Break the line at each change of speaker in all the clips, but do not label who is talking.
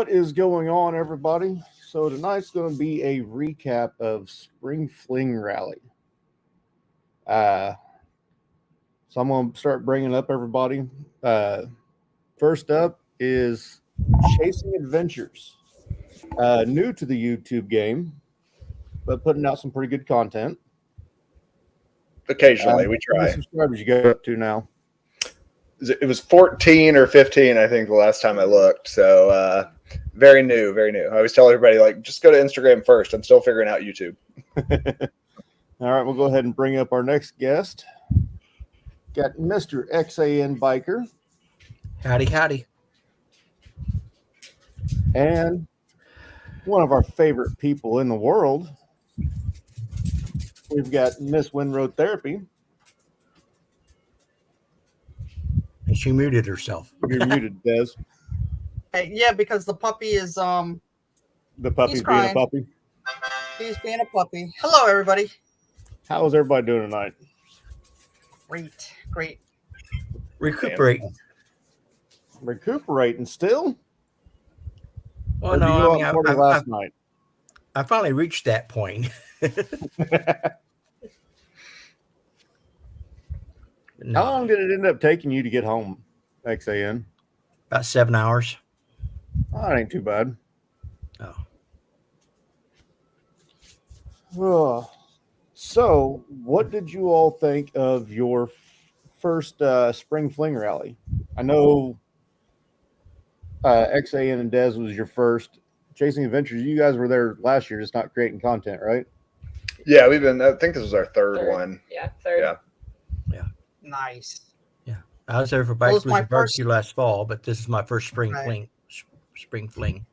What is going on, everybody? So tonight's going to be a recap of Spring Fling Rally. Uh, so I'm going to start bringing up everybody. First up is Chasing Adventures, new to the YouTube game, but putting out some pretty good content.
Occasionally, we
How many
try.
subscribers you got up to now?
It was 14 or 15, I think, the last time I looked. So very new, very new. I always tell everybody, like, just go to Instagram first. I'm still figuring out YouTube.
All right, we'll go ahead and bring up our next guest. Got Mr. XAN Biker.
Howdy, howdy.
And one of our favorite people in the world, we've got Miss Winroad Therapy.
And she muted herself.
You're muted, Des.
Yeah, because the puppy is
The puppy's
He's
being a
crying.
puppy.
he's being a puppy. Hello, everybody.
How is everybody doing tonight?
Great.
Recuperating.
Recuperating still?
Oh
Or did you
no,
go out and party last night?
I finally reached that point.
How long did it end up taking you to get home, XAN?
About 7 hours.
Oh, that ain't too bad.
Oh.
So, what did you all think of your first Spring Fling Rally? I know XAN and Des was your first. Chasing Adventures, you guys were there last year, just not creating content, right?
Yeah, I think this was our third one.
Yeah, third.
Yeah.
Nice.
Yeah. I was there for
Well,
Bike
it's my
Blues Barbecue last fall, but this is my first spring
Right.
fling. Spring fling.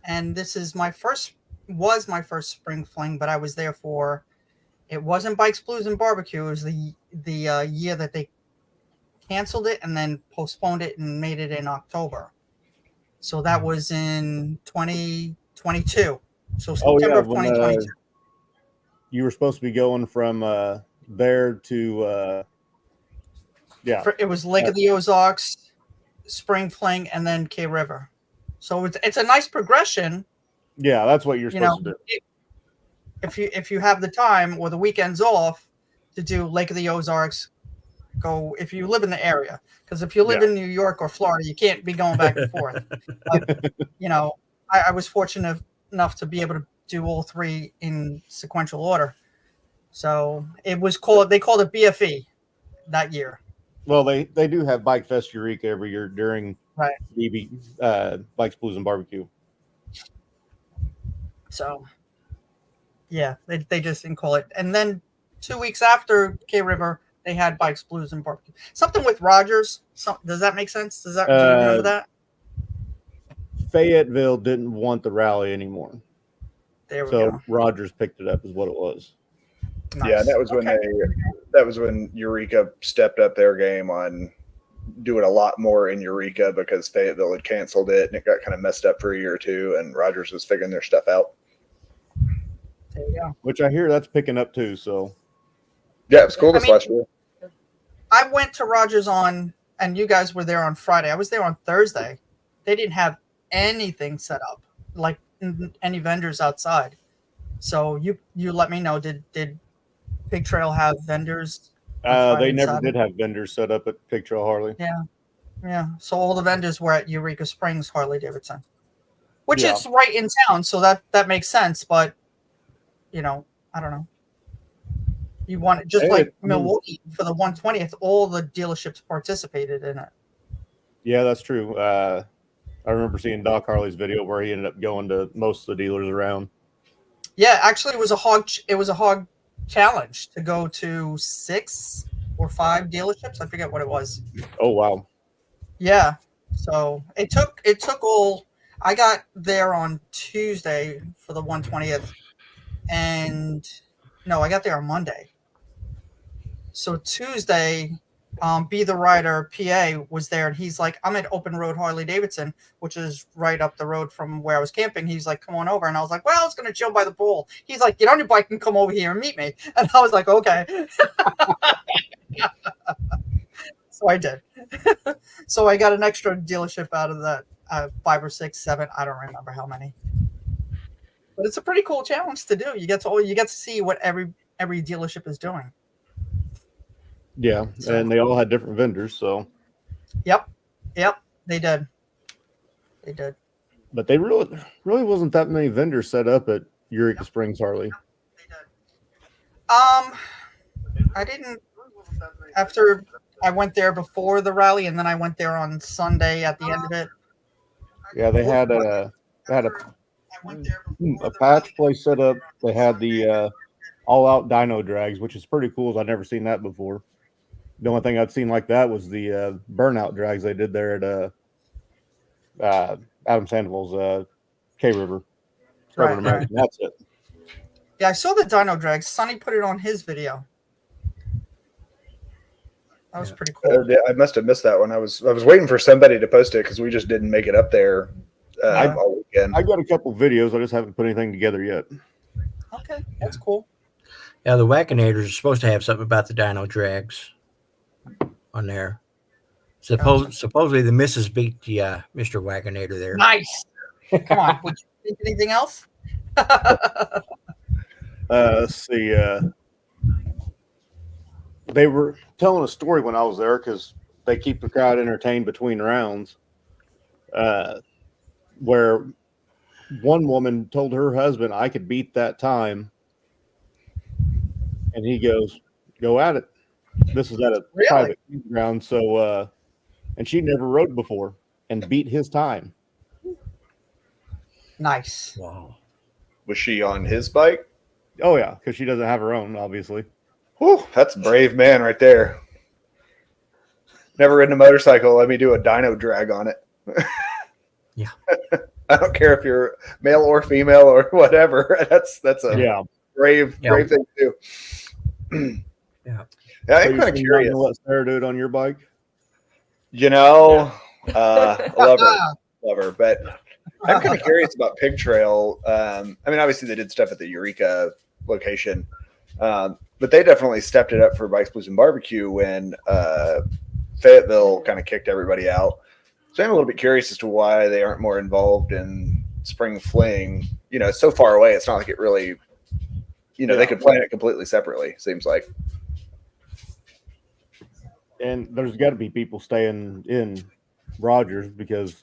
And this is my first spring fling, but I was there for. It wasn't Bikes, Blues, and Barbecue. It was the year that they canceled it and then postponed it and made it in October. So that was in 2022. So September of
when
2022.
you were supposed to be going from there to
It was Lake of the Ozarks, Spring Fling, and then K River. So it's a nice progression.
yeah, that's what you're supposed to do.
If you have the time or the weekends off to do Lake of the Ozarks, go if you live in the area. Because if you live in New York or Florida, you can't be going back and forth. But, I was fortunate enough to be able to do all three in sequential order. So they called it BFE that year.
Well, they do have Bike Fest Eureka every year during
Right.
BB Bikes, Blues, and Barbecue.
So, yeah, they just didn't call it. And then 2 weeks after K River, they had Bikes, Blues, and Barbecue. Something with Rogers. Does that make sense? Do you remember that?
Fayetteville didn't want the rally anymore,
There we
so
go.
Rogers picked it up, is what it was.
Nice.
Yeah, that was when that was when Eureka stepped up their game on doing a lot more in Eureka because Fayetteville had canceled it and it got kind of messed up for a year or two, and Rogers was figuring their stuff out.
There you go.
Which I hear that's picking up too. So
Yeah, it was cool this last year.
I went to Rogers and you guys were there on Friday. I was there on Thursday. They didn't have anything set up, like any vendors outside. So you let me know. Did Big Trail have vendors?
they never did have vendors set up at Pig Trail Harley.
Yeah. So all the vendors were at Eureka Springs Harley Davidson, which
Yeah.
is right in town. So that makes sense. But I don't know. You want it just like Milwaukee for the 120th. All the dealerships participated in it.
Yeah, that's true. I remember seeing Doc Harley's video where he ended up going to most of the dealers around.
Yeah, actually, it was a hog challenge to go to 6 or 5 dealerships. I forget what it was.
Oh wow!
Yeah, so it took all. I got there on Tuesday for the 120th, and no, I got there on Monday. So Tuesday, Be the Rider PA was there, and he's like, I'm at Open Road Harley Davidson, which is right up the road from where I was camping. He's like, come on over. And I was like, well, I was going to chill by the pool. He's like, get on your bike and come over here and meet me. And I was like, okay. So I did. So I got an extra dealership out of 5 or 6, 7. I don't remember how many. But it's a pretty cool challenge to do. You get to see what every dealership is doing.
Yeah,
So-
and they all had different vendors, so.
Yep, they did. They did.
But they really wasn't that many vendors set up at Eureka Springs, Harley.
I didn't. After I went there before the rally, and then I went there on Sunday at the end of it.
Yeah, they had a patch place set up. They had the all-out dyno drags, which is pretty cool. I've never seen that before. The only thing I'd seen like that was the burnout drags they did there at Adam Sandoval's K River.
Right.
That's it.
Yeah, I saw the dyno drag. Sonny put it on his video. That was pretty cool.
I must have missed that one. I was waiting for somebody to post it because we just didn't make it up there all weekend.
I got a couple videos. I just haven't put anything together yet.
Okay, that's cool.
Yeah, the Wackinators are supposed to have something about the dyno drags on there. Supposedly the missus beat the Mr. Wackinator there.
Nice. Come on. Would you think anything else?
Let's see. They were telling a story when I was there because they keep the crowd entertained between rounds. Where one woman told her husband, "I could beat that time," and he goes, "Go at it." This is at a private ground, so and she never rode before and beat his time.
Nice.
Wow.
Was she on his bike?
Oh yeah, because she doesn't have her own, obviously.
Whew, that's a brave man right there. Never ridden a motorcycle. Let me do a dyno drag on it.
Yeah.
I don't care if you're male or female or whatever. That's a brave thing to do.
Yeah.
Yeah, I'm kind of curious.
Let Sarah do it on your bike.
Love her, but I'm kind of curious about Pig Trail. I mean, obviously they did stuff at the Eureka location, but they definitely stepped it up for Bikes, Blues, and Barbecue when Fayetteville kind of kicked everybody out. So I'm a little bit curious as to why they aren't more involved in Spring Fling. You know, it's so far away. It's not like it really, they could plan it completely separately, seems like.
And there's got to be people staying in Rogers because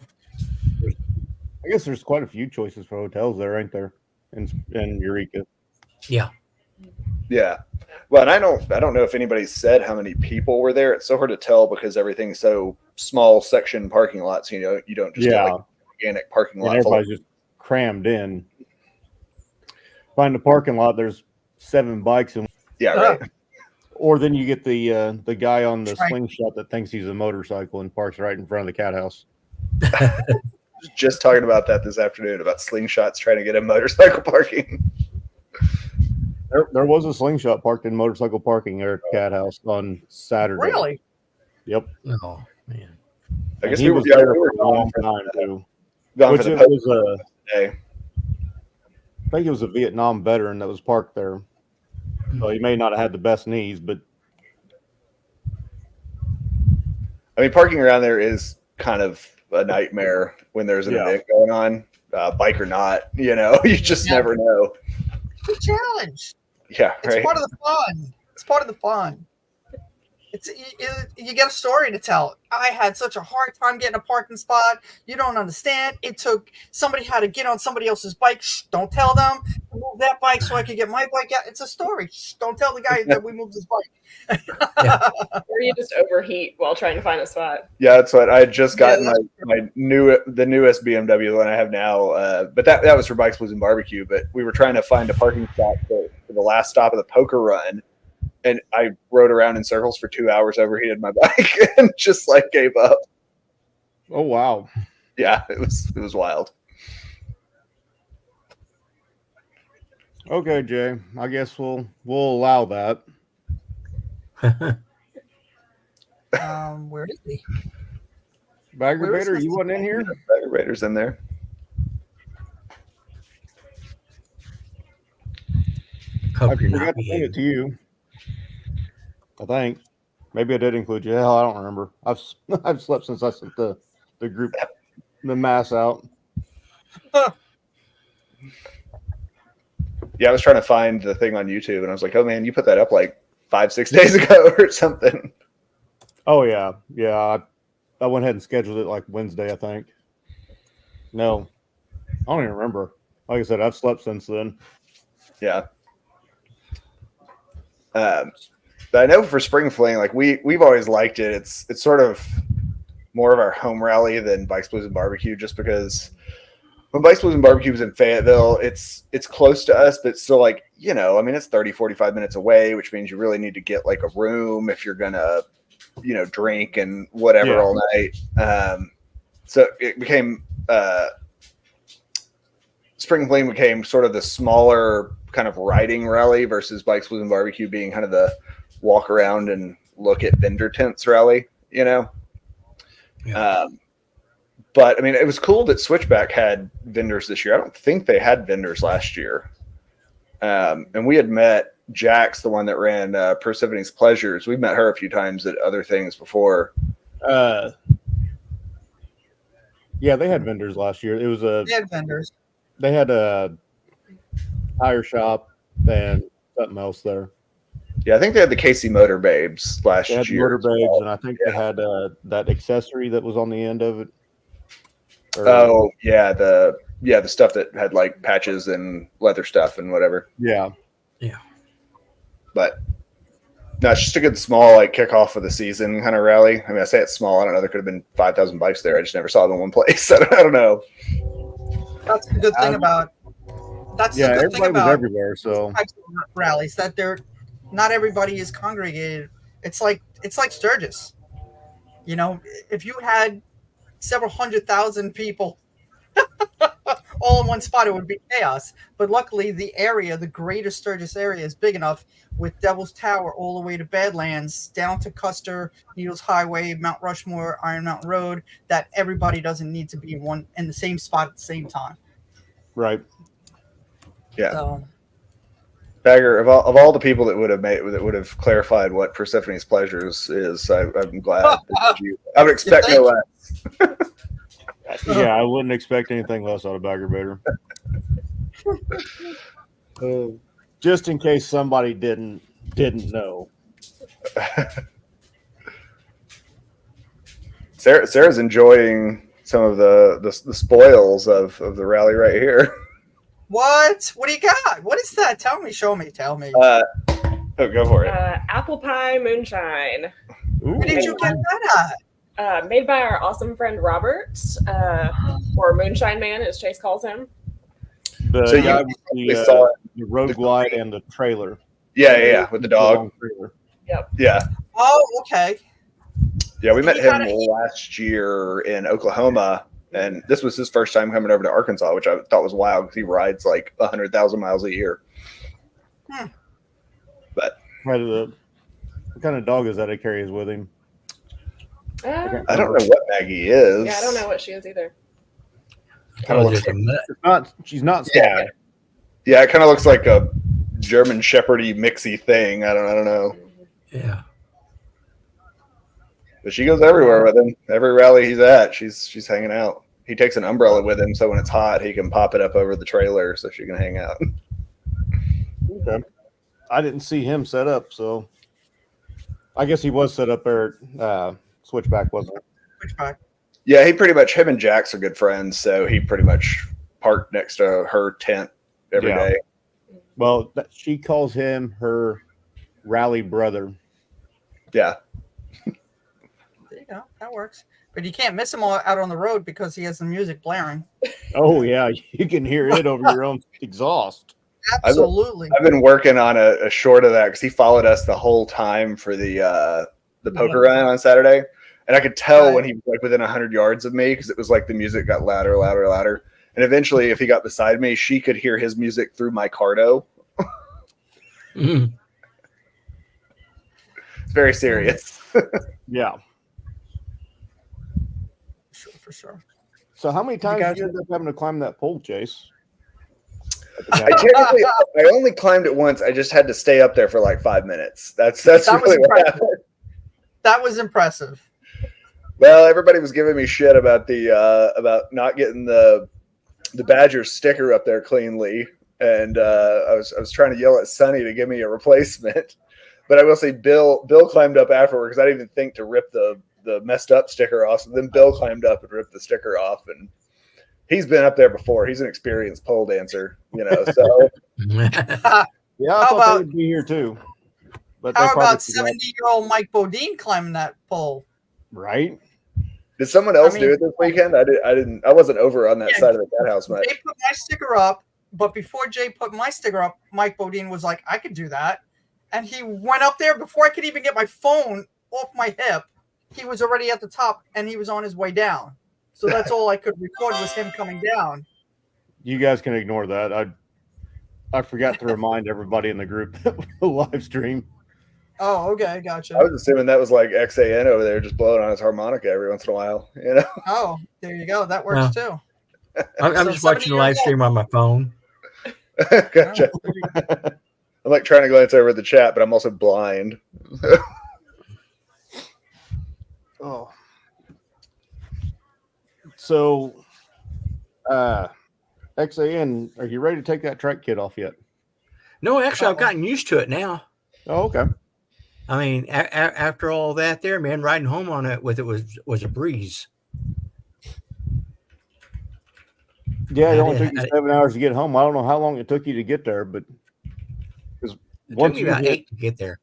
I guess there's quite a few choices for hotels there, ain't there? In Eureka.
Yeah.
Yeah. Well, and I don't know if anybody said how many people were there. It's so hard to tell because everything's so small section parking lots. You don't just get like an organic parking lot.
And everybody's just crammed in. Find a parking lot. There's 7 bikes and
right.
Or then you get the guy on the slingshot that thinks he's a motorcycle and parks right in front of the cat house.
Just talking about that this afternoon about slingshots trying to get a motorcycle parking.
There was a slingshot parked in motorcycle parking there at Cat House on Saturday.
Really?
Yep.
Oh man.
I guess
we
we were
there for a
gone
long
for
time too.
Gone
Which
for
it
the
was
day.
I think it was a Vietnam veteran that was parked there. So he may not have had the best knees, but
I mean, parking around there is kind of a nightmare when there's an event going on, bike or not. You just never know.
It's a challenge.
Yeah,
It's
right.
part of the fun. It's part of the fun. You get a story to tell. I had such a hard time getting a parking spot. You don't understand. It took somebody had to get on somebody else's bike. Shh, don't tell them. Move that bike so I could get my bike out. It's a story. Shh, don't tell the guy that we moved his bike.
Or you just overheat while trying to find a spot.
Yeah, that's what I had just gotten the newest BMW, the one I have now. But that was for Bikes, Blues, and Barbecue. But we were trying to find a parking spot for the last stop of the poker run. And I rode around in circles for 2 hours, overheated my bike, and just gave up.
oh wow.
Yeah, it was wild.
Okay, Jay. I guess we'll allow that.
Where is he?
Baggerbaiter, you wasn't in here?
Raiders in there.
Hope
I
you're
forgot
not
to send it
behaving.
to you. I think. Maybe I did include you. Hell, I don't remember. I've slept since I sent the group the mass out.
Yeah, I was trying to find the thing on YouTube, and I was like, "Oh man, you put that up like 5-6 days ago or something."
Oh yeah, yeah. I went ahead and scheduled it like Wednesday, I think. No, I don't even remember. Like I said, I've slept since then.
Yeah. But I know for Spring Fling, like we've always liked it. It's sort of more of our home rally than Bikes, Blues, and Barbecue, just because when Bikes, Blues, and Barbecue is in Fayetteville, it's close to us, but still like, I mean, it's 30, 45 minutes away, which means you really need to get like a room if you're going to, drink and whatever all night. So it became, Spring Fling became sort of the smaller kind of riding rally versus Bikes, Blues, and Barbecue being kind of the walk around and look at vendor tents rally, Yeah. But I mean, it was cool that Switchback had vendors this year. I don't think they had vendors last year. And we had met Jax, the one that ran Persephone's Pleasures. We've met her a few times at other things before.
Yeah, they had vendors last year.
They had vendors.
They had a tire shop and something else there.
Yeah, I think they had the Casey Motor Babes last
They had
year.
Motor Babes, and I think they had that accessory that was on the end of it.
Oh yeah, the stuff that had like patches and leather stuff and whatever.
Yeah.
But no, it's just a good small like kickoff of the season kind of rally. I mean, I say it's small. I don't know. There could have been 5,000 bikes there. I just never saw them in one place. I don't know.
That's the good thing about. That's the good thing about
everywhere. So
rallies that not everybody is congregated. It's like Sturgis. If you had several 100,000 people all in one spot, it would be chaos. But luckily, the greater Sturgis area is big enough with Devil's Tower all the way to Badlands, down to Custer, Needles Highway, Mount Rushmore, Iron Mountain Road, that everybody doesn't need to be in the same spot at the same time.
Right.
Yeah.
So,
Bagger, of all the people that would have clarified what Persephone's Pleasures is, I'm glad. I would expect no less.
Yeah, I wouldn't expect anything less out of Bagger Bader. Just in case somebody didn't know.
Sarah's enjoying some of the spoils of the rally right here.
What do you got? What is that? Tell me. Show me. Tell me.
Go for it.
Apple pie moonshine.
Where did you get that at?
Made by our awesome friend Robert, or Moonshine Man, as Chase calls him.
The road glide and the trailer.
Yeah, with the dog.
Yep.
Yeah.
Oh, okay.
Yeah, we met him last year in Oklahoma, and this was his first time coming over to Arkansas, which I thought was wild because he rides like 100,000 miles a year. But
what kind of dog is that he carries with him?
I don't know what Maggie is.
Yeah, I don't know what she is either.
She's not small.
Yeah, it kind of looks like a German Shepherdy mixy thing. I don't know.
Yeah.
But she goes everywhere with him. Every rally he's at, she's hanging out. He takes an umbrella with him, so when it's hot, he can pop it up over the trailer so she can hang out.
Okay. I didn't see him set up, so I guess he was set up there at Switchback, wasn't it?
Switchback.
Yeah, him and Jax are good friends, so he pretty much parked next to her tent every day.
Well, she calls him her rally brother.
Yeah.
There you go. That works. But you can't miss him out on the road because he has the music blaring.
Oh, yeah. You can hear it over your own exhaust.
Absolutely.
I've been working on a short of that because he followed us the whole time for the poker run on Saturday. And I could tell when he was like within 100 yards of me because it was like the music got louder. And eventually, if he got beside me, she could hear his music through my Cardo. It's very serious.
Yeah.
For sure.
So how many times did you end up having to climb that pole, Chase?
I only climbed it once. I just had to stay up there for like 5 minutes. That's really what happened.
That was impressive.
Well, everybody was giving me shit about the about not getting the Badger sticker up there cleanly, and I was trying to yell at Sonny to give me a replacement. But I will say, Bill climbed up afterward because I didn't even think to rip the messed up sticker off. So then Bill climbed up and ripped the sticker off, and he's been up there before. He's an experienced pole dancer, you know. So
Yeah, I
How
thought
about-
they would be here too. But they
How
probably
about
forgot.
70-year-old Mike Bodine climbing that pole?
Right?
did someone else
I
do
mean-
it this weekend? I didn't. I wasn't over on that
Yeah,
side of the cat house much.
Jay put my sticker up, but before Jay put my sticker up, Mike Bodine was like, I could do that. And he went up there before I could even get my phone off my hip. He was already at the top and he was on his way down. So that's all I could record was him coming down.
You guys can ignore that. I forgot to remind everybody in the group that the live stream.
Oh, okay, gotcha.
I was assuming that was like XAN over there just blowing on his harmonica every once in a while, you know.
Oh, there you go. That works too.
I'm
So
just watching the live
70
stream on my phone.
Gotcha. I'm like trying to glance over at the chat, but I'm also blind.
Oh. So, XAN, are you ready to take that track kit off yet?
No, actually, I've gotten used to it now.
Oh, okay.
I mean, after all that, there, man, riding home on it with it was a breeze.
Yeah, it only
Yeah,
took you 7 hours to get home. I don't know how long it took you to get there, but because
It
once
took me
you
about
hit,
8 to get there.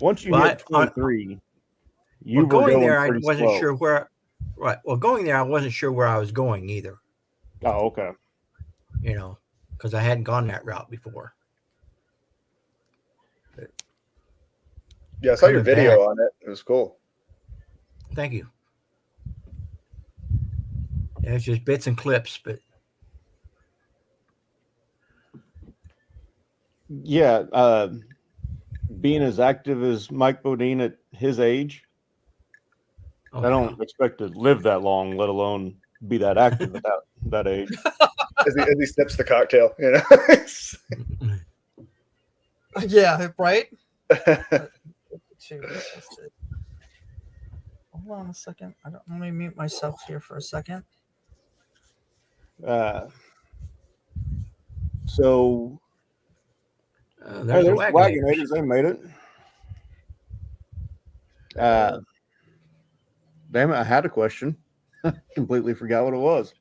once you
Well,
hit 23, you
Well,
were
going
going
there, I
pretty
wasn't
slow.
sure where. Right. Well, going there, I wasn't sure where I was going either.
Oh, okay.
You know, because I hadn't gone that route before.
Yeah, I saw your
Coming
video
back.
on it. It was cool.
Thank you. Yeah, it's just bits and clips, but
Yeah, being as active as Mike Bodine at his age,
oh,
I don't expect to live that long, let alone be that active at that age.
As he sips the cocktail, you know.
Yeah, right? Hold on a second. Let me mute myself here for a second.
So
there's
there's
the
the
Wagonators.
Wagonators. They made it. Damn it, I had a question. Completely forgot what it was.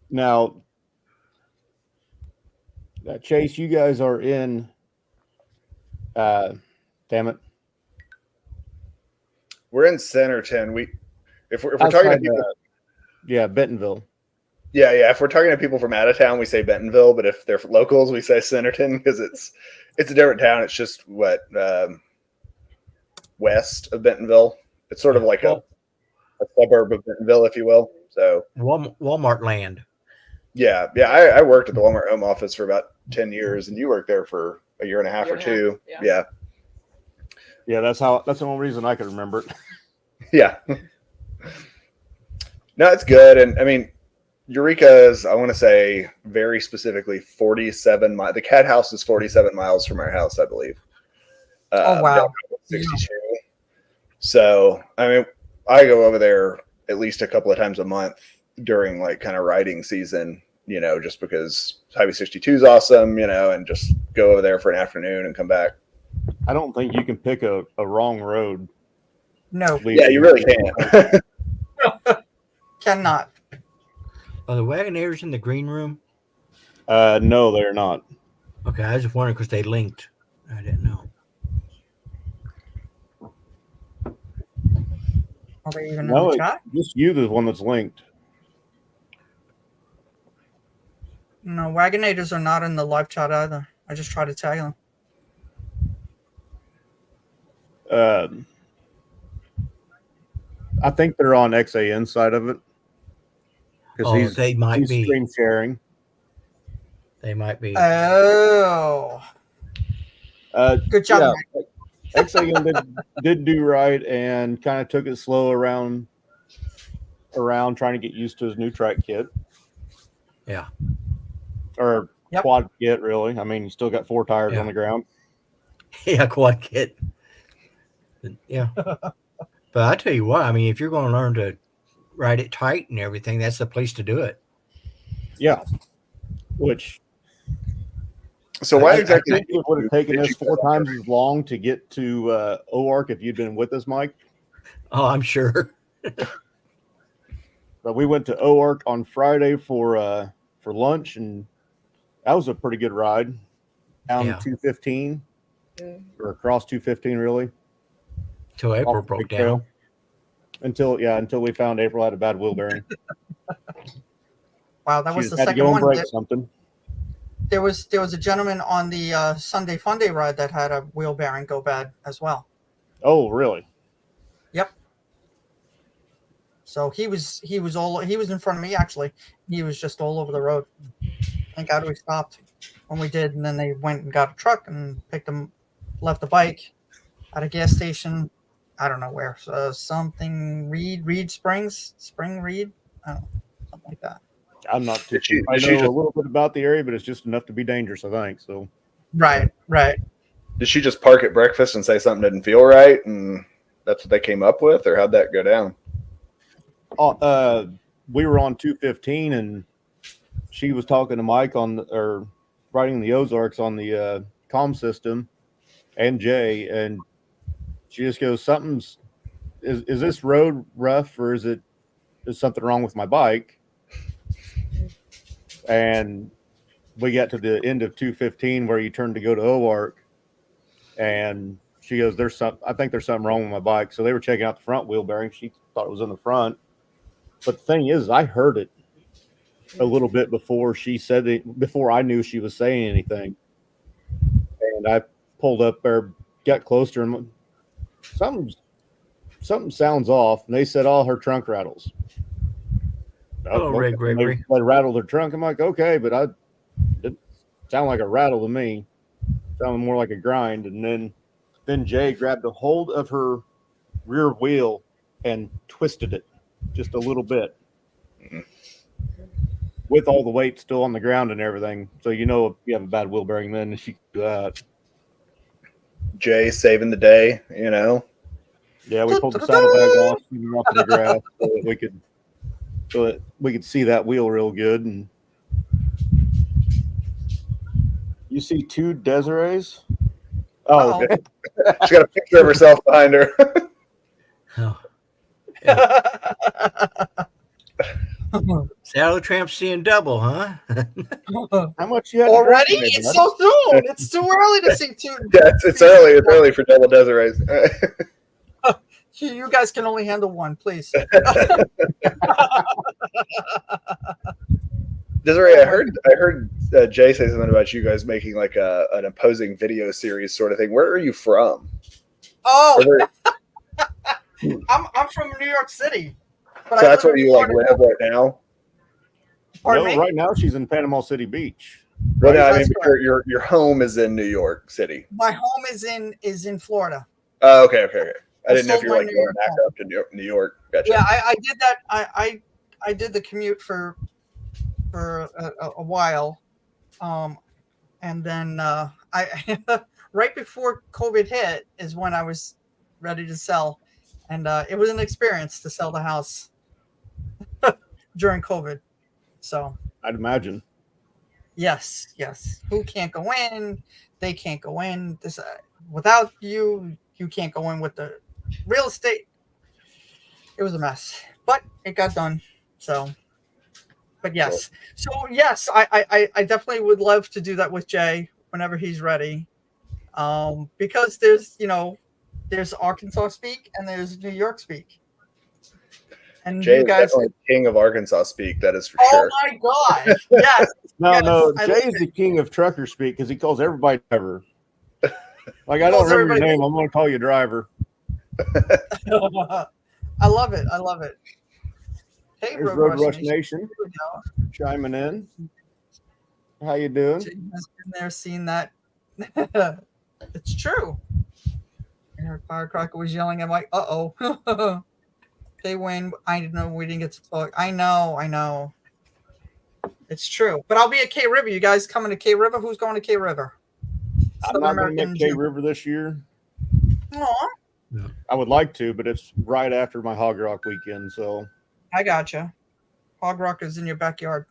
Now, Chase, you guys are in. Damn it.
We're in Centerton. If we're talking to
Outside,
people,
yeah, Bentonville.
yeah. If we're talking to people from out of town, we say Bentonville. But if they're locals, we say Centerton because it's a different town. It's just west of Bentonville. It's sort of like a suburb of Bentonville, if you will. So
Walmart land.
yeah. I worked at the Walmart home office for about 10 years, and you worked there for a year and a half or two. Yeah.
Yeah, that's the only reason I could remember it.
Yeah. No, it's good. And I mean, Eureka is, I want to say very specifically 47 miles. The cat house is 47 miles from our house, I believe.
Oh, wow.
62. So, I mean, I go over there at least a couple of times a month during like kind of riding season, you know, just because Highway 62 is awesome, you know, and just go over there for an afternoon and come back.
I don't think you can pick a wrong road.
No,
Yeah, you really can't.
cannot.
Are the Wagonators in the green room?
No, they're not.
Okay, I was just wondering because they linked. I didn't know.
Are they even
No,
in the chat?
it's just you, the one that's linked.
No, Wagonators are not in the live chat either. I just tried to tag them.
I think they're on XAN side of it because
They might
he's
be.
screen sharing.
They might be.
Oh, good job.
Yeah, XAN did do right and kind of took it slow around trying to get used to his new track kit.
Yeah.
Or
Yep.
quad kit, really. I mean, you still got 4 tires
Yeah.
on the ground.
Yeah, quad kit. Yeah. But I tell you what, I mean, if you're going to learn to ride it tight and everything, that's the place to do it.
Yeah. Which
So why
I
exactly
think it would have taken
did
us
you
4
go on
times as long to get to OARC if you'd been with us, Mike.
Oh, I'm sure.
But we went to OARC on Friday for lunch, and that was a pretty good ride down
Yeah.
215
Mm.
or across 215 really.
Till April
off the
broke
big
down.
trail. Until we found April had a bad wheel bearing.
Wow, that
She
was
just
the
had to
second
go and
one.
break something.
There was a gentleman on the Sunday Funday ride that had a wheel bearing go bad as well.
Oh, really?
Yep. So he was in front of me actually. He was just all over the road. Thank God we stopped when we did, and then they went and got a truck and left the bike at a gas station. I don't know where. Something Reed Springs, Spring Reed. I don't know, something like that.
I'm not too.
Did she-
I
did she
know
just-
a little bit about the area, but it's just enough to be dangerous, I think. So
Right.
Did she just park at breakfast and say something didn't feel right, and that's what they came up with, or how'd that go down?
we were on 215, and she was talking to Mike or writing the Ozarks on the comm system, and Jay, and she just goes, "Something's is this road rough, or is something wrong with my bike?" And we got to the end of 215 where you turn to go to OARC, and she goes, I think there's something wrong with my bike. So they were checking out the front wheel bearing. She thought it was in the front. But the thing is, I heard it a little bit before she said it, before I knew she was saying anything. And I pulled up there, got close to her, and something sounds off. And they said, "Oh, her trunk rattles."
Oh, Ray Gregory.
They rattled her trunk. I'm like, okay, but it didn't sound like a rattle to me. It sounded more like a grind. And then Jay grabbed a hold of her rear wheel and twisted it just a little bit, with all the weight still on the ground and everything. So if you have a bad wheel bearing, then if you do that.
Jay saving the day,
Yeah, we pulled the saddlebag off, and off the grass so that we could see that wheel real good. And you see 2 Desirees? Oh, okay.
She's got a picture of herself behind her.
Oh. Saddle Tramp seeing double, huh?
How much you had
Already?
to drink
It's
today, bud?
so soon. It's too early to see two.
Yeah, it's early. It's early for double Desirees.
You guys can only handle one, please.
Desiree, I heard Jay say something about you guys making like an opposing video series sort of thing. Where are you from?
Oh, I'm from New York City. But
So that's where you like live right now?
Pardon
No,
me?
right now she's in Panama City Beach.
Well, no, I
That's
mean, but your home is in New York City.
My home is in Florida.
Oh, okay. I didn't know if
sold
you were
my
like
New
going
York
back
home.
up to New York. Gotcha.
Yeah, I did that. I did the commute for a while, and then I right before COVID hit is when I was ready to sell, and it was an experience to sell the house during COVID. So
I'd imagine.
yes. Who can't go in? They can't go in. This without you can't go in with the real estate. It was a mess, but it got done. So, but yes. So yes, I definitely would love to do that with Jay whenever he's ready. Because there's Arkansas speak and there's New York speak. And
Jay
you
is
guys,
definitely king of Arkansas speak. That is for
oh
sure.
my God. Yes.
No,
Yes,
no,
I
Jay
love
is the king of trucker speak because he calls everybody driver. Like, I
He
don't
calls
remember your
everybody-
name. I'm going to call you driver.
I love it. I love it. Hey,
There's
Road
Road Rush
Nation.
Nation
Here we go.
chiming in. How you doing?
Jay has been there, seen that. It's true. Eric Firecracker was yelling. I'm like, uh-oh. They win. I know we didn't get to talk. I know. It's true. But I'll be at K River. You guys coming to K River? Who's going to K River?
I'm not going to make K River this year.
Aw.
I would like to, but it's right after my Hog Rock weekend. So
I gotcha. Hog Rock is in your backyard.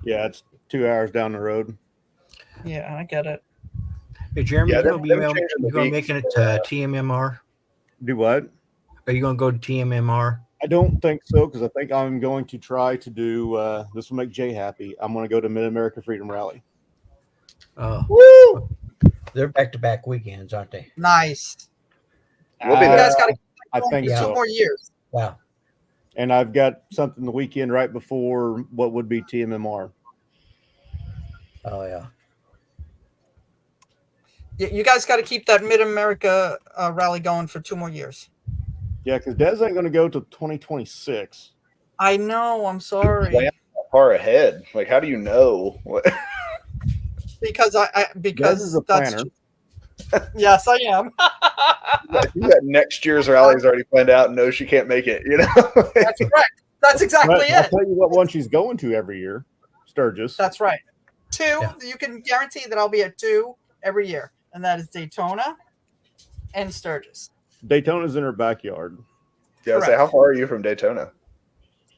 yeah, it's 2 hours down the road.
Yeah, I get it.
Hey, Jeremy,
Yeah,
you
them changing the
going
weeks
making it
for,
TMMR?
Do what?
Are you going to go to TMMR?
I don't think so, because I think I'm going to try to do. This will make Jay happy. I'm going to go to Mid America Freedom Rally.
Oh,
Woo!
they're back-to-back weekends, aren't they?
Nice.
We'll be
You
there.
guys got to
I think
Yeah.
two
so.
more years.
Wow.
And I've got something the weekend right before what would be TMMR.
Oh yeah.
You guys got to keep that Mid America rally going for 2 more years.
Yeah, because Des ain't going to go till 2026.
I know. I'm sorry.
Plan that far ahead. Like, how do you know what?
Because
Des is a planner.
Yes, I am.
You got next year's rallies already planned out and knows she can't make it. You know.
That's correct. That's exactly
But I'll
it.
tell you what one she's going to every year, Sturgis.
That's right. 2.
Yeah.
You can guarantee that I'll be at 2 every year, and that is Daytona and Sturgis.
Daytona's in her backyard.
Yeah. Say, how far are you from Daytona?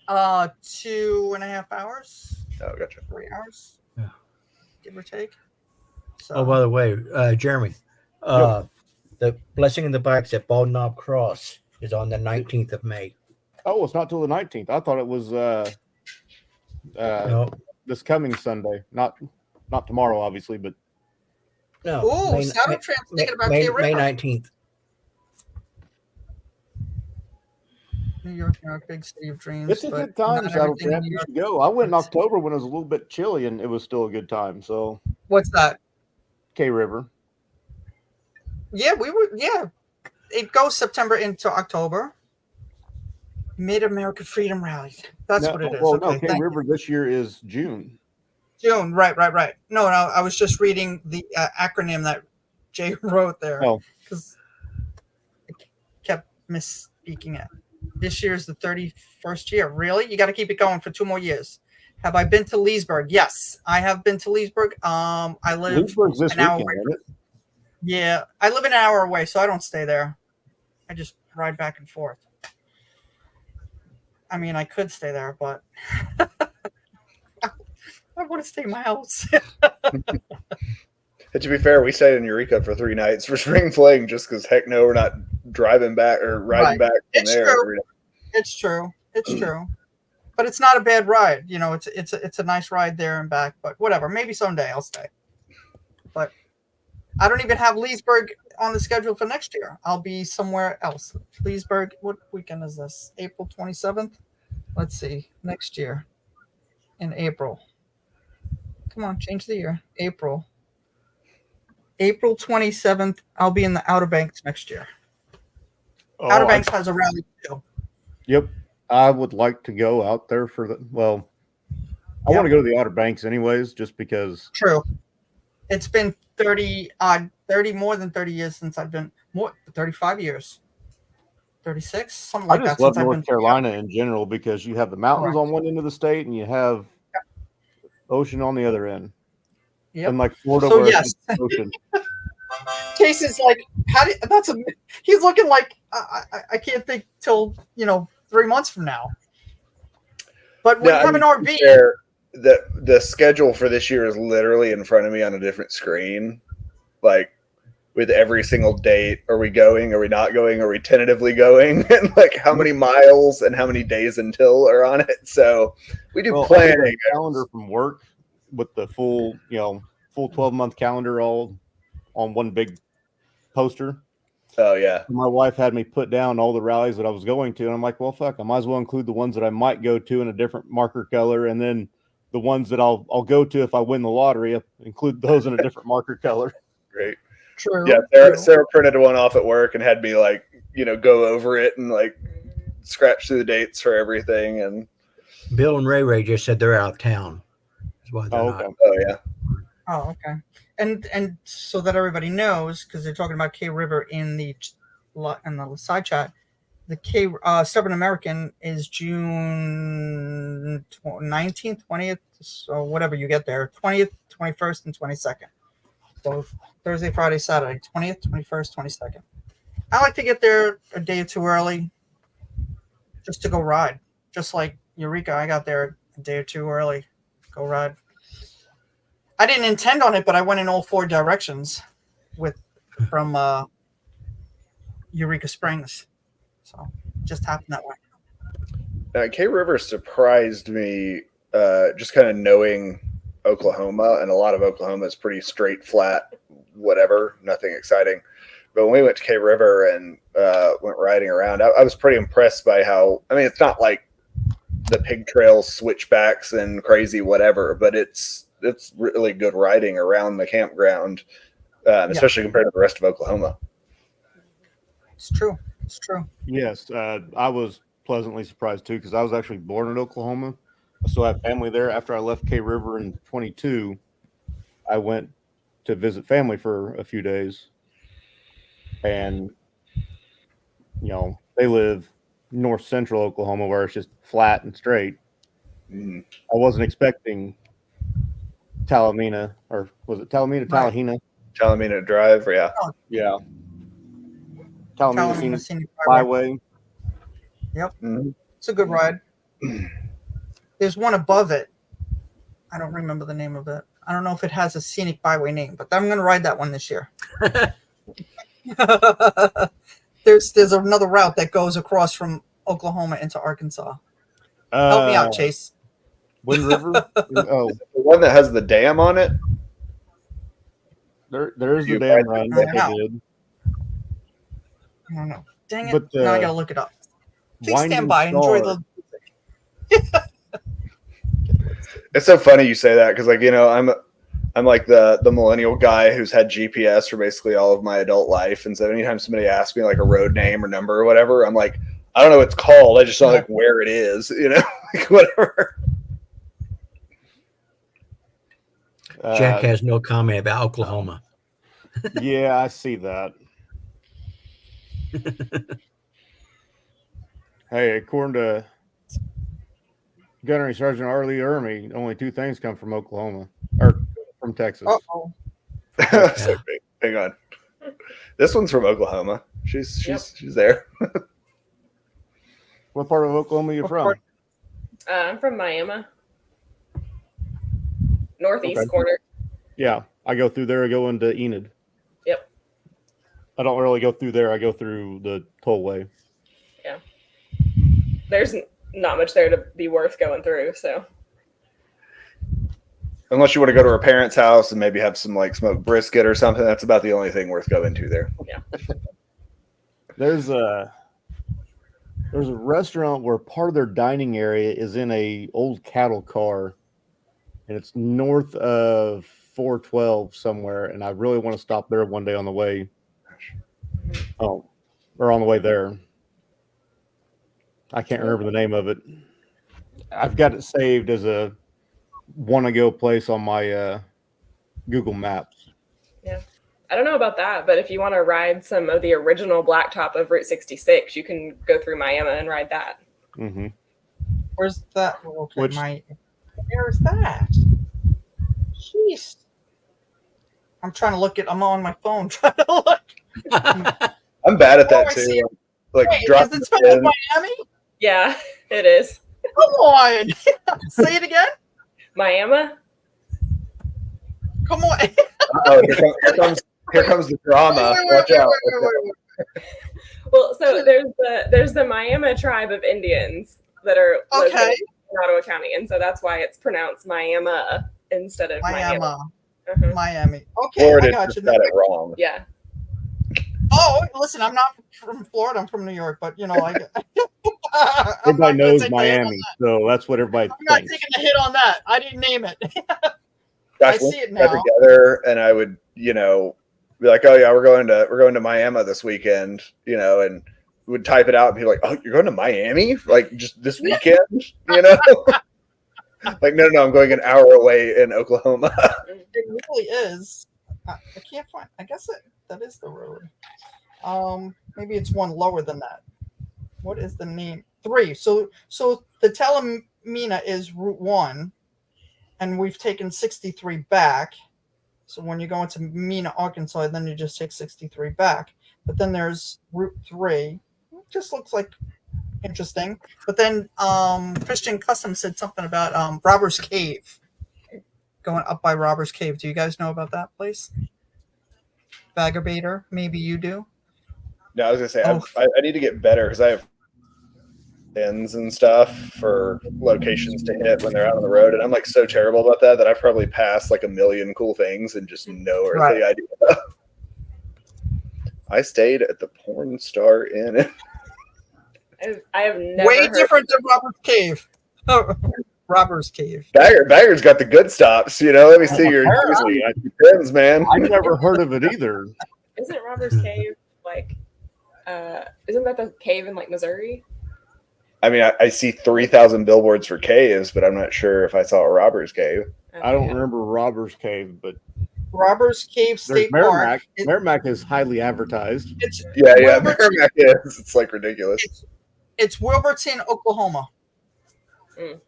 2.5 hours,
Oh, gotcha.
3 hours,
Yeah.
give or take. So,
Oh, by the way, Jeremy, the Blessing in the Bikes at Bald Knob Cross is on the 19th of May.
Oh, it's not till the 19th. I thought it was
No,
this coming Sunday. Not tomorrow, obviously, but
ooh,
May,
Saddle Tramp's thinking about
May,
K
May
River.
19th.
New York, big city of dreams.
it's a
but
good time,
not
Saddle
everything in
Tramp.
New
You
York
should go. I went in
is-
October when it was a little bit chilly, and it was still a good time. So
What's that?
K River.
Yeah, it goes September into October. Mid America Freedom Rally. That's what it is.
Well,
Okay,
no, K
thank
River this year is June.
you. June. Right. No, I was just reading the acronym that Jay wrote there
Oh,
because I kept misspeaking it. This year's the 31st year. Really? You got to keep it going for 2 more years. Have I been to Leesburg? Yes, I have been to Leesburg. I live
Leesburg's this
an hour
weekend,
away.
isn't it?
Yeah, I live an hour away, so I don't stay there. I just ride back and forth. I mean, I could stay there, but I want to stay in my house.
And to be fair, we stayed in Eureka for 3 nights for Spring Fling just because heck no, we're not driving back or riding
Right.
back from
It's
there.
true.
every day.
It's true. It's true. But it's not a bad ride. You know, it's a nice ride there and back. But whatever. Maybe someday I'll stay. But I don't even have Leesburg on the schedule for next year. I'll be somewhere else. Leesburg. What weekend is this? April 27th. Let's see. Next year in April. Come on, change the year. April 27th. I'll be in the Outer Banks next year.
Oh,
Outer Banks has a rally too.
Yep. I would like to go out there for the. Well, I
Yeah.
want to go to the Outer Banks anyways, just because.
True. It's been 30 more than 30 years since I've been 35 years. 36, something
I
like
just
that.
love
since I've
North
been
Carolina in general because you have the mountains
Correct.
on one end of the state and you have ocean on the other end.
Yep.
And like Florida,
So,
where
yes.
it's ocean.
Chase is like, he's looking like I can't think till 3 months from now. But when
Yeah,
you have
I
an
mean, to
RV,
be fair, the schedule for this year is literally in front of me on a different screen. Like with every single date. Are we going? Are we not going? Are we tentatively going? And like how many miles and how many days until are on it. So we do
I get
planning.
a calendar from work with the full 12-month calendar all on one big poster.
Oh yeah.
My wife had me put down all the rallies that I was going to, and I'm like, well, fuck, I might as well include the ones that I might go to in a different marker color, and then the ones that I'll go to if I win the lottery, I'll include those in a different marker color.
Great.
true.
Yeah, Sarah printed one off at work and had me like, go over it and like scratch through the dates for everything. And
Bill and Ray just said they're out of town. That's why they're not.
oh yeah.
Oh, okay. And so that everybody knows, because they're talking about K River in the side chat, the Stubborn American is June 19th, 20th, so whatever you get there, 20th, 21st, and 22nd. So Thursday, Friday, Saturday, 20th, 21st, 22nd. I like to get there a day or two early just to go ride. Just like Eureka, I got there a day or two early. Go ride. I didn't intend on it, but I went in all 4 directions from Eureka Springs. So just happened that way.
K River surprised me, just kind of knowing Oklahoma, and a lot of Oklahoma is pretty straight, flat, whatever, nothing exciting. But when we went to K River and went riding around, I was pretty impressed by how, I mean, it's not like the pig trails, switchbacks, and crazy whatever, but it's really good riding around the campground, especially compared to the rest of Oklahoma.
It's true. It's true.
Yes, I was pleasantly surprised too because I was actually born in Oklahoma. I still have family there. After I left K River in 22, I went to visit family for a few days, and they live north central Oklahoma where it's just flat and straight. I wasn't expecting Talamina, or was it Talamina?
Right.
Talahina?
Talamina Drive, yeah.
Yeah. Talamina
Talamina
Scenic
Scenic
Byway.
Yep.
Mm-hmm.
It's a good ride. There's one above it. I don't remember the name of it. I don't know if it has a scenic byway name, but I'm going to ride that one this year. There's another route that goes across from Oklahoma into Arkansas. Help me out, Chase.
Wind River? Oh,
The one that has the dam on it?
there's the
You
dam
ride
run
that
that
out.
they did.
I don't know. Dang it.
But,
now I got to look it up. Please
Winding
stand by. Enjoy
Star-
the...
It's so funny you say that because, like, I'm like the millennial guy who's had GPS for basically all of my adult life, and so anytime somebody asks me like a road name or number or whatever, I'm like, I don't know what it's called. I just know like where it is, like whatever.
Jack has no comment about Oklahoma.
Yeah, I see that. Hey, according to Gunnery Sergeant Arlie Ermy, only 2 things come from Oklahoma or from Texas.
Uh-oh.
So, hang on, this one's from Oklahoma. She's there.
What part of Oklahoma are you from?
I'm from Miami. Northeast
Okay.
corner.
Yeah, I go through there. I go into Enid.
Yep.
I don't really go through there. I go through the tollway.
Yeah. There's not much there to be worth going through, so.
Unless you want to go to her parents' house and maybe have some like smoked brisket or something, that's about the only thing worth going to there.
Yeah.
There's a restaurant where part of their dining area is in a old cattle car, and it's north of 412 somewhere. And I really want to stop there one day on the way. Oh, or on the way there. I can't remember the name of it. I've got it saved as a want to go place on my Google Maps.
Yeah. I don't know about that, but if you want to ride some of the original blacktop of Route 66, you can go through Miami and ride that.
Mm-hmm.
Where's that? Okay,
Which-
where's that? Jeez. I'm trying to look it. I'm on my phone trying to look.
I'm bad at that
I see
too. Like
Wait,
drop
is it spelled like Miami?
Yeah, it is.
Come on. Say it again.
Miami?
Come on.
Oh, here comes the drama. Watch out.
Wait.
Well, so there's the Miami tribe of Indians that are located
Okay.
in Ottawa County, and so that's why it's pronounced Miami instead of Miami.
Miami. Miami. Okay,
Florida
I got
just
you.
got it wrong.
Yeah.
Oh, listen, I'm not from Florida. I'm from New York, but
Everybody knows Miami, so that's what everybody
I'm not
thinks.
taking the hit on that. I didn't name it.
Gosh,
I see it
we got
now.
together, and I would, be like, "Oh yeah, we're going to Miami this weekend," and would type it out, and be like, "Oh, you're going to Miami? Like just this weekend?" Like, no, I'm going an hour away in Oklahoma.
It really is. I can't find. I guess that is the road. Maybe it's one lower than that. What is the name? 3. So the Talamina is Route 1, and we've taken 63 back. So when you go into Mena, Arkansas, then you just take 63 back. But then there's Route 3. It just looks like interesting. But then Christian Custom said something about Robbers Cave. Going up by Robbers Cave. Do you guys know about that place? Bagger Baiter? Maybe you do.
No, I was gonna say
Oh.
I need to get better because I have pins and stuff for locations to hit when they're out on the road, and I'm like so terrible about that I probably pass like a million cool things and just no earthly idea. I stayed at the Porn Star Inn.
I have never
Way
heard
different than Robbers Cave. Robbers Cave.
Bagger's got the good stops, you know. Let me see your
Apparently,
pins, man.
I've never heard of it either.
Isn't Robbers Cave like isn't that the cave in like Missouri?
I mean, I see 3,000 billboards for caves, but I'm not sure if I saw a robber's cave.
I don't remember Robbers Cave, but
Robbers Cave
there's
State
Merrimack.
Park.
Merrimack is highly advertised.
It's
Yeah,
Wilburton-
Merrimack is. It's like ridiculous.
It's Wilburton, Oklahoma.
Mm.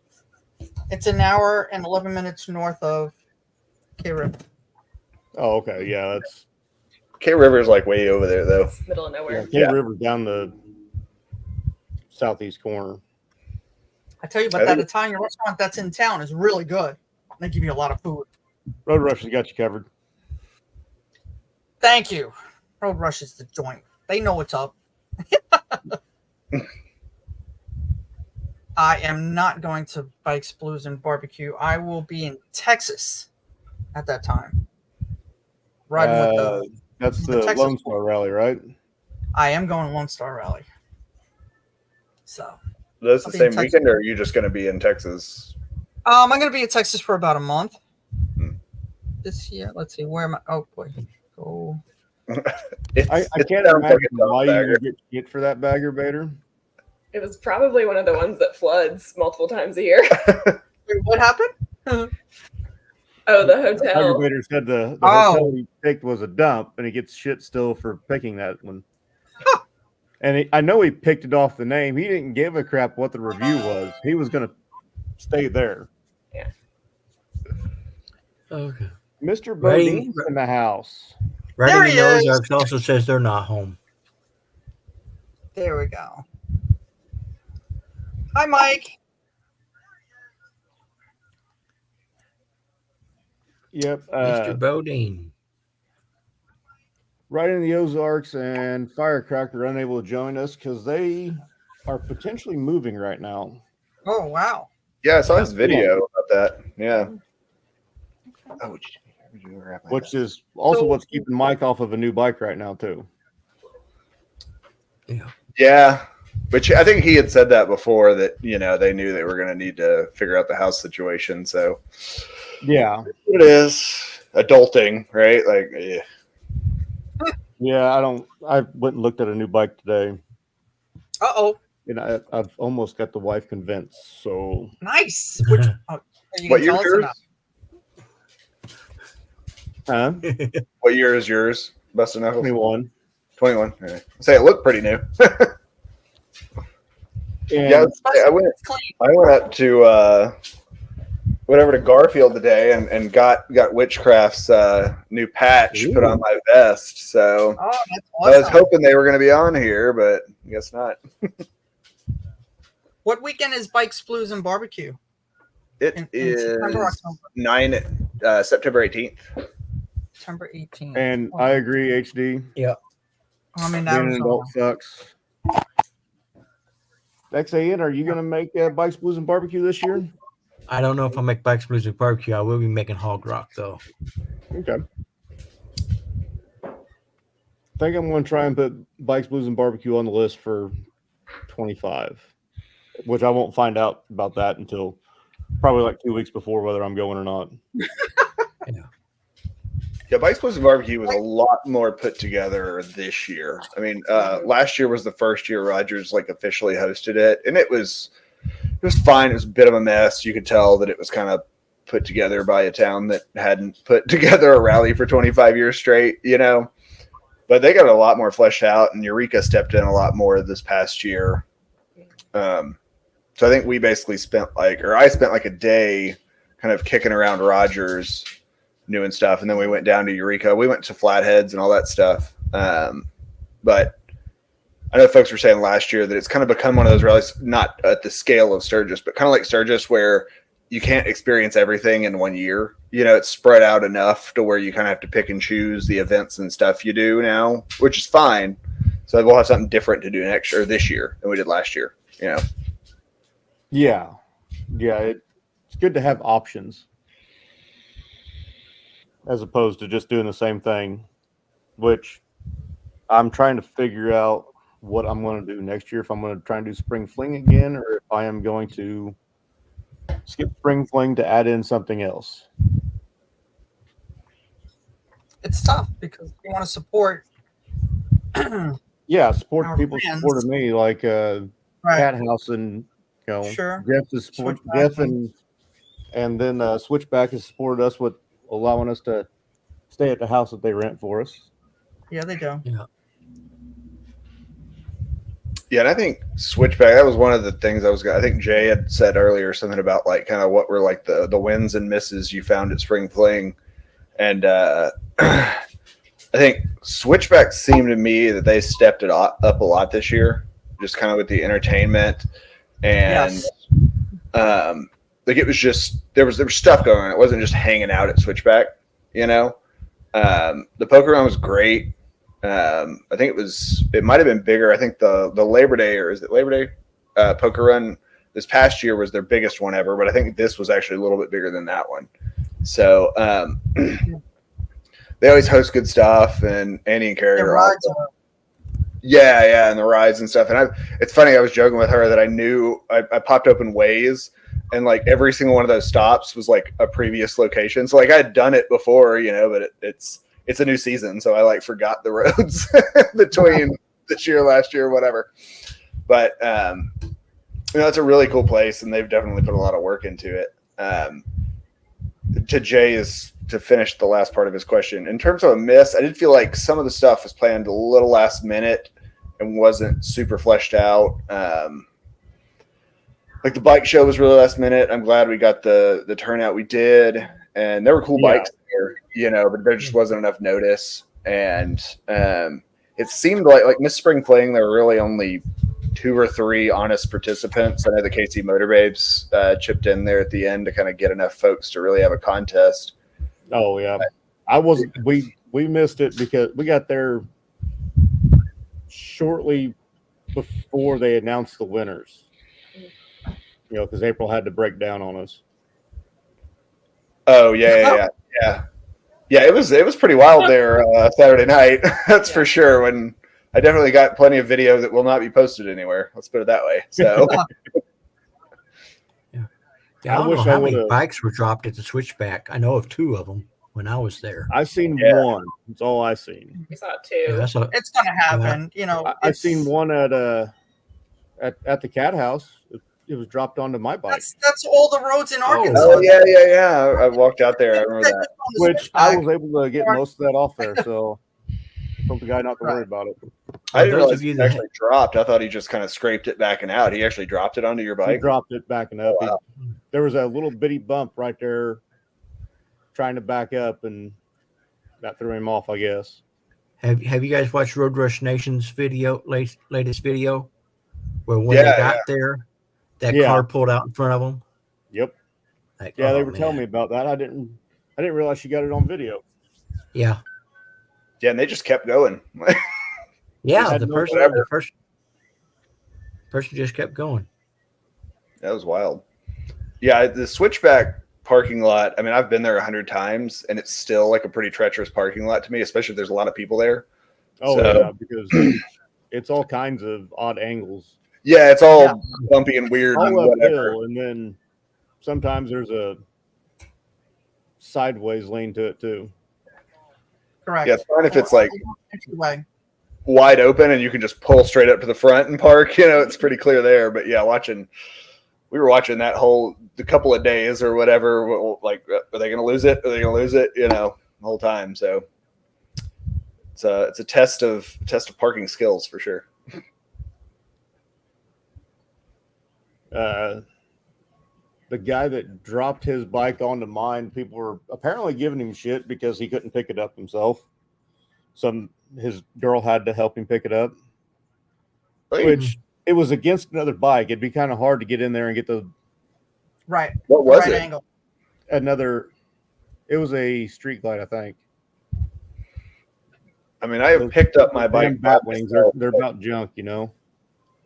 It's an hour and 11 minutes north of K-Rib.
Oh, okay. Yeah, that's
K River's like way over there, though.
Middle of nowhere.
K River down the southeast corner.
I tell you, but that Italian restaurant that's in town is really good. They give you a lot of food.
Road Rush has got you covered.
Thank you. Road Rush is the joint. They know what's up. I am not going to Bikes, Blues, and Barbecue. I will be in Texas at that time. Riding with the.
That's
the
the
Texas
Lone Star Rally, right?
I am going Lone Star Rally. So.
That's the
I'll be
same
in Texas.
weekend, or are you just going to be in Texas?
I'm going to be in Texas for about a month.
Hmm.
This year. Let's see. Where am I? Oh, boy. Go.
I can't imagine why you would get shit for that Bagger Baiter.
It was probably one of the ones that floods multiple times a year.
Wait, what happened?
Oh, the
Bagger
hotel.
Baiter said the hotel he picked was a dump, and he gets shit still for picking that one. And I know he picked it off the name. He didn't give a crap what the review was. He was going to stay there.
Yeah.
Okay.
Mr.
Right.
Bodine's in the house.
Right
There
in
he
the
is.
Ozarks also says they're not home.
There we go. Hi, Mike.
Yep.
Mr. Bodine.
Right in the Ozarks, and Firecracker unable to join us because they are potentially moving right now.
Oh, wow.
Yeah, I saw his video about that. Yeah. Oh, would you grab my
Which is also
So-
what's keeping Mike off of a new bike right now, too.
Yeah.
Yeah, but I think he had said that before that, you know, they knew they were going to need to figure out the house situation. So
Yeah.
it is adulting, right? Like, yeah.
Yeah, I went and looked at a new bike today,
Uh-oh.
and I've almost got the wife convinced. So
Nice. Which, you
What
can
year
tell us
yours?
about.
What year is yours, Busted Knuckles?
21.
21. Okay. Say it looked pretty new.
And
Yeah, I went up to went over to Garfield today and got Witchcraft's new patch put on my vest. So
Oh, that's
I was
awesome.
hoping they were going to be on here, but I guess not.
What weekend is Bikes, Blues, and Barbecue?
It
In
is
September, October?
September 18th.
September 18th.
and I agree, HD.
I'm in
Being an
Arizona.
adult sucks. XAN, are you going to make Bikes, Blues, and Barbecue this year?
I don't know if I'll make Bikes, Blues, and Barbecue. I will be making Hog Rock, though.
Okay. I think I'm going to try and put Bikes, Blues, and Barbecue on the list for 25, which I won't find out about that until probably like 2 weeks before whether I'm going or not.
Yeah, Bikes, Blues, and Barbecue was a lot more put together this year. I mean, last year was the first year Rogers like officially hosted it, and it was fine. It was a bit of a mess. You could tell that it was kind of put together by a town that hadn't put together a rally for 25 years straight, you know. But they got a lot more fleshed out, and Eureka stepped in a lot more this past year. So I think we basically I spent like a day kind of kicking around Rogers, doing stuff, and then we went down to Eureka. We went to Flatheads and all that stuff. But but I know folks were saying last year that it's kind of become one of those rallies, not at the scale of Sturgis, but kind of like Sturgis, where you can't experience everything in one year. You know, it's spread out enough to where you kind of have to pick and choose the events and stuff you do now, which is fine. So we'll have something different to do next year, this year, than we did last year. You know.
Yeah. It's good to have options as opposed to just doing the same thing, which I'm trying to figure out what I'm going to do next year. If I'm going to try and do Spring Fling again, or if I am going to skip Spring Fling to add in something else.
It's tough because you want to support.
Yeah, support
Our
people
friends.
supported me, like
Right.
Cat House, and
Sure.
Jeff is support
Switchback
Jeff, and then Switchback has supported us with allowing us to stay at the house that they rent for us.
Yeah, they do.
Yeah, and I think Switchback, that was one of the things I think Jay had said earlier, something about like kind of what were like the wins and misses you found at Spring Fling. And I think Switchback seemed to me that they stepped it up a lot this year, just kind of with the entertainment and
Yes.
like it was just there was stuff going on. It wasn't just hanging out at Switchback, you know. The poker run was great. I think it might have been bigger. I think the Labor Day, or is it Labor Day poker run this past year was their biggest one ever, but I think this was actually a little bit bigger than that one. So they always host good stuff, and Andy and Carrie
The
are
rides
awesome.
are
Yeah, and the rides and stuff. And it's funny, I was joking with her that I knew I popped open Waze, and like every single one of those stops was like a previous location. So like I had done it before, you know, but it's a new season, so I like forgot the roads between this year, last year, whatever. But you know, it's a really cool place, and they've definitely put a lot of work into it. To finish the last part of his question, in terms of a miss, I did feel like some of the stuff was planned a little last minute and wasn't super fleshed out. Like the bike show was really last minute. I'm glad we got the turnout we did, and there were cool bikes there, you know, but there just wasn't enough notice. And it seemed like Miss Spring Fling, there were really only 2 or 3 honest participants. I know the KC Motor Babes chipped in there at the end to kind of get enough folks to really have a contest.
Oh yeah, we missed it because we got there shortly before they announced the winners. You know, because April had to break down on us.
Oh yeah. It was pretty wild there Saturday night. That's for sure. When I definitely got plenty of video that will not be posted anywhere. Let's put it that way. So.
I don't know how many bikes were dropped at the Switchback. I know of 2 of them when I was there.
I've seen one. That's all I seen.
We saw 2.
Yeah,
it's going to happen. You know,
I've seen one at the Cat House. It was dropped onto my bike.
That's all the roads in Arkansas.
Oh yeah. I walked out there. I remember that.
Which I was able to get most of that off there. So I told the guy not to worry about it.
I didn't realize he actually dropped. I thought he just kind of scraped it backing out. He actually dropped it onto your bike.
He dropped it backing up.
Oh, wow.
There was a little bitty bump right there trying to back up, and that threw him off, I guess.
Have you guys watched Road Rush Nation's latest video? Where when they got there, that car pulled out in front of them?
Yep.
Like,
they were telling me about that. I didn't realize she got it on video.
Yeah.
Yeah, and they just kept going.
Yeah, the person just kept going.
That was wild. Yeah, the Switchback parking lot, I mean, I've been there 100 times, and it's still like a pretty treacherous parking lot to me, especially if there's a lot of people there.
Oh, yeah, because it's all kinds of odd angles.
Yeah, it's all bumpy and weird
all
and whatever.
Uphill, and then sometimes there's a sideways lane to it, too.
Correct.
Yeah, it's fine if it's like wide open and you can just pull straight up to the front and park. You know, it's pretty clear there. But yeah, we were watching that the couple of days or whatever. Like, are they going to lose it? Are they going to lose it? You know, the whole time. So it's a test of parking skills for sure.
The guy that dropped his bike onto mine, people were apparently giving him shit because he couldn't pick it up himself. his girl had to help him pick it up,
Wait,
which it was against another bike. It'd be kind of hard to get in there and get
Right.
what was
right
it?
angle.
it was a street glide, I think.
I mean, I have picked up my bike.
Bat wings, they're about junk, you know.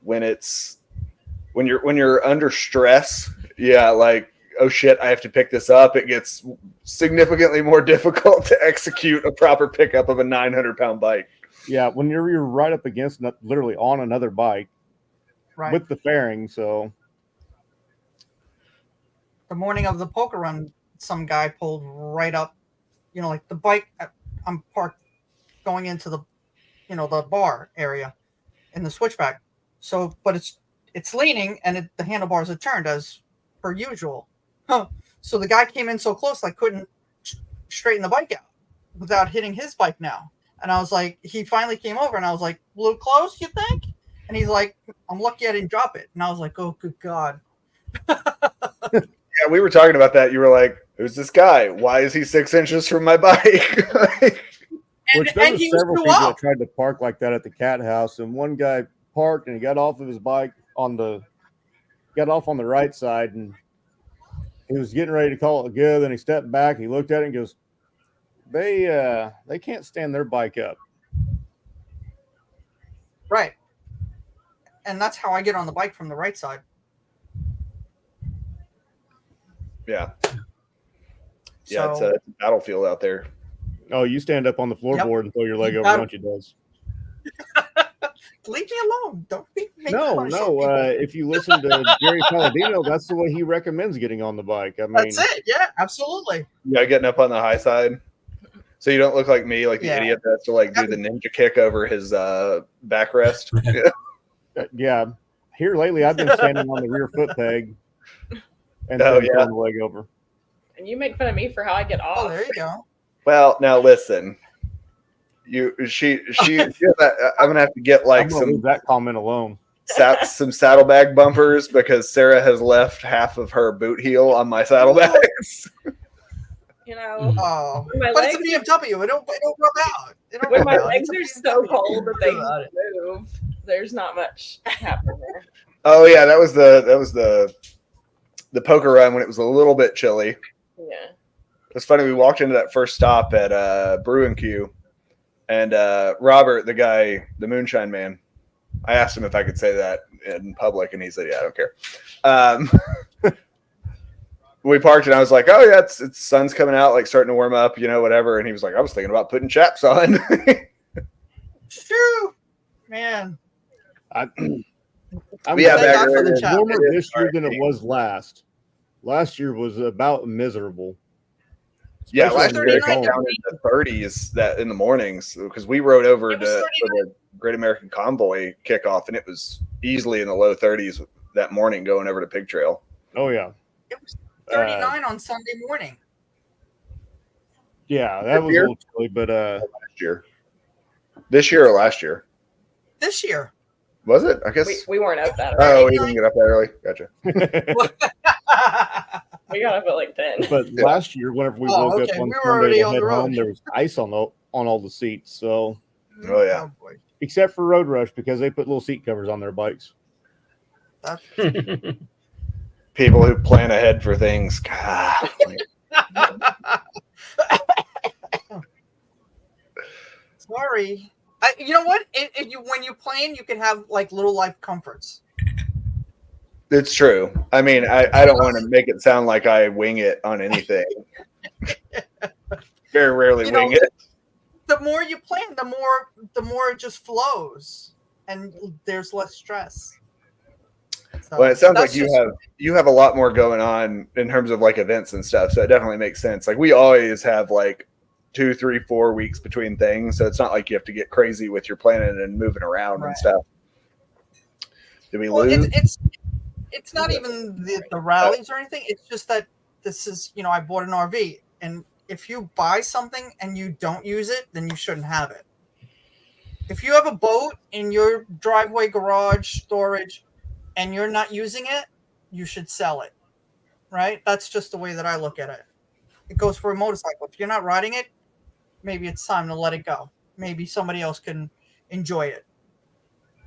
When you're under stress, yeah, like, oh shit, I have to pick this up. It gets significantly more difficult to execute a proper pickup of a 900-pound bike.
Yeah, when you're right up against literally on another bike
Right.
with the fairing, so
The morning of the poker run, some guy pulled right up, like the bike. I'm parked going into the, the bar area in the switchback. So, but it's leaning and the handlebars are turned as per usual. So the guy came in so close, I couldn't straighten the bike out without hitting his bike now. And I was like, he finally came over and I was like, a little close, you think? And he's like, I'm lucky I didn't drop it. And I was like, oh, good God.
Yeah, we were talking about that. You were like, who's this guy? Why is he 6 inches from my bike?
which there
And
were
he was
several
too
people that
up.
tried to park like that at the cat house, and one guy parked and he got off of his bike on the right side, and he was getting ready to call it good. Then he stepped back, he looked at it and goes, they can't stand their bike up.
Right. And that's how I get on the bike from the right side.
Yeah,
So,
it's a battlefield out there.
Oh, you stand up on the floorboard and throw your leg over,
got it.
don't you, Does?
leave me alone. Don't be making
No,
fun of short people.
if you listen to Jerry Palladino, that's the way he recommends getting on the bike. I mean,
That's it. Yeah, absolutely.
Yeah, getting up on the high side, so you don't look like me, like the
Yeah.
idiot that has to like do the ninja kick over his backrest.
yeah. Here lately, I've been standing on the rear foot peg and
Oh,
then
yeah.
throwing the leg over.
And you make fun of me for how I get off.
Oh, there you go.
Well, now listen, she I'm gonna have to get
I'm
like
gonna leave that comment alone.
some saddlebag bumpers because Sarah has left half of her boot heel on my saddlebags.
You know,
Oh,
when my
but
legs,
it's a BMW. It don't rub out. It don't
when
rub
my
out.
legs
It's a
are so
BMW.
cold that
Don't worry about it.
they move, there's not much happening there.
Oh yeah, that was the poker run when it was a little bit chilly.
Yeah.
It's funny, we walked into that first stop at Brew and Q, and Robert, the guy, the moonshine man, I asked him if I could say that in public, and he said, yeah, I don't care. We parked, and I was like, oh yeah, it's sun's coming out, like starting to warm up, whatever. And he was like, I was thinking about putting chaps on.
True, man.
I'm
Yeah,
Thank God
back
for the
there,
chat.
warmer
it is
this year than it
already-
was last. Last year was about miserable.
Yeah,
Especially
last
when
year
you're
it got
home.
down into the 30s that in the mornings because we rode over
It was
for the Great American Convoy kickoff, and it was easily in the low 30s that morning going over to Pig Trail.
Oh yeah,
It was 39 on Sunday morning.
yeah, that was a little chilly, but
Last year, this year or last year
This year.
was it? I guess.
We weren't up that
Oh,
early.
we didn't get up that early. Gotcha.
We got up at like 10.
but last year, whenever we
Oh,
woke
okay,
up on
we were
Sunday
already
to
on
head
the road.
home, there was ice on all the seats. So
Oh yeah.
boy.
except for Road Rush because they put little seat covers on their bikes.
That's
People who plan ahead for things. God.
sorry. You know what? When you plan, you can have like little life comforts.
It's true. I mean, I don't want to make it sound like I wing it on anything. Very rarely
You know,
wing it.
The more you plan, the more it just flows, and there's less stress. So
Well, it sounds
that's
like you
just-
have a lot more going on in terms of like events and stuff. So it definitely makes sense. Like we always have like 2, 3, 4 weeks between things. So it's not like you have to get crazy with your planning and moving around
Right.
and stuff. Did we
Well,
lose?
it's not even the rallies or anything. It's just that this is, I bought an RV, and if you buy something and you don't use it, then you shouldn't have it. If you have a boat in your driveway, garage, storage, and you're not using it, you should sell it. Right? That's just the way that I look at it. It goes for a motorcycle. If you're not riding it, maybe it's time to let it go. maybe somebody else can enjoy it.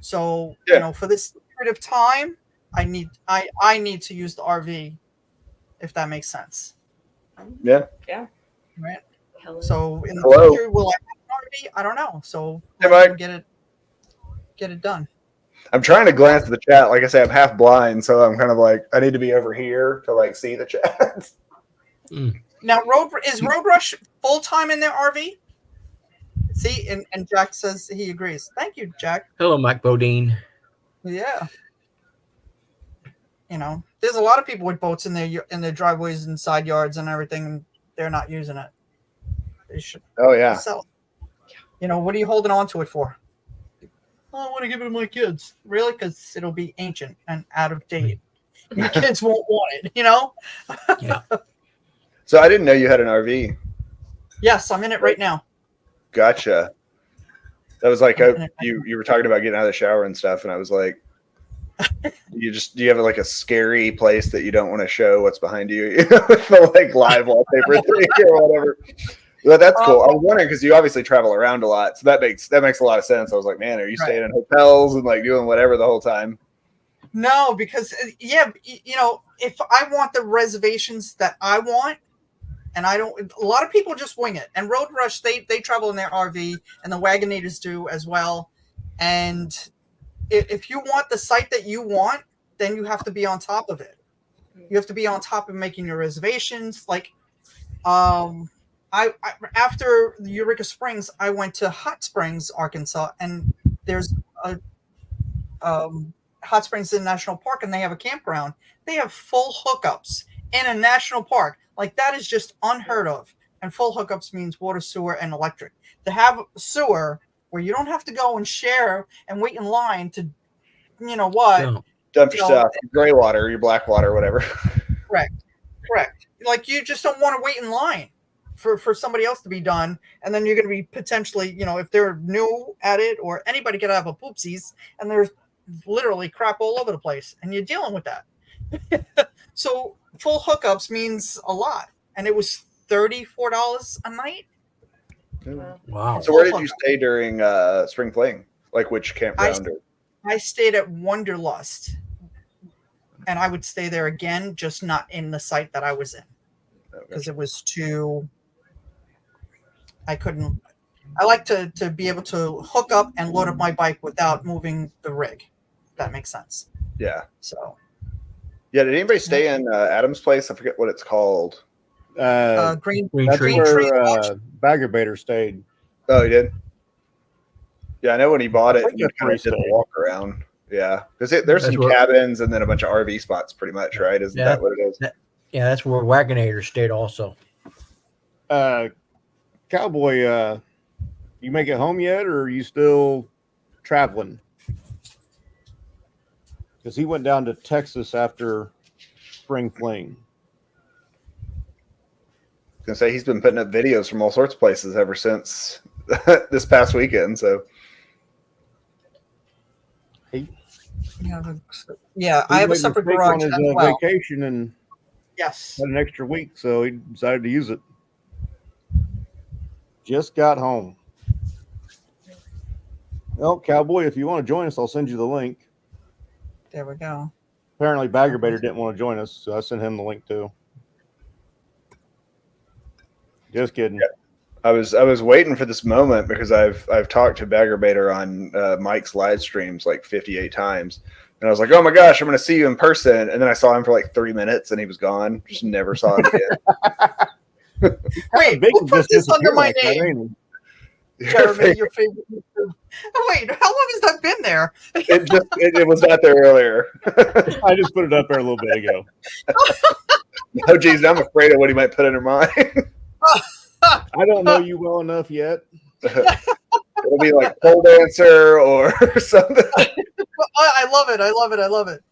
So
Yeah.
for this period of time, I need to use the RV, if that makes sense.
Yeah.
Right.
Hello.
So in the
Hello.
future, will I have an RV? I don't know. So
Hey,
let him
Mike.
get it done.
I'm trying to glance at the chat. Like I say, I'm half blind, so I'm kind of like I need to be over here to like see the chat.
Now, Road Rush full time in their RV? See, and Jack says he agrees. Thank you, Jack.
Hello, Mike Bodine.
Yeah. There's a lot of people with boats in their driveways and side yards and everything, and they're not using it. They should
Oh yeah.
sell it. What are you holding on to it for? Oh, I want to give it to my kids. Really? Because it'll be ancient and out of date. Your kids won't want it,
Yeah.
So I didn't know you had an RV.
Yes, I'm in it right now.
Gotcha. That was like you were talking about getting out of the shower and stuff, and I was like, do you have like a scary place that you don't want to show what's behind you? With the like live wallpaper thing or whatever. But that's cool. I was wondering because you obviously travel around a lot, so that makes a lot of sense. I was like, man, are you staying in hotels and like doing whatever the whole time?
No, because if I want the reservations that I want, and I don't, a lot of people just wing it. And Road Rush, they travel in their RV, and the Wagonators do as well. And if you want the site that you want, then you have to be on top of it. You have to be on top of making your reservations. Like, I after Eureka Springs, I went to Hot Springs, Arkansas, and there's a Hot Springs National Park, and they have a campground. They have full hookups in a national park. Like, that is just unheard of. And full hookups means water, sewer, and electric. To have sewer where you don't have to go and share and wait in line to,
dump your stuff, your gray water, your black water, whatever.
Correct. Like, you just don't want to wait in line for somebody else to be done, and then you're going to be potentially, if they're new at it, or anybody could have a poopsies, and there's literally crap all over the place, and you're dealing with that. So full hookups means a lot, and it was $34 a night.
Wow.
So where did you stay during Spring Fling? Like which campground?
I stayed at Wanderlust, and I would stay there again, just not in the site that I was in, because it was too. I couldn't. I like to be able to hook up and load up my bike without moving the rig. If that makes sense.
Yeah.
So.
Yeah. Did anybody stay in Adam's place? I forget what it's called.
Green
That's
Tree.
where Bagger Bader stayed.
Oh, he did. Yeah, I know when he bought it, you
that's
kind
where
of
he
did the
stayed.
walk around. Yeah, because there's
That's
some
where-
cabins and then a bunch of RV spots, pretty much, right? Isn't that what it is?
Yeah, that's where Wagonators stayed also.
Cowboy, you make it home yet, or are you still traveling? Because he went down to Texas after Spring Fling.
I was gonna say he's been putting up videos from all sorts of places ever since this past weekend. So
Yeah, I have a separate garage
on his
as well.
vacation and
Yes.
had an extra week, so he decided to use it. Just got home. Well, Cowboy, if you want to join us, I'll send you the link.
There we go.
Apparently, Bagger Bader didn't want to join us, so I sent him the link too. Just kidding.
Yeah. I was waiting for this moment because I've talked to Bagger Bader on Mike's live streams like 58 times, and I was like, oh my gosh, I'm going to see you in person. And then I saw him for like 3 minutes, and he was gone. Just never saw him again.
Wait, who put this under my name? Jeremy, your favorite. Wait, how long has that been there?
It was not there earlier.
I just put it up there a little bit ago.
Oh geez, I'm afraid of what he might put under mine.
I don't know you well enough yet.
It'll be like pole dancer or something.
I love it. I love it. I love it.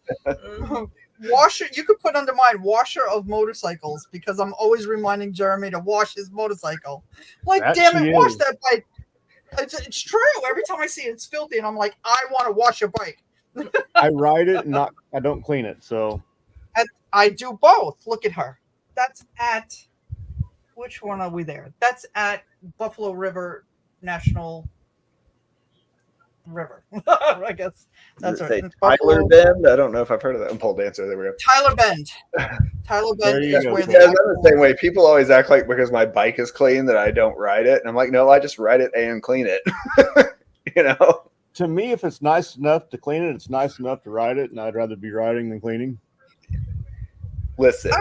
Washer, you could put under mine washer of motorcycles, because I'm always reminding Jeremy to wash his motorcycle. Like,
That
damn
she
it, wash
is.
that bike. It's true. Every time I see it, it's filthy, and I'm like, I want to wash your bike.
I ride it and I don't clean it. So
I do both. Look at her. That's at, which one are we there? That's at Buffalo River National River. I guess that's
Say
right.
Tyler Bend. I don't know if I've heard of that. Pole dancer. There we go.
Tyler Bend. Tyler
There
Bend
you
is
go.
where
Yeah,
the
I'm the same way. People always act like because my bike is clean that I don't ride it, and I'm like, no, I just ride it and clean it. You know.
To me, if it's nice enough to clean it, it's nice enough to ride it, and I'd rather be riding than cleaning.
Listen.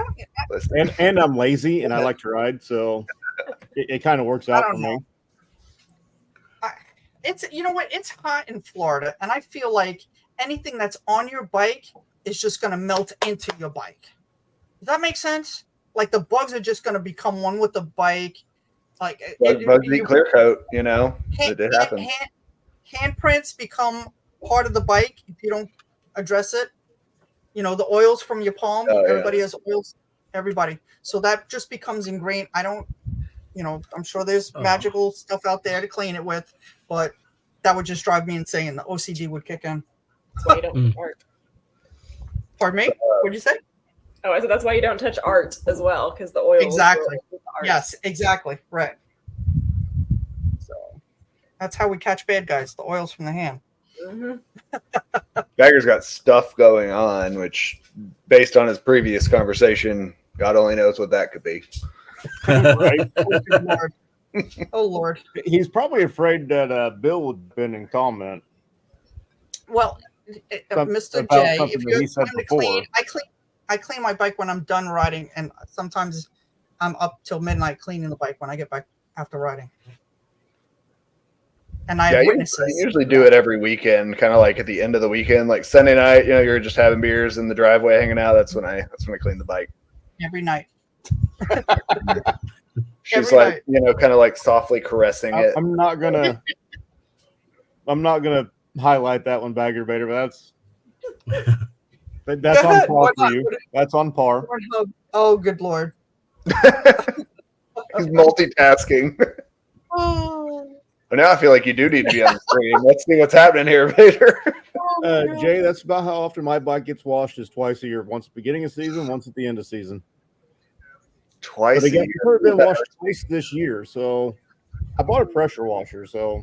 And I'm lazy and I like to ride, so it kind of works out for me.
It's, you know what? It's hot in Florida, and I feel like anything that's on your bike is just going to melt into your bike. Does that make sense? Like the bugs are just going to become one with the bike. Like
Bugs eat clear coat, you know. It happens.
Handprints become part of the bike if you don't address it. You know, the oils from your palm.
Oh,
Everybody has oils. Everybody. So that just becomes ingrained. I don't, you know, I'm sure there's magical stuff out there to clean it with, but that would just drive me insane. The OCD would kick in.
That's why you don't art.
Pardon me? What'd you say?
Oh, I said that's why you don't touch art as well, because the oil.
Exactly. Yes, exactly. Right. So that's how we catch bad guys. The oils from the hand.
Mm-hmm.
Bagger's got stuff going on, which, based on his previous conversation, God only knows what that could be.
Right?
Oh, Lord. Oh, Lord.
He's probably afraid that Bill would been in comment.
Well, Mr.
about
J,
something
if
that
you're
he said
going to
before.
I clean my bike when I'm done riding, and sometimes I'm up till midnight cleaning the bike when I get back after riding. And I have witnesses.
I usually do it every weekend, kind of like at the end of the weekend, like Sunday night. You know, you're just having beers in the driveway, hanging out. That's when I clean the bike.
Every night.
She's
Every
like,
night.
you know, kind of like softly caressing it.
I'm not gonna highlight that one, Bagger Bader, but that's on par for you. That's on par.
Oh, good Lord.
He's multitasking.
Oh.
But now I feel like you do need to be on the screen. Let's see what's happening here, Vader.
Jay, that's about how often my bike gets washed is twice a year. Once at the beginning of season, once at the end of season.
Twice
But
a year.
again, it's been washed twice this year. So I bought a pressure washer. So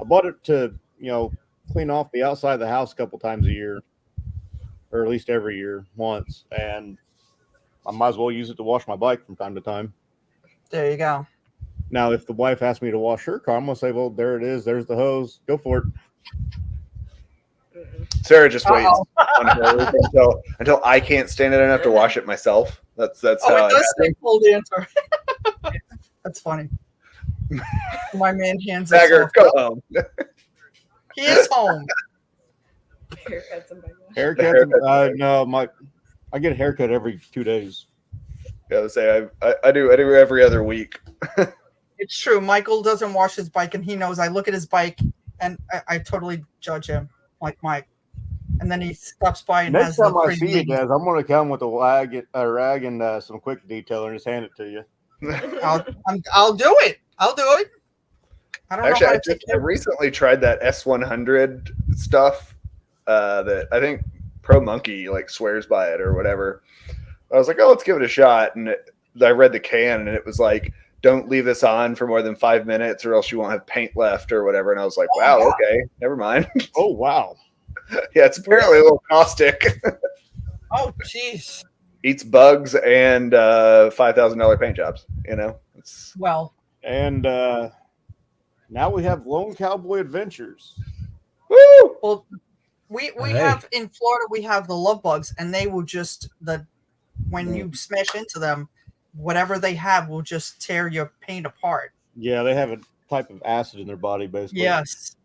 I bought it to, you know, clean off the outside of the house a couple times a year, or at least every year once. And I might as well use it to wash my bike from time to time.
There you go.
Now, if the wife asks me to wash her car, I'm going to say, well, there it is. There's the hose. Go for it.
Sarah just waits on her until I can't stand it enough to wash it myself. That's how
it does say full dancer. That's funny. My man hands
Bagger, go home.
He is home.
Haircuts? No, I get a haircut every 2 days.
I would say I do every other week.
It's true. Michael doesn't wash his bike, and he knows. I look at his bike, and I totally judge him, like Mike. And then he stops by and
Next
has
time
the
I
pretty
see you
lady.
guys, I'm going to come with a rag and some quick detailer and just hand it to you.
I'll do it. I'll do it. I don't know how to take
I recently tried that S100 stuff that I think Pro Monkey like swears by it or whatever. I was like, oh, let's give it a shot. And I read the can and it was like, don't leave this on for more than 5 minutes or else you won't have paint left or whatever. And I was like, wow, okay, never mind.
Oh, wow.
Yeah, it's apparently a little caustic.
Oh, jeez.
Eats bugs and $5,000 paint jobs, you know?
Well.
And now we have Lone Cowboy Adventures.
Woo!
Well, we have in Florida, we have the love bugs, and they will just, when you smash into them, whatever they have will just tear your paint apart.
Yeah, they have a type of acid in their body, basically.
Yes.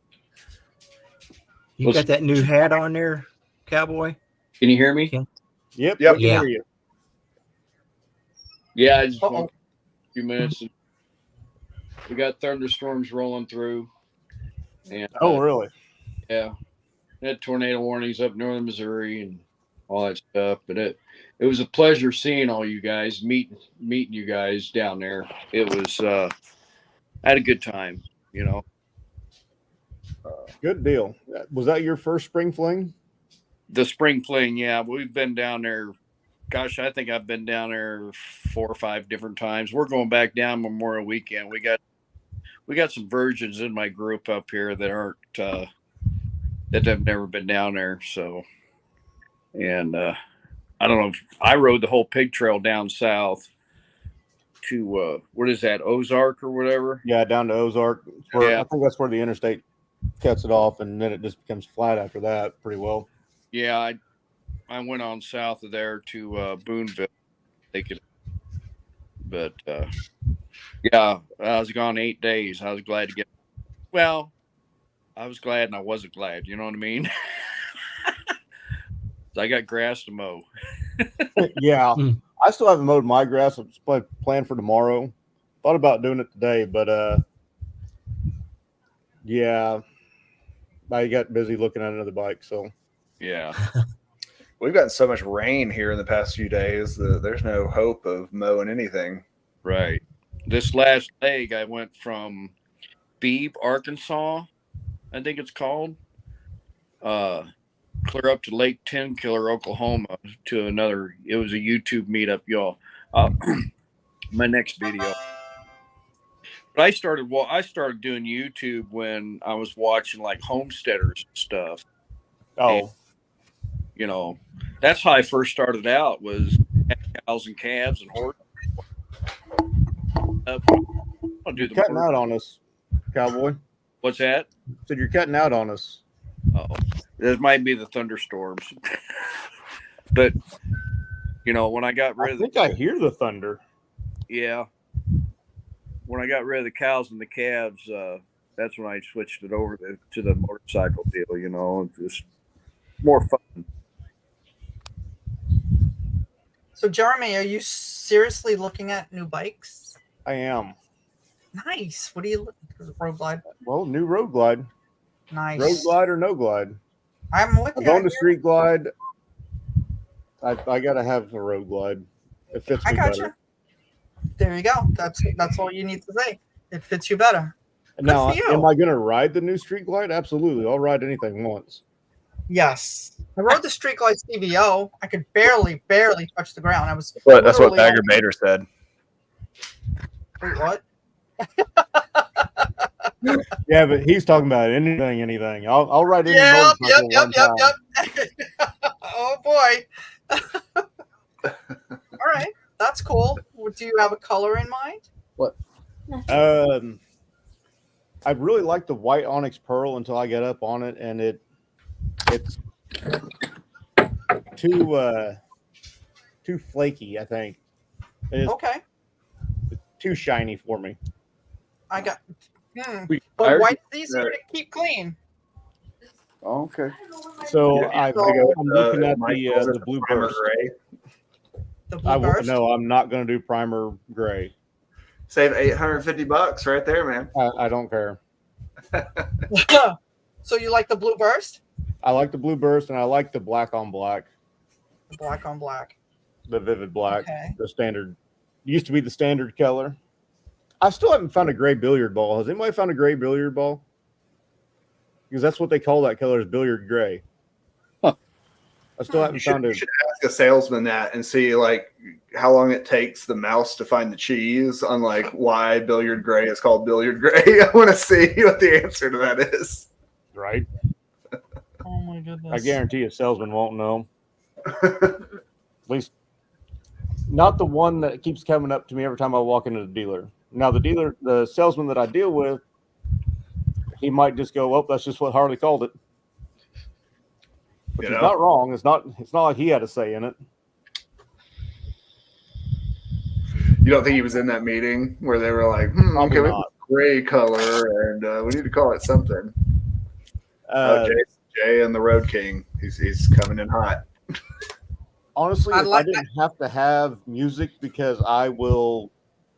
You got that new hat on there, Cowboy?
Can you hear me?
Yep.
Yeah.
Hear you.
Yeah, I just want a few minutes. We got thunderstorms rolling through. And
really?
Yeah. Had tornado warnings up northern Missouri and all that stuff. But it was a pleasure seeing all you guys, meeting you guys down there. It was I had a good time, you know.
Good deal. Was that your first Spring Fling?
The Spring Fling, yeah. We've been down there. Gosh, I think I've been down there 4 or 5 different times. We're going back down Memorial Weekend. We we got some virgins in my group up here that aren't that have never been down there. So, and I don't know. If, I rode the whole pig trail down south to what is that, Ozark or whatever?
Yeah, down to Ozark. Where,
Yeah.
I think that's where the interstate cuts it off, and then it just becomes flat after that pretty well.
Yeah, I went on south of there to Boonville. But yeah, I was gone 8 days. I was glad to get. Well, I was glad and I wasn't glad. You know what I mean? I got grass to mow.
Yeah,
Hmm.
I still haven't mowed my grass. It's planned for tomorrow. Thought about doing it today, but yeah, I got busy looking at another bike. So
Yeah.
We've gotten so much rain here in the past few days that there's no hope of mowing anything.
Right. This last leg, I went from Beebe, Arkansas, I think it's called, clear up to Lake Tenkiller, Oklahoma, to another. It was a YouTube meetup, y'all. My next video. But I started doing YouTube when I was watching like homesteaders and stuff.
oh,
You know, that's how I first started out, was cows and calves and horses. I'll do
you're
the
cutting
motor.
out on us, cowboy.
What's that?
Said you're cutting out on us.
Oh, this might be the thunderstorms. But you know, when I got rid
I
of
think I hear the thunder.
yeah, when I got rid of the cows and the calves, that's when I switched it over to the motorcycle deal. You know, just more fun.
So, Jeremy, are you seriously looking at new bikes?
I am.
Nice. What do you look? Road Glide.
Well, new Road Glide.
Nice.
Road Glide or no glide.
I'm with
I'm
you.
going to Street Glide. I gotta have a Road Glide. It fits
I
me
got
better.
you. There you go. That's all you need to say. It fits you better.
Now,
for you.
am I gonna ride the new Street Glide? Absolutely. I'll ride anything once.
Yes. I rode the Street Glide CVO. I could barely touch the ground. I was
That's what
literally
Bagger Bader said.
Wait, what?
Yeah, but he's talking about anything. I'll ride any
Yep.
motorcycle one time.
Oh boy. All right. That's cool. Do you have a color in mind?
I really like the white Onyx Pearl until I get up on it, and it's too flaky. I think it is
Okay.
too shiny for me.
I got
I
but
already-
white's easier to keep clean.
Oh, okay.
So
Yeah,
I'm
so-
looking at
Mike calls it
the blue
primer
burst.
gray.
The blue burst.
No, I'm not going to do primer gray.
Save $850 right there, man.
I don't care.
So you like the blue burst?
I like the blue burst, and I like the black on black,
The black on black.
the vivid black,
Okay.
the standard. Used to be the standard color. I still haven't found a gray billiard ball. Has anybody found a gray billiard ball? Because that's what they call that color, is billiard gray.
Huh.
I still haven't found
You
it.
should ask a salesman that and see like how long it takes the mouse to find the cheese on like why billiard gray is called billiard gray. I want to see what the answer to that is.
Right?
Oh my goodness.
I guarantee a salesman won't know. At least not the one that keeps coming up to me every time I walk into the dealer. Now the salesman that I deal with, he might just go, "Well, that's just what Harley called it." But
You
he's
know?
not wrong. It's not like he had a say in it.
You don't think he was in that meeting where they were like,
Probably
okay, we have
not.
a gray color and we need to call it something. Jay and the Road King. He's coming in hot.
Honestly,
I
if
like
I didn't have to have music, because I will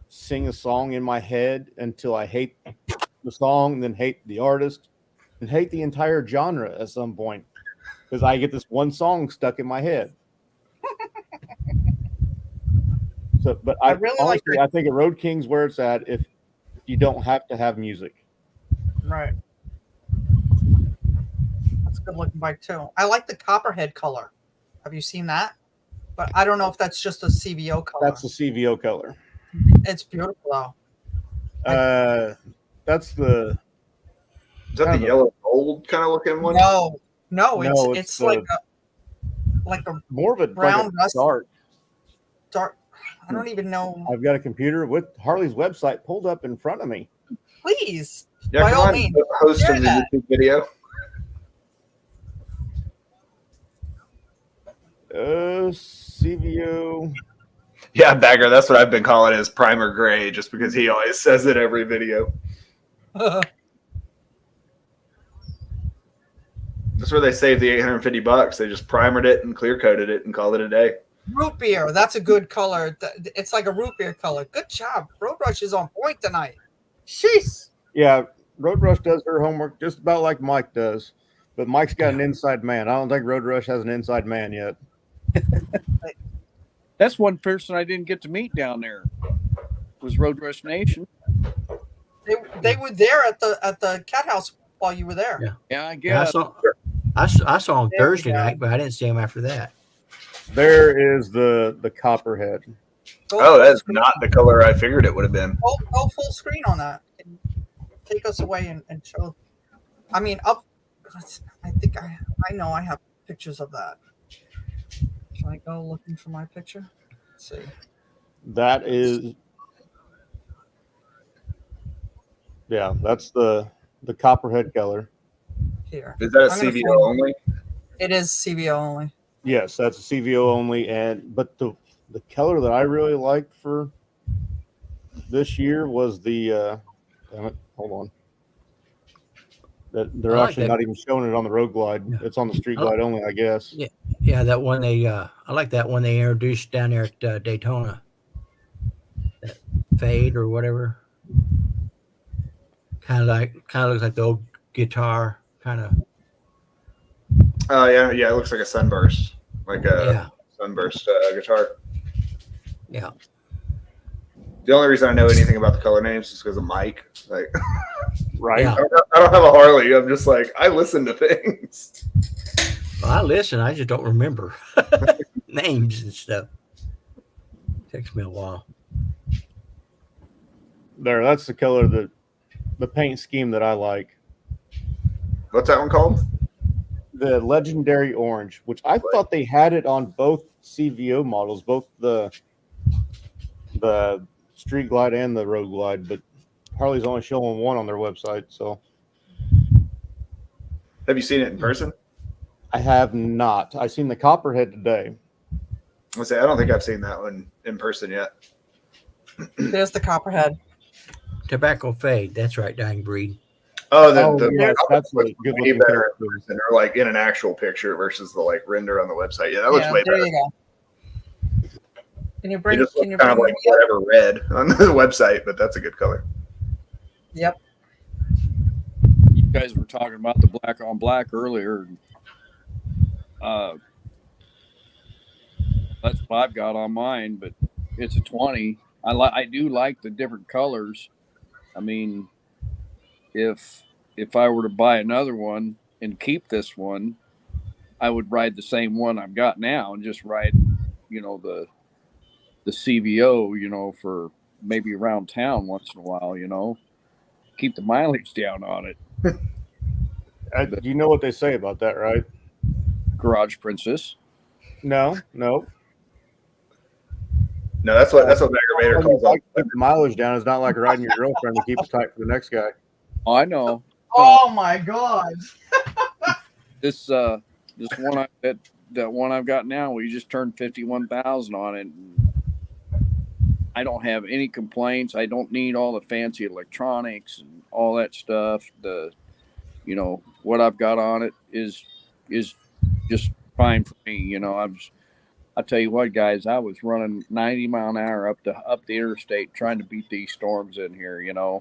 sing a song in my head until I hate the song, and then hate the artist, and hate the entire genre at some point, because I get this one song stuck in my head. So, but
I really like
honestly, I think a Road King's where it's at if you don't have to have music.
Right. That's a good looking bike too. I like the copperhead color. Have you seen that? But I don't know if that's just a CVO color.
That's the CVO color.
It's beautiful though.
That's the
Is that the
Kind of.
yellow gold kind of looking one?
No,
No,
it's
it's
like a
more of a
brown
like a
rust
dark.
dark. I don't even know.
I've got a computer with Harley's website pulled up in front of me.
Please,
Yeah,
by
come
all
on,
means,
host
share
of the
that.
YouTube video.
CVO.
Yeah, Bagger, that's what I've been calling his primer gray, just because he always says it every video. That's where they saved the $850. They just primered it and clear coated it and called it a day.
Root beer. That's a good color. It's like a root beer color. Good job. Road Rush is on point tonight. Sheesh.
Yeah, Road Rush does her homework just about like Mike does, but Mike's got an inside man. I don't think Road Rush has an inside man yet.
That's one person I didn't get to meet down there. Was Road Rush Nation.
They were there at the cat house while you were there.
Yeah, I
Yeah,
guess.
I saw him
There we
Thursday
go.
night, but I didn't see him after that.
There is the copperhead.
Oh, that's not the color I figured it would have been.
Go full screen on that. Take us away and show. I mean, up. I think I know I have pictures of that. Should I go looking for my picture? Let's see.
That is, yeah, that's the copperhead color.
Here.
Is that a
I'm gonna
CVO
find-
only?
It is CVO only.
Yes, that's a CVO only, but the color that I really liked for this year was the damn it, hold on. That they're
I like
actually
that.
not even showing it on the road glide.
Yeah.
It's on the street glide only, I guess.
Yeah, that one I like that one they introduced down there at Daytona. That fade or whatever. Kind of looks like the old guitar kind of.
Oh, yeah, it looks like a sunburst, like a
Yeah.
sunburst guitar.
Yeah.
The only reason I know anything about the color names is because of Mike. Like,
Right.
Yeah.
I don't have a Harley. I'm just like, I listen to things.
Well, I listen. I just don't remember names and stuff. Takes me a while.
There, that's the color the paint scheme that I like.
What's that one called?
The legendary orange, which I thought they had it on both CVO models, both the street glide and the road glide, but Harley's only showing one on their website, so
Have you seen it in person?
I have not. I seen the copperhead today.
I say I don't think I've seen that one in person yet.
There's the copperhead.
Tobacco fade. That's right, Dying Breed.
Oh,
Yes, that's a good
way
looking
better
color.
in person, or like in an actual picture versus the like render on the website. Yeah, that looks
Yeah,
way
there
better.
you go. Can you
It
bring?
just
Can you
looks kind
bring?
of like whatever red on the website, but that's a good color.
Yep.
You guys were talking about the black on black earlier. That's what I've got on mine, but it's a 20. I do like the different colors. I mean, if I were to buy another one and keep this one, I would ride the same one I've got now and just ride, the CVO, for maybe around town once in a while, keep the mileage down on it.
You know what they say about that, right?
Garage Princess.
No.
No, that's what Bagger Vader calls
Like
it.
keep the mileage down is not like riding your girlfriend to keep it tight for the next guy.
Oh, I know.
Oh my God.
This one that one I've got now, we just turned 51,000 on it. I don't have any complaints. I don't need all the fancy electronics and all that stuff. What I've got on it is just fine for me. I tell you what, guys, I was running 90 mile an hour up the interstate trying to beat these storms in here. And,
Yeah,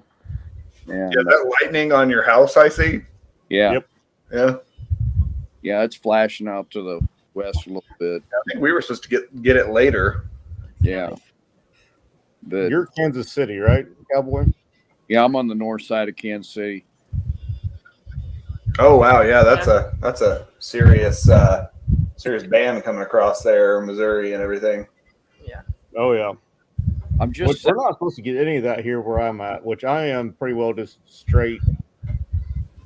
that lightning on your house, I see.
Yeah.
Yep.
Yeah,
Yeah, it's flashing out to the west a little bit.
I think we were supposed to get it later.
Yeah. But
You're Kansas City, right, Cowboy?
yeah, I'm on the north side of Kansas City.
Oh wow, yeah, that's a serious band coming across there, Missouri and everything.
Oh yeah.
I'm just
Which we're not supposed to get any of that here where I'm at, which I am pretty well just straight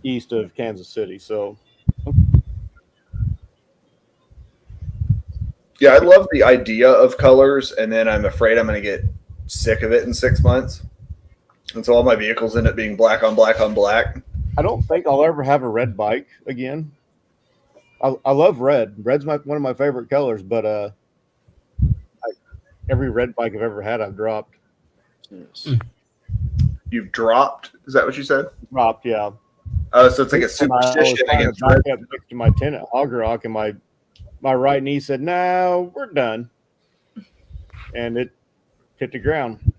east of Kansas City. So
Yeah, I love the idea of colors, and then I'm afraid I'm going to get sick of it in 6 months. And so all my vehicles end up being black on black on black.
I don't think I'll ever have a red bike again. I love red. Red's one of my favorite colors, but every red bike I've ever had, I've dropped.
Yes.
You've dropped? Is that what you said?
Dropped, yeah.
Oh, so it's like a
And I was
superstition
trying to
against
back
red.
up next to my tent at Hog Rock, and my right knee said, "No, we're done," and it hit the ground.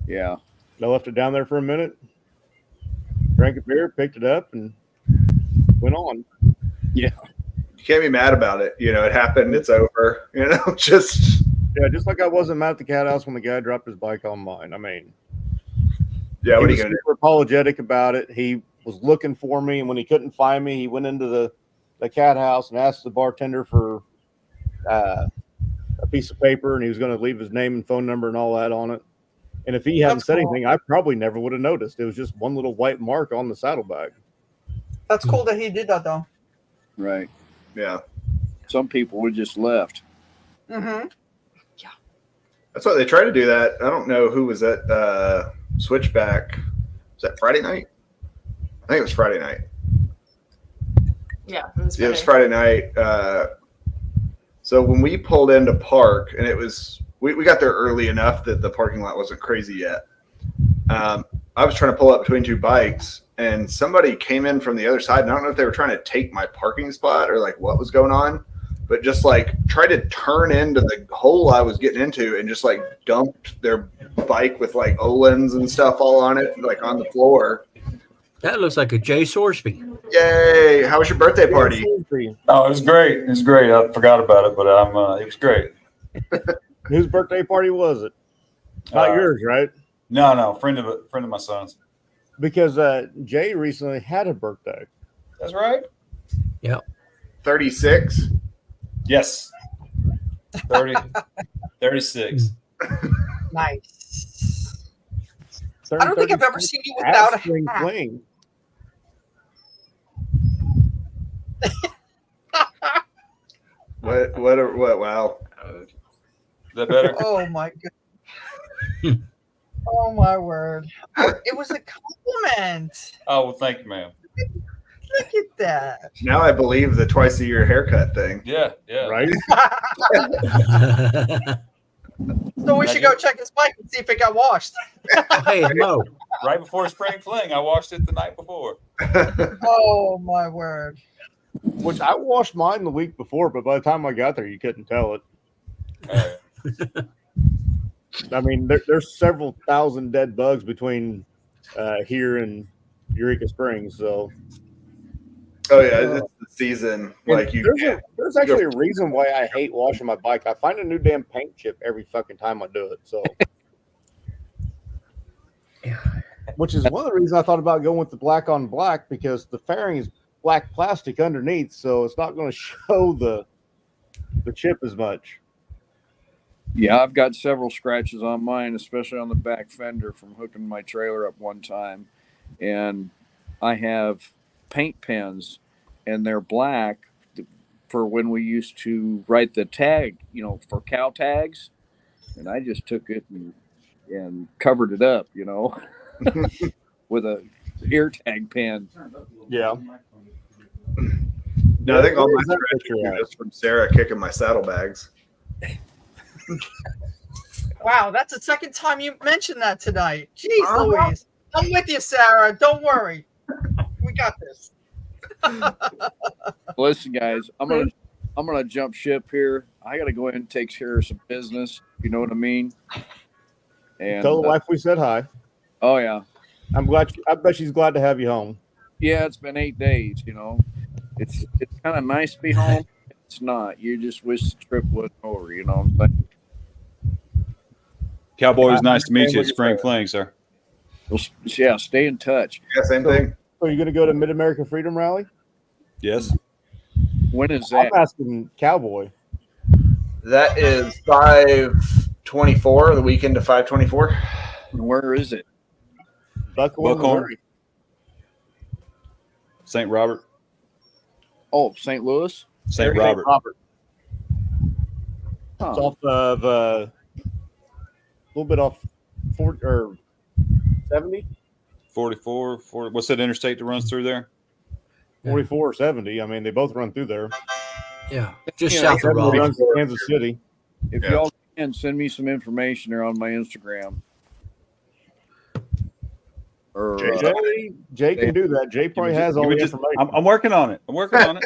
Yeah.
I left it down there for a minute, drank a beer, picked it up, and went on.
You can't be mad about it. You know, it happened. It's over. You know, just
Just like I wasn't mad at the cat house when the guy dropped his bike on mine. I mean,
yeah.
he
What are
was
you gonna do?
super apologetic about it. He was looking for me, and when he couldn't find me, he went into the cat house and asked the bartender for a piece of paper, and he was going to leave his name and phone number and all that on it. And if he hadn't
That's
said
cool.
anything, I probably never would have noticed. It was just one little white mark on the saddlebag.
That's cool that he did that though.
Right.
Yeah,
Some people would just left.
Mm-hmm.
that's why they try to do that. I don't know who was at Switchback. Was that Friday night? I think it was Friday night.
Yeah, it was
Yeah, it was
Friday.
Friday night. So when we pulled into park, and it was we got there early enough that the parking lot wasn't crazy yet. I was trying to pull up between two bikes, and somebody came in from the other side. And I don't know if they were trying to take my parking spot or like what was going on, but just like tried to turn into the hole I was getting into and just like dumped their bike with like Olens and stuff all on it, like on the floor.
That looks like a Jay Sorsby.
Yay! How was your birthday party?
Oh, it was great. It was great. I forgot about it, but it was great.
Whose birthday party was it? Not yours, right?
No, friend of my son's.
Because Jay recently had a birthday.
That's right.
36.
Yes. 36.
Nice. I don't think I've ever seen you without a
Spring
hat.
Fling.
What? Wow.
Is that better?
Oh my god. Oh my word. It was a compliment.
Oh, well, thank you, ma'am.
Look at that.
Now I believe the twice a year haircut thing.
Yeah.
Right?
So we should go check his bike and see if it got washed.
Hey, Mo.
Right before Spring Fling, I washed it the night before.
Oh my word.
Which I washed mine the week before, but by the time I got there, you couldn't tell it. I mean, there's several thousand dead bugs between here and Eureka Springs. So,
Oh yeah, it's the season. Like you can't.
there's actually a reason why I hate washing my bike. I find a new damn paint chip every fucking time I do it. So, which is one of the reasons I thought about going with the black on black, because the fairing is black plastic underneath, so it's not going to show the chip as much.
Yeah, I've got several scratches on mine, especially on the back fender from hooking my trailer up one time. And I have paint pens, and they're black for when we used to write the tag, for cow tags. And I just took it and covered it up, with a ear tag pen.
Yeah.
No, I think all my
Where is that
scratches
picture
are
at?
just from Sarah kicking my saddlebags.
Wow, that's the second time you mentioned that tonight. Jeez
Uh-huh.
Louise. I'm with you, Sarah. Don't worry. We got this.
Listen, guys, I'm gonna jump ship here. I gotta go ahead and take care of some business. You know what I mean? And
Tell the wife we said hi.
oh yeah,
I'm glad. I bet she's glad to have you home.
yeah. It's been 8 days. It's kind of nice to be home. It's not. You just wish the trip wasn't over. You know what I'm saying?
Cowboy, it was nice to meet you
What
at
you
Spring
said.
Fling, sir.
Well, yeah. Stay in touch.
Yeah, same thing.
So you're going to go to Mid American Freedom Rally?
Yes.
When is
I'm
that?
asking Cowboy.
That is 5/12 5/24, the weekend of 5/24.
And where is it?
Buckhorn,
Buckhorn.
Missouri.
St. Robert.
Oh, St. Louis.
St. Robert.
Huh.
It's off of a little bit off 40 or 70,
44. What's that interstate that runs through there?
44 or 70. I mean, they both run through there.
Yeah, just
Yeah,
south of
70
Raleigh.
runs to Kansas City.
If
Yeah.
y'all can send me some information there on my Instagram. Or
Jay can do that. Jay probably has all the information.
I'm working on it. I'm working on it.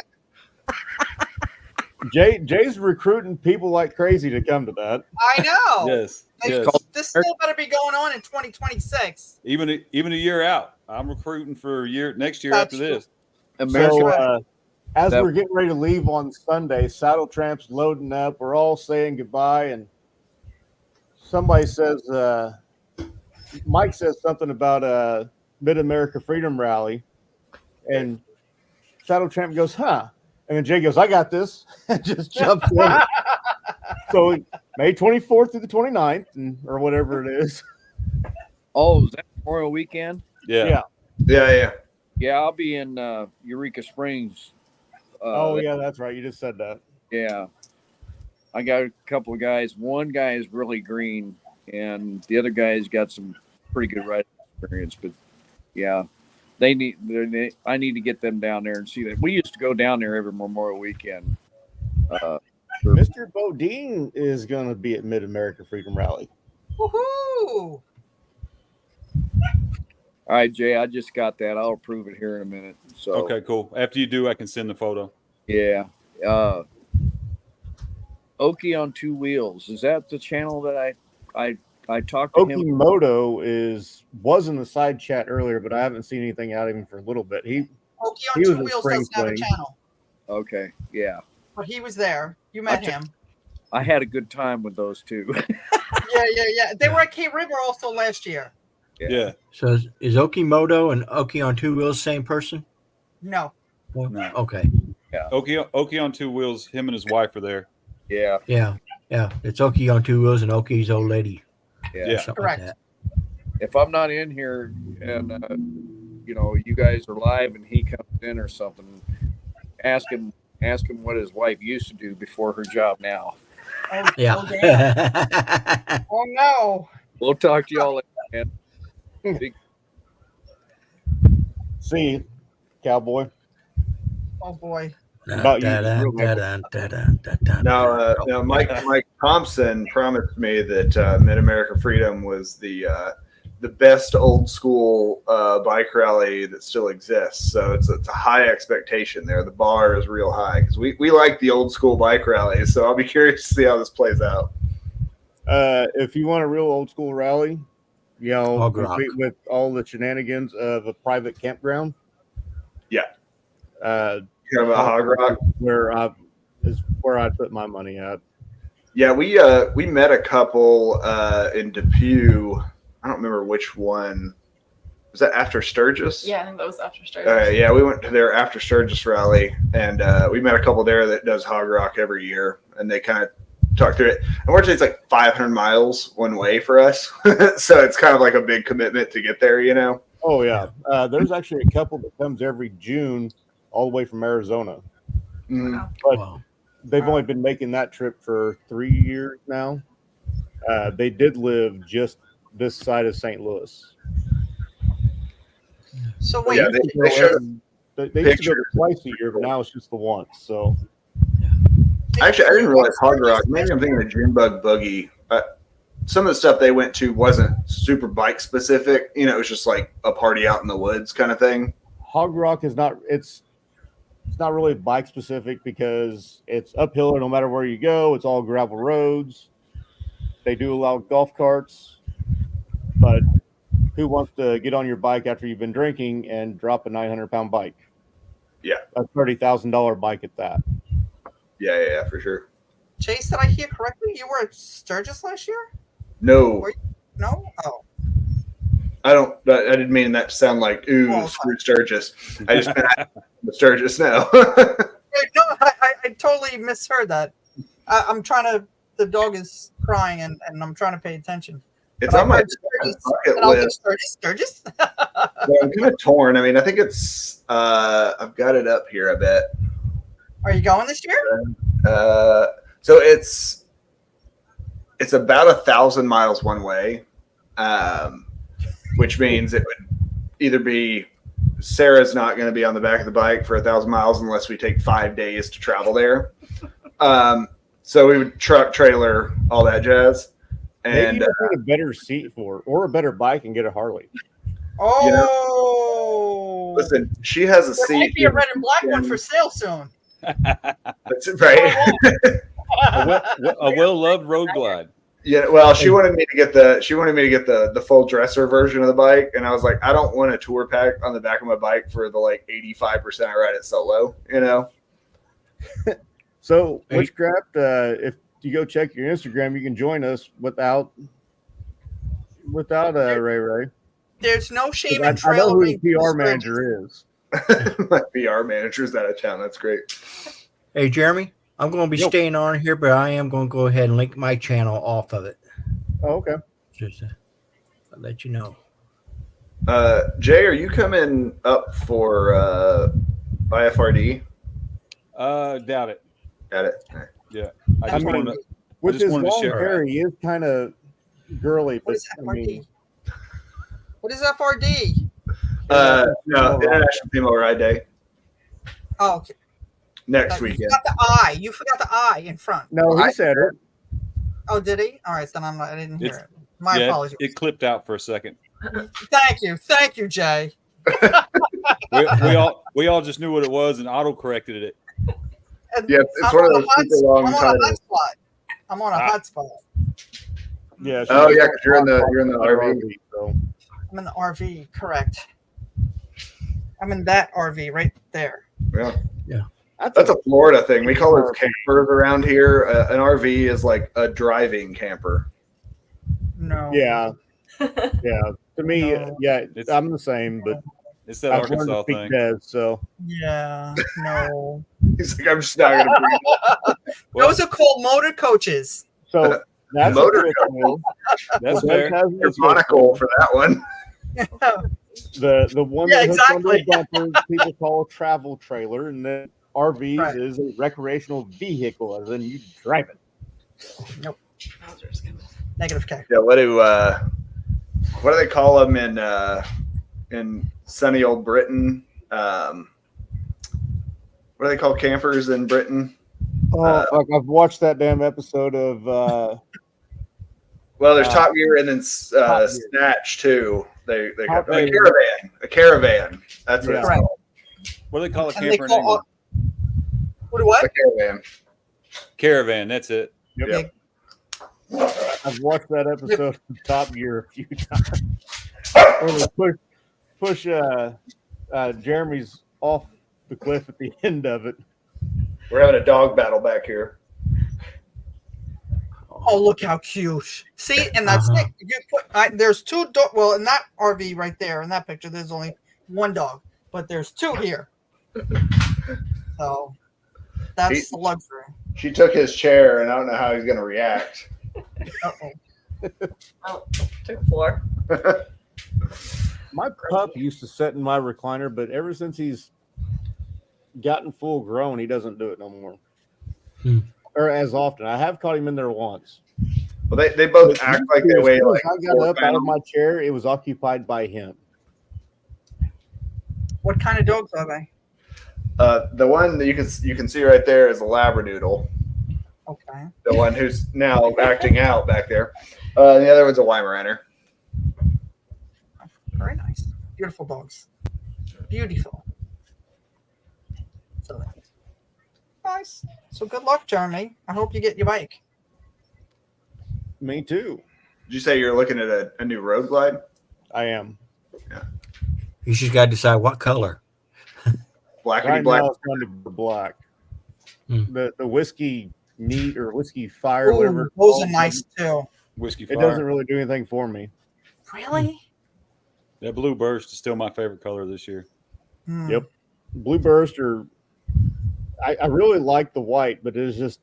Jay's recruiting people like crazy to come to that.
I know.
Yes. Yes.
This still better be going on in 2026.
Even a year out. I'm recruiting for next year
That's
after this.
American.
So as
That-
we're getting ready to leave on Sunday, Saddle Tramp's loading up. We're all saying goodbye, and somebody says, Mike says something about Mid America Freedom Rally, and Saddle Tramp goes, "Huh?" And then Jay goes, "I got this," and just jumps in. So May 24th through the 29th, or whatever it is.
Oh, is that Memorial Weekend?
Yeah.
Yeah.
Yeah, I'll be in Eureka Springs.
Yeah, that's right. You just said that.
Yeah. I got a couple of guys. One guy is really green, and the other guy's got some pretty good riding experience. But yeah, I need to get them down there and see that. We used to go down there every Memorial Weekend.
Mr. Bodine is going to be at Mid America Freedom Rally.
Woohoo!
All right, Jay, I just got that. I'll approve it here in a minute. So
Okay, cool. After you do, I can send the photo.
yeah. Okie on Two Wheels. Is that the channel that I talked to him?
Okimoto was in the side chat earlier, but I haven't seen anything out of him for a little bit. He
Okie
He
on
was
Two
in
Wheels
Spring
doesn't have a
Fling.
channel,
Okay, yeah.
but he was there. You met him.
I had a good time with those two.
Yeah. They were at Cape River also last year.
Yeah.
So is Okimoto and Oki on Two Wheels same person?
No.
No.
Okay.
Oki on Two Wheels, him and his wife are there.
Yeah.
Yeah. It's Oki on Two Wheels and Oki's old lady.
Yeah.
Something
Correct.
like that.
If I'm not in here and you guys are live and he comes in or something, ask him what his wife used to do before her job now.
Oh,
Yeah.
Oh, damn. Oh no.
We'll talk to y'all later, man.
see you, cowboy.
Oh boy.
About you.
Now, Mike Thompson promised me that Mid America Freedom was the best old school bike rally that still exists. So it's a high expectation there. The bar is real high because we like the old school bike rallies. So I'll be curious to see how this plays out.
If you want a real old school rally,
Hog rock.
compete with all the shenanigans of a private campground.
Yeah.
You
have a hog rock
is where I put my money at.
Yeah, we met a couple in Depew. I don't remember which one. Was that after Sturgis?
Yeah, I think that was after Sturgis.
Yeah, we went to their after Sturgis rally, and we met a couple there that does hog rock every year, and they kind of talked through it. Unfortunately, it's like 500 miles one way for us, so it's kind of like a big commitment to get there,
Oh yeah, there's actually a couple that comes every June, all the way from Arizona.
Mm.
But
Wow.
they've only been making that trip for 3 years now. They did live just this side of St. Louis.
So wait,
Yeah, they showed
They used to go twice a year, but now it's just the once. So
Actually, I didn't realize hog rock. Maybe I'm thinking of Junebug Boogie. Some of the stuff they went to wasn't super bike specific. It was just like a party out in the woods kind of thing.
Hog Rock is not. It's not really bike specific because it's uphill no matter where you go. It's all gravel roads. They do allow golf carts, but who wants to get on your bike after you've been drinking and drop a 900-pound bike?
Yeah,
a $30,000 bike at that.
Yeah, for sure.
Chase, did I hear correctly? You were at Sturgis last year?
No,
No? Oh.
I don't. I didn't mean that to sound like
Oh,
screw Sturgis. I just meant the Sturgis now.
Wait, no, I totally misheard that. I'm trying to the dog is crying and I'm trying to pay attention.
It's
But
on my
heard Sturgis,
bucket
and I was like,
list.
Sturgis?
So I'm kind of torn. I mean, I think it's I've got it up here. I bet.
Are you going this year?
So it's about 1,000 miles one way, which means it would either be Sarah's not going to be on the back of the bike for 1,000 miles unless we take 5 days to travel there. So we would truck, trailer, all that jazz.
Maybe
And
you need a better seat for it, or a better bike and get a Harley.
Oh,
listen, she has a
there
seat.
might be a red and black one for sale soon.
That's right.
A well-loved road glide.
Yeah, well, she wanted me to get the full dresser version of the bike, and I was like, I don't want a tour pack on the back of my bike for the like 85% I ride it solo, you know.
So, Witchcraft, if you go check your Instagram, you can join us without Ray Ray.
There's no shame in
I know
trailer
who the PR manager is.
My PR manager's out of town. That's great.
Hey, Jeremy, I'm going to be
Yep.
staying on here, but I am going to go ahead and link my channel off of it.
Oh, okay.
Just I'll let you know.
Jay, are you coming up for IFRD?
Doubt it.
Got it.
I just
mean,
wanted to,
With
just
his
wanted to
long
share
hair, he is kind of girly,
What
but
is
I mean,
FRD? What is FRD?
No, International Female Ride Day
Oh, okay.
next
You
weekend.
forgot the I. You forgot the I in front.
no, he said it.
Oh, did he? All right, then I didn't hear
It's-
it. My
yeah,
apologies.
it clipped out for a second.
Thank you, Jay.
We all just knew what it was and auto corrected it.
And
Yeah, it's
I'm
one of
on a
those
hot-
super long
I'm on a
titles.
hot spot. I'm on a hot spot.
Yeah.
Oh yeah, because you're in the RV.
So
I'm in the RV, correct. I'm in that RV right there.
Yeah. That's a Florida thing. We call it campers around here. An RV is like a driving camper.
No.
yeah, yeah. To me,
No.
yeah,
It's-
I'm the same, but
It's that
I've learned to
Arkansas
speak
thing.
Des, so
Yeah. No.
He's like, I'm just not going to bring it
Well,
Those are called motor coaches.
so that's
Motor
a quick one.
that's
Des
fair.
has
You're
this
monocle for that one.
the one
Yeah,
that hooks onto
exactly.
the bumper, people call a travel trailer, and then RVs
Right.
is a recreational vehicle, as in you drive it.
Negative K.
Yeah. What do they call them in sunny old Britain? What do they call campers in Britain?
Oh, fuck, I've watched that damn episode of
Well, there's Top Gear and then
Top Gear.
Snatch too. They
Top
a
Gear.
caravan. A caravan. That's what it's
Right.
called.
What do they call a
And they
camper in
call
England?
What do what?
A caravan.
Caravan. That's it.
Yep.
I've watched that episode of Top Gear a few times. Where they push Jeremy's off the cliff at the end of it.
We're having a dog battle back here.
Oh, look how cute. See, and that's
Uh-huh.
it. You put there's two dog. Well, in that RV right there, in that picture, there's only one dog, but there's two here. So that's the luxury.
She took his chair, and I don't know how he's going to react.
Uh-oh.
Oh, took the floor.
My pup used to sit in my recliner, but ever since he's gotten full grown, he doesn't do it no more. Or as often. I have caught him in there once.
Well, they both act like they weigh like
I got
4
up out of
pounds.
my chair, it was occupied by him.
What kind of dogs are they?
The one that you can see right there is a Labradoodle.
Okay.
The one who's now acting out back there. The other one's a Weimaraner.
Very nice. Beautiful dogs. Beautiful. So nice. So good luck, Jeremy. I hope you get your bike.
Me too.
Did you say you're looking at a new road glide?
I am.
You just got to decide what color.
Blackity
Right
black.
now it's going to be black.
Hmm.
The whiskey neat or whiskey fire,
Ooh,
whatever. it's
those
called,
are nice too.
Whiskey
It
Fire.
doesn't really do anything for me.
Really?
That blue burst is still my favorite color this year.
Hmm.
Yep. Blue Burst or I really like the white, but it's just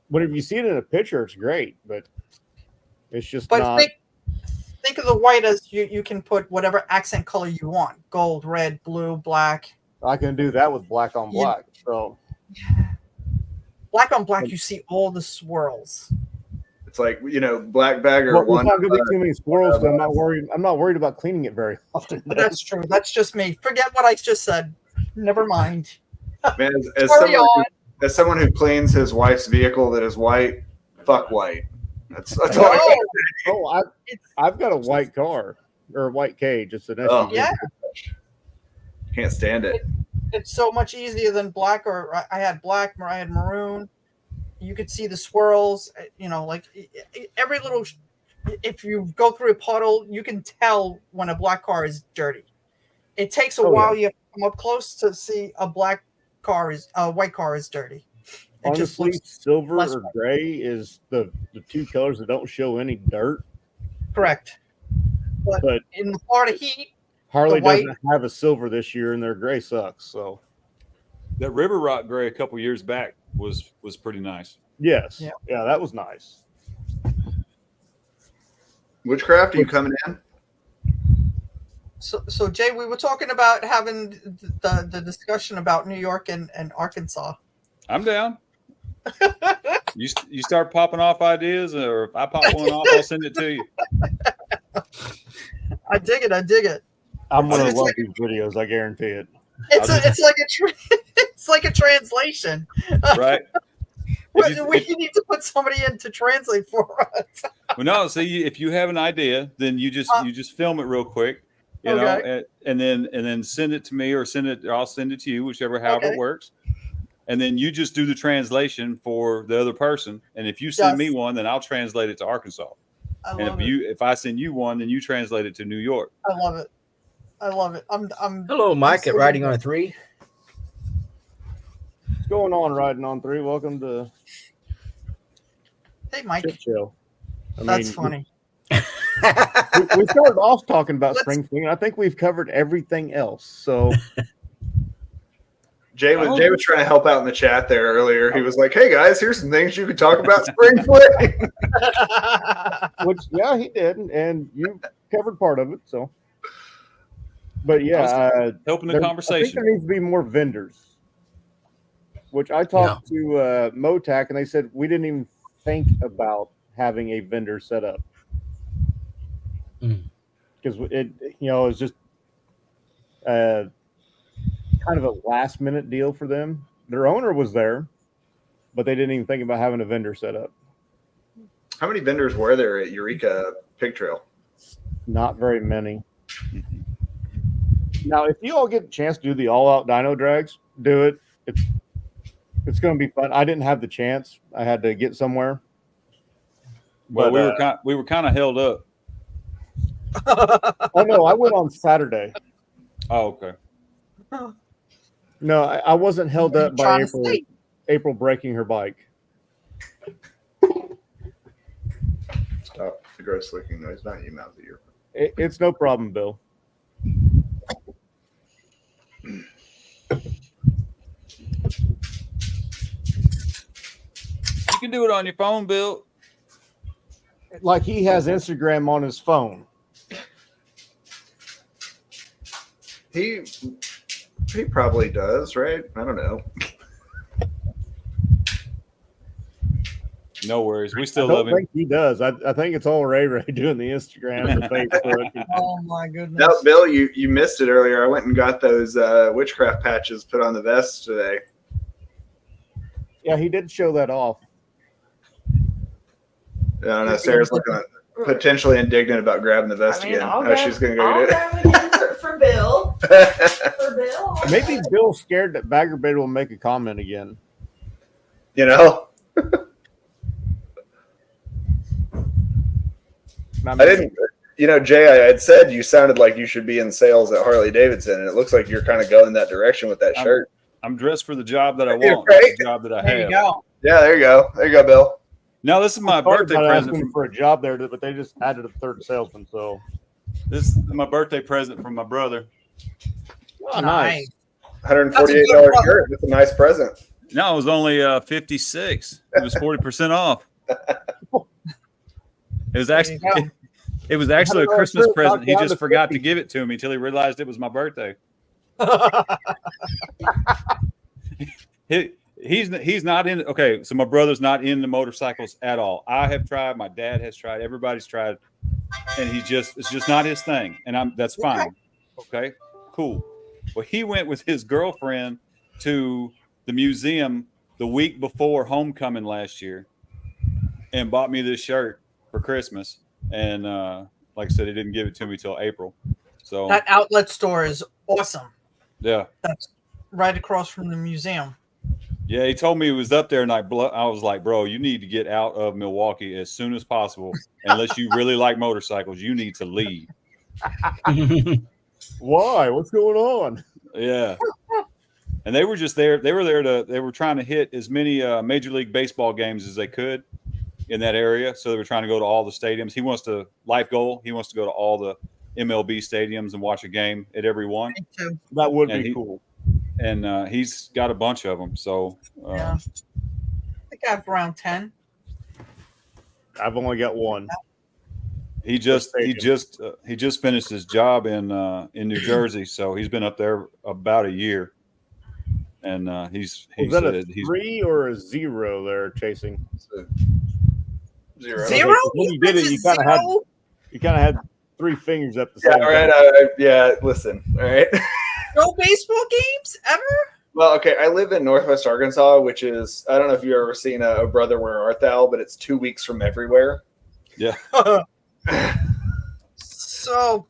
whenever you see it in a picture, it's great, but it's just
But
not.
think of the white as you can put whatever accent color you want: gold, red, blue, black.
I can do that with black on black. So
Black on black, you see all the swirls.
It's like, black bag or
well,
one.
there's not going to be too many swirls. So I'm not worried. I'm not worried about cleaning it very often.
That's true. That's just me. Forget what I just said. Never mind.
Man,
Carry on.
as someone who cleans his wife's vehicle that is white, fuck white. That's all I
No.
got.
Oh, I've got a white car or a white cage. It's an SUV.
Oh.
Yeah.
Can't stand it.
It's so much easier than black, or I had black, or I had maroon. You could see the swirls, like every little, if you go through a puddle, you can tell when a black car is dirty. It takes a while. You have to come up close to see a white car is dirty. It just
Honestly,
looks
silver
less
or
white.
gray is the two colors that don't show any dirt.
Correct. But in the Florida heat,
Harley
the white-
doesn't have a silver this year, and their gray sucks. So
That River Rock gray a couple years back was pretty nice.
yes,
Yeah.
yeah, that was nice.
Witchcraft, are you coming in?
so Jay, we were talking about having the discussion about New York and Arkansas.
I'm down. You start popping off ideas, or if I pop one off, I'll send it to you.
I dig it.
I'm gonna
It's
love
like-
these videos. I guarantee it.
It's like a translation.
Right?
We need to put somebody in to translate for us.
Well, no. See, if you have an idea, then you just film it real quick,
Okay.
and then send it to me, or I'll send it to you, however
Okay.
it works. And then you just do the translation for the other person. And if you send me one, then I'll translate it to Arkansas.
I
And
love
if I send you one, then you translate it to New York.
I love it. I'm
Hello, Mike,
so
at Riding
good.
on a 3.
What's going on, Riding on 3? Welcome to
Hey, Mike.
Shit Show.
That's funny.
We started off talking about
Let's-
Spring Fling, and I think we've covered everything else. So
Jay was trying to help out in the chat there earlier. He was like, "Hey guys, here's some things you could talk about Spring Fling."
which yeah, he did, and you covered part of it. So, but yeah,
Helping the
I think
conversation.
there needs to be more vendors. Which I talked to Motac, and they said we didn't even think about having a vendor set up because it was just kind of a last minute deal for them. Their owner was there, but they didn't even think about having a vendor set up.
How many vendors were there at Eureka Pig Trail?
Not very many. Now, if you all get a chance to do the all-out dyno drags, do it. It's going to be fun. I didn't have the chance. I had to get somewhere.
Well,
But,
we were kind of held up.
oh no, I went on Saturday.
Oh, okay.
No, I wasn't held up by
Trying to stay.
April breaking her bike.
Stop the gross licking noise, not you, mouth ear.
It's no problem, Bill.
You can do it on your phone, Bill.
Like he has Instagram on his phone.
He probably does, right? I don't know.
No worries. We
I
still love
don't
him.
think he does. I think it's all Ray doing the Instagram and the Facebook.
Oh my goodness.
Now, Bill, you missed it earlier. I went and got those witchcraft patches put on the vest today.
Yeah, he did show that off.
I don't know. Sarah's looking potentially indignant about grabbing the vest again. She's going to go get it.
grab it for Bill. For Bill.
Maybe Bill's scared that Bagger Bait will make a comment again.
You know? I didn't. Jay, I had said you sounded like you should be in sales at Harley Davidson, and it looks like you're kind of going that direction with that shirt.
I'm dressed for the job that I
Yeah,
want,
right?
not the job that I
There you
have.
go.
Yeah, there you go. There you go, Bill.
No, this is my birthday present.
Asking for a job there, but they just added a third salesman. So,
This is my birthday present from my brother.
oh, nice.
$148 shirt. That's a nice present.
No, it was only 56. It was 40% off. It was actually a Christmas present. He just forgot to give it to me until he realized it was my birthday. He's not in. Okay, so my brother's not into motorcycles at all. I have tried. My dad has tried. Everybody's tried, and it's just not his thing. And that's fine. Okay, cool. Well, he went with his girlfriend to the museum the week before homecoming last year, and bought me this shirt for Christmas. And like I said, he didn't give it to me till April. So
that outlet store is awesome.
Yeah,
that's right across from the museum.
Yeah, he told me he was up there, and I was like, bro, you need to get out of Milwaukee as soon as possible. Unless you really like motorcycles, you need to leave.
Why? What's going on?
Yeah. And they were just there. They were trying to hit as many Major League Baseball games as they could in that area. So they were trying to go to all the stadiums. He wants to go to all the MLB stadiums and watch a game at every one.
Me too.
That would be cool.
And he's got a bunch of them. So
yeah. I think I have around 10.
I've only got one.
He just finished his job in New Jersey, so he's been up there about a year. And he's
that a 3 or a 0 there chasing?
Zero.
Zero?
When you did it, you kind of had 3 fingers up the same.
Yeah, right. Yeah, listen, all right.
No baseball games ever?
Well, okay. I live in Northwest Arkansas, which is, I don't know if you've ever seen a Brother Where Art Thou, but it's 2 weeks from everywhere.
Yeah.
So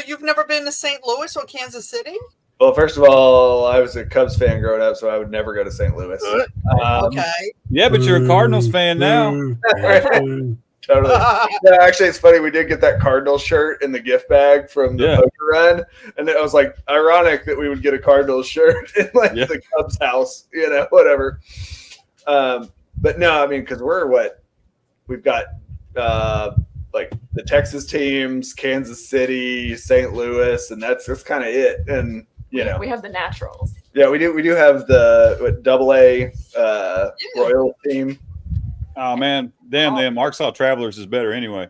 you've never been to St. Louis or Kansas City?
Well, first of all, I was a Cubs fan growing up, so I would never go to St. Louis.
Okay.
Yeah, but you're a Cardinals fan now.
Totally. Yeah, actually, it's funny. We did get that Cardinals shirt in the gift bag from the poker run, and it was like ironic that we would get a Cardinals shirt in the Cubs house, whatever. But no, I mean, because we've got like the Texas teams, Kansas City, St. Louis, and that's kind of it. And
we have the Naturals.
Yeah, we do have the AA Royal team.
Oh man, damn them! Arkansas Travelers is better anyway.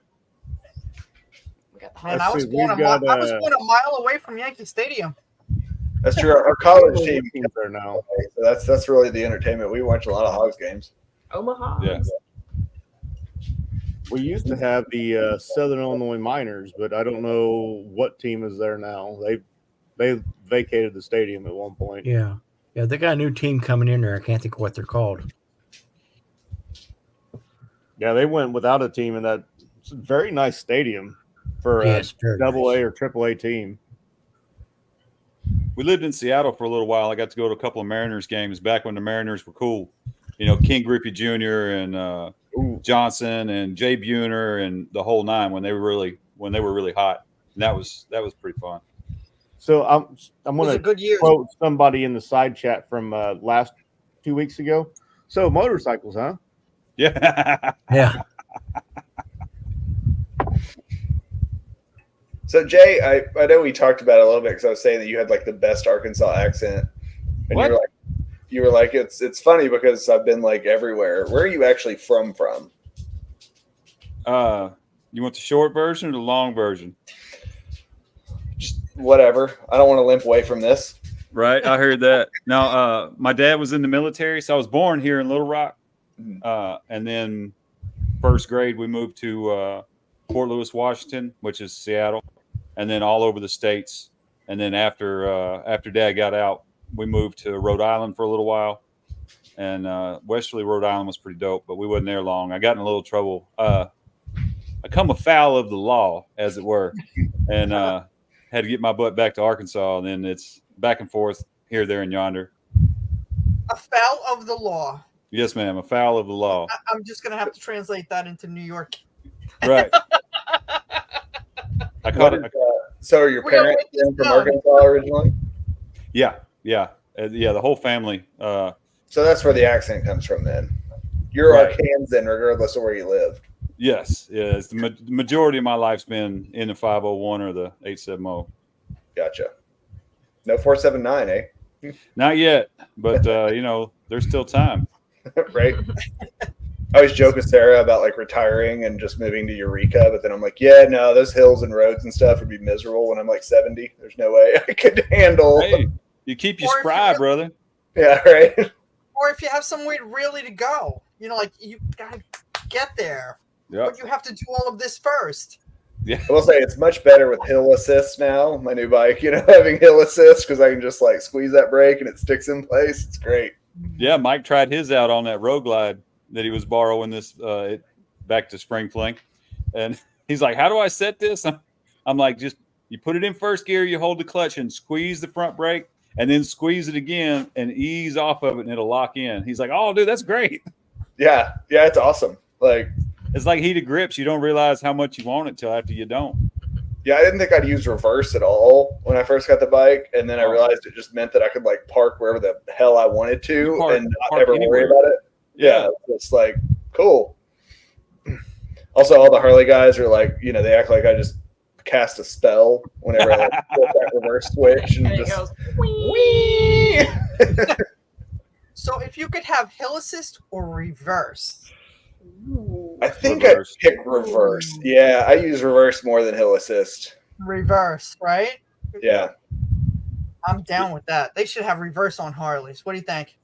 Man, I was born a mile away from Yankee Stadium.
That's true. Our college team
is there now.
So that's really the entertainment. We watch a lot of Hogs games.
Omaha.
Yeah.
We used to have the Southern Illinois Miners, but I don't know what team is there now. They vacated the stadium at one point.
Yeah, they got a new team coming in there. I can't think of what they're called.
Yeah, they went without a team in that very nice stadium for a AA or AAA team.
We lived in Seattle for a little while. I got to go to a couple of Mariners games back when the Mariners were cool. King Griffey Jr. and Johnson and Jay Buhner and the whole nine when they were really hot. And that was pretty fun.
So I'm going to quote somebody in the side chat from last 2 weeks ago. So motorcycles, huh?
Yeah.
Yeah.
So Jay, I know we talked about it a little bit because I was saying that you had like the best Arkansas accent, and
what?
you were like it's funny because I've been like everywhere. Where are you actually from?
You want the short version or the long version?
Just whatever. I don't want to limp away from this.
Right, I heard that. Now, my dad was in the military, so I was born here in Little Rock. And then first grade, we moved to Fort Lewis, Washington, which is Seattle, and then all over the states. And then after Dad got out, we moved to Rhode Island for a little while. And Westerly, Rhode Island was pretty dope, but we wasn't there long. I got in a little trouble. I come afoul of the law, as it were, and had to get my butt back to Arkansas. And then it's back and forth here, there, and yonder.
Afoul of the law.
Yes, ma'am. Afoul of the law.
I'm just going to have to translate that into New York.
Right. I caught it.
So are your parents from Arkansas originally?
Yeah. The whole family.
So that's where the accent comes from then. You're Arkansan regardless of where you live.
Yes. Yeah. It's the majority of my life's been in the 501 or the 870.
Gotcha. No 479, eh?
Not yet, but there's still time.
Right? I always joke with Sarah about like retiring and just moving to Eureka, but then I'm like, yeah, no, those hills and roads and stuff would be miserable when I'm like 70. There's no way I could handle.
Hey, you keep you
Or if
spry,
you're-
brother.
Yeah, right.
Or if you have somewhere really to go, like you gotta get there,
Yeah.
but you have to do all of this first.
Yeah.
I will say it's much better with hill assist now. My new bike, having hill assist because I can just like squeeze that brake and it sticks in place. It's great.
Yeah, Mike tried his out on that Road Glide that he was borrowing this back to Spring Fling, and he's like, "How do I set this?" I'm like, "Just you put it in first gear, you hold the clutch and squeeze the front brake, and then squeeze it again and ease off of it, and it'll lock in." He's like, "Oh, dude, that's great."
Yeah, it's awesome. Like
it's like heated grips. You don't realize how much you want it till after you don't.
Yeah, I didn't think I'd use reverse at all when I first got the bike, and then I realized it just meant that I could like park wherever the hell I wanted to and not ever worry about it. Yeah, it's like cool. Also, all the Harley guys are like, they act like I just cast a spell whenever I like, flip that reverse switch and just
goes,
wee.
So if you could have hill assist or reverse,
I think
Reverse.
I'd pick reverse. Yeah, I use reverse more than hill assist.
reverse, right?
Yeah.
I'm down with that. They should have reverse on Harleys. What do you think?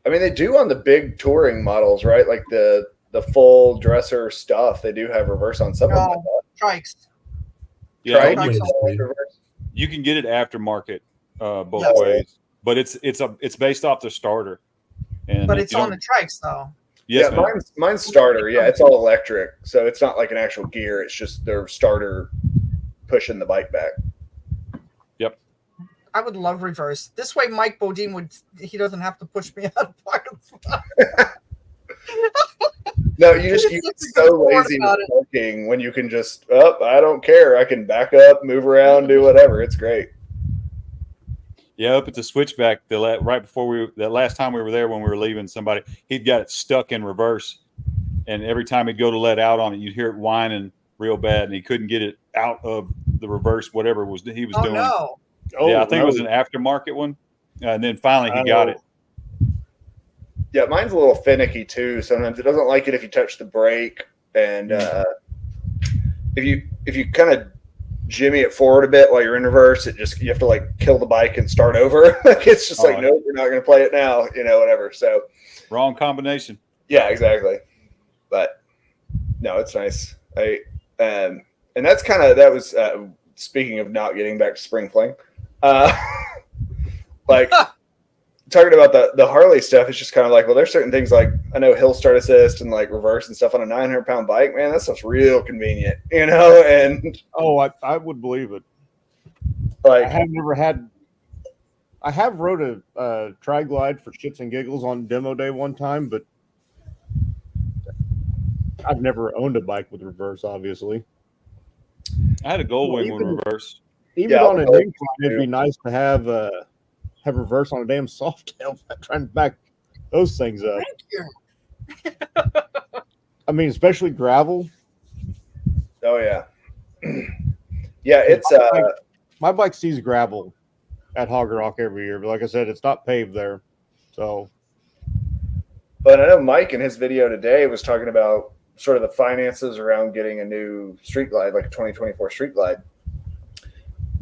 I mean, they do on the big touring models, right? Like the full dresser stuff. They do have reverse on some of them.
Trikes.
Yeah,
Trike,
Trike.
reverse.
you can get it aftermarket both
Yes.
ways, but it's based off the starter. And
But it's
you
on
don't-
the trikes, though.
Yes,
Yeah,
ma'am.
mine's starter. Yeah, it's all electric, so it's not like an actual gear. It's just their starter pushing the bike back.
I would love reverse. This way, Mike Bodine he doesn't have to push me out of parking spot.
No, you get
It's
so lazy
about
with parking when you can just, I don't care. I can back up, move around, do whatever. It's great.
Yeah, up at the switchback, right before that last time we were there when we were leaving, somebody he'd got it stuck in reverse, and every time he'd go to let out on it, you'd hear it whining real bad, and he couldn't get it out of the reverse, whatever he was
Oh,
doing.
no.
Yeah, I think it was an aftermarket one, and then finally he got it.
Yeah, mine's a little finicky too. Sometimes it doesn't like it if you touch the brake, and if you kind of jimmy it forward a bit while you're in reverse, you have to like kill the bike and start over. It's just like, nope, we're not going to play it now, whatever. So
wrong combination.
Yeah, exactly. But no, it's nice. And that's that was speaking of not getting back to Spring Fling. Like talking about the Harley stuff, it's just kind of like, well, there's certain things like I know hill start assist and like reverse and stuff on a 900-pound bike, man, that stuff's real convenient, and
I would believe it.
like
I have rode a tri-glide for shits and giggles on demo day one time, but I've never owned a bike with reverse, obviously.
I had a Goldwing with
even-
reverse.
Even on a new car, it'd be nice to have reverse on a damn soft tail, trying to back those things up.
Thank you.
I mean, especially gravel.
Oh yeah. Yeah, it's
My bike sees gravel at Hogger Rock every year, but like I said, it's not paved there. So
but I know Mike in his video today was talking about sort of the finances around getting a new street glide, like a 2024 street glide.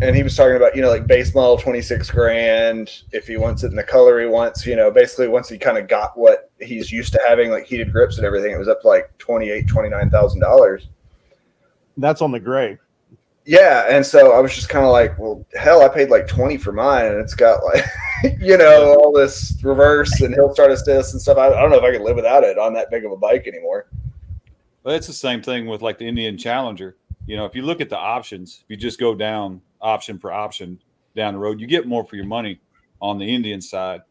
And he was talking about, like base model 26 grand. If he wants it in the color he wants, basically once he kind of got what he's used to having, like heated grips and everything, it was up to like $29,000.
that's on the gray.
Yeah. And so I was just kind of like, well, hell, I paid like 20 for mine, and it's got like, all this reverse and hill start assist and stuff. I don't know if I could live without it on that big of a bike anymore.
Well, it's the same thing with like the Indian Challenger. If you look at the options, if you just go down option for option down the road, you get more for your money on the Indian side.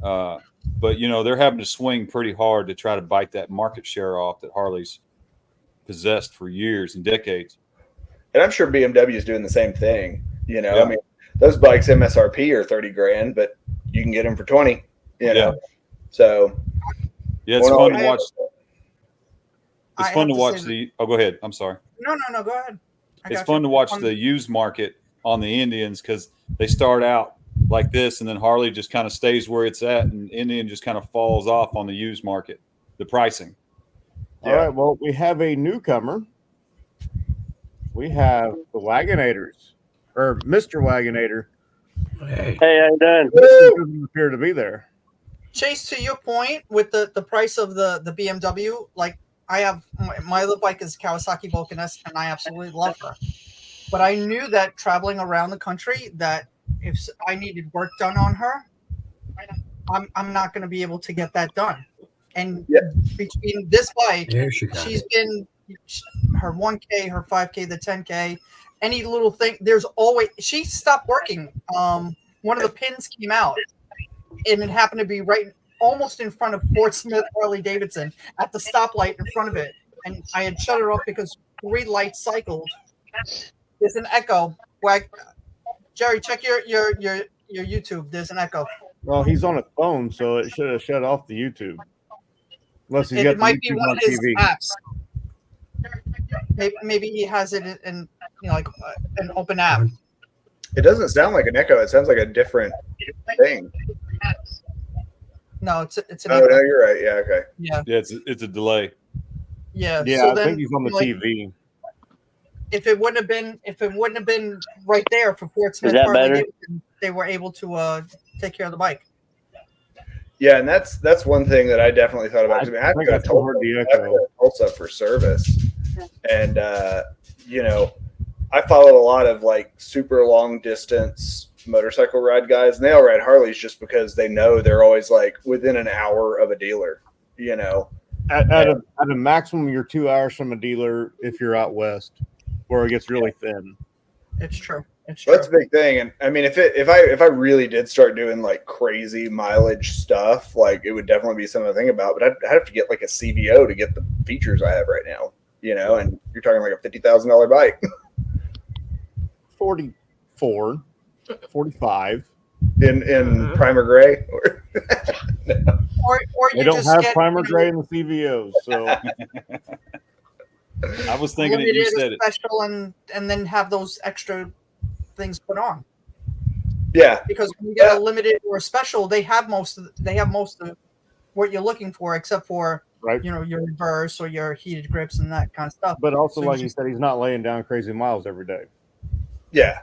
But they're having to swing pretty hard to try to bite that market share off that Harley's possessed for years and decades.
And I'm sure BMW is doing the same thing.
Yeah.
I mean, those bikes MSRP are 30 grand, but you can get them for 20.
Yeah.
So
yeah, it's fun to watch.
I
It's
have
fun to
to
watch
say
go ahead. I'm sorry.
No, go ahead.
It's fun to watch the used market on the Indians because they start out like this, and then Harley just kind of stays where it's at, and Indian just kind of falls off on the used market, the pricing.
All right. Well, we have a newcomer. We have the Wagonators, or Mr.
Hey,
Wagonator.
Hey, how you doing?
This doesn't appear to be there.
Chase, to your point with the price of the BMW, like I have my other bike is Kawasaki Vulcan S, and I absolutely love her. But I knew that traveling around the country, that if I needed work done on her, I'm not going to be able to get that done. And between this bike, she's been her 1K, her 5K, the 10K, any little thing. There's always she stopped working. One of the pins came out, and it happened to be right almost in front of Fort Smith Harley Davidson at the stoplight in front of it. And I had shut it off because 3 lights cycled. There's an echo. Jerry, check your YouTube. There's an echo.
Well, he's on a phone, so it should have shut off the YouTube. Unless he's got
It might be
YouTube
one
on
of his
TV.
apps. Maybe he has it in like an open app.
It doesn't sound like an echo. It sounds like a different thing.
No, it's an
Oh,
echo.
no, you're right. Yeah, okay.
Yeah.
Yeah, it's a delay.
Yeah.
Yeah,
So
I
then,
think he's on the
like,
TV.
If it wouldn't have been right there for Fort Smith
that
Harley
better?
Davidson, they were able to take care of the bike.
Yeah, and that's one thing that I definitely thought about. 'Cause I mean, I have to go to
still heard the echo.
Tulsa for service, and I follow a lot of like super long distance motorcycle ride guys, and they all ride Harleys just because they know they're always like within an hour of a dealer.
At a maximum, you're 2 hours from a dealer if you're out west, where it gets really thin.
It's true. It's
That's a big thing, and I mean, if I really did start doing like crazy mileage stuff, like it would definitely be something to think about. But I'd have to get like a CVO to get the features I have right now, and you're talking like a $50,000 bike.
44, 45.
in primer gray.
Or
They
you
don't
just
have
get,
primer gray in the CVOs, so
I was thinking it. You
limited
said
or
it.
special and then have those extra things put on.
Yeah,
Because when you get a limited or a special, they have most of what you're looking for, except for
right.
your reverse or your heated grips and that kind of stuff.
But also,
So
like
you
you said, he's not laying down crazy miles every day.
yeah.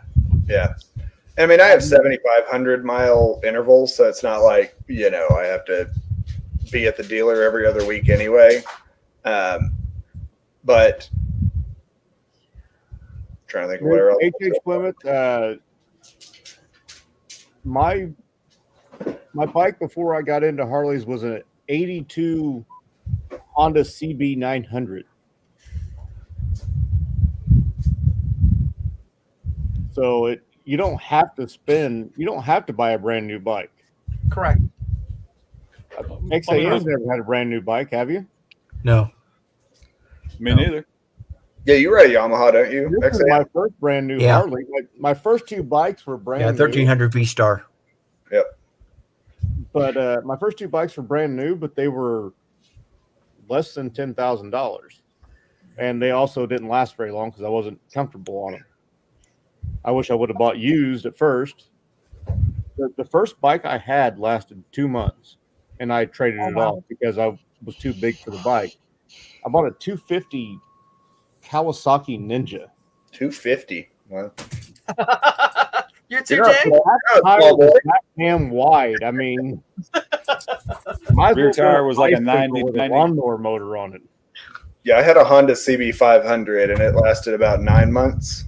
I mean, I have 7,500 mile intervals, so it's not like I have to be at the dealer every other week anyway. But trying to think of where else.
HH Plymouth. My bike before I got into Harleys was an '82 Honda CB 900. So you don't have to buy a brand new bike.
correct.
XAM's never had a brand new bike, have you?
No.
Me neither.
Yeah, you ride Yamaha, don't you?
This is my first brand new
Yeah.
Harley. My first 2 bikes were brand
Yeah,
new.
1300 V Star.
But my first 2 bikes were brand new, but they were less than $10,000, and they also didn't last very long because I wasn't comfortable on them. I wish I would have bought used at first. The first bike I had lasted 2 months, and I traded it off because I was too big for the bike. I bought a 250 Kawasaki Ninja.
250. Wow.
You too,
You're
Jay?
that damn wide. I mean, my
Rear tire was like a 90
with a lawnmower motor on it.
Yeah, I had a Honda CB 500, and it lasted about 9 months.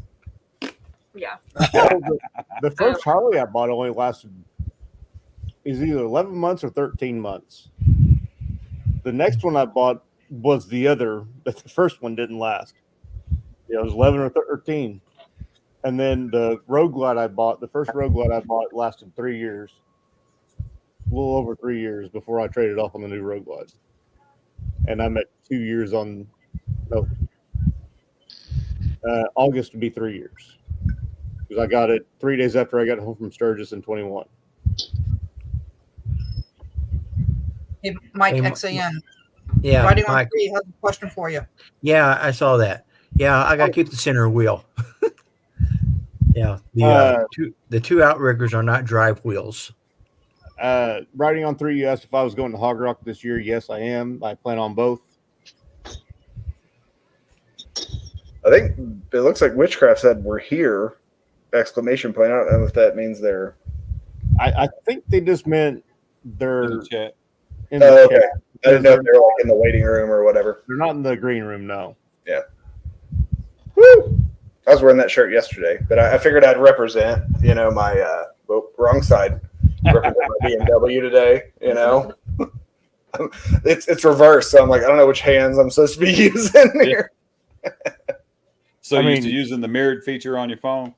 Yeah.
The first Harley I bought only lasted is either 11 months or 13 months. The next one I bought was the other, but the first one didn't last. It was 11 or 13. And then the Road Glide the first Road Glide I bought lasted 3 years. A little over 3 years before I traded off on the new Road Glide. And I'm at 2 years on, August would be 3 years. Because I got it 3 days after I got home from Sturgis in 21.
Hey, Mike
Hey,
XAN.
Yeah,
Riding on
Mike.
3 has a question for you.
Yeah, I saw that. Yeah, I got to keep the center wheel. Yeah, the two outriggers are not drive wheels.
Riding on 3, you asked if I was going to Hog Rock this year. Yes, I am. I plan on both.
I think it looks like Witchcraft said we're here! Exclamation point. I don't know if that means they're.
I think they just meant they're
In the chat.
in the
Okay.
chat.
I didn't know if they were like in the waiting room or whatever.
They're not in the green room, no.
Yeah. Woo! I was wearing that shirt yesterday, but I figured I'd represent, my wrong side. Represent my BMW today, It's reversed, so I'm like, I don't know which hands I'm supposed to be using here.
So you're used to using the mirrored feature on your phone?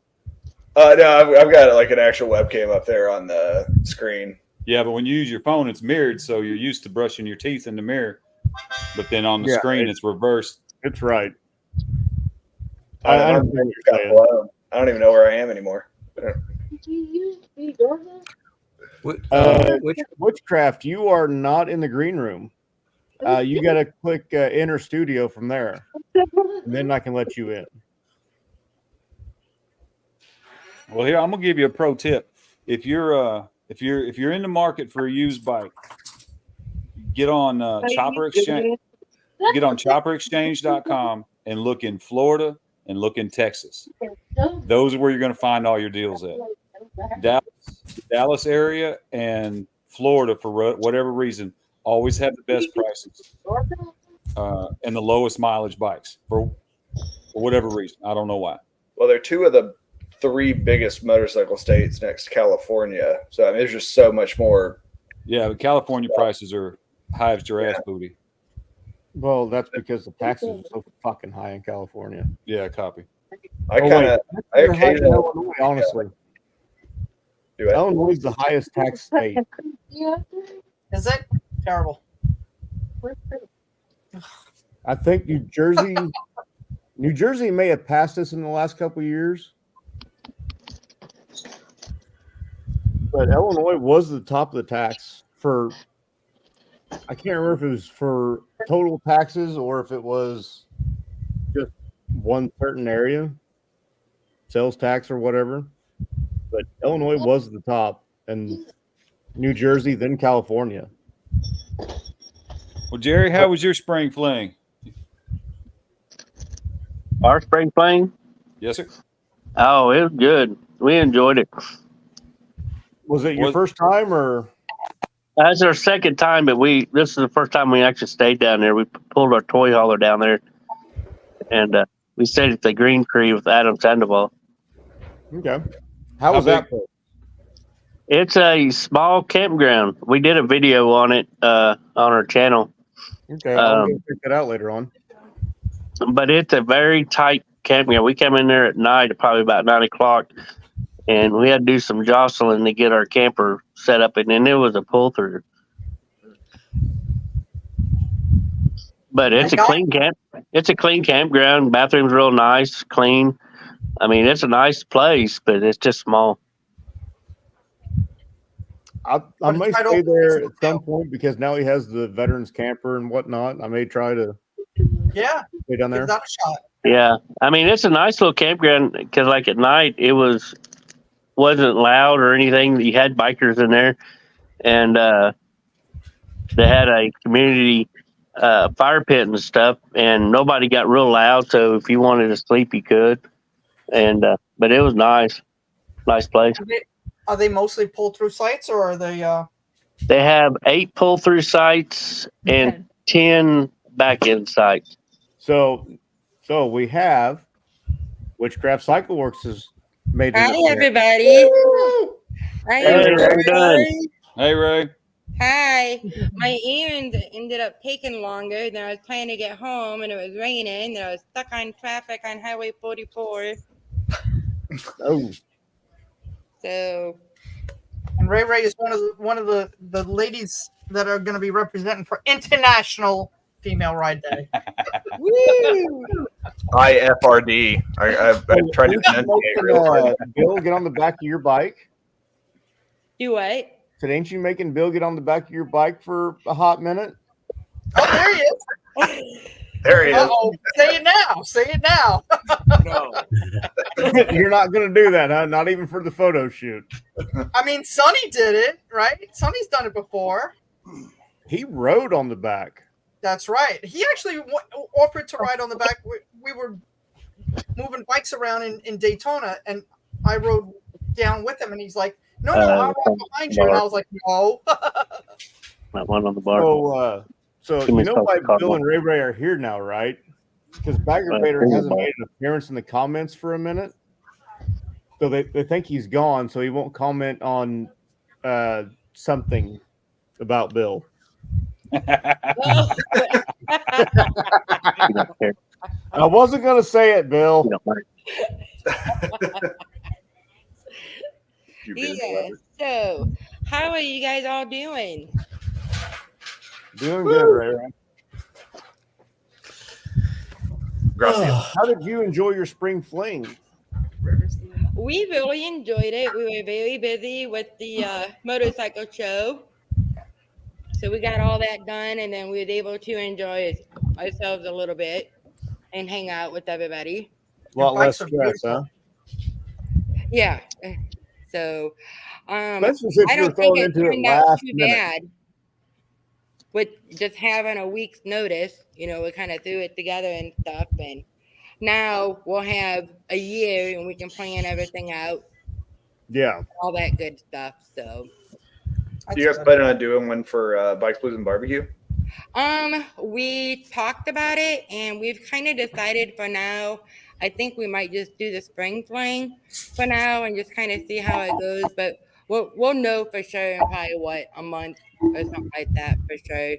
No, I've got like an actual webcam up there on the screen.
Yeah, but when you use your phone, it's mirrored, so you're used to brushing your teeth in the mirror. But then on the screen, it's reversed.
It's right.
I don't even know where I am anymore.
Witchcraft, you are not in the green room. You got to click enter studio from there, and then I can let you in.
Well, here I'm gonna give you a pro tip. If you're in the market for a used bike, get on Chopper Exchange. Get on chopperexchange.com and look in Florida and look in Texas. Those are where you're going to find all your deals at. Dallas area and Florida, for whatever reason, always have the best prices and the lowest mileage bikes for whatever reason. I don't know why.
Well, they're 2 of the 3 biggest motorcycle states next to California. So, I mean, there's just so much more.
Yeah, but California prices are high as your ass booty.
Well, that's because the taxes are so fucking high in California.
Yeah, copy.
I occasionally,
Illinois, honestly. Illinois is the highest tax state.
Is it? Terrible.
I think New Jersey may have passed us in the last couple of years. But Illinois was the top of the tax for, I can't remember if it was for total taxes or if it was just one certain area, sales tax or whatever. But Illinois was the top, and New Jersey, then California.
Well, Jerry, how was your spring fling?
Our spring fling?
Yes, sir.
Oh, it was good. We enjoyed it.
Was it your first time or?
That's our second time, but this is the first time we actually stayed down there. We pulled our toy hauler down there, and we stayed at the Green Tree with Adam Sandoval.
Okay. How was that?
It's a small campground. We did a video on it on our channel.
Okay, I'll check that out later on.
But it's a very tight campground. We came in there at night, probably about 9 o'clock, and we had to do some jostling to get our camper set up, and then it was a pull through. But it's a clean camp. It's a clean campground. Bathroom's real nice, clean. I mean, it's a nice place, but it's just small.
I may stay there at some point because now he has the veterans camper and whatnot. I may try to stay down there.
Give that a shot.
Yeah, I mean, it's a nice little campground because, like, at night it wasn't loud or anything. You had bikers in there, and they had a community fire pit and stuff, and nobody got real loud. So if you wanted to sleep, you could. And but it was nice place.
Are they mostly pull-through sites, or are they?
They have 8 pull-through sites and 10 back-end sites.
So we have Witchcraft Cycle Works has made.
Hi, everybody.
Hey, Ray.
Hi. My errand ended up taking longer than I was planning to get home, and it was raining, and I was stuck on traffic on Highway 44.
Oh.
So.
And Ray is one of the ladies that are going to be representing for International Female Ride Day.
Woo!
IFRD. I've tried to enunciate real hard.
Bill, get on the back of your bike.
Do what?
Said, ain't you making Bill get on the back of your bike for a hot minute?
Oh, there he is.
There he is.
Uh-oh. Say it now. Say it now.
No.
You're not going to do that, huh? Not even for the photo shoot.
I mean, Sonny did it, right? Sonny's done it before.
He rode on the back.
That's right. He actually offered to ride on the back. We were moving bikes around in Daytona, and I rode down with him, and he's like, no, I'll ride behind you. And I was like, no.
That one on the bar.
So you know why Bill and Ray are here now, right? Because Bagger Vader hasn't made an appearance in the comments for a minute. So they think he's gone, so he won't comment on something about Bill. I wasn't going to say it, Bill.
Yeah. So, how are you guys all doing?
Doing good, Ray. How did you enjoy your spring fling?
We really enjoyed it. We were very busy with the motorcycle show. So we got all that done, and then we were able to enjoy ourselves a little bit and hang out with everybody.
A lot less stress, huh?
Yeah. So I
Especially since you were
don't think
thrown
it
into it
turned out
last
too
minute.
bad with just having a week's notice. You know, we kind of threw it together and stuff, and now we'll have a year and we can plan everything out.
Yeah.
All that good stuff. So
Do you guys plan on doing one for Bikes, Blues, and Barbecue?
We talked about it, and we've kind of decided for now. I think we might just do the spring fling for now and just kind of see how it goes. But we'll know for sure in probably a month or something like that for sure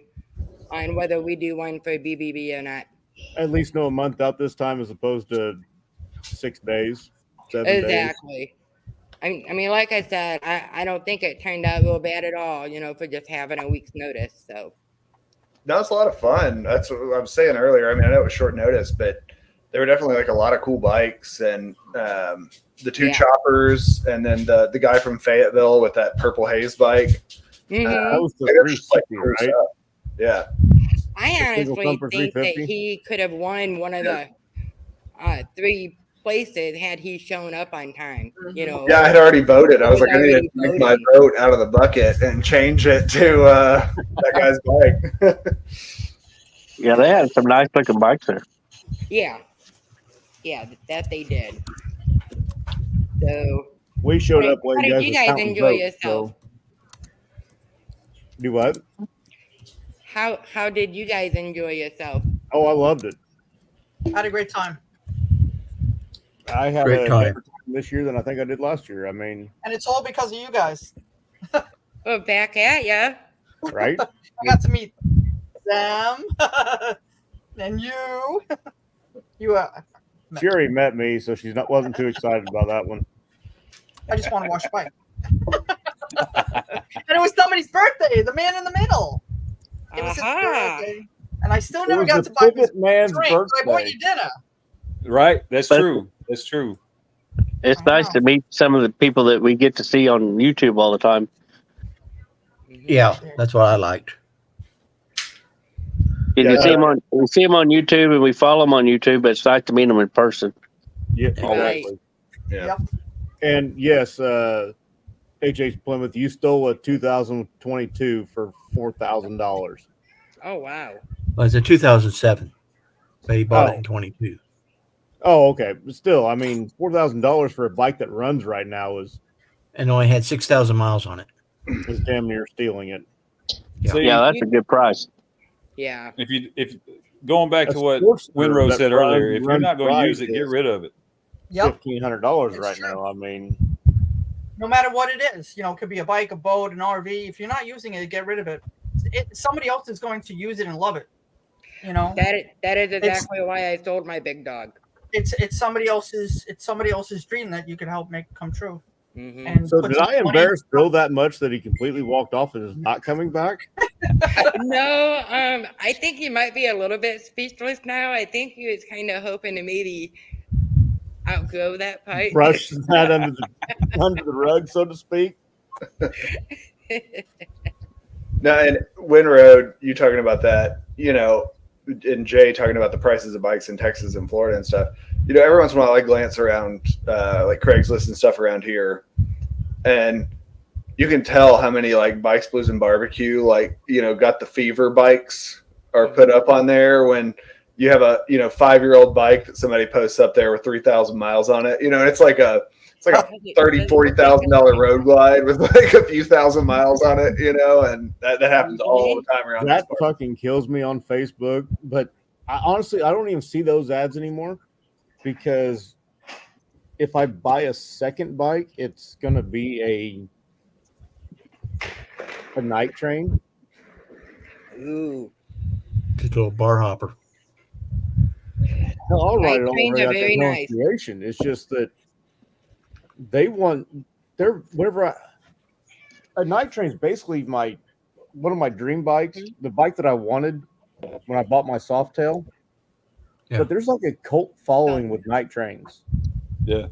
on whether we do one for BBB or not.
At least know a month out this time as opposed to 6 days, 7 days.
Exactly. I mean, like I said, I don't think it turned out real bad at all, you know, for just having a week's notice. So
No, it's a lot of fun. That's what I was saying earlier. I mean, I know it was short notice, but there were definitely like a lot of cool bikes, and the two choppers, and then the guy from Fayetteville with that purple haze bike.
That was the
Maybe it's
350, right?
Yeah.
I
single
honestly
thumper
think that
350?
he could have won one of the 3 places had he shown up on time. You know.
Yeah, I had already voted. I was like, I need to make my vote out of the bucket and change it to that guy's bike.
Yeah, they had some nice looking bikes there.
Yeah, that they did. So
We showed up while
how did you
was
guys
counting
enjoy
votes,
yourself?
so- Do what?
How did you guys enjoy yourself?
Oh, I loved it.
I had a great time.
I had
Great
a
time.
better time this year than I think I did last year. I mean,
And it's all because of you guys.
Well, back at ya.
right?
I got to meet them and you. You
She already met me, so wasn't too excited about that one.
I just want to wash a bike. And it was somebody's birthday, the man in the middle. It was his birthday. And I still never got to buy his
man's
drink, but I bought
birthday.
you dinner.
Right. That's
But-
true. That's true.
It's nice to meet some of the people that we get to see on YouTube all the time.
Yeah, that's what I liked.
You can see them we see them on YouTube and we follow them on YouTube, but it's nice to meet them in person.
Yeah,
Right.
exactly.
Yeah.
Yep.
And yes, HH Plymouth, you stole a 2022 for $4,000.
Oh wow.
Well, it's a 2007, but he bought it
Oh.
in 22.
Oh, okay. But still, I mean, $4,000 for a bike that runs right now is
And only had 6,000 miles on it.
damn near stealing it.
Yeah.
See,
Yeah, that's a good price.
Yeah.
if going back to
A
what
Sportster
Winrow
that
said
runs-
earlier, if you're
runs
not going to
right
use it, get
is
rid of it.
Yep.
$1,500
It's
right
true.
now. I mean,
No matter what it is, you know, it could be a bike, a boat, an RV. If you're not using it, get rid of it. Somebody else is going to use it and love it. You know,
That is exactly why I sold my big dog.
it's somebody else's dream that you can help make come true.
Mhm.
And
so
put
did
some
I
money-
embarrass Bill that much that he completely walked off and is not coming back?
No, I think he might be a little bit speechless now. I think he was kind of hoping to maybe outgrow that pipe.
Brush that under the rug, so to speak.
No, and Winroad, you talking about that, you know, and Jay talking about the prices of bikes in Texas and Florida and stuff. You know, every once in a while I glance around like Craigslist and stuff around here, and you can tell how many like Bikes, Blues, and Barbecue, like, you know, got the fever bikes are put up on there when you have a, you know, 5-year-old bike that somebody posts up there with 3,000 miles on it. You know, it's like a $30,000-$40,000 road glide with like a few thousand miles on it, you know, and that happens all the time around
that
this
fucking kills me on Facebook. But I honestly don't even see those ads anymore, because if I buy a second bike, it's gonna be a night train.
Ooh.
Just a little bar hopper.
Hell, I'll
Night
ride it all
trains
the
are
way out
very
to
nice.
Creation. It's just that they want a night train is basically one of my dream bikes, the bike that I wanted when I bought my Softail.
Yeah.
But there's like a cult following with night trains.
Yeah.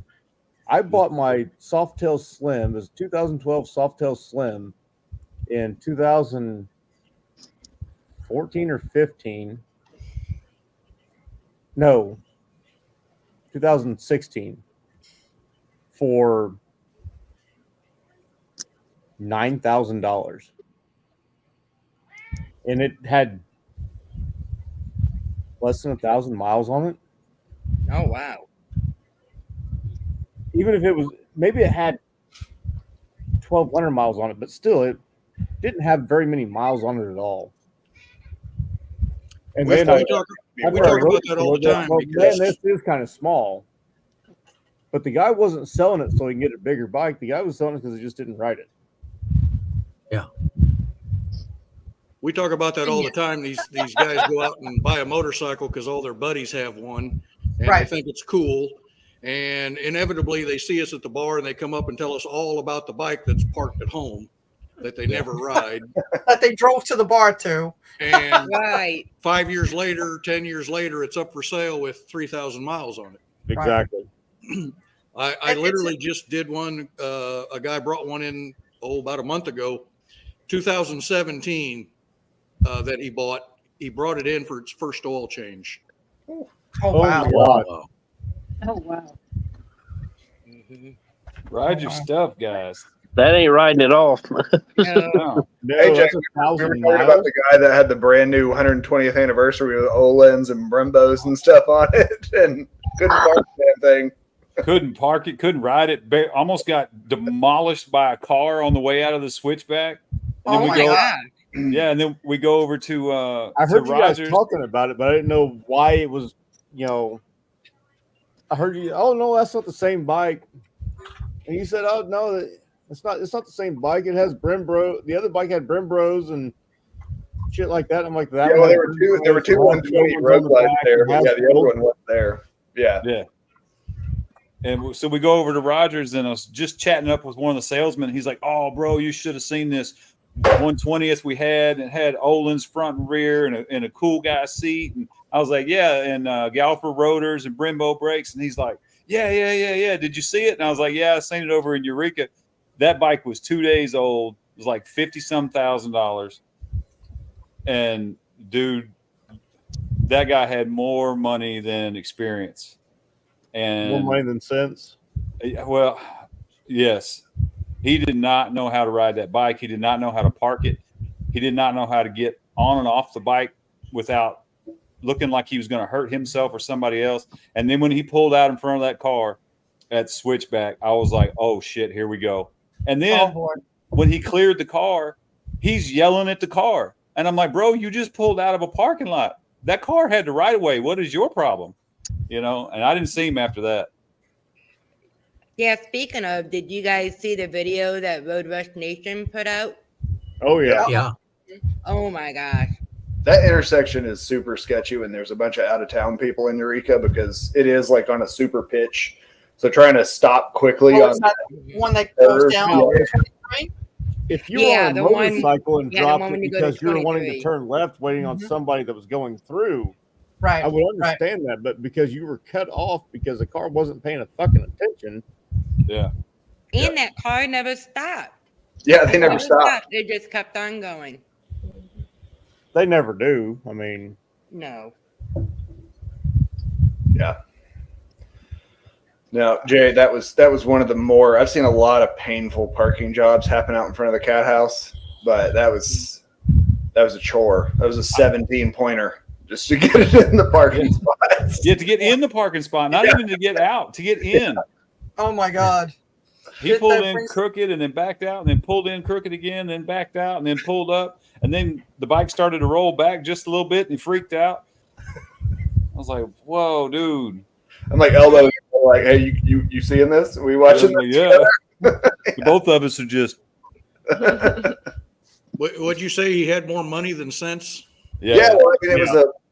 I bought my Softail Slim, it was 2012 Softail Slim in 2014 or 15. No, 2016 for $9,000. And it had less than 1,000 miles on it.
Oh wow.
Even if it was, maybe it had 1,200 miles on it, but still, it didn't have very many miles on it at all. And
We
then
talk about that all the time because
this is kind of small. But the guy wasn't selling it so he can get a bigger bike. The guy was selling it because he just didn't ride it.
Yeah.
we talk about that all the time. These guys go out and buy a motorcycle because all their buddies have one, and
Right.
they think it's cool. And inevitably, they see us at the bar and they come up and tell us all about the bike that's parked at home that they never ride.
That they drove to the bar to.
And
Right.
5 years later, 10 years later, it's up for sale with 3,000 miles on it.
Exactly.
I literally just did one. A guy brought one in about a month ago, 2017, that he bought. He brought it in for its first oil change.
Oh
wow.
wow.
God.
Oh, wow.
Ride your stuff, guys.
That ain't riding at all.
No.
No,
Hey, Jack,
that's 1,000
remember talking
miles.
about the guy that had the brand new 120th anniversary with Olens and Brembos and stuff on it and couldn't park that thing?
Couldn't park it, couldn't ride it. Almost got demolished by a car on the way out of the switchback. And then
Oh
we
my
go,
God.
yeah, and then we go over to
I heard
to
you guys
Rogers.
talking about it, but I didn't know why it was, you know. I heard you, oh no, that's not the same bike. And you said, oh no, it's not the same bike. It has Brembro. The other bike had Brembros and shit like that. I'm like, that
Yeah,
one
well,
had
there were two
Brembros,
120
on
road
the
glides
back,
there,
and
but
has
yeah, the other
both.
one wasn't there. Yeah.
Yeah. And so we go over to Rogers, and I was just chatting up with one of the salesmen. He's like, "Oh, bro, you should have seen this 120th we had, and it had Olin's front and rear and a cool guy seat." And I was like, "Yeah, and Galfer rotors and Brembo brakes." And he's like, "Yeah. Did you see it?" And I was like, "Yeah, I seen it over in Eureka." That bike was 2 days old. It was like $50-some thousand. And dude, that guy had more money than experience. And
More money than sense.
well, yes. He did not know how to ride that bike. He did not know how to park it. He did not know how to get on and off the bike without looking like he was going to hurt himself or somebody else. And then when he pulled out in front of that car at Switchback, I was like, oh, shit, here we go. And then when he cleared the car, he's yelling at the car. And I'm like, bro, you just pulled out of a parking lot. That car had the right of way. What is your problem? You know, and I didn't see him after that.
Yeah, speaking of, did you guys see the video that Road Rush Nation put out?
Oh yeah.
Yeah.
Oh my gosh.
That intersection is super sketchy when there's a bunch of out of town people in Eureka because it is like on a super pitch. So trying to stop quickly
Oh,
on
is that one that goes
curves,
down?
yeah.
If you're
Yeah,
on a
the one-
motorcycle and
yeah, the
dropped
one
it
when you go to
because you're wanting to
23.
turn left, waiting on somebody that was going through,
Right.
I would understand that. But because you were cut off because the car wasn't paying a fucking attention,
Yeah.
And that car never stopped.
Yeah, they never stopped.
They just kept on going.
they never do. I mean,
No.
Yeah. No, Jay, that was one of the more. I've seen a lot of painful parking jobs happen out in front of the cat house, but that was a chore. That was a 17-pointer just to get it in the parking spots.
Yeah, to get in the parking spot, not even to get out, to get in.
Oh my God.
He pulled in crooked and then backed out and then pulled in crooked again, then backed out and then pulled up. And then the bike started to roll back just a little bit and he freaked out. I was like, whoa, dude.
I'm like elbows, like, hey, you seeing this? Are we watching this?
Yeah. Both of us are just.
Would you say he had more money than sense?
Yeah, well, I mean,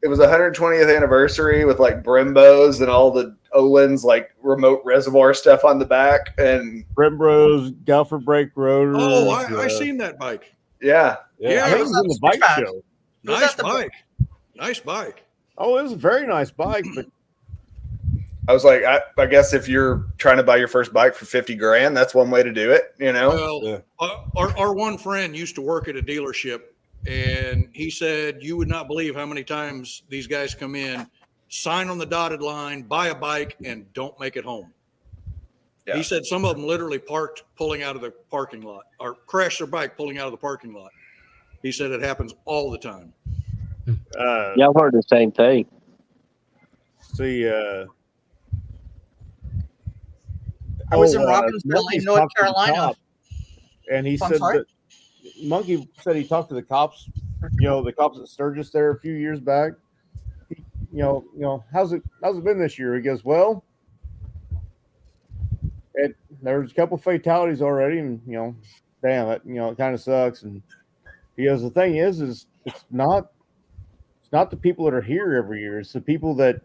it was a 120th anniversary with like Brembos and all the Olin's like remote reservoir stuff on the back and
Brembos, Galford brake rotors.
Oh, I seen that bike.
Yeah.
Yeah.
I think it was in the bike show.
Nice bike. Nice bike.
Oh, it was a very nice bike, but
I was like, I guess if you're trying to buy your first bike for $50,000, that's one way to do it, you know?
Well, our one friend used to work at a dealership, and he said you would not believe how many times these guys come in, sign on the dotted line, buy a bike, and don't make it home. Yeah. He said some of them literally parked pulling out of the parking lot or crashed their bike pulling out of the parking lot. He said it happens all the time.
Yeah, I've heard the same thing.
See,
I was in Robbinsville, in North Carolina.
And he said that Monkey said he talked to the cops, the cops at Sturgis there a few years back. How's it been this year? He goes, well, there's a couple fatalities already, and damn it, it kind of sucks. And he goes, the thing is it's not the people that are here every year. It's the people that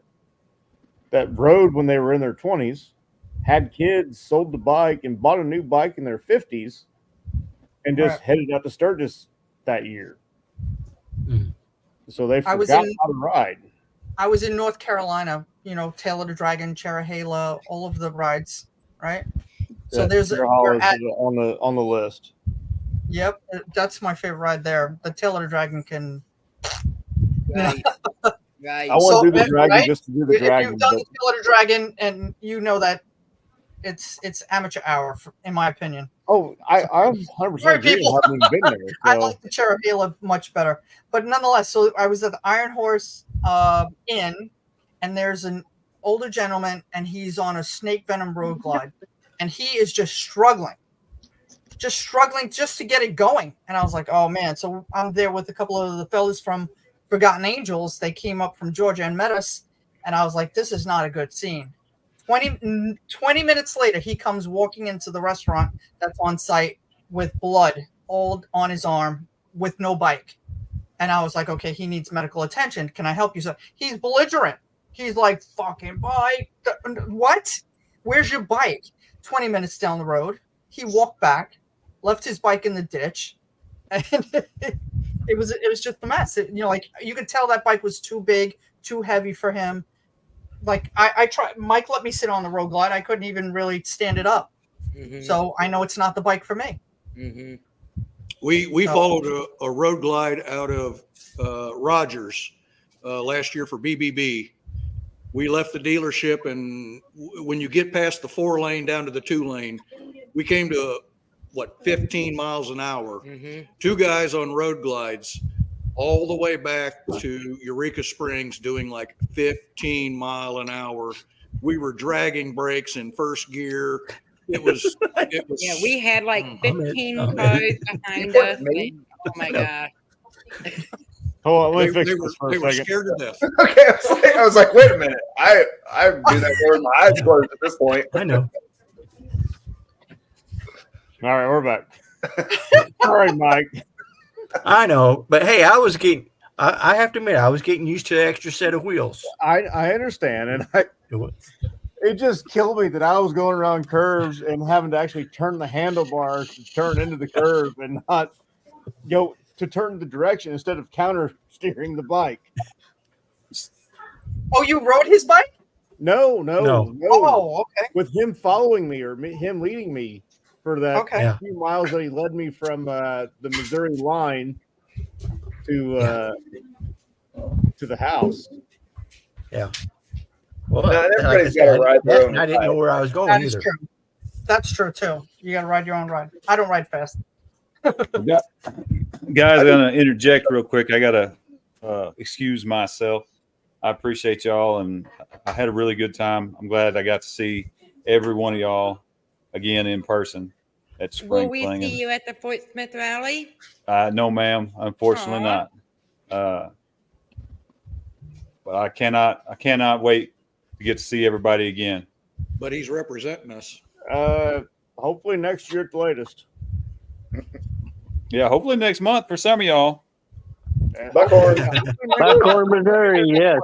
rode when they were in their 20s, had kids, sold the bike, and bought a new bike in their 50s, and just headed out to Sturgis that year. So they forgot how to ride.
I was in North Carolina, Taylor the Dragon, Cherahela, all of the rides, right? So
Yeah,
there's
on the list.
Yep, that's my favorite ride there. The Taylor the Dragon can.
Right. Right.
I want to do the dragon just to do the
If
dragon.
you've done the Taylor the Dragon, and you know that it's amateur hour, in my opinion.
Oh, I'm 100% agree. I haven't even been there.
I
So.
like the Cherahela much better, but nonetheless. So I was at the Iron Horse Inn, and there's an older gentleman, and he's on a snake venom road glide, and he is just struggling just to get it going. And I was like, oh man. So I'm there with a couple of the fellas from Forgotten Angels. They came up from Georgia and met us, and I was like, this is not a good scene. 20 minutes later, he comes walking into the restaurant that's on site with blood all on his arm with no bike. And I was like, okay, he needs medical attention. Can I help you? So he's belligerent. He's like, fucking bike. What? Where's your bike? 20 minutes down the road. He walked back, left his bike in the ditch, and it was just a mess. You could tell that bike was too big, too heavy for him. Like I tried. Mike let me sit on the road glide. I couldn't even really stand it up. Mm-hmm. So I know it's not the bike for me.
Mm-hmm. We followed a road glide out of Rogers last year for BBB. We left the dealership, and when you get past the 4-lane down to the 2-lane, we came to 15 miles an hour. Mm-hmm. 2 guys on road glides all the way back to Eureka Springs doing like 15 mile an hour. We were dragging brakes in first gear. It was
yeah, we had like 15 cars behind us. Oh my God.
Hold on, let me fix this for a second.
They were scared to death.
Okay, I was like, wait a minute. I do that with my eyes closed at this point.
I know.
All right, we're back. All right, Mike.
I know, but hey, I have to admit, I was getting used to the extra set of wheels.
I understand, and it just killed me that I was going around curves and having to actually turn the handlebars to turn into the curve and not to turn the direction instead of counter steering the bike.
Oh, you rode his bike?
No.
Oh, okay.
With him following me or him leading me for that few miles that he led me from the Missouri line to to the house.
Yeah. Well,
No,
like I
everybody's
said,
got to ride their own
I didn't know
ride.
where I was going
That is
either.
true. That's true too. You got to ride your own ride. I don't ride fast.
Guys, I'm going to interject real quick. I got to excuse myself. I appreciate y'all, and I had a really good time. I'm glad I got to see every one of y'all again in person at
Will
Spring
we
Fling.
see you at the Fort Smith rally?
No, ma'am. Unfortunately,
Aw.
not. But I cannot wait to get to see everybody again.
But he's representing us.
Hopefully next year at the latest.
Yeah, hopefully next month for some of y'all.
Buckhorn.
Buckhorn, Missouri. Yes.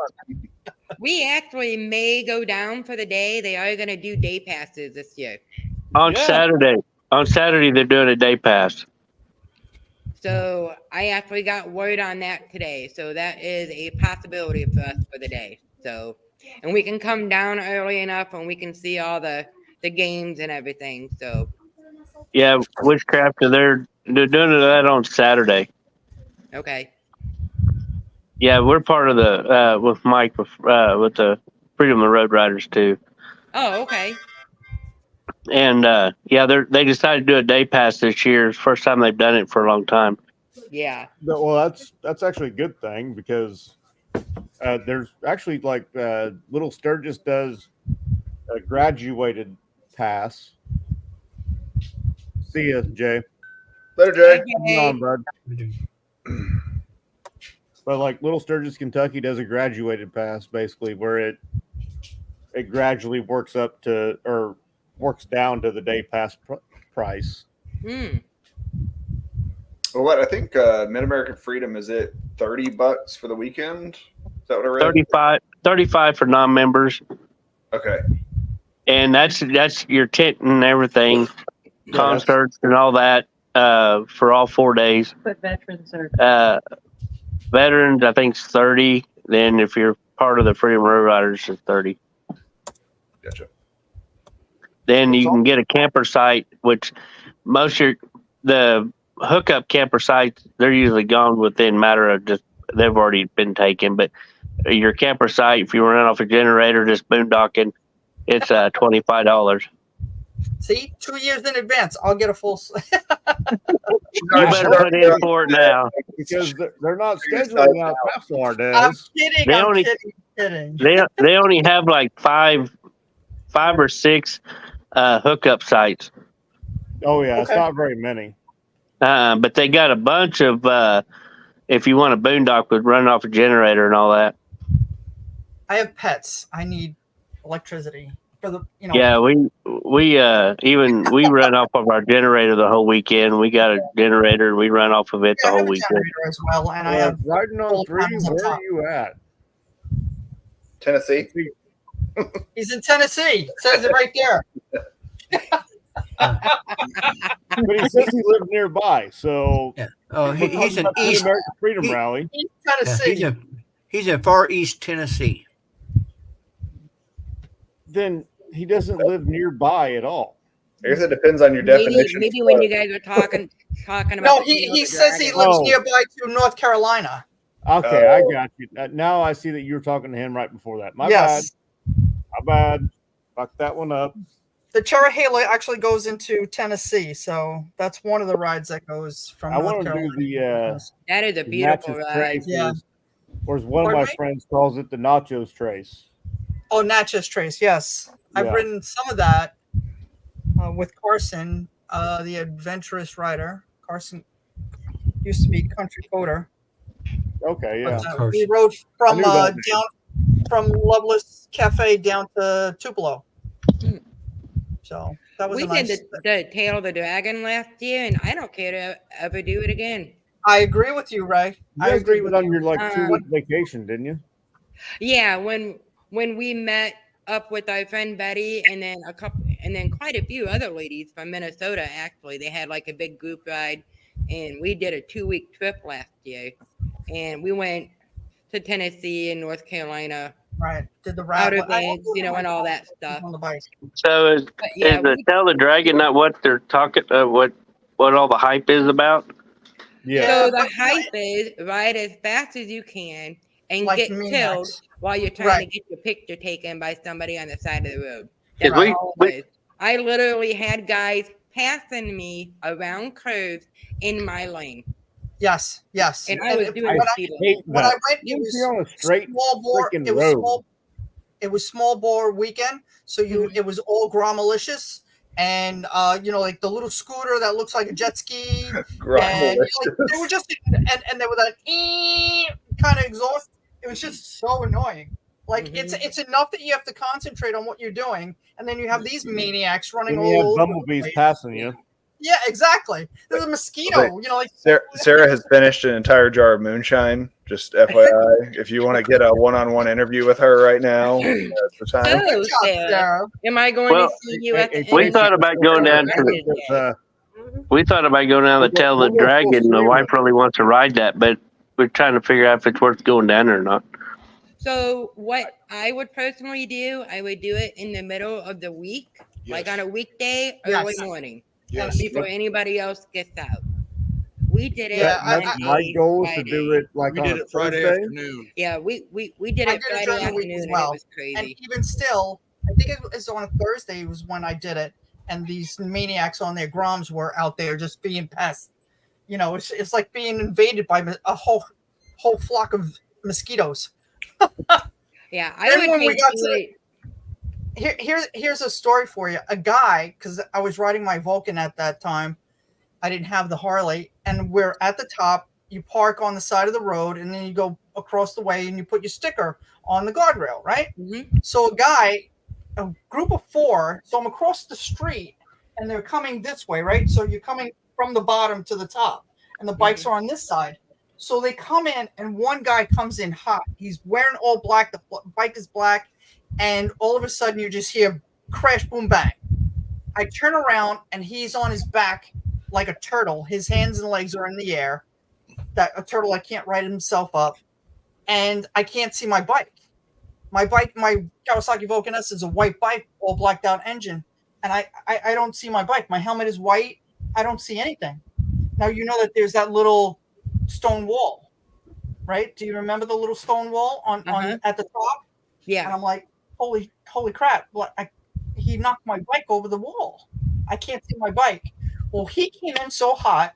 We actually may go down for the day. They are going to do day passes this year.
On
Yeah.
Saturday. On Saturday, they're doing a day pass.
So I actually got word on that today. So that is a possibility for us for the day. So, and we can come down early enough and we can see all the games and everything. So,
Yeah, Witchcraft. They're doing that on Saturday.
okay.
Yeah, we're part of the with Mike with the Freedom of the Road Riders too.
Oh, okay.
And yeah, they decided to do a day pass this year. It's the first time they've done it for a long time.
Yeah.
Well, that's actually a good thing because there's actually like Little Sturgis does a graduated pass. See ya, Jay.
Later, Jay.
Hang on, bud. But like Little Sturgis, Kentucky does a graduated pass basically where it gradually works up to or works down to the day pass price.
Hmm.
Well, what I think Mid American Freedom is it $30 for the weekend? Is that what I read?
35 for non-members,
Okay.
and that's your tent and everything, concerts and all that for all 4 days.
But veterans are.
Veterans, I think, is 30. Then if you're part of the Freedom Road Riders, it's 30.
Gotcha.
Then you can get a camper site, which the hookup camper sites, they're usually gone within a matter of just, they've already been taken. But your camper site, if you run off a generator, just boondocking, it's $25.
See, 2 years in advance, I'll get a full.
You better put in for it now.
Because they're not scheduling out that far, Des.
I'm kidding.
They
I'm
only-
kidding.
They only have like five or six hookup sites.
Oh yeah, it's
Okay.
not very many.
But they got a bunch of if you want a boondock with running off a generator and all that.
I have pets. I need electricity for the.
Yeah, we run off of our generator the whole weekend. We got a generator and we run off of it
Yeah,
the
I
whole
have a
weekend.
generator as well, and I have
Riding on
full
3,
panels up
where
top.
are you at?
Tennessee.
He's in Tennessee. It says it right there.
But he says he lived nearby, so
Yeah. Oh,
we're
he's
talking
in
about the
East.
American Freedom
he-
Rally.
He's
Yeah,
Tennessee.
he's in far East Tennessee.
Then he doesn't live nearby at all.
I guess it depends on your
Maybe,
definition.
maybe when you guys were talking about.
No, he says he lives
Oh.
nearby to North Carolina.
Okay, I
Oh.
got you. Now I see that you were talking to him right before that. My
Yes.
bad. Fuck that one up.
The Cherahela actually goes into Tennessee, so that's one of the rides that goes from
I
North
want to
Carolina.
do the
That is a beautiful
Natchez
ride.
Trace,
Yeah.
or as one of my
Pardon me?
friends calls it, the Nachos Trace.
Oh, Natchez Trace, yes. I've
Yeah.
ridden some of that with Carson, the adventurous rider. Carson used to be country coder.
Okay, yeah.
But,
Carson.
we rode from
I knew that
down from Loveless Cafe down to Tupelo.
Hmm.
So that was
We
a nice.
did the Tail of the Dragon last year, and I don't care to ever do it again.
I agree with you, Ray.
You
I
guys
agree
did
with
it on
you.
your like 2-week
Um,
vacation, didn't you?
Yeah, when we met up with our friend Betty, and then quite a few other ladies from Minnesota. Actually, they had like a big group ride, and we did a 2-week trip last year, and we went to Tennessee and North Carolina,
Right. Did the
Outer
ride
Banks, and all that stuff.
on the bike.
So is
But yeah,
the Tell the Dragon not what they're talking? What all the hype is about?
Yeah.
Yeah,
so the
but-
hype is ride as fast as you can and
Like
get
maniacs.
killed while you're trying
Right.
to get your picture taken by somebody on the side of the road.
Did
That's
we-
all it is. I literally had guys passing me around curves in my lane.
Yes, yes.
And I was
if-
doing
when
the
I,
speed
hate
limit.
when I
that.
went,
You
it
be
was
on a straight
small bore.
freaking
It was
road.
small. It was small bore weekend, so it was all gromalicious, and like the little scooter that looks like a jet ski, and they were just and they were that kind of exhaust. It was just so annoying. Like it's enough that you have to concentrate on what you're doing, and then you have these maniacs running
Then you have
all over.
bumblebees passing you.
Yeah, exactly. There's a mosquito. Like
Sarah has finished an entire jar of moonshine. Just FYI, if you want to get a one-on-one interview with her right now, that's the time.
So, Sarah, am I going
Well,
to see you at the
we
end?
thought about going down to the, we thought about going down to Tail of the Dragon. The wife really wants to ride that, but we're trying to figure out if it's worth going down or not.
So what I would personally do, I would do it in the middle of the week, like on a weekday, early morning, before anybody else gets out. We did it.
That's my goal is to do it like
We
on
did
a
it Friday
Thursday.
afternoon.
Yeah, we did
I
it
did it
Friday
during the week
afternoon,
as
and
well.
it was crazy.
And even still, I think it was on a Thursday was when I did it, and these maniacs on their Groms were out there just being pests. It's like being invaded by a whole flock of mosquitoes.
Yeah, I
Then
would
when we
think
got
you
to here's a story for you. A guy, because I was riding my Vulcan at that time, I didn't have the Harley, and we're at the top. You park on the side of the road, and then you go across the way, and you put your sticker on the guardrail, right? So a group of 4, so I'm across the street, and they're coming this way, right? So you're coming from the bottom to the top, and the bikes are on this side. So they come in, and one guy comes in hot. He's wearing all black. The bike is black, and all of a sudden you just hear crash, boom, bang. I turn around, and he's on his back like a turtle. His hands and legs are in the air. That a turtle that can't right himself up, and I can't see my bike. My Kawasaki Vulcan S is a white bike, all blacked out engine, and I don't see my bike. My helmet is white. I don't see anything. Now you know that there's that little stone wall, right? Do you remember the little stone wall on at the top?
Yeah.
And I'm like, holy crap! He knocked my bike over the wall. I can't see my bike. Well, he came in so hot,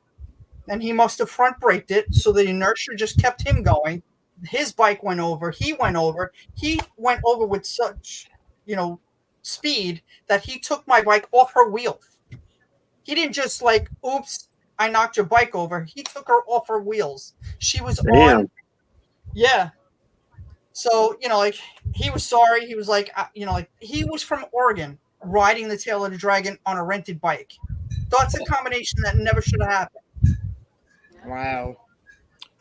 and he must have front braked it, so the inertia just kept him going. His bike went over. He went over. He went over with such, speed that he took my bike off her wheels. He didn't just like, oops, I knocked your bike over. He took her off her wheels. She was on. Yeah. So, he was sorry. He was like, he was from Oregon riding the Tail of the Dragon on a rented bike. That's a combination that never should have happened.
Wow.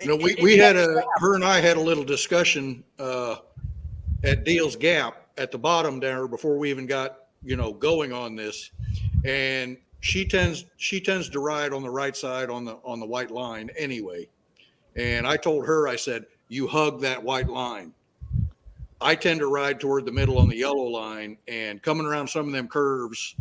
We had her and I had a little discussion at Deal's Gap at the bottom there before we even got, going on this. And she tends to ride on the right side on the white line anyway. And I told her, I said, you hug that white line. I tend to ride toward the middle on the yellow line, and coming around some of them curves,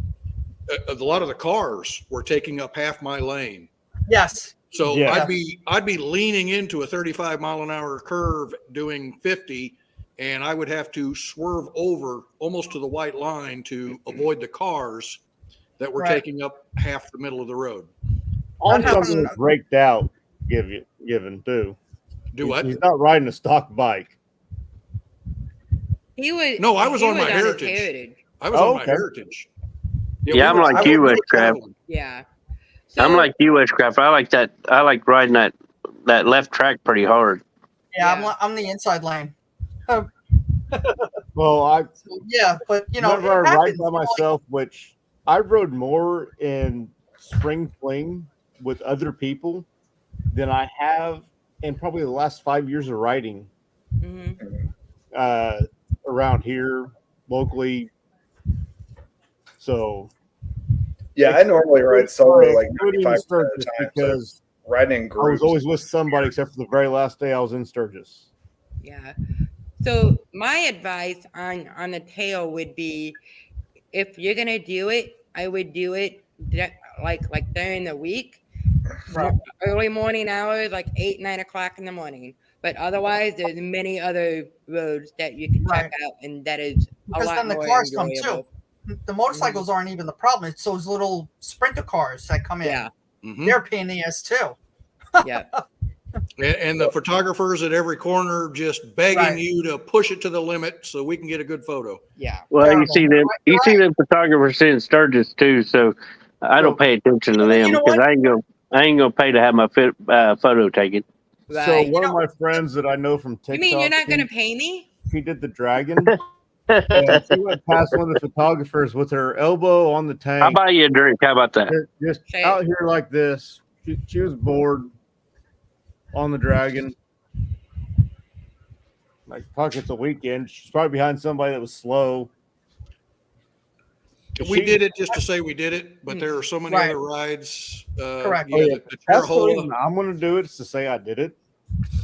a lot of the cars were taking up half my lane.
Yes.
So
Yeah.
I'd be leaning into a 35 mile an hour curve doing 50, and I would have to swerve over almost to the white line to avoid the cars that were taking up half the middle of the road.
On something that's raked out, given too.
Do what?
He's not riding a stock bike.
He was.
No, I was
he
on my
his
Heritage. I was on my Heritage.
Yeah, I'm like you, Witchcraft.
Yeah.
I'm like you, Witchcraft. I like that. I like riding that left track pretty hard.
Yeah, I'm the inside lane.
Well,
but
whenever
it
I ride
happens,
by myself, which I rode more in Spring Fling with other people than I have in probably the last 5 years of riding around here locally. So,
yeah, I normally ride solo like 95% of the time.
Because
riding in groups.
I was always with somebody except for the very last day I was in Sturgis.
Yeah. So my advice on the tail would be, if you're gonna do it, I would do it like during the week, early morning hours, like 8, 9 o'clock in the morning. But otherwise, there's many other roads that you can check out, and that is
Because
a lot
then the
more
cars come
enjoyable.
too. The motorcycles aren't even the problem. It's those little sprinter cars that come in.
Yeah.
They're a pain in the ass too.
Yeah.
And the photographers at every corner just begging you to push it to the limit so we can get a good photo.
Yeah.
Well,
Terrible.
you see them photographers in Sturgis too, so I don't pay attention to them
you know
because
what?
I ain't gonna pay to have my photo taken.
So one of my friends that I know from TikTok.
You mean you're not going to pay me?
She did the dragon. And she went past one of the photographers with her elbow on the tank.
I'll buy you a drink. How about that?
Just out here like this. She was bored on the dragon. Like, fuck, it's a weekend. She's probably behind somebody that was slow.
We did it just to say we did it, but there are so many other rides.
Correct.
That's the reason I'm going to do it, is to say I did it.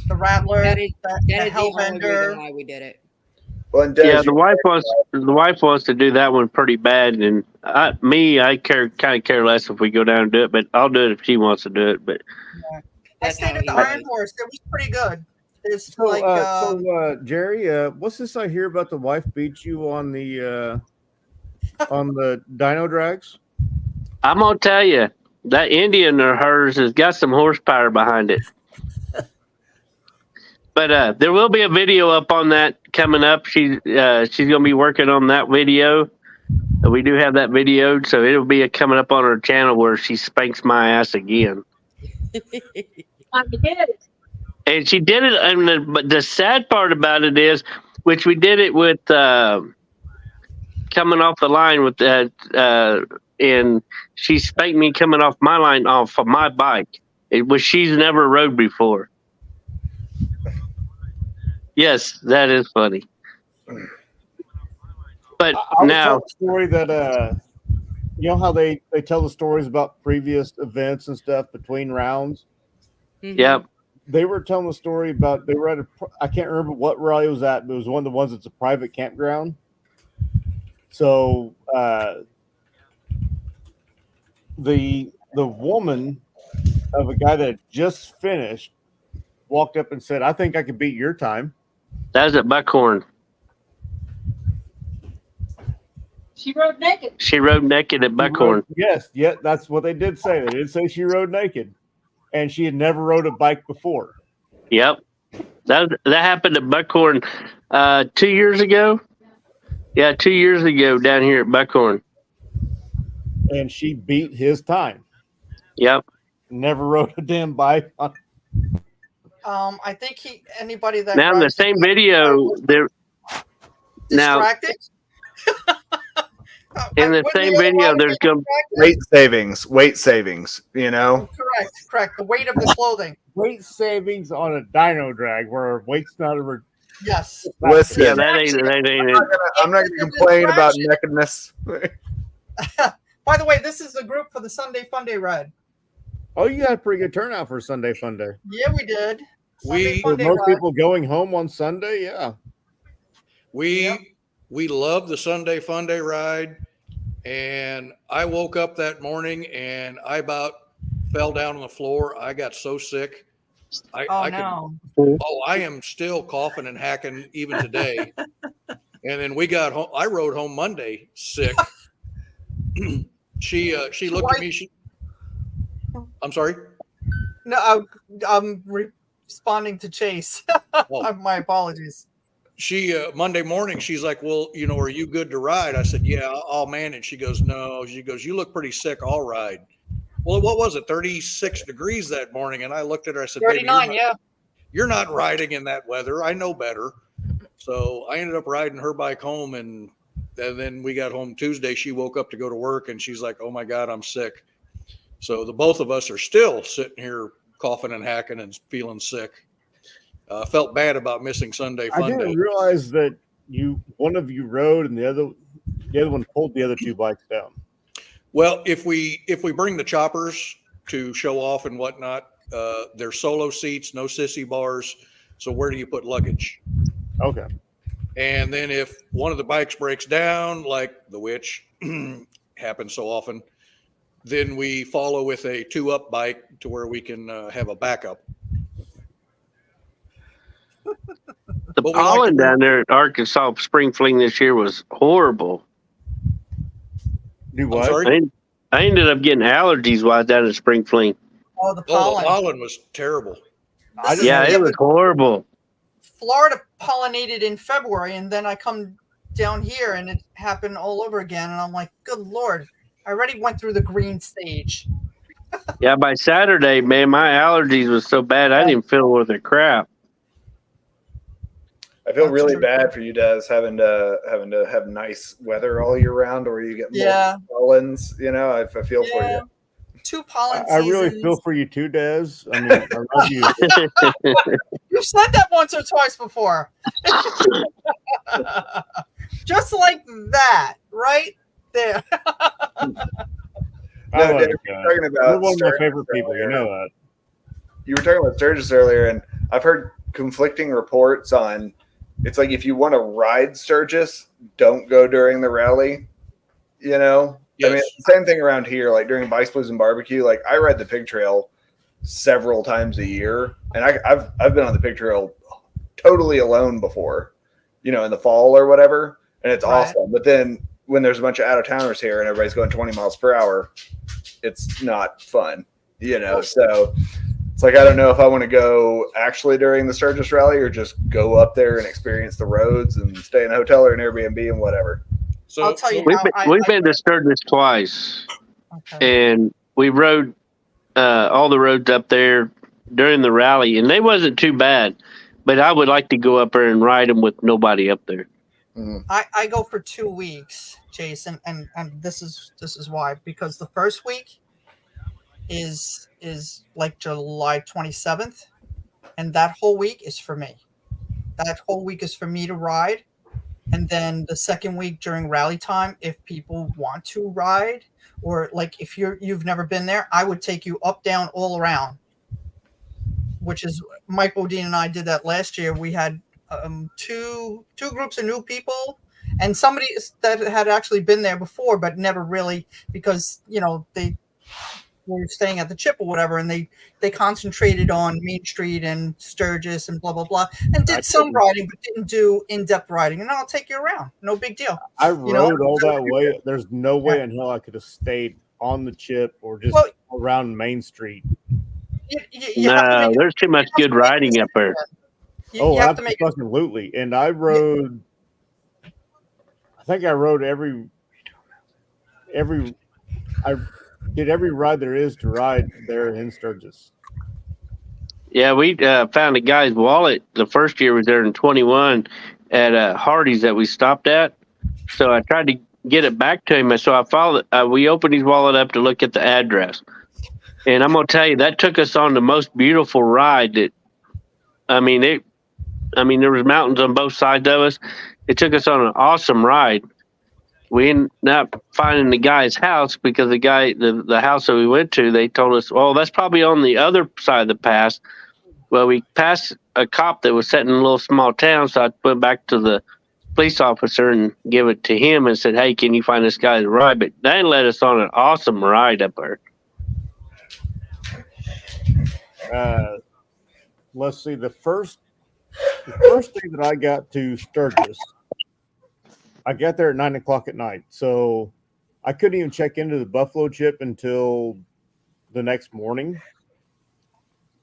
The Rattler,
That is
the
the only
Hellbender.
reason why we did it.
Well, and
Yeah, the wife wants to do that one pretty bad, and I kind of care less if we go down and do it, but I'll do it if she wants to do it. But
I stayed at the Iron Horse. It was pretty good. It's like
Jerry, what's this I hear about the wife beat you on the dyno drags?
I'm gonna tell you that Indian of hers has got some horsepower behind it. But there will be a video up on that coming up. She's gonna be working on that video. We do have that video, so it'll be coming up on her channel where she spanks my ass again. And she did it, but the sad part about it is, which we did it with coming off the line with that, and she spanked me coming off my line off of my bike. It was she's never rode before. Yes, that is funny. But
I
now,
was telling a story that you know how they tell the stories about previous events and stuff between rounds.
Yep.
They were telling the story about they were at I can't remember what rally it was at, but it was one of the ones that's a private campground. So the woman of a guy that just finished walked up and said, "I think I could beat your time."
that was at Buckhorn.
She rode naked.
She rode naked at Buckhorn.
Yes, that's what they did say. They did say she rode naked, and she had never rode a bike before.
Yep. That happened at Buckhorn 2 years ago. Yeah, 2 years ago down here at Buckhorn.
And she beat his time.
Yep.
Never rode a damn bike.
I think anybody that
Now in the same video, there. Now
distracted.
in the same video, there's going
weight savings. You know.
Correct. The weight of the clothing.
Weight savings on a dyno drag where weight's not ever.
Yes.
Listen,
yeah, that ain't it.
I'm not going to complain about nakedness.
By the way, this is the group for the Sunday Fun Day ride.
Oh, you had a pretty good turnout for Sunday Fun Day.
Yeah, we did.
With most people going home on Sunday, yeah.
We love the Sunday Fun Day ride, and I woke up that morning and I about fell down on the floor. I got so sick. I am still coughing and hacking even today. And then we got home. I rode home Monday sick. She looked at me. I'm sorry.
No, I'm responding to Chase. My apologies.
She Monday morning, she's like, "Well, are you good to ride?" I said, "Yeah, I'll manage." She goes, "No." She goes, "You look pretty sick. I'll ride." Well, what was it? 36 degrees that morning, and I looked at her. I said,
39.
You're not riding in that weather. I know better. So I ended up riding her bike home, and then we got home Tuesday. She woke up to go to work, and she's like, "Oh my God, I'm sick." So the both of us are still sitting here coughing and hacking and feeling sick. Felt bad about missing Sunday Fun Day.
I didn't realize that one of you rode and the other one pulled the other two bikes down.
Well, if we bring the choppers to show off and whatnot, they're solo seats, no sissy bars. So where do you put luggage?
Okay.
And then if one of the bikes breaks down, like the Witch happens so often, then we follow with a 2-up bike to where we can have a backup.
The
But we like
pollen
to-
down there at Arkansas Spring Fling this year was horrible.
Do
I'm
what?
sorry?
I ended up getting allergies while I was down at Spring Fling.
Oh, the
Oh,
pollen.
the pollen was terrible.
I just
Yeah,
know-
it was horrible.
Florida pollinated in February, and then I come down here and it happened all over again. And I'm like, good Lord, I already went through the green stage.
Yeah, by Saturday, man, my allergies was so bad I didn't feel worth a crap.
I feel
That's
really
true.
bad for you guys having to have nice weather all year round, or you get
Yeah.
pollens. You know, I feel for
Yeah.
you.
2 pollen
I really
seasons.
feel for you too, Des. I mean, I love you.
You've said that once or twice before. Just like that, right there.
I
No,
love
Dave,
you
you're
guys.
talking about
You're one of my
Sturgis
favorite people. You
earlier.
know that.
You were talking about Sturgis earlier, and I've heard conflicting reports on. It's like if you want to ride Sturgis, don't go during the rally. You know, I mean,
Yes.
it's the same thing around here. Like during Bikes, Blues, and Barbecue, like I ride the Pig Trail several times a year, and I've been on the Pig Trail totally alone before, you know, in the fall or whatever, and it's
Right.
awesome. But then when there's a bunch of out of towners here and everybody's going 20 miles per hour, it's not fun, you know. So it's like I don't know if I want to go actually during the Sturgis rally or just go up there and experience the roads and stay in a hotel or an Airbnb and whatever.
So,
I'll tell you
We've
now.
been, we've been to Sturgis twice,
Okay.
and we rode all the roads up there during the rally, and they wasn't too bad. But I would like to go up there and ride them with nobody up there.
I go for 2 weeks, Jason, and this is why, because the first week is like July 27th, and that whole week is for me. That whole week is for me to ride. And then the second week during rally time, if people want to ride, or like if you've never been there, I would take you up, down, all around. Which is Mike Bodine and I did that last year. We had two groups of new people and somebody that had actually been there before, but never really, because you know they were staying at the Chip or whatever, and they concentrated on Main Street and Sturgis and blah blah blah, and did some riding, but didn't do in-depth riding. And I'll take you around, no big deal.
I rode all that way. There's no way in hell I could have stayed on the Chip or just around Main Street.
No, there's too much good riding up there.
Oh, absolutely. And I rode. I think I rode every. I did every ride there is to ride there in Sturgis.
Yeah, we found a guy's wallet the first year we was there in 21 at Hardy's that we stopped at. So I tried to get it back to him, and so I followed. We opened his wallet up to look at the address, and I'm gonna tell you that took us on the most beautiful ride. There was mountains on both sides of us. It took us on an awesome ride. We ended up finding the guy's house because the house that we went to, they told us, well, that's probably on the other side of the pass. Well, we passed a cop that was sitting in a little small town, so I went back to the police officer and give it to him and said, hey, can you find this guy's ride? But they led us on an awesome ride up there.
Let's see. The first day that I got to Sturgis, I got there at 9:00 at night, so I couldn't even check into the Buffalo Chip until the next morning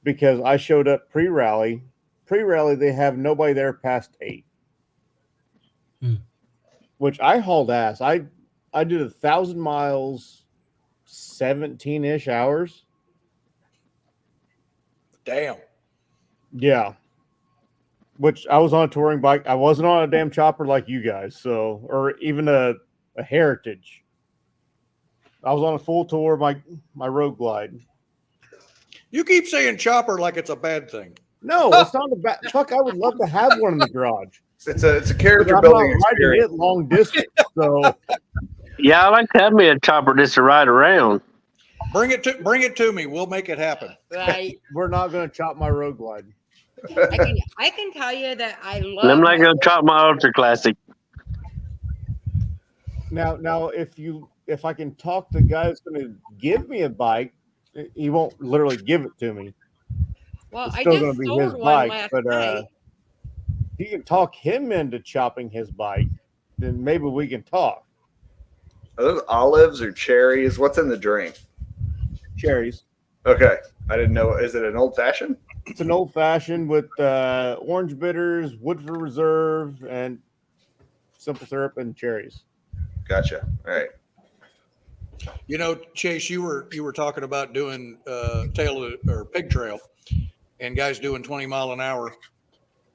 because I showed up pre-rally. Pre-rally, they have nobody there past 8, which I hauled ass. I did 1,000 miles, 17-ish hours.
Damn.
Yeah. Which I was on a touring bike. I wasn't on a damn chopper like you guys, or even a Heritage. I was on a full tour, my Road Glide.
You keep saying chopper like it's a bad thing.
No, it's not a bad. Fuck, I would love to have one in the garage.
It's a character
I'm
building
not riding
experience.
it long distance, so
Yeah, I like to have me a chopper just to ride around.
Bring it to me. We'll make it happen.
Right.
we're not going to chop my Road Glide.
I can tell you that I love.
And I'm not going to chop my Ultra Classic.
Now, if I can talk the guy that's going to give me a bike, he won't literally give it to me.
Well,
It's
I
still
just
going to be
sold
his
one
bike,
last
but
night.
if you can talk him into chopping his bike, then maybe we can talk.
Are those olives or cherries? What's in the drink?
Cherries.
Okay, I didn't know. Is it an old fashioned?
It's an old fashioned with orange bitters, Woodford Reserve, and simple syrup and cherries.
Gotcha. All right.
You know, Chase, you were talking about doing pig trail, and guys doing 20 mile an hour.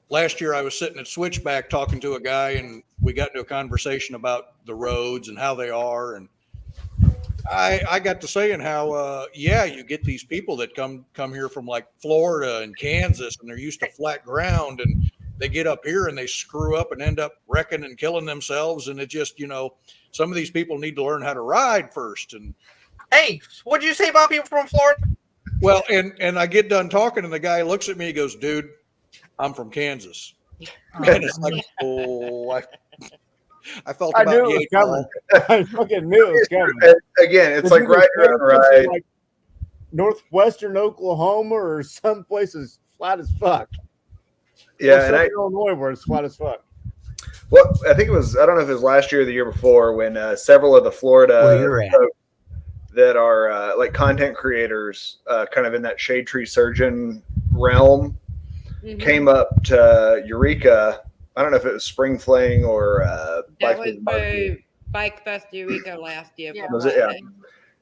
Last year, I was sitting at Switchback talking to a guy, and we got into a conversation about the roads and how they are. And I got to saying how, you get these people that come here from like Florida and Kansas, and they're used to flat ground, and they get up here and they screw up and end up wrecking and killing themselves. And it just, some of these people need to learn how to ride first. And
Hey, what did you say about people from Florida?
well, and I get done talking, and the guy looks at me, he goes, "Dude, I'm from Kansas." And it's like, I felt
I
about
knew it was coming. I fucking knew it was coming.
Again, it's like right here on the right.
Like northwestern Oklahoma or some places flat as fuck.
Yeah, and
Illinois where it's flat as fuck.
Well, I think it was. I don't know if it was last year or the year before when several of the Florida folks that are like content creators, kind of in that shade tree surgeon realm, came up to Eureka. I don't know if it was Spring Fling or
that was for Bike Fest Eureka last year.
Yeah. Was it? Yeah.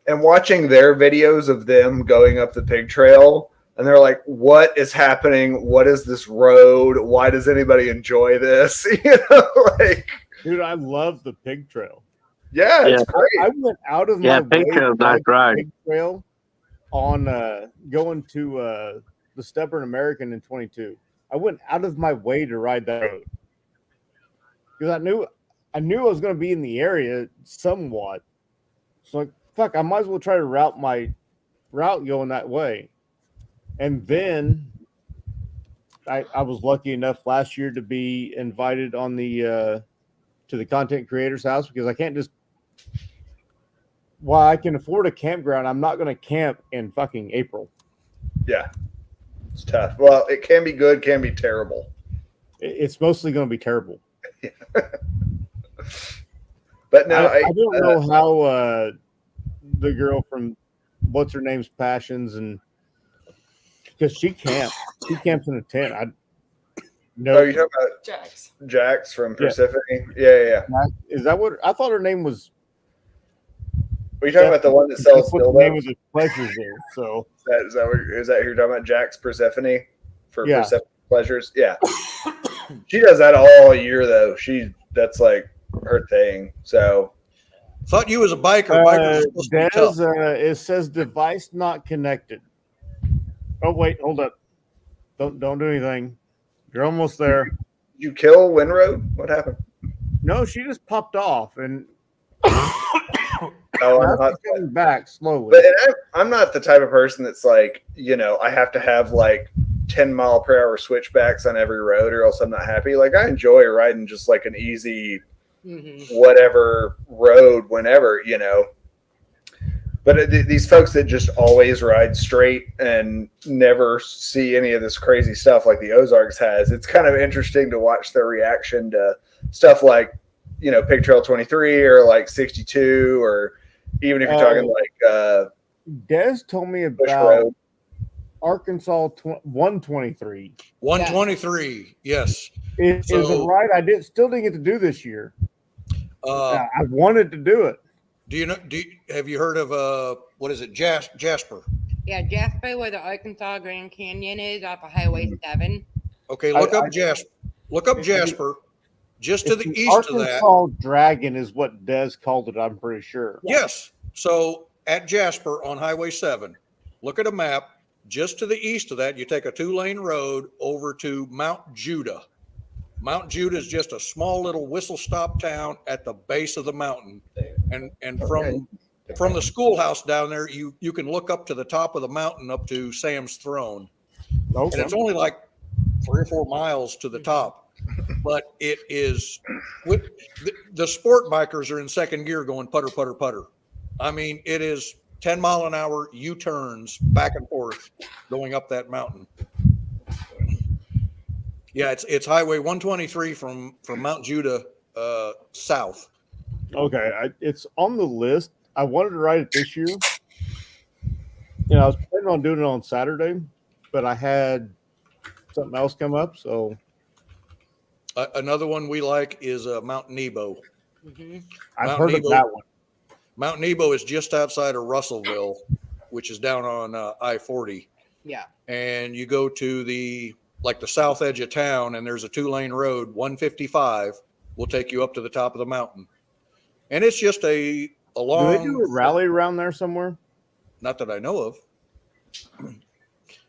And watching their videos of them going up the pig trail, and they're like, "What is happening? What is this road? Why does anybody enjoy this?"
Dude, I love the pig trail.
Yeah, it's great.
I went out of my
pig
way
trail's
to
nice
ride the
ride.
pig trail on going to the Stubborn American in 22. I went out of my way to ride that road because I knew I was going to be in the area somewhat. So like, fuck, I might as well try to route my route going that way. And then I was lucky enough last year to be invited on the to the content creators house because I can't just while I can afford a campground, I'm not going to camp in fucking April.
Yeah, it's tough. Well, it can be good, can be terrible.
It's mostly going to be terrible.
But no,
I don't know how the girl from what's her name's Passions and because she camps in a tent.
Oh, you're talking about Jax from Persephone? Yeah.
Is that what I thought her name was?
Are you talking about the one that sells
dildos? The name of the pleasures there. So
is that who you're talking about? Jax Persephone for Persephone Pleasures? Yeah. She does that all year though. That's like her thing. So
thought you was a biker. Bikers are supposed to be tough.
It says device not connected. Oh wait, hold up. Don't do anything. You're almost there.
Did you kill Winroad? What happened?
No, she just popped off and
I'm not
coming back slowly.
But I'm not the type of person that's like, I have to have like 10-mile-per-hour switchbacks on every road or else I'm not happy. Like I enjoy riding just like an easy whatever road whenever, But these folks that just always ride straight and never see any of this crazy stuff like the Ozarks has, it's kind of interesting to watch their reaction to stuff like, Pig Trail 23 or like 62 or even if you're talking like
Des told me about Arkansas 123.
123, yes.
Is it right? I still didn't get to do this year. I wanted to do it.
Have you heard of what is it, Jasper?
Yeah, Jasper, where the Arkansas Grand Canyon is, off of Highway 7.
Okay, look up Jasper. Look up Jasper. Just to the east of that.
Arkansas Dragon is what Des called it, I'm pretty sure.
Yes. So at Jasper on Highway 7, look at a map. Just to the east of that, you take a 2-lane road over to Mount Judah. Mount Judah is just a small little whistle-stop town at the base of the mountain. And from the schoolhouse down there, you can look up to the top of the mountain up to Sam's Throne. Okay. And it's only like 3 or 4 miles to the top. But it is the sport bikers are in second gear going putter, putter, putter. I mean, it is 10-mile-an-hour U-turns back and forth going up that mountain. Yeah, it's Highway 123 from Mount Judah south.
Okay, it's on the list. I wanted to ride it this year. I was planning on doing it on Saturday, but I had something else come up. So
Another one we like is Mount Nebo.
I've heard of that one.
Mount Nebo is just outside of Russellville, which is down on I-40.
Yeah.
And you go to the south edge of town, and there's a 2-lane road. 155 will take you up to the top of the mountain, and it's just a long.
Do they do a rally around there somewhere?
Not that I know of,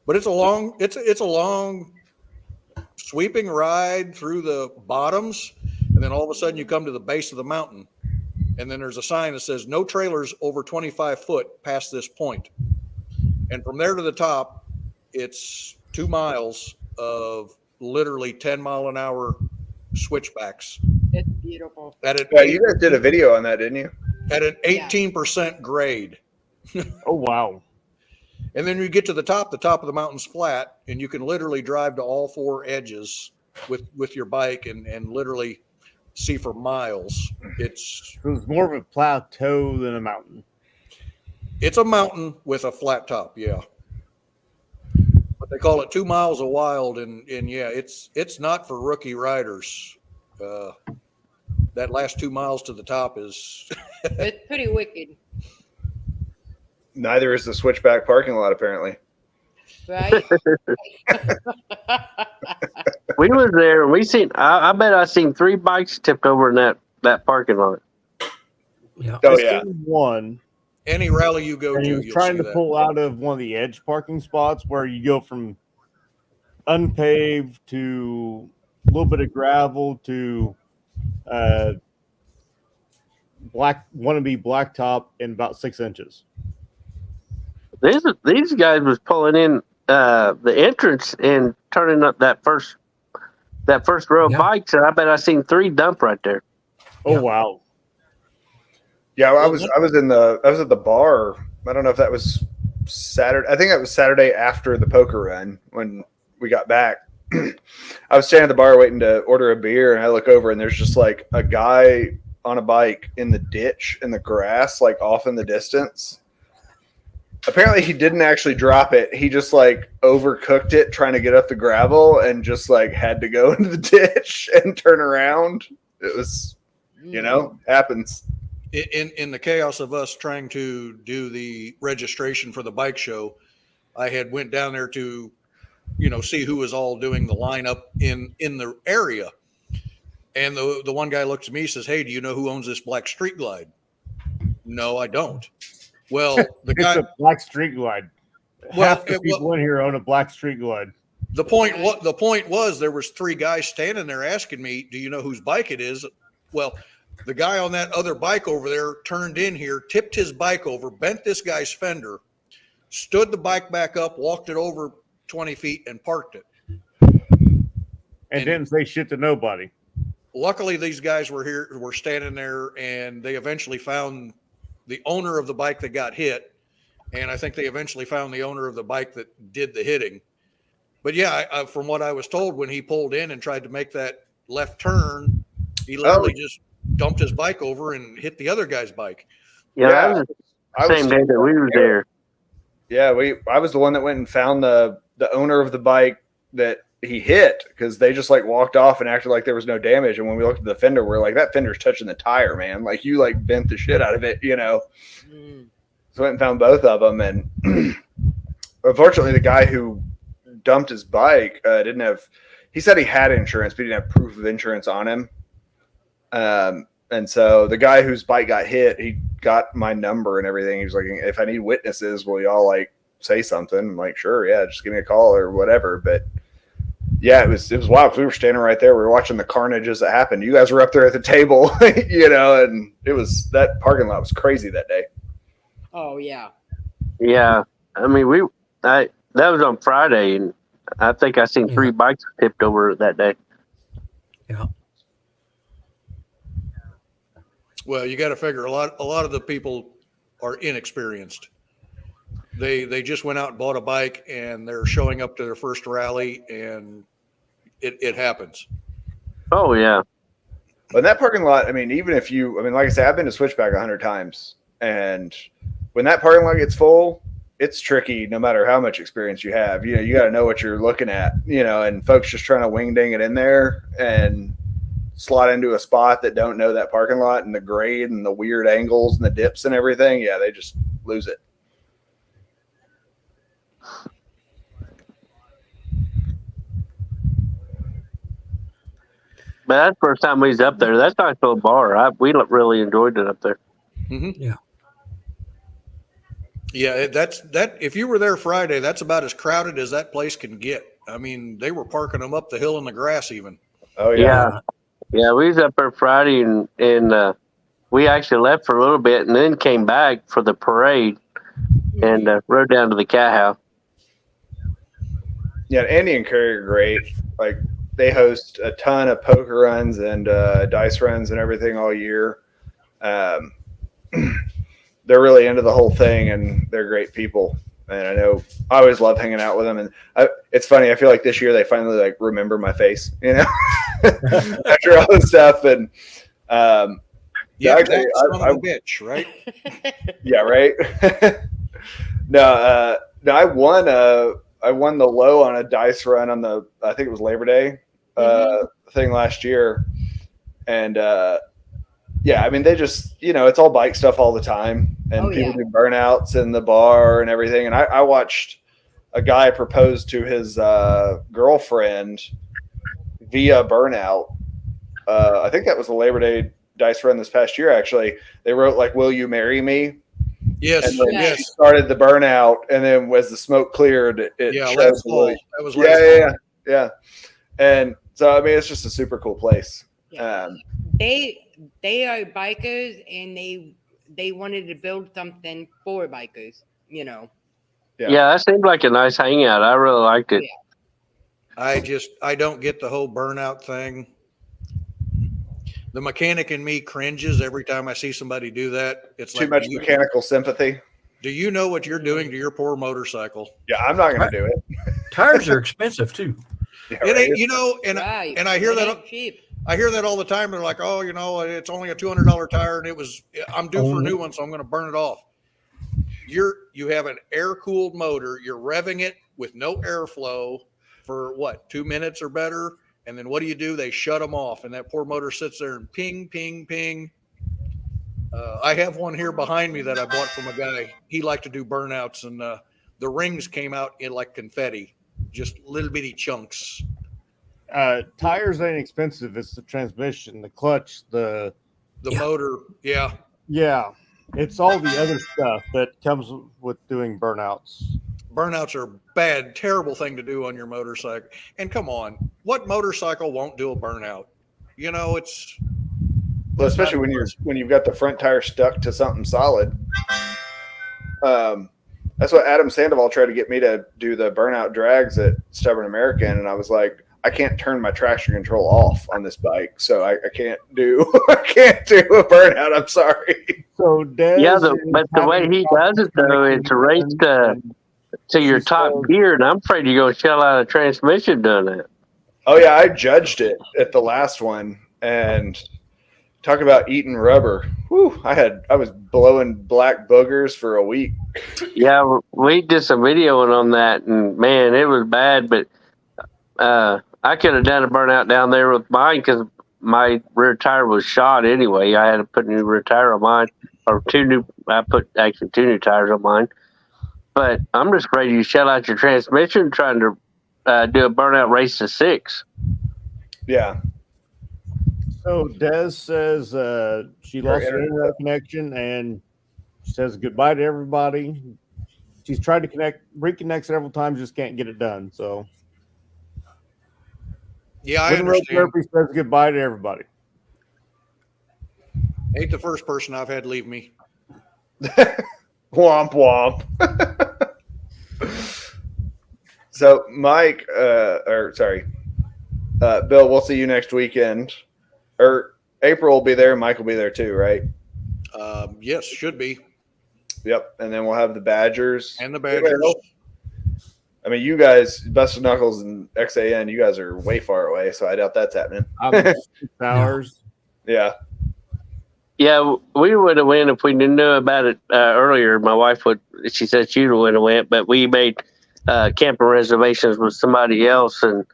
but it's a long. It's a long, sweeping ride through the bottoms, and then all of a sudden you come to the base of the mountain, and then there's a sign that says no trailers over 25 foot past this point, and from there to the top, it's 2 miles of literally 10-mile-an-hour switchbacks.
It's beautiful.
You guys did a video on that, didn't you?
At an 18% grade.
Oh, wow.
And then you get to the top of the mountain's flat, and you can literally drive to all 4 edges with your bike and literally see for miles. It's
more of a plateau than a mountain.
It's a mountain with a flat top, yeah. But they call it 2 miles of wild, and yeah, it's not for rookie riders. That last 2 miles to the top is
it's pretty wicked.
Neither is the switchback parking lot, apparently.
Right?
We was there and we seen. I bet I seen 3 bikes tipped over in that parking lot.
Yeah.
Oh,
I
yeah.
seen one.
any rally you go
And
to.
he was
You'll
trying
see
to
that.
pull out of one of the edge parking spots where you go from unpaved to a little bit of gravel to wannabe blacktop in about 6 inches.
These guys was pulling in the entrance and turning up that first row of bikes, and I bet I seen 3 dump right there.
Oh wow!
Yeah, I was at the bar. I don't know if that was Saturday. I think that was Saturday after the poker run when we got back. I was standing at the bar waiting to order a beer, and I look over and there's just like a guy on a bike in the ditch in the grass, like off in the distance. Apparently he didn't actually drop it. He just like overcooked it trying to get up the gravel and just like had to go into the ditch and turn around. It was, happens.
In the chaos of us trying to do the registration for the bike show, I had went down there to, see who was all doing the lineup in the area. And the one guy looks at me, says, "Hey, do you know who owns this black Street Glide?" No, I don't. Well, the guy,
it's a black Street Glide. Half the people in here own a black Street Glide.
The point was there was 3 guys standing there asking me, "Do you know whose bike it is?" Well, the guy on that other bike over there turned in here, tipped his bike over, bent this guy's fender, stood the bike back up, walked it over 20 feet, and parked it.
And didn't say shit to nobody.
Luckily, these guys were standing there, and they eventually found the owner of the bike that got hit, and I think they eventually found the owner of the bike that did the hitting. But yeah, from what I was told, when he pulled in and tried to make that left turn, he literally just dumped his bike over and hit the other guy's bike.
Yeah, I was same day that we were there.
Yeah, I was the one that went and found the owner of the bike that he hit, because they just like walked off and acted like there was no damage. And when we looked at the fender, we're like, that fender's touching the tire, man. Like you like bent the shit out of it, So I went and found both of them. And unfortunately, the guy who dumped his bike he said he had insurance, but he didn't have proof of insurance on him. And so the guy whose bike got hit, he got my number and everything. He was like, "If I need witnesses, will y'all like say something?" I'm like, "Sure, yeah, just give me a call or whatever." But yeah, it was wild. We were standing right there. We were watching the carnage as it happened. You guys were up there at the table, and that parking lot was crazy that day.
Oh yeah.
Yeah, I mean that was on Friday, and I think I seen 3 bikes tipped over that day.
Yeah.
Well, you got to figure a lot of the people are inexperienced. They just went out and bought a bike, and they're showing up to their first rally, and it happens.
Oh yeah.
But in that parking lot, I mean, even if you, I mean, like I said, I've been to Switchback 100 times, and when that parking lot gets full, it's tricky no matter how much experience you have. You know, you got to know what you're looking at, you know, and folks just trying to wing ding it in there and slot into a spot that don't know that parking lot and the grade and the weird angles and the dips and everything. Yeah, they just lose it.
But that's the first time we was up there. That's a nice little bar. We really enjoyed it up there.
Mm-hmm.
Yeah.
Yeah, that. If you were there Friday, that's about as crowded as that place can get. I mean, they were parking them up the hill in the grass even.
Oh
Yeah. Yeah, we was up there Friday and we actually left for a little bit and then came back for the parade and rode down to the cat house.
Yeah, Andy and Curry are great. Like, they host a ton of poker runs and dice runs and everything all year. They're really into the whole thing, and they're great people. And I know I always love hanging out with them. And it's funny. I feel like this year they finally like remember my face, you know, after all this stuff. And
Yeah,
actually,
son of a bitch, right?
Yeah, right. No, I won the low on a dice run on the, I think it was Labor Day thing last year. And yeah, I mean, they just, you know, it's all bike stuff all the time, and people do burnouts in the bar and everything. And I watched a guy propose to his girlfriend via burnout. I think that was the Labor Day dice run this past year. Actually, they wrote like, "Will you marry me?"
Yes,
and then
yes.
she started the burnout, and then as the smoke cleared, it
Yeah,
showed
last
the
fall.
way-
That was last fall.
yeah. And so, I mean, it's just a super cool place.
They are bikers, and they wanted to build something for bikers. You know.
Yeah, that seemed like a nice hangout. I really liked it.
I don't get the whole burnout thing. The mechanic in me cringes every time I see somebody do that. It's
Too
like,
much mechanical sympathy.
Do you know what you're doing to your poor motorcycle?
Yeah, I'm not going to do it.
Tires are expensive too.
It ain't, you know, and I hear
It
that.
ain't cheap.
I hear that all the time. They're like, "Oh, you know, it's only a $200 tire, and I'm due for a new one, so I'm going to burn it off." You have an air-cooled motor. You're revving it with no airflow for what, 2 minutes or better, and then what do? They shut them off, and that poor motor sits there and ping, ping, ping. I have one here behind me that I bought from a guy. He liked to do burnouts, and the rings came out in like confetti, just little bitty chunks.
Tires ain't expensive. It's the transmission, the clutch, the
motor. Yeah.
It's all the other stuff that comes with doing burnouts.
Burnouts are a bad, terrible thing to do on your motorcycle. And come on, what motorcycle won't do a burnout? You know, it's
well, especially when you've got the front tire stuck to something solid. That's what Adam Sandoval tried to get me to do, the burnout drags at Stubborn American, and I was like, I can't turn my traction control off on this bike, so I can't do a burnout. I'm sorry.
So
but the way he does it though, it's raced to your top gear, and I'm afraid you're gonna shell out a transmission doing that.
Oh yeah, I judged it at the last one, and talk about eating rubber. Whew, I was blowing black boogers for a week.
Yeah, we did some videoing on that, and man, it was bad. But I could have done a burnout down there with mine because my rear tire was shot anyway. I had to put a new rear tire on mine, or I put actually 2 new tires on mine. But I'm just afraid you shell out your transmission trying to do a burnout race to 6.
Yeah.
So Des says she lost her internet connection, and she says goodbye to everybody. She's tried to reconnect several times, just can't get it done. So
yeah, I understand.
Murphy says goodbye to everybody.
Ain't the first person I've had leave me.
Womp womp. So Mike, Bill, we'll see you next weekend. Or April will be there, Mike will be there too, right?
Yes, should be.
Yep, and then we'll have the Badgers.
And the Badgers.
I mean, you guys, Busted Knuckles and XAN, you guys are way far away, so I doubt that's happening.
6 hours.
Yeah.
Yeah, we would have went if we knew about it earlier. My wife would. She said she would have went, but we made camping reservations with somebody else, and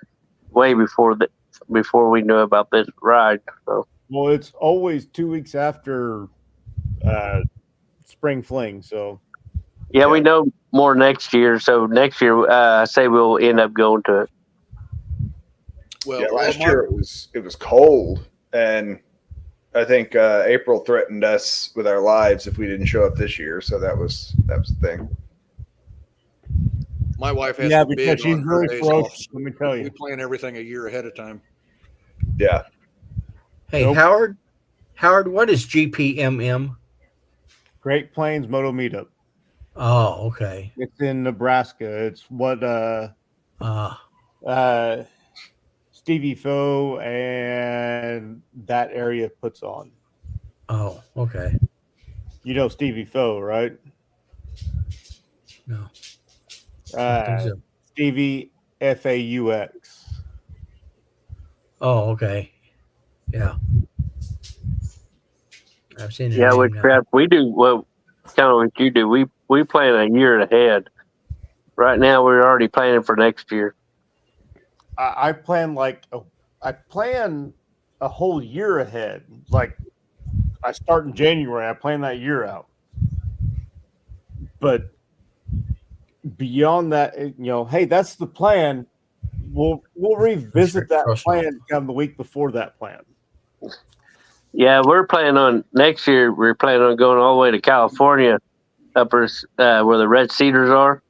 way before we knew about this ride. So.
Well, it's always 2 weeks after Spring Fling, so.
Yeah, we know more next year. So next year, I say we'll end up going to it.
Well, last year it was cold, and I think April threatened us with our lives if we didn't show up this year. So that was the thing.
My wife has
Yeah,
to
because
bid
she's
on her
really
days
ferocious,
off, so
let me tell you.
we plan everything a year ahead of time.
Yeah.
Hey,
Nope.
Howard, what is GPMM?
Great Plains Moto Meetup.
Oh, okay.
It's in Nebraska. It's what Stevie Foe and that area puts on.
Oh, okay.
You know Stevie Foe, right?
No. I think so.
Stevie Faux.
Oh, okay. Yeah. I've seen it.
Yeah, we do well, kind of what you do. We plan a year ahead. Right now, we're already planning for next year.
I plan a whole year ahead. Like I start in January. I plan that year out. But beyond that, hey, that's the plan. We'll revisit that plan come the week before that plan.
Yeah, we're planning on next year. We're planning on going all the way to California, where the Red Cedars are.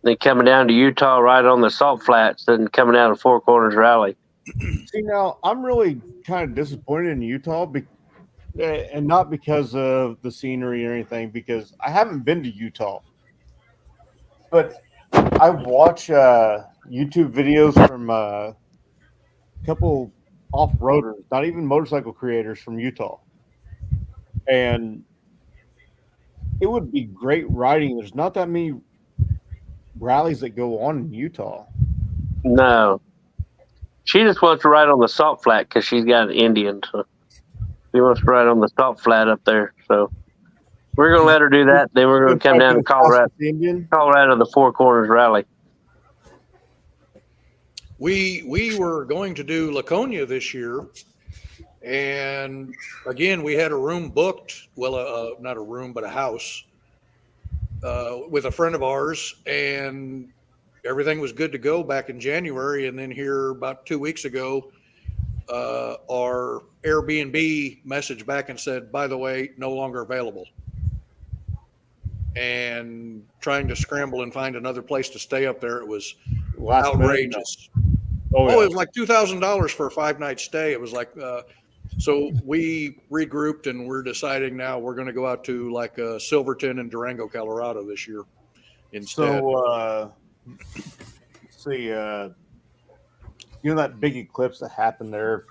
Then coming down to Utah, right on the Salt Flats, then coming down to Four Corners Rally.
See, now I'm really kind of disappointed in Utah, and not because of the scenery or anything, because I haven't been to Utah. But I watch YouTube videos from a couple off-roaders, not even motorcycle creators from Utah. And it would be great riding. There's not that many rallies that go on in Utah.
No. She just wants to ride on the Salt Flat because she's got an Indian. So she wants to ride on the Salt Flat up there. So we're going to let her do that. Then we're going to come down to Colorado, the Four Corners Rally.
We were going to do Laconia this year, and again we had a room booked. Well, not a room, but a house with a friend of ours, and everything was good to go back in January. And then here about 2 weeks ago, our Airbnb messaged back and said, "By the way, no longer available." And trying to scramble and find another place to stay up there, it was outrageous.
Oh,
it was like $2,000 for a 5-night stay. It was like, so we regrouped and we're deciding now we're going to go out to like Silverton and Durango, Colorado this year instead.
So, see, you know that big eclipse that happened there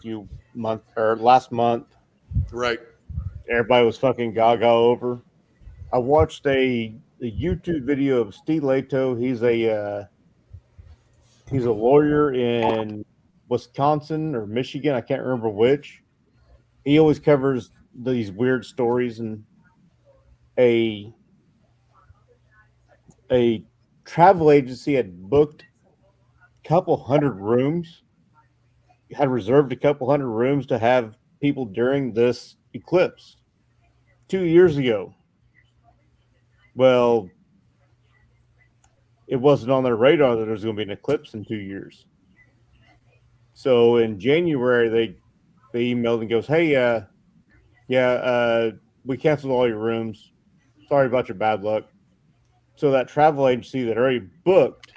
last month?
Right.
Everybody was fucking gaga over. I watched a YouTube video of Steve Leto. He's a lawyer in Wisconsin or Michigan. I can't remember which. He always covers these weird stories, and a travel agency had booked a couple hundred rooms, had reserved a couple hundred rooms to have people during this eclipse 2 years ago. Well, it wasn't on their radar that there was going to be an eclipse in 2 years. So in January, they emailed and goes, "Hey, we canceled all your rooms. Sorry about your bad luck." So that travel agency that already booked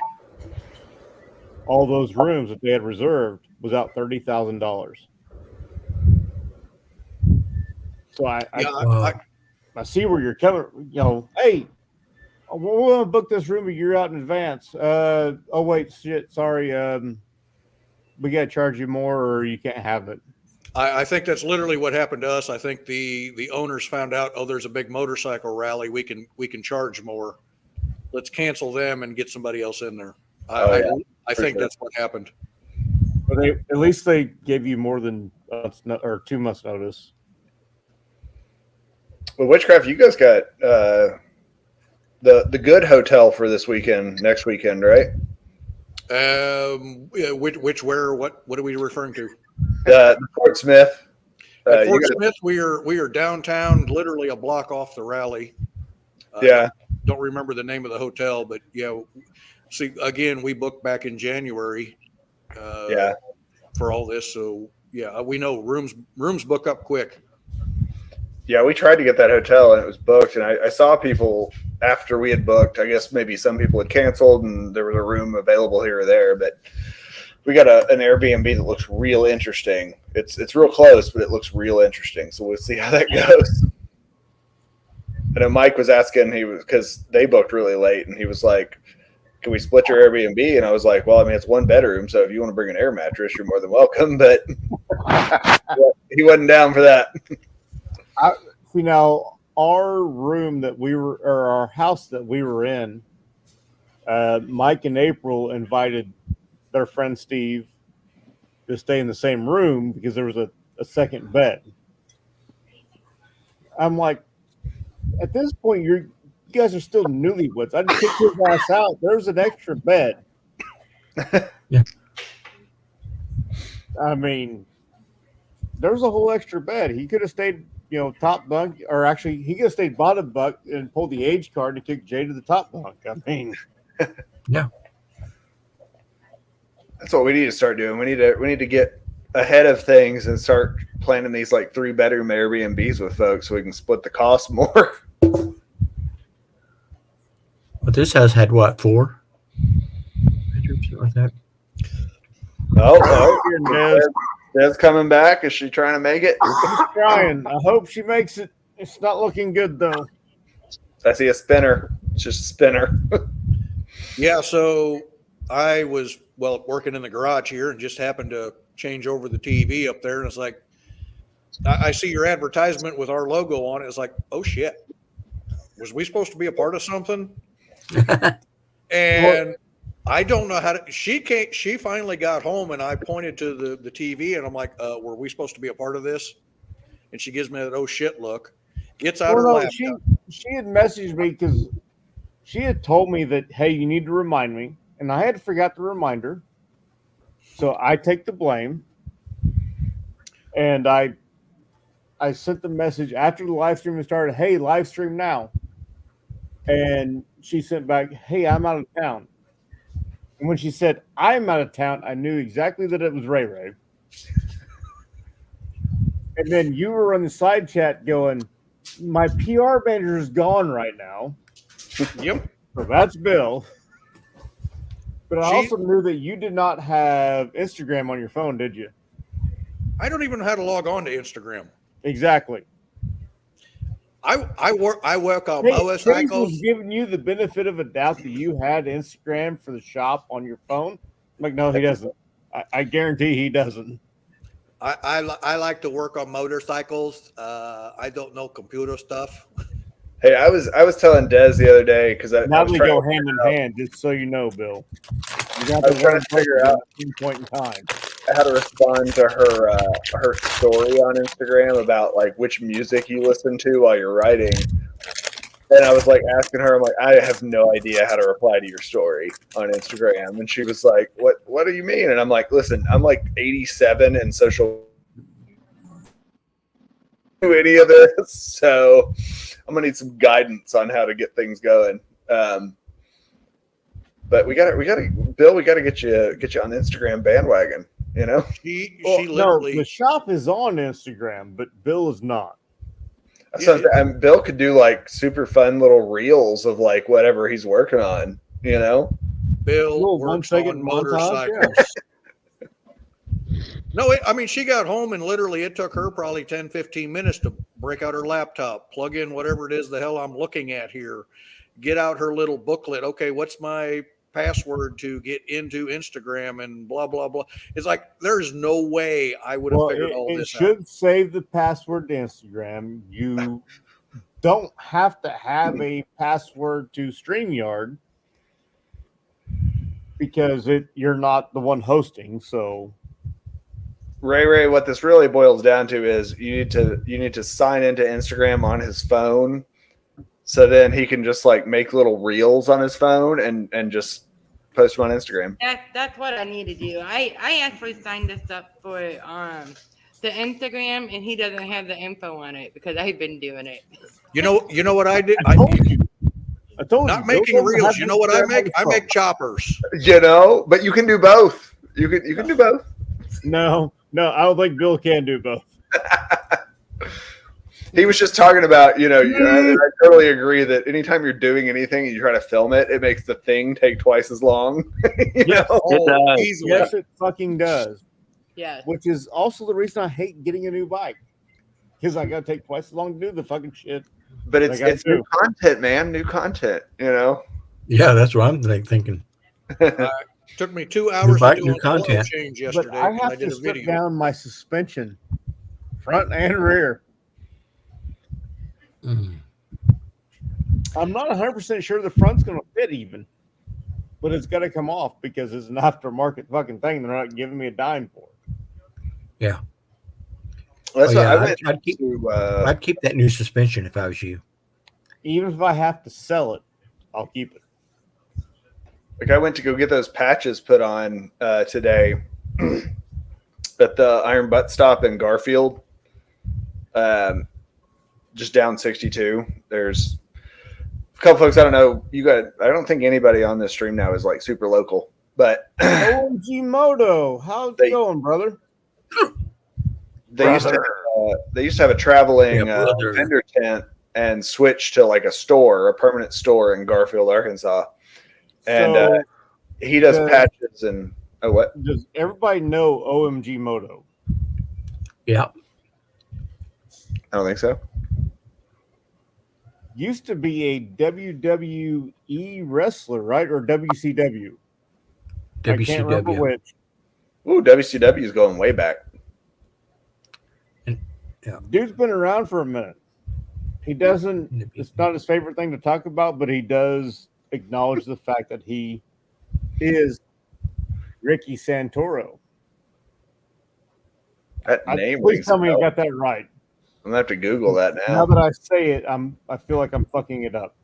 all those rooms that they had reserved was out $30,000. So I see where you're coming. Hey, we're going to book this room a year out in advance. Oh wait, shit, sorry. We got to charge you more, or you can't have it.
I think that's literally what happened to us. I think the owners found out, oh, there's a big motorcycle rally. We can charge more. Let's cancel them and get somebody else in there. I think that's what happened.
But at least they gave you more than 2 months notice.
Well, Witchcraft, you guys got the good hotel for this weekend, next weekend, right?
Where? What are we referring to?
The Fort Smith.
At Fort Smith, we are downtown, literally a block off the rally. Don't remember the name of the hotel, but yeah. See, again, we booked back in January. For all this, so yeah, we know rooms book up quick.
Yeah, we tried to get that hotel and it was booked, and I saw people after we had booked. I guess maybe some people had canceled and there was a room available here or there, but we got an Airbnb that looks real interesting. It's real close, but it looks real interesting. So we'll see how that goes. I know Mike was asking, because they booked really late, and he was like, can we split your Airbnb? And I was like, well, I mean, it's 1 bedroom, so if you want to bring an air mattress, you're more than welcome. But he wasn't down for that.
Our room that our house that we were in, Mike and April invited their friend Steve to stay in the same room because there was a second bed. I'm like, at this point, you guys are still newlyweds. I'd kick his ass out. There's an extra bed.
Yeah.
I mean, there's a whole extra bed. He could have stayed, top bunk, or actually, he could have stayed bottom bunk and pulled the age card to kick Jay to the top bunk. I mean,
yeah.
That's what we need to start doing. We need to get ahead of things and start planning these like 3-bedroom Airbnbs with folks so we can split the cost more.
But this has had what, 4 bedrooms like that?
Deb's coming back. Is she trying to make it?
She's trying. I hope she makes it. It's not looking good though.
I see a spinner. It's just a spinner.
Yeah, so I was working in the garage here and just happened to change over the TV up there, and it's like I see your advertisement with our logo on it. It's like, oh shit, was we supposed to be a part of something? And I don't know how to. She finally got home, and I pointed to the TV, and I'm like, were we supposed to be a part of this? And she gives me that oh shit look. Gets out her laptop.
She had messaged me because she had told me that, hey, you need to remind me, and I had forgot to remind her. So I take the blame, and I sent the message after the live stream started. Hey, live stream now. And she sent back, hey, I'm out of town. And when she said, I'm out of town, I knew exactly that it was Ray Ray. And then you were on the side chat going, my PR manager is gone right now.
Yep.
So that's Bill. But I also knew that you did not have Instagram on your phone, did you?
I don't even know how to log on to Instagram.
Exactly.
I work on
Hayes
motorcycles.
was giving you the benefit of a doubt that you had Instagram for the shop on your phone. I'm like, no, he doesn't. I guarantee he doesn't.
I like to work on motorcycles. I don't know computer stuff.
Hey, I was telling Des the other day because
now we go hand in hand, just so you know, Bill.
I was trying to figure out
point in time
how to respond to her story on Instagram about like which music you listen to while you're riding. And I was like asking her, I'm like, I have no idea how to reply to your story on Instagram. And she was like, what do you mean? And I'm like, listen, I'm like 87 and social do any of this, so I'm gonna need some guidance on how to get things going. But we gotta Bill, we gotta get you on the Instagram bandwagon. You know,
she literally
the shop is on Instagram, but Bill is not.
So Bill could do like super fun little reels of like whatever he's working on. You know,
Bill works on motorcycles. No, I mean, she got home and literally it took her probably 10, 15 minutes to break out her laptop, plug in whatever it is the hell I'm looking at here, get out her little booklet. Okay, what's my password to get into Instagram and blah blah blah. It's like there's no way I would have figured all
it
this out.
should save the password to Instagram. You don't have to have a password to StreamYard because you're not the one hosting. So
Ray, what this really boils down to is you need to sign into Instagram on his phone, so then he can just like make little reels on his phone and just post them on Instagram.
That's what I need to do. I actually signed this up for the Instagram, and he doesn't have the info on it because I've been doing it.
You know what I did?
I told you.
Not making reels. You know what I make? I make choppers.
You know, but you can do both. You can do both.
No, I don't think Bill can do both.
He was just talking about, I totally agree that anytime you're doing anything and you try to film it, it makes the thing take twice as long.
Yes,
It does.
Easily.
yes, it fucking does.
Yes.
Which is also the reason I hate getting a new bike, because I gotta take twice as long to do the fucking shit.
But it's new content, man. New content,
Yeah, that's what I'm thinking.
Took me 2 hours
bike,
to
new
do an oil
content.
change
But
yesterday.
I have
did
to
a
strip
video.
down my suspension, front and rear.
Mm.
I'm not 100% sure the front's going to fit even, but it's got to come off because it's an aftermarket fucking thing. They're not giving me a dime for it.
Yeah.
That's
Oh, yeah,
what I went
I'd keep-
to.
I'd keep that new suspension if I was you.
Even if I have to sell it, I'll keep it.
Like I went to go get those patches put on today at the Iron Butt Stop in Garfield. Just down 62. There's a couple folks I don't know. I don't think anybody on this stream now is like super local, but
OMG Moto, how's it going, brother?
they used to have a traveling
brother.
vendor tent and switch to like a permanent store in Garfield, Arkansas. And
So,
he does
the-
patches and what?
does everybody know OMG Moto?
Yeah.
I don't think so.
Used to be a WWE wrestler, right? Or WCW? I can't remember
WCW.
which.
Ooh, WCW is going way back.
Dude's been around for a minute. He doesn't, it's not his favorite thing to talk about, but he does acknowledge the fact that he is Ricky Santoro.
That name
Please
rings
tell
a
me you
bell.
got that right.
I'm gonna have to Google that
Now
now.
that I say it, I feel like I'm fucking it up.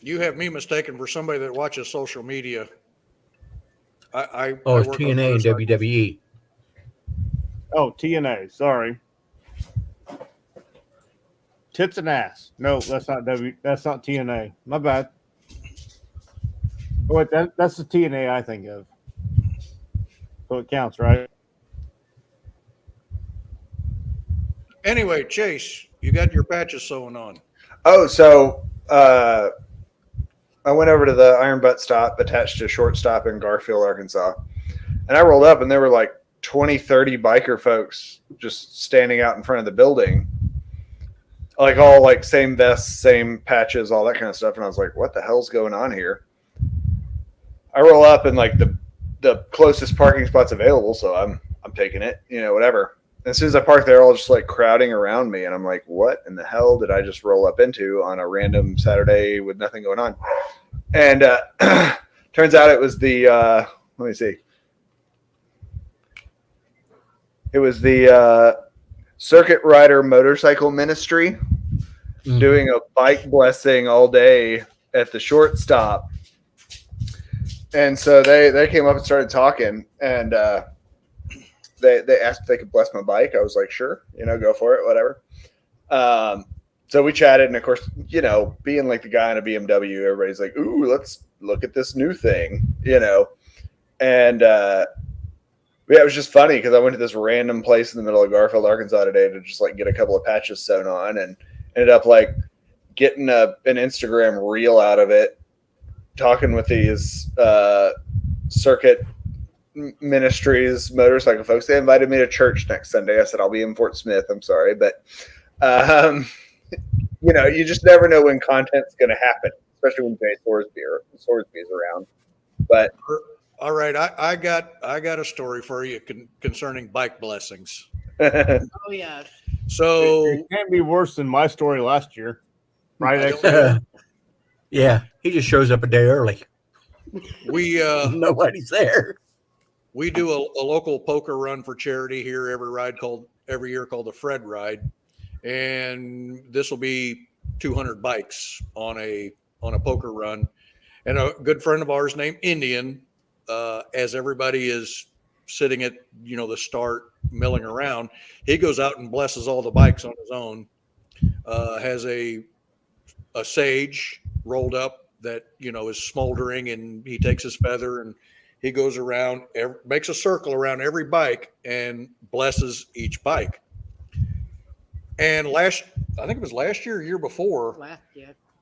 You have me mistaken for somebody that watches social media. I
Oh, it's
work on
TNA and
motorcycles.
WWE.
Oh, TNA. Sorry. Tits and ass. No, that's not That's not TNA. My bad. Oh, wait, that's the TNA I think of. So it counts, right?
Anyway, Chase, you got your patches sewn on.
Oh, so I went over to the Iron Butt Stop attached to Shortstop in Garfield, Arkansas. And I rolled up and there were like 20, 30 biker folks just standing out in front of the building. Like all like same vests, same patches, all that kind of stuff. And I was like, what the hell's going on here? I roll up and like the closest parking spot's available, so I'm taking it, whatever. And as soon as I park, they're all just like crowding around me, and I'm like, what in the hell did I just roll up into on a random Saturday with nothing going on? And turns out it was the let me see. It was the Circuit Rider Motorcycle Ministry doing a bike blessing all day at the Shortstop. And so they came up and started talking, and they asked if they could bless my bike. I was like, sure, go for it, whatever. So we chatted, and of course, being like the guy in a BMW, everybody's like, ooh, let's look at this new thing, And yeah, it was just funny because I went to this random place in the middle of Garfield, Arkansas today to just like get a couple of patches sewn on, and ended up like getting an Instagram reel out of it, talking with these Circuit Ministries motorcycle folks. They invited me to church next Sunday. I said I'll be in Fort Smith. I'm sorry, but you just never know when content's going to happen, especially when Jay Sorsby's around. But
all right, I got a story for you concerning bike blessings.
Oh yeah.
So
it can't be worse than my story last year. Right?
Yeah, he just shows up a day early.
We
nobody's there.
We do a local poker run for charity here every year called the Fred Ride, and this will be 200 bikes on a poker run. And a good friend of ours named Indian, as everybody is sitting at the start milling around, he goes out and blesses all the bikes on his own. Has a sage rolled up that is smoldering, and he takes his feather and he goes around, makes a circle around every bike and blesses each bike. And I think it was last year or year before,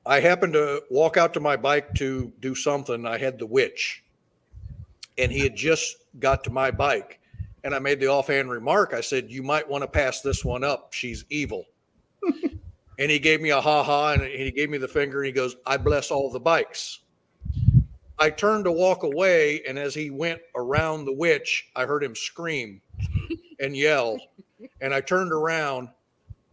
I happened to walk out to my bike to do something. I had the witch, and he had just got to my bike, and I made the offhand remark. I said, "You might want to pass this one up. She's evil." And he gave me a ha-ha, and he gave me the finger, and he goes, "I bless all the bikes." I turned to walk away, and as he went around the witch, I heard him scream and yell. And I turned around.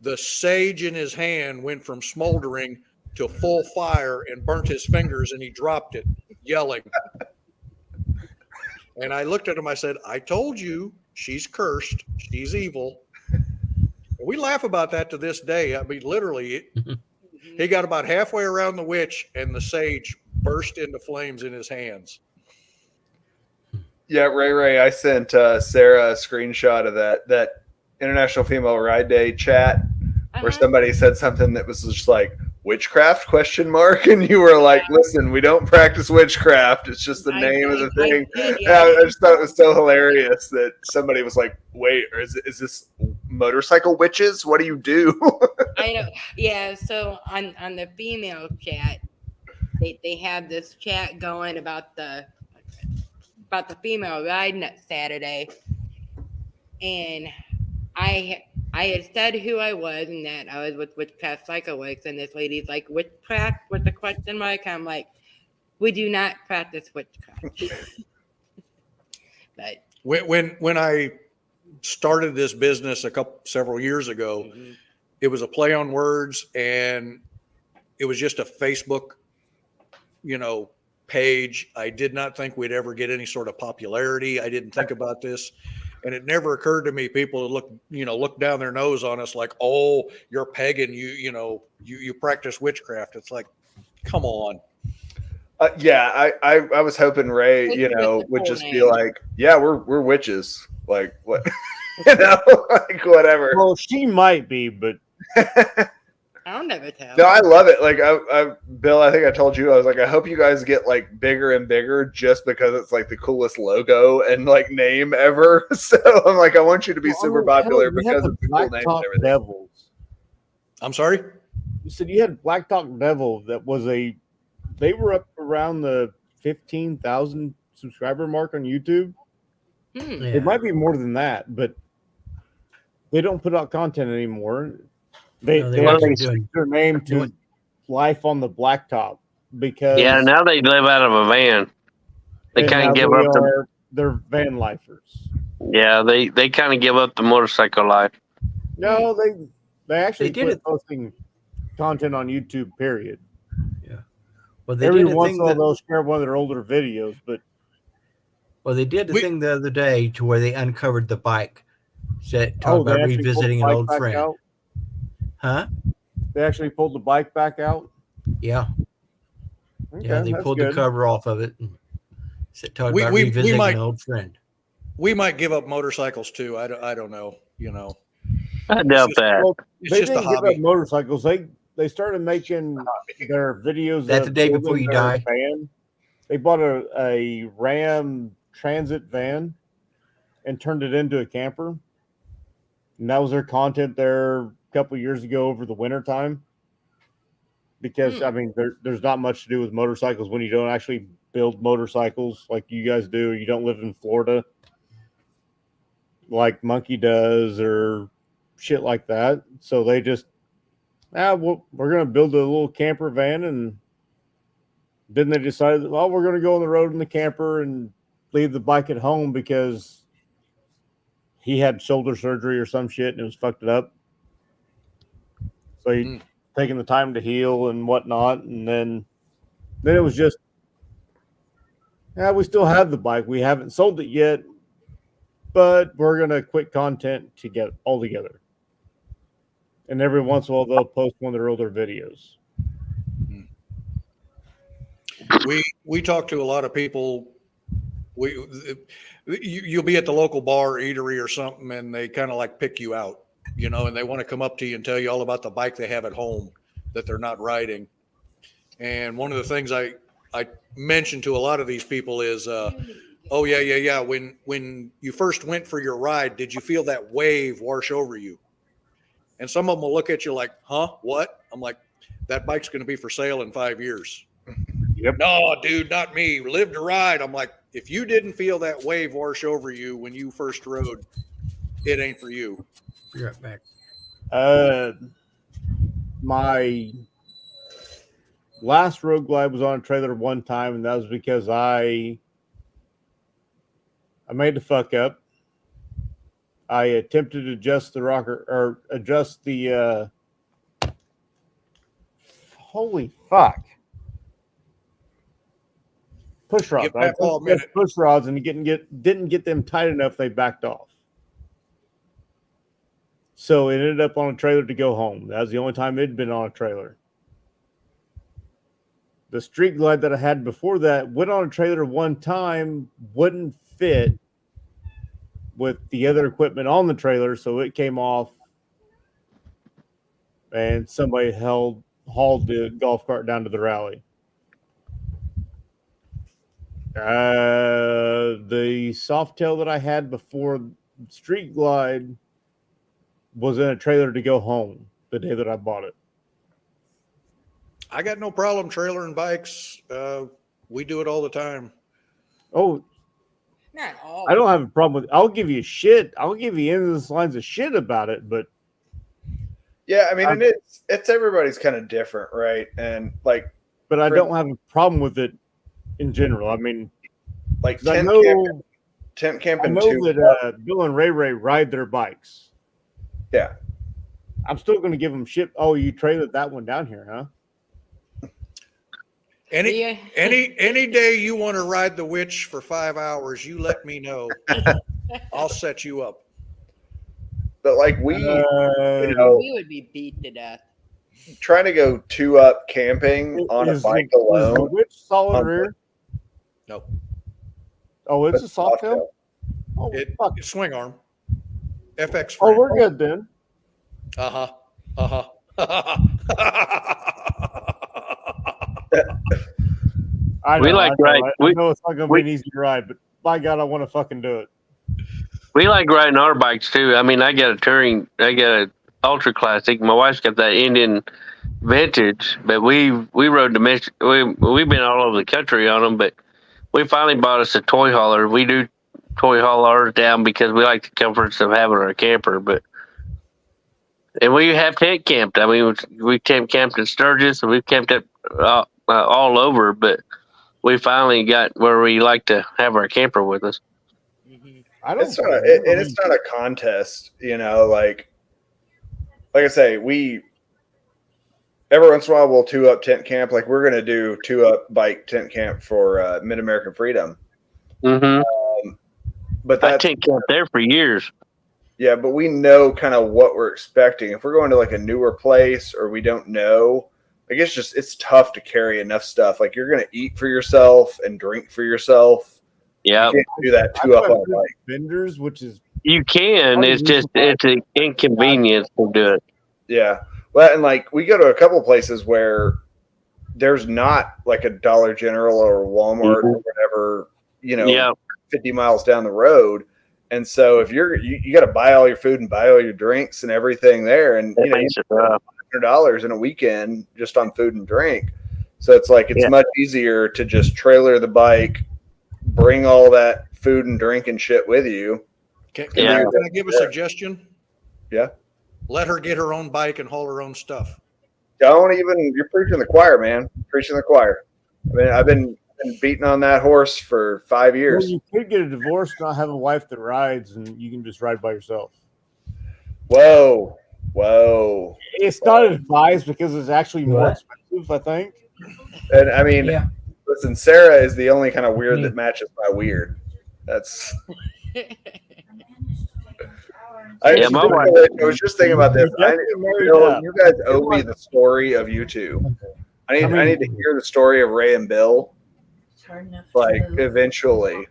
The sage in his hand went from smoldering to full fire and burnt his fingers, and he dropped it, yelling. And I looked at him. I said, "I told you, she's cursed. She's evil." We laugh about that to this day. I mean, literally, he got about halfway around the witch, and the sage burst into flames in his hands.
Yeah, Ray, I sent Sarah a screenshot of that International Female Ride Day chat where somebody said something that was just like, "Witchcraft?" ? And you were like, "Listen, we don't practice witchcraft. It's just the name of the thing." I just thought it was so hilarious that somebody was like, "Wait, is this motorcycle witches? What do you do?"
I know. Yeah. So on the female chat, they have this chat going about the female riding at Saturday, and I had said who I was and that I was with Witchcraft Cycleworks, and this lady's like, "Witchcraft?" with the question mark. I'm like, "We do not practice witchcraft." But
when I started this business several years ago, it was a play on words, and it was just a Facebook, page. I did not think we'd ever get any sort of popularity. I didn't think about this. And it never occurred to me people look down their nose on us like, "Oh, you're pagan. You practice witchcraft." It's like, come on.
Yeah, I was hoping Ray, would just be like, "Yeah, we're witches." Like what, like whatever.
Well, she might be, but
I'll never tell.
No, I love it. Like Bill, I think I told you, I was like, I hope you guys get like bigger and bigger just because it's like the coolest logo and like name ever. So I'm like, I want you to be super popular because it's the cool names and everything.
Devils.
I'm sorry?
You said you had Blacktop Devil that was they were up around the 15,000 subscriber mark on YouTube. It might be more than that, but they don't put out content anymore. They actually switched their name to Life on the Blacktop because
now they live out of a van. They kind of give up
they're van lifers.
Yeah, they kind of give up the motorcycle life.
No, they actually quit posting content on YouTube. Period.
Yeah. Well, they
every
did
once in a while they'll share one of their older videos, but
they did the thing the other day to where they uncovered the bike. Talk about revisiting an old friend.
Out?
Huh?
They actually pulled the bike back out?
Yeah.
Okay,
yeah, they pulled the cover off of it and talked about revisiting an old friend.
We might give up motorcycles too. I don't know.
I doubt that.
Well,
it's
they
just
didn't
a hobby.
give up motorcycles. They started making their videos.
That's the day before you die.
Van. They bought a Ram Transit van and turned it into a camper. And that was their content there a couple years ago over the winter time. Because I mean, there's not much to do with motorcycles when you don't actually build motorcycles like you guys do. You don't live in Florida like Monkey does or shit like that. So they just, we're going to build a little camper van and Then they decided, well, we're going to go on the road in the camper and leave the bike at home because he had shoulder surgery or some shit and it was fucked it up. So he taking the time to heal and whatnot. And then it was just, yeah, we still have the bike. We haven't sold it yet, but we're going to quit content to get all together. And every once in a while, they'll post one of their older videos.
We talk to a lot of people. You'll be at the local bar or eatery or something, and they kind of like pick you out, you know, and they want to come up to you and tell you all about the bike they have at home that they're not riding. And one of the things I mention to a lot of these people is, oh yeah. When you first went for your ride, did you feel that wave wash over you? And some of them will look at you like, huh, what? I'm like, that bike's going to be for sale in 5 years.
Yep.
No, dude, not me. Live to ride. I'm like, if you didn't feel that wave wash over you when you first rode, it ain't for you.
Be right back.
My last road glide was on a trailer one time, and that was because I made the fuck up. I attempted to adjust the rocker or adjust the holy fuck. Push rods. I push rods and didn't get them tight enough. They backed off. So it ended up on a trailer to go home. That was the only time it'd been on a trailer. The street glide that I had before that went on a trailer one time, wouldn't fit with the other equipment on the trailer, so it came off, and somebody hauled the golf cart down to the rally. The Softail that I had before Street Glide was in a trailer to go home the day that I bought it.
I got no problem trailering bikes. We do it all the time.
Oh,
Not all.
I don't have a problem with it. I'll give you shit. I'll give you endless lines of shit about it, but
yeah, I mean, and it's everybody's kind of different, right? And like,
but I don't have a problem with it in general. I mean,
like
tent camping. I know that Bill and Ray ride their bikes.
Yeah,
I'm still going to give them shit. Oh, you trailered that one down here, huh?
Any day you want to ride the witch for 5 hours, you let me know. I'll set you up.
But like we
would be beat to death.
Trying to go 2-up camping on a bike alone.
Is the witch solid rear?
No.
Oh, it's a Softail?
Oh, it's swing arm. FX frame.
Oh, we're good then. I know it's not going to be an easy ride, but by God, I want to fucking do it.
We like riding our bikes too. I mean, I got a Ultra Classic. My wife's got that Indian Vintage, but we rode we've been all over the country on them, but we finally bought us a toy hauler. We do toy haul ours down because we like the comforts of having our camper, and we have tent camped. I mean, we tent camped in Sturgis, and we've camped up all over, but we finally got where we like to have our camper with us.
It's not a contest, you know, like I say, we every once in a while we'll 2-up tent camp. Like we're going to do 2-up bike tent camp for Mid-American Freedom.
Mm-hmm.
But
I tent camped there for years.
Yeah, but we know kind of what we're expecting. If we're going to like a newer place or we don't know, like it's tough to carry enough stuff. Like you're going to eat for yourself and drink for yourself.
Yeah,
you can't do that 2-up on a bike.
Vendors, which is
you can. It's just it's an inconvenience to do it.
Yeah, well, and like we go to a couple of places where there's not like a Dollar General or Walmart or whatever, you know, 50 miles down the road. And so if you got to buy all your food and buy all your drinks and everything there, and you know, $100 in a weekend just on food and drink. So it's like it's much easier to just trailer the bike, bring all that food and drink and shit with you.
Can I give a suggestion?
Yeah.
Let her get her own bike and haul her own stuff.
You're preaching the choir, man. Preaching the choir. I mean, I've been beating on that horse for 5
Well,
years.
you could get a divorce, not have a wife that rides, and you can just ride by yourself.
Whoa.
It's not advised because it's actually more expensive, I think.
And I mean,
Yeah.
listen, Sarah is the only kind of weird that matches my weird. That's.
Yeah, my wife.
I was just thinking about this. Bill, you guys owe me the story of you two. I need to hear the story of Ray and Bill. Like eventually.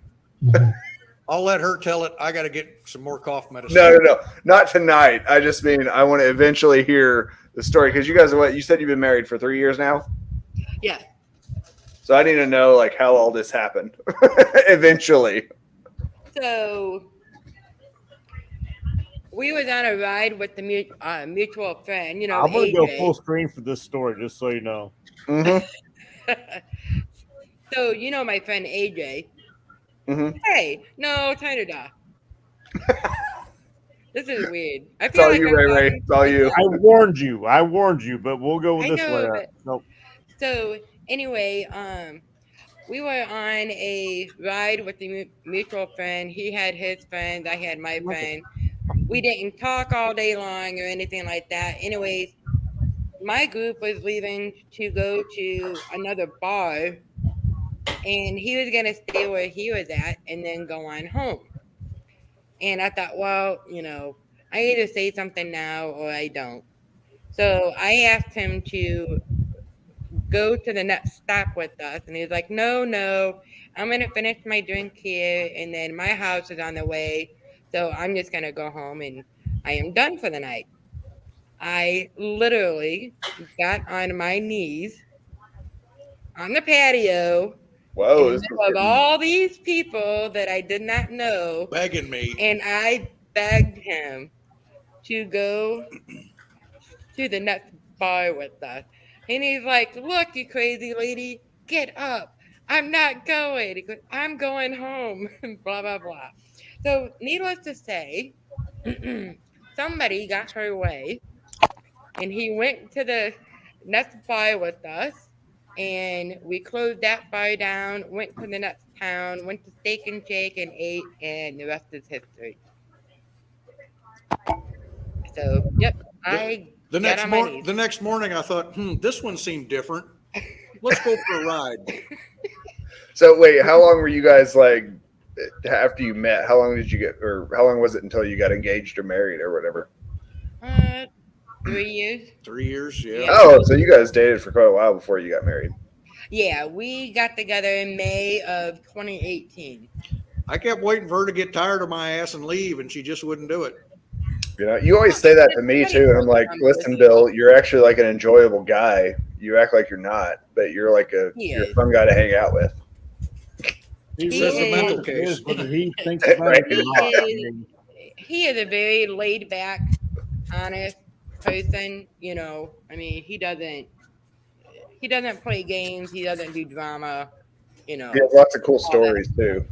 I'll let her tell it. I got to get some more cough medicine.
No, not tonight. I just mean I want to eventually hear the story because you guys are you said you've been married for 3 years now.
Yeah.
So I need to know like how all this happened eventually.
So we was on a ride with the mutual friend, you know.
I'm gonna
AJ.
go full screen for this story, just so you know.
Mm-hmm.
So you know my friend AJ.
Mm-hmm.
Hey, no, turn it off. This is weird. I
It's
feel
all
like
you,
I'm
Ray.
talking
It's all
to
you.
myself.
I warned you, but we'll go with
I
this
know,
way.
but
Nope.
so anyway, we were on a ride with the mutual friend. He had his friend, I had my friend. We didn't talk all day long or anything like that. Anyways, my group was leaving to go to another bar, and he was gonna stay where he was at and then go on home. And I thought, well, you know, I either say something now or I don't. So I asked him to go to the next stop with us, and he's like, no, I'm gonna finish my drink here, and then my house is on the way, so I'm just gonna go home and I am done for the night. I literally got on my knees on the patio in
Whoa,
the
this is
middle of
getting.
all these people that I did not know,
Begging me.
and I begged him to go to the next bar with us. And he's like, look, you crazy lady, get up. I'm not going. He goes, I'm going home. Blah, blah, blah. So, needless to say, somebody got her way, and he went to the next bar with us. And we closed that bar down, went to the next town, went to Steak and Shake and ate, and the rest is history. So, yep, I
The
got
next
on my knees.
the next morning, I thought, this one seemed different. Let's go for a ride.
So wait, how long were you guys like after you met? How long did you get, or how long was it until you got engaged or married or whatever?
3 years.
3 years, yeah.
Oh, so you guys dated for quite a while before you got married.
Yeah, we got together in May of 2018.
I kept waiting for her to get tired of my ass and leave, and she just wouldn't do it.
You know, you always say that to me too, and I'm like, listen, Bill, you're actually like an enjoyable guy. You act like you're not, but you're like you're a fun guy to hang out with.
He
That's
really
a mental
is,
case.
whether he thinks about it or not. I mean,
He is a very laid back, honest person. You know, I mean, he doesn't play games. He doesn't do drama. You know,
He has lots of cool
all that.
stories too.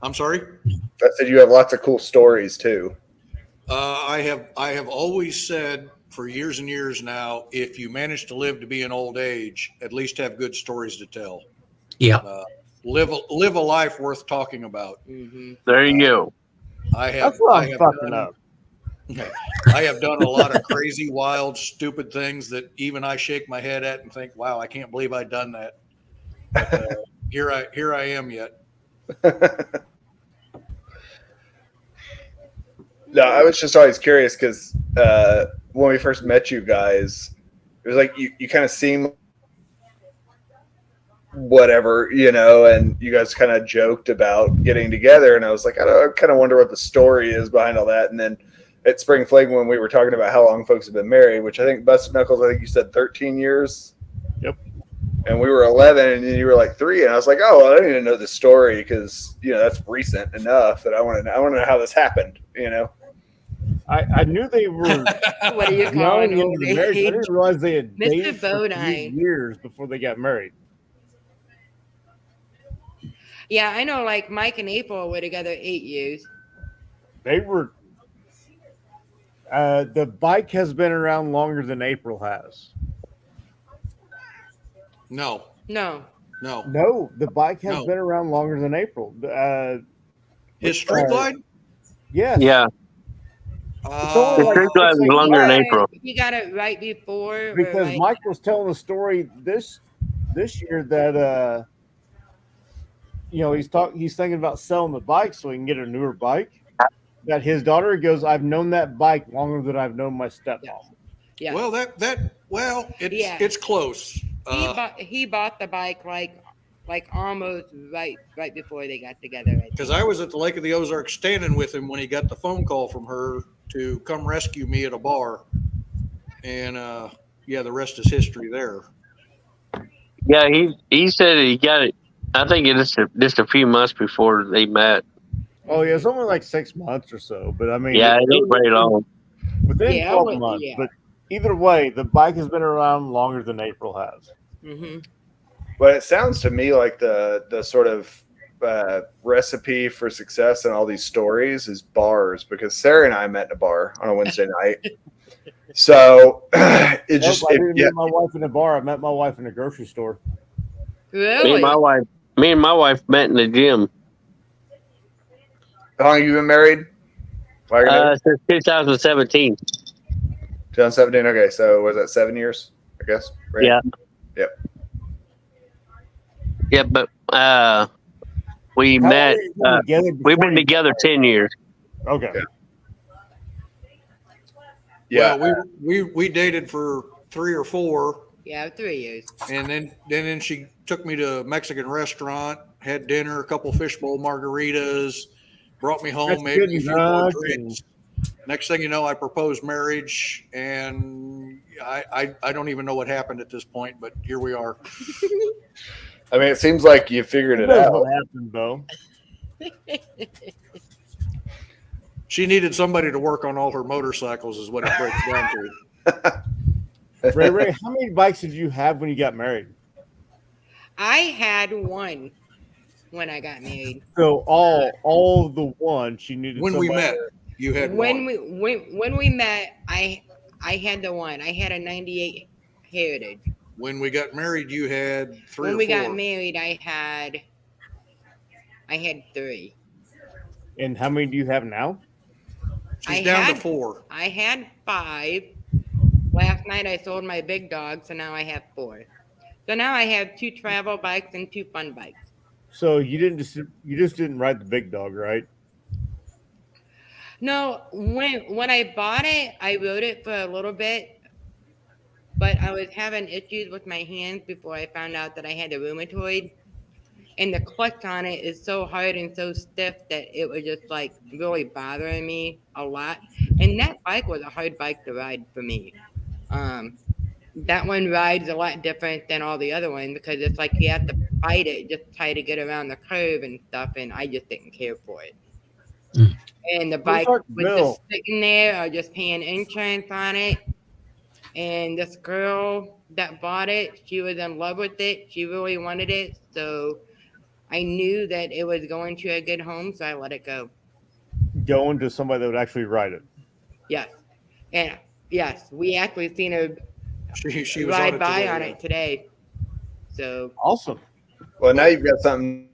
I'm sorry?
I said you have lots of cool stories too.
I have always said for years and years now, if you manage to live to be an old age, at least have good stories to tell.
Yeah.
Live a life worth talking about.
Mm-hmm.
There you go.
That's what I'm fucking up.
I have done a lot of crazy, wild, stupid things that even I shake my head at and think, "Wow, I can't believe I've done that." But, here I am yet.
No, I was just always curious because when we first met you guys, it was like you kind of seemed whatever, you know, and you guys kind of joked about getting together, and I was like, I kind of wonder what the story is behind all that. And then at Spring Fling, when we were talking about how long folks have been married, which I think Busted Knuckles, I think you said 13 years.
Yep.
And we were 11, and you were like 3, and I was like, oh, well, I don't even know the story because that's recent enough that I want to know how this happened, you know.
I knew they were
What are you
young
calling
into
old
marriage. I
age?
didn't realize they had
Mr.
dated for 3
Bodine.
years before they got married.
Yeah, I know. Like Mike and April were together 8 years.
They were. The bike has been around longer than April has.
No,
No.
no.
No, the bike has
No.
been around longer than April.
His street glide?
Yes.
Yeah.
It's only
The
like
street glide
6,
was
8
longer in
months.
April.
You got it right before. or
Because
right,
Mike was telling a story this year that he's thinking about selling the bike so he can get a newer bike. That his daughter goes, I've known that bike longer than I've known my stepmom.
Yeah.
Well, it's close.
He bought the bike like almost right before they got together.
Because I was at the Lake of the Ozarks standing with him when he got the phone call from her to come rescue me at a bar, and the rest is history there.
Yeah, he said he got it. I think it's just a few months before they met.
Oh yeah, it's only like 6 months or so, but I mean,
Yeah, it ain't very long.
Within
Yeah,
12 months.
yeah.
But either way, the bike has been around longer than April has.
Mm-hmm.
But it sounds to me like the sort of recipe for success in all these stories is bars, because Sarah and I met in a bar on a Wednesday night. So
I didn't meet my wife in a bar. I met my wife in a grocery store.
Really?
Me and my wife met in the gym.
How long have you been married?
Since 2017.
2017. Okay, so was that 7 years? I guess. Right?
Yeah.
Yep.
Yeah, but we
How long
met.
have you been together
We've
before
been
you
together 10 years.
Okay.
Yeah. Well, we dated for 3 or 4.
Yeah, 3 years.
And then she took me to a Mexican restaurant, had dinner, a couple fishbowl margaritas, brought me home,
That's
made
good
me a few more
enough,
drinks. Next thing you know, I proposed marriage, and I don't even know what happened at this point, but here we are.
I mean, it seems like you figured it
That's
out.
what happened, though.
She needed somebody to work on all her motorcycles, is what it breaks down to.
Ray, how many bikes did you have when you got married?
I had one when I got married.
So all the one she needed.
When we
somebody
met, you had
when
one.
when we met, I had the one. I had a '98 Heritage.
When we got married, you had 3
When
or
we
4.
got married, I had 3.
And how many do you have now?
She's down to 4.
I had 5. Last night I sold my big dog, so now I have 4. So now I have 2 travel bikes and 2 fun bikes.
So you just didn't ride the big dog, right?
No, when I bought it, I rode it for a little bit, but I was having issues with my hands before I found out that I had a rheumatoid. And the clutch on it is so hard and so stiff that it was just like really bothering me a lot. And that bike was a hard bike to ride for me. That one rides a lot different than all the other ones because it's like you have to fight it just try to get around the curve and stuff, and I just didn't care for it. And the bike was just sitting there, I was just paying insurance on it. And this girl that bought it, she was in love with it. She really wanted it. So I knew that it was going to a good home, so I let it go.
Going to somebody that would actually ride it.
Yes. And yes, we actually seen her
she was
ride
on it
by
today,
on
yeah.
it today. So
awesome.
Well, now you've got something.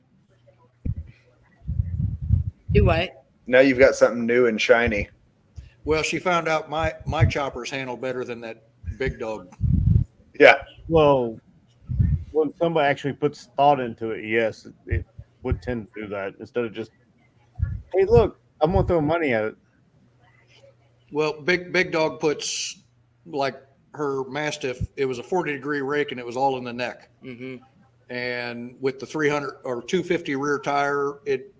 Do what?
Now you've got something new and shiny.
Well, she found out my choppers handle better than that big dog.
Yeah.
Well, when somebody actually puts thought into it, yes, it would tend to do that instead of just, hey, look, I'm gonna throw money at it.
Well, big dog puts, like her Mastiff, it was a 40-degree rake and it was all in the neck.
Mm-hmm.
And with the 300 or 250 rear tire, it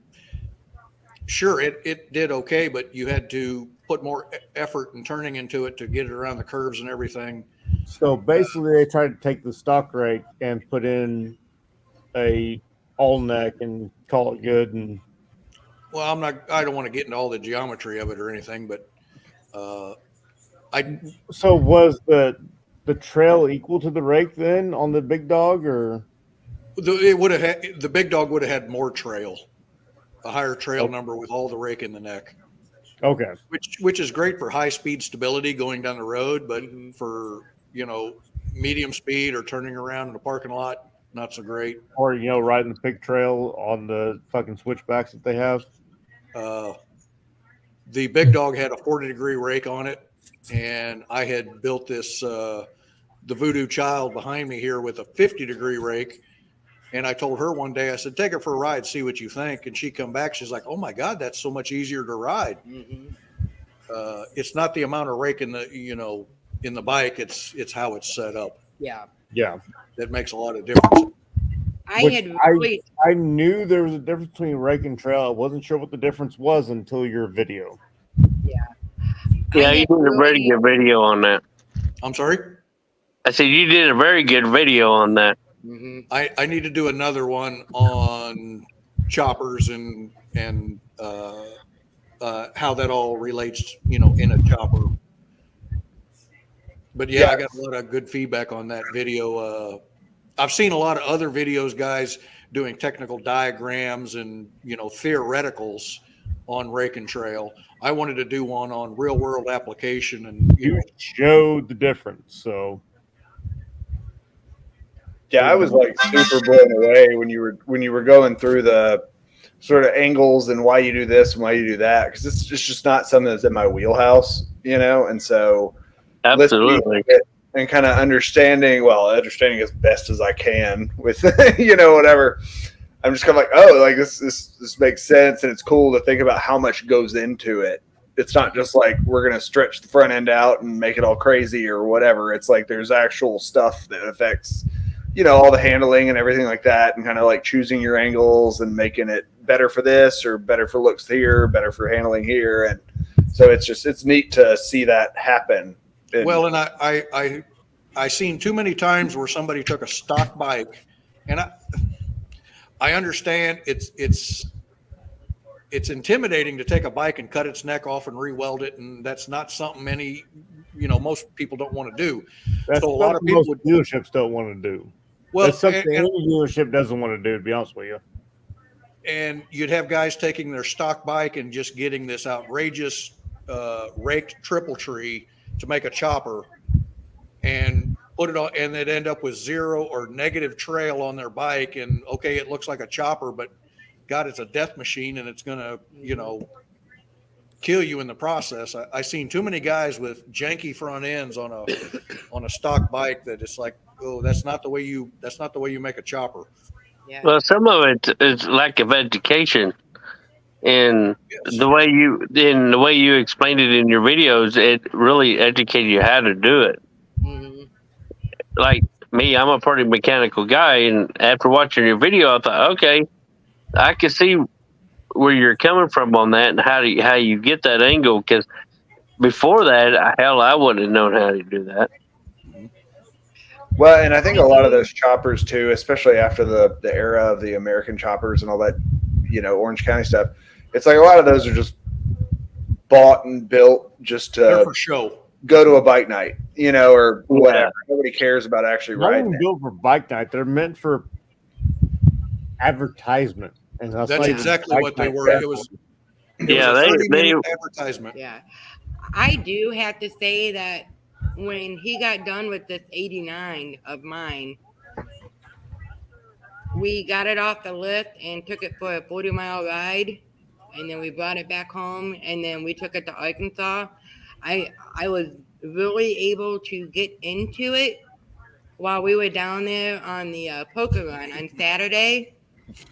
did okay, but you had to put more effort and turning into it to get it around the curves and everything.
So basically, they tried to take the stock rake and put in a all neck and call it good. And
well, I don't want to get into all the geometry of it or anything, but
So was the trail equal to the rake then on the big dog, or
the big dog would have had more trail, a higher trail number with all the rake in the neck.
Okay.
Which is great for high speed stability going down the road, but for medium speed or turning around in the parking lot, not so great.
Or, riding the pig trail on the fucking switchbacks that they have.
The big dog had a 40-degree rake on it, and I had built this the Voodoo Child behind me here with a 50-degree rake. And I told her one day, I said, take it for a ride, see what you think. And she come back, she's like, oh my God, that's so much easier to ride.
Mm-hmm.
It's not the amount of rake in the in the bike, it's how it's set up.
Yeah.
Yeah.
That makes a lot of difference.
I knew there was a difference between rake and trail. I wasn't sure what the difference was until your video.
Yeah, you did a very good video on that.
I'm sorry?
I said you did a very good video on that.
Mm-hmm. I need to do another one on choppers and how that all relates, in a chopper. But yeah, I got a lot of good feedback on that video. I've seen a lot of other videos, guys doing technical diagrams and theoreticals on rake and trail. I wanted to do one on real world application, and
you showed the difference. So
yeah, I was like super blown away when you were going through the sort of angles and why you do this and why you do that, because it's just not something that's in my wheelhouse, and so
absolutely.
And kind of understanding as best as I can with whatever. I'm just kind of like, oh, like this makes sense, and it's cool to think about how much goes into it. It's not just like we're gonna stretch the front end out and make it all crazy or whatever. It's like there's actual stuff that affects all the handling and everything like that, and kind of like choosing your angles and making it better for this or better for looks here, better for handling here. And so it's neat to see that happen.
Well, and I seen too many times where somebody took a stock bike, and I understand it's intimidating to take a bike and cut its neck off and re-weld it, and that's not something most people don't want to do.
That's
so a lot of people
dealerships don't want to do. Well, that's something any dealership doesn't want to do, to be honest with you.
And you'd have guys taking their stock bike and just getting this outrageous raked triple tree to make a chopper and put it on, and they'd end up with zero or negative trail on their bike. And okay, it looks like a chopper, but God, it's a death machine, and it's gonna, kill you in the process. I seen too many guys with janky front ends on a stock bike that it's like, oh, that's not the way you make a chopper.
Yeah. Well, some of it is lack of education, and the way you explained it in your videos, it really educated you how to do it.
Mm-hmm.
Like me, I'm a pretty mechanical guy, and after watching your video, I thought, okay, I can see where you're coming from on that and how you get that angle. Because before that, hell, I wouldn't have known how to do that.
Well, and I think a lot of those choppers too, especially after the era of the American choppers and all that, Orange County stuff, it's like a lot of those are just bought and built just to
for show.
Go to a bike night, or whatever. Yeah. Nobody cares about actually riding.
Not built for bike night. They're meant for advertisement. And
that's exactly what they were. It was
they
advertisement.
Yeah, I do have to say that when he got done with this 89 of mine, we got it off the lift and took it for a 40-mile ride, and then we brought it back home, and then we took it to Arkansas. I was really able to get into it while we were down there on the poker run on Saturday.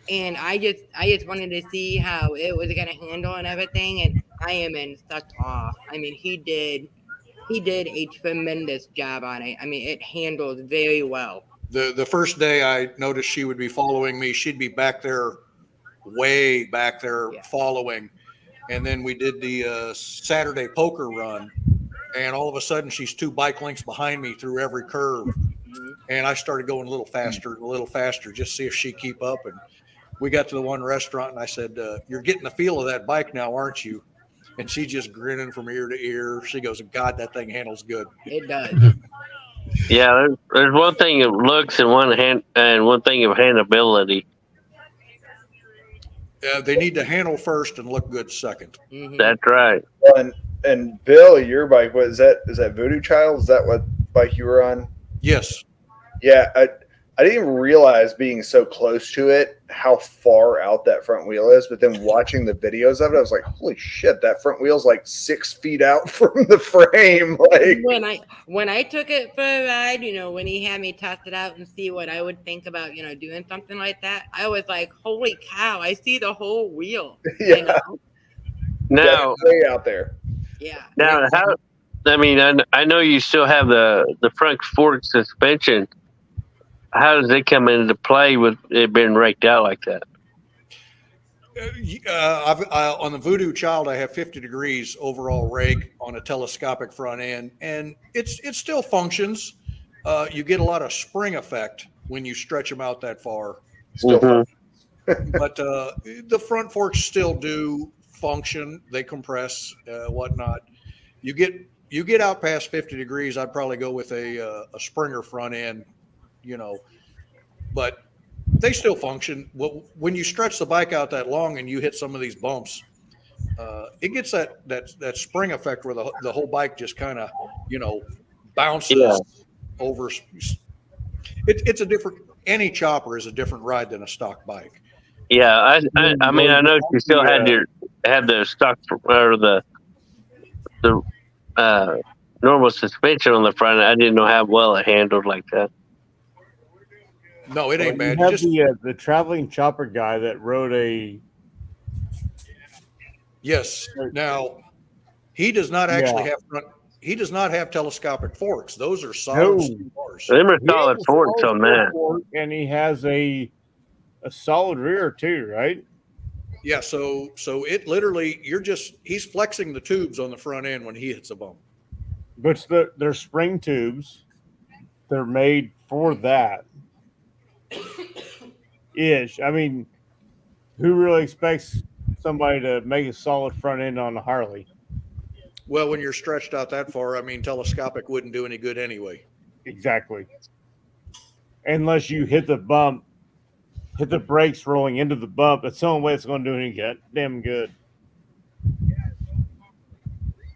And I just wanted to see how it was going to handle and everything. And I am in such awe. I mean, he did a tremendous job on it. I mean, it handled very well.
The first day I noticed she would be following me, she'd be back there, way back there following. And then we did the Saturday poker run. And all of a sudden she's 2 bike lengths behind me through every curve. Mm-hmm. And I started going a little faster, just see if she'd keep up. And we got to the one restaurant, and I said, you're getting the feel of that bike now, aren't you? And she just grinning from ear to ear. She goes, God, that thing handles good.
It does.
Yeah, there's one thing of looks and one thing of handleability.
They need to handle first and look good second.
Mm-hmm.
That's right.
And Bill, your bike, what is that? Is that Voodoo Child? Is that what bike you were on?
Yes.
Yeah, I didn't even realize being so close to it how far out that front wheel is. But then watching the videos of it, I was like, "Holy shit! That front wheel's like 6 feet out from the frame." Like
When I took it for a ride, when he had me test it out and see what I would think about, doing something like that, I was like, "Holy cow! I see the whole wheel."
Yeah.
Now,
way out there.
Yeah.
now, how? I mean, I know you still have the front fork suspension. How does it come into play with it being raked out like that?
On the Voodoo Child, I have 50 degrees overall rake on a telescopic front end, and it still functions. You get a lot of spring effect when you stretch them out that far.
Still
But the front forks still do function. They compress, whatnot. You get out past 50 degrees, I'd probably go with a Springer front end, but they still function. When you stretch the bike out that long and you hit some of these bumps, it gets that spring effect where the whole bike just kind of, bounces over. It's a different. Any chopper is a different ride than a stock bike.
Yeah, I mean, I know you still had the stock or the normal suspension on the front. I didn't know how well it handled like that.
No, it ain't bad.
You have the traveling chopper guy that rode a.
Yes. Now, he does not actually have front. He does not have telescopic forks. Those are solid steel bars.
Them are solid forks on that.
And he has a solid rear too, right?
Yeah. So it literally, he's flexing the tubes on the front end when he hits a bump.
But they're spring tubes. They're made for that. Ish. I mean, who really expects somebody to make a solid front end on a Harley?
Well, when you're stretched out that far, I mean, telescopic wouldn't do any good anyway.
Exactly. Unless you hit the bump, hit the brakes rolling into the bump. That's the only way it's going to do any damn good.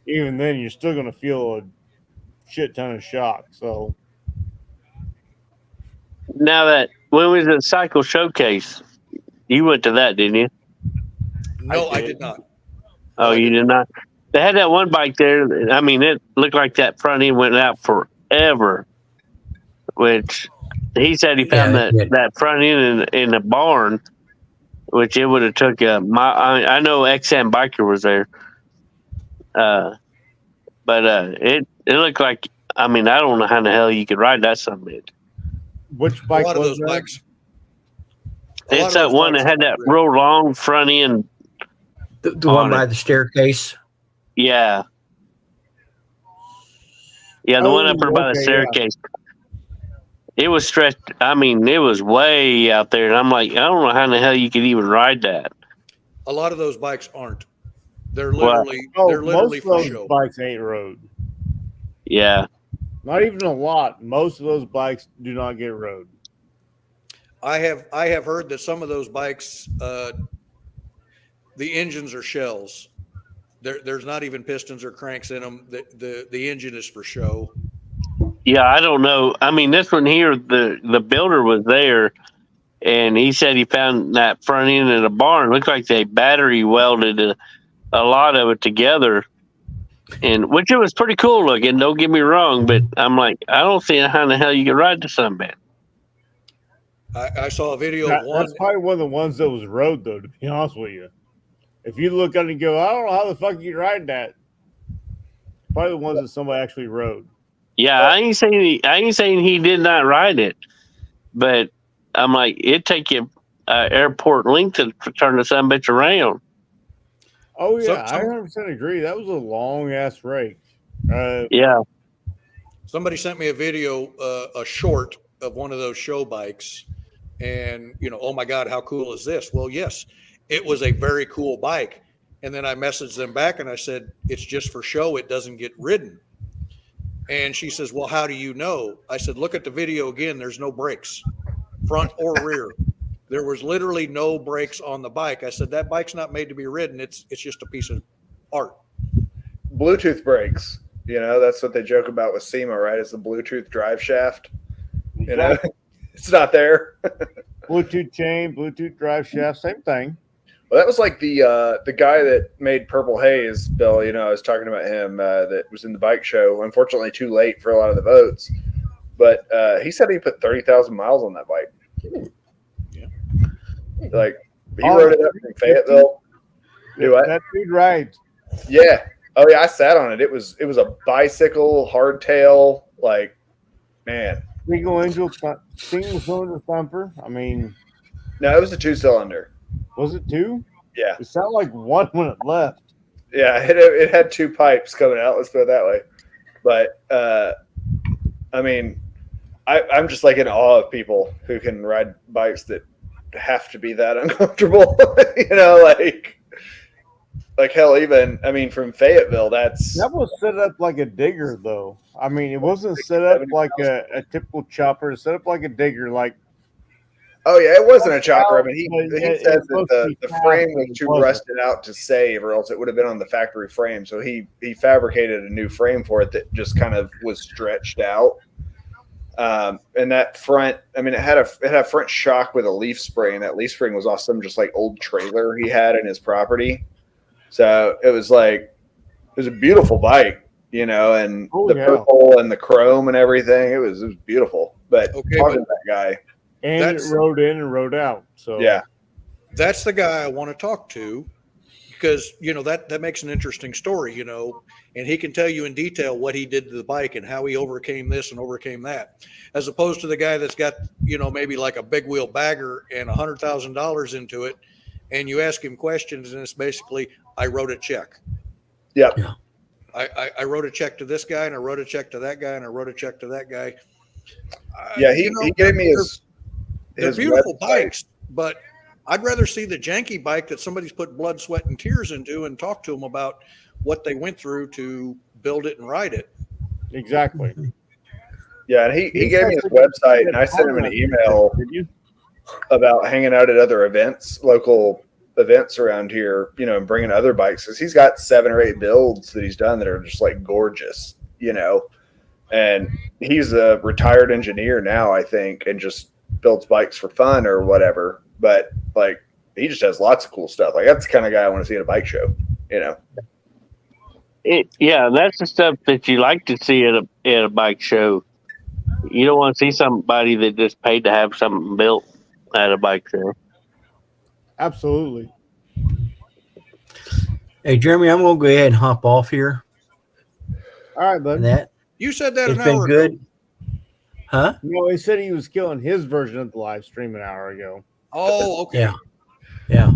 Even then, you're still going to feel a shit ton of shock. So
now that when we was at Cycle Showcase, you went to that, didn't you?
No, I did not.
Oh, you did not. They had that one bike there. I mean, it looked like that front end went out forever. Which he said he found that front end in the barn, which it would have took I know XM Biker was there, but it looked like. I mean, I don't know how the hell you could ride that son bitch.
Which bike
a lot of
was
those
that?
bikes.
It's that one that had that real long front end. The one by the staircase.
Yeah. Yeah, the one up there by the staircase. Yeah. It was stretched. I mean, it was way out there. And I'm like, I don't know how in the hell you could even ride that.
A lot of those bikes aren't. They're literally
most
for
of those
show.
Bikes ain't rode.
Yeah.
Not even a lot. Most of those bikes do not get rode.
I have heard that some of those bikes, the engines are shells. There's not even pistons or cranks in them. The engine is for show.
Yeah, I don't know. I mean, this one here, the builder was there, and he said he found that front end in a barn. It looked like they battery welded a lot of it together, and which it was pretty cool looking. Don't get me wrong, but I'm like, I don't see how in the hell you can ride the sunbed.
I saw a video of one.
That's probably one of the ones that was rode, though, to be honest with you. If you look at it and go, I don't know how the fuck you ride that. Probably the ones that somebody actually rode.
Yeah, I ain't saying he did not ride it, but I'm like, it'd take you airport length to turn the sunbitch around.
Oh yeah, I 100% agree. That was a long ass rake.
Yeah.
Somebody sent me a video, a short of one of those show bikes, and oh my God, how cool is this? Well, yes, it was a very cool bike. And then I messaged them back and I said, it's just for show. It doesn't get ridden. And she says, well, how do you know? I said, look at the video again. There's no brakes, front or rear. There was literally no brakes on the bike. I said, that bike's not made to be ridden. It's just a piece of art.
Bluetooth brakes. You know, that's what they joke about with SEMA, right? Is the Bluetooth drive shaft. You know, it's not there.
Bluetooth chain, Bluetooth drive shaft, same thing.
Well, that was like the guy that made Purple Haze, Bill. You know, I was talking about him that was in the bike show. Unfortunately, too late for a lot of the votes. But he said he put 30,000 miles on that bike.
Yeah.
Like, he rode it up from Fayetteville. Do what?
That dude rides.
Yeah. Oh, yeah, I sat on it. It was a bicycle, hardtail, like, man.
Single cylinder thumper. I mean,
no, it was a 2-cylinder.
Was it 2?
Yeah.
It sounded like 1 when it left.
Yeah, it had 2 pipes coming out. Let's put it that way. But I mean, I'm just like in awe of people who can ride bikes that have to be that uncomfortable. You know, like hell, even I mean, from Fayetteville, that
was set up like a digger, though. I mean, it wasn't set up like a typical chopper. It's set up like a digger, like.
Oh yeah, it wasn't a chopper. I mean, he said that the frame was too rusted out to save, or else it would have been on the factory frame. So he fabricated a new frame for it that just kind of was stretched out. And that front, I mean, it had a front shock with a leaf spring. That leaf spring was awesome, just like old trailer he had in his property. So it was a beautiful bike, you know, and purple and the chrome and everything. It was beautiful. But talking to that guy.
And it rode in and rode out. So
yeah,
that's the guy I want to talk to, because you know that makes an interesting story, you know, and he can tell you in detail what he did to the bike and how he overcame this and overcame that, as opposed to the guy that's got, you know, maybe like a big wheel bagger and $100,000 into it, and you ask him questions and it's basically, I wrote a check.
Yeah.
I wrote a check to this guy and I wrote a check to that guy and I wrote a check to that guy.
Yeah, he gave me his.
They're beautiful bikes, but I'd rather see the janky bike that somebody's put blood, sweat, and tears into and talk to them about what they went through to build it and ride it.
Exactly.
Yeah, and he gave me his website, and I sent him an email about hanging out at other events, local events around here, you know, and bringing other bikes. Because he's got 7 or 8 builds that he's done that are just like gorgeous, you know. And he's a retired engineer now, I think, and just builds bikes for fun or whatever, but like he just has lots of cool stuff. Like that's the kind of guy I want to see at a bike show, you know.
Yeah, that's the stuff that you like to see at a bike show. You don't want to see somebody that just paid to have something built at a bike show.
Absolutely.
Hey, Jeremy, I'm going to go ahead and hop off here.
All right, bud.
You said that
it's
an
been
hour
good.
ago.
Huh?
No, he said he was killing his version of the live stream an hour ago.
Oh, okay.
Yeah.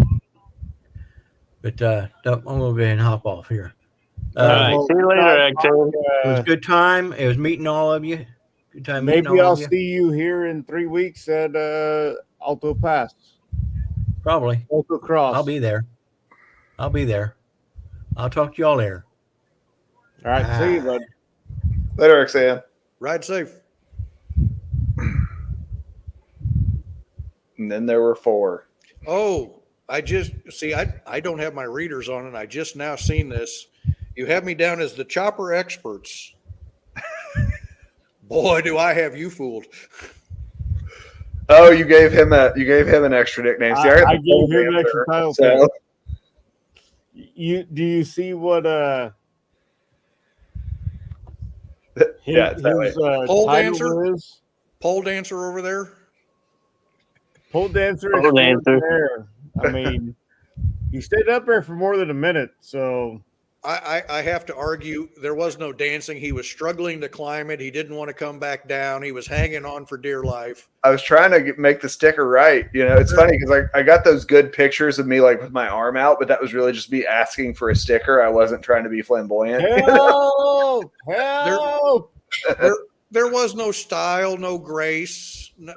But I'm going to go ahead and hop off here.
All right. See you later, Axel.
It was a good time. It was meeting all of you. Good time meeting
Maybe
all
I'll
of you.
see you here in 3 weeks at Alto Pass.
Probably.
Alto Cross.
I'll be there. I'll talk to y'all later.
All right. See you, bud.
Later, XAN.
Ride safe.
And then there were 4.
Oh, I don't have my readers on, and I just now seen this. You have me down as the chopper experts. Boy, do I have you fooled.
Oh, you gave him an extra nickname. See,
I gave him an extra title.
So.
Do you see what
his
pole
title
dancer
is?
Pole dancer over there.
Pole dancer is there. I mean, he stayed up there for more than a minute, so
I have to argue there was no dancing. He was struggling to climb it. He didn't want to come back down. He was hanging on for dear life.
I was trying to make the sticker right. You know, it's funny because I got those good pictures of me like with my arm out, but that was really just me asking for a sticker. I wasn't trying to be flamboyant.
Help! Help!
There was no style, no grace. No,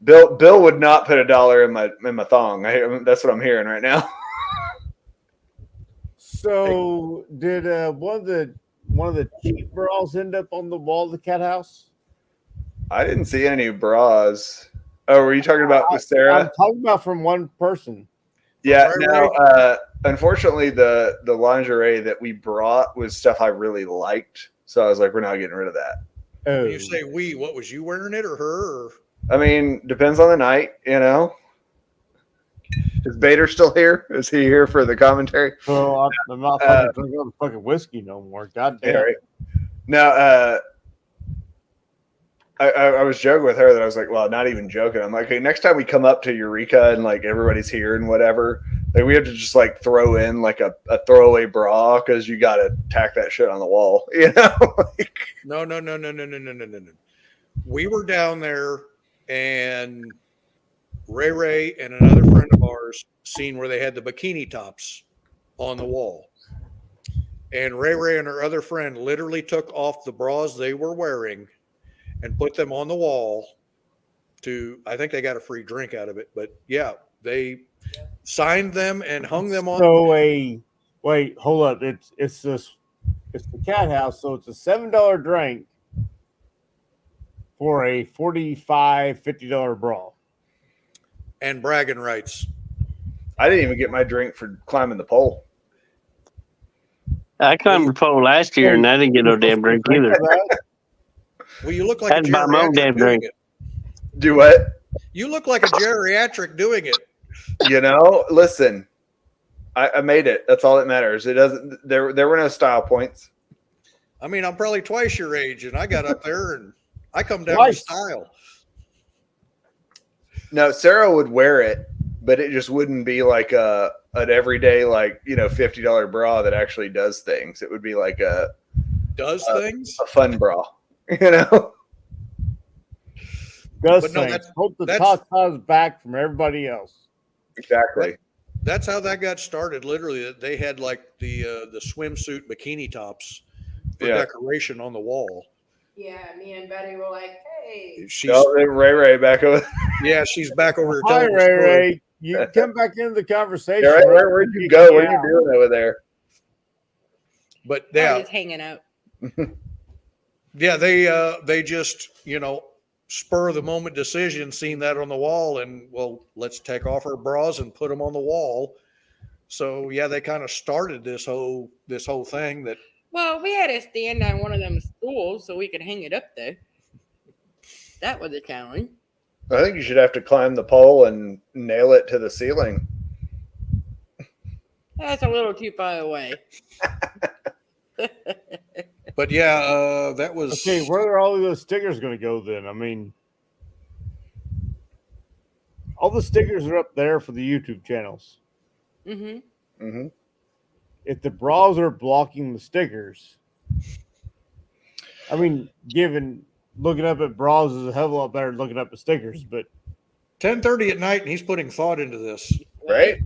Bill would not put $1 in my thong. That's what I'm hearing right now.
So did one of the cheap bras end up on the wall of the cat house?
I didn't see any bras. Oh, were you talking about with Sarah?
I'm talking about from one person.
Yeah. Now, unfortunately, the lingerie that we brought was stuff I really liked. So I was like, we're not getting rid of that.
Oh,
When you say we, what was you wearing it or her? Or?
I mean, depends on the night, you know. Is Bader still here? Is he here for the commentary?
well, I'm not fucking drinking the fucking whiskey no more. God damn.
Yeah, right. Now, I was joking with her that I was like, well, not even joking. I'm like, hey, next time we come up to Eureka and like everybody's here and whatever, like we have to just like throw in like a throwaway bra because you got to tack that shit on the wall, you know? Like,
No. We were down there and Ray and another friend of ours seen where they had the bikini tops on the wall. And Ray and her other friend literally took off the bras they were wearing and put them on the wall I think they got a free drink out of it. But yeah, they signed them and hung them on.
So wait, hold up. It's the cat house, so it's a $7 drink for a $50 bra.
And bragging rights.
I didn't even get my drink for climbing the pole.
I climbed the pole last year and I didn't get no damn drink either.
Well, you look like
I had to buy my own damn drink.
Do what?
You look like a geriatric doing it.
You know, listen, I made it. That's all that matters. It doesn't. There were no style points.
I mean, I'm probably twice your age, and I got up there and I come down
Twice.
with style.
No, Sarah would wear it, but it just wouldn't be like an everyday, like, you know, $50 bra that actually does things. It would be like a fun bra, you know.
Does
But no,
things.
that's-
Hold the
that's-
tatas back from everybody else.
Exactly.
That's how that got started. Literally, they had like the swimsuit bikini tops for
Yeah.
decoration on the wall.
Yeah, me and Betty were like, hey.
She's
Oh, Ray back over.
yeah, she's back over here
Hi,
telling the
Ray
story.
Ray. You come back into the conversation.
Yeah, where'd you go? What are you doing over there?
But
I
yeah,
was hanging out.
yeah, they just, you know, spur of the moment decision, seeing that on the wall, and well, let's take off our bras and put them on the wall. So yeah, they kind of started this whole thing that
Well, we had to stand on one of them stools so we could hang it up there. That was a challenge.
I think you should have to climb the pole and nail it to the ceiling.
That's a little too far away.
But yeah, that was
Okay, where are all of those stickers going to go then? I mean, all the stickers are up there for the YouTube channels.
Mm-hmm.
Mm-hmm.
If the bras are blocking the stickers, I mean, looking up at bras is a hell of a lot better than looking up at stickers, but
10:30 at night, and he's putting thought into this.
Right?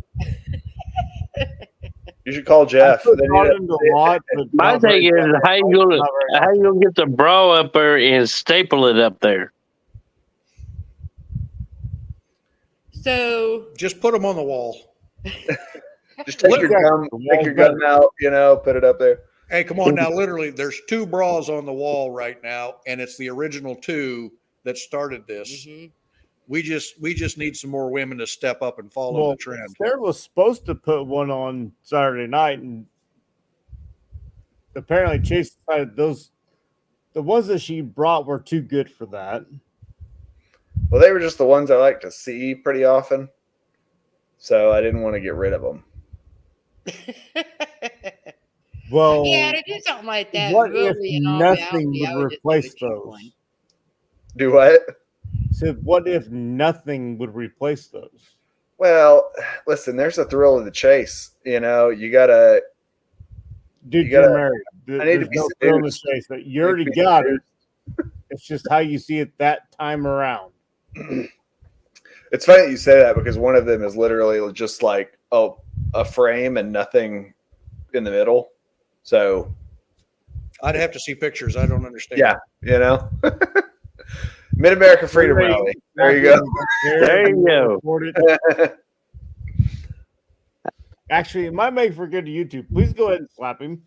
You should call Jeff.
I put
Then
thought
you'd-
into a lot, but
My
not very
thing is,
much.
how you gonna get the bra up there and staple it up there?
So
Just put them on the wall.
Just take your gun out, you know, put it up there.
Hey, come on now. Literally, there's 2 bras on the wall right now, and it's the original 2 that started this.
mhm.
We just need some more women to step up and follow the trend.
Sarah was supposed to put one on Saturday night, and apparently Chase decided the ones that she brought were too good for that.
Well, they were just the ones I like to see pretty often, so I didn't want to get rid of them.
Well,
Yeah, to do something like that.
what
really,
if
in all
nothing
reality, I
would
would just do
replace
a cheap
those?
one.
Do what?
So what if nothing would replace those?
Well, listen, there's a thrill of the chase. You know, you gotta.
Dude,
You
you're
gotta-
married.
I need to
There's
be
no thrill in the
seduced.
chase. That you already got it. It's just how you see it that time around.
It's funny that you say that because one of them is literally just like a frame and nothing in the middle. So
I'd have to see pictures. I don't understand.
yeah, you know, Mid America Freedom Rally. There you go.
There you go.
Actually, it might make for good YouTube. Please go ahead and slap him.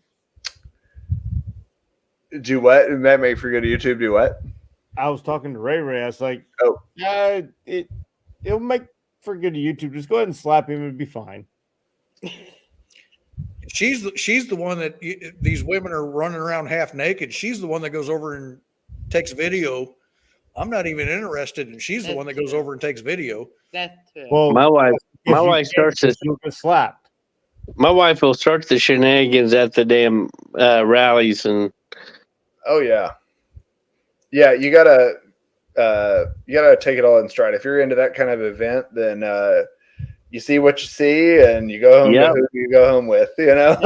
Do what? That make for good YouTube. Do what?
I was talking to Ray Ray. I was like,
Oh,
yeah, it'll make for good YouTube. Just go ahead and slap him. It'd be fine.
She's the one that these women are running around half naked. She's the one that goes over and takes video. I'm not even interested, and she's the one that goes over and takes video.
That's true.
Well,
My wife starts this.
You'll get slapped.
My wife will start the shenanigans at the damn rallies, and
Oh yeah, yeah. You gotta take it all in stride. If you're into that kind of event, then you see what you see, and you go home to who you go home with. You know.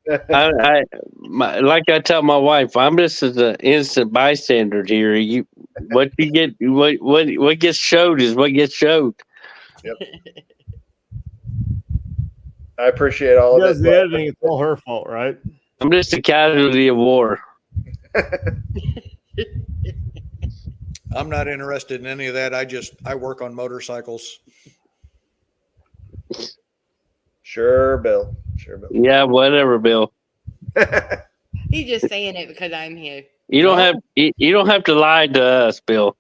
Like I tell my wife, I'm just an innocent bystander here. What gets showed is what gets showed.
Yep. I appreciate all of
Does
it.
the editing? It's all her fault, right?
I'm just a casualty of war.
I'm not interested in any of that. I work on motorcycles.
Sure, Bill. Sure, Bill.
Yeah, whatever, Bill.
He's just saying it because I'm here.
You don't have to lie to us, Bill.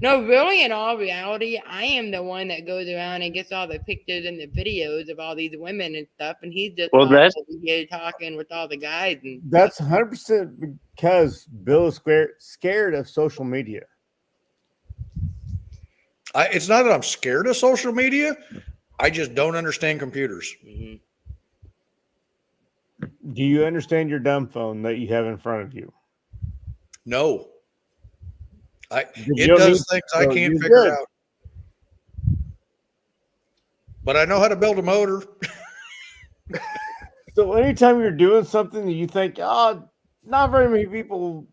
No, really, in all reality, I am the one that goes around and gets all the pictures and the videos of all these women and stuff, and he's just over here talking with all the guys. And
that's 100% because Bill is scared of social media.
It's not that I'm scared of social media. I just don't understand computers.
Mm-hmm.
Do you understand your dumb phone that you have in front of you?
No. It does things I can't figure out. But I know how to build a motor.
So anytime you're doing something that you think, not many people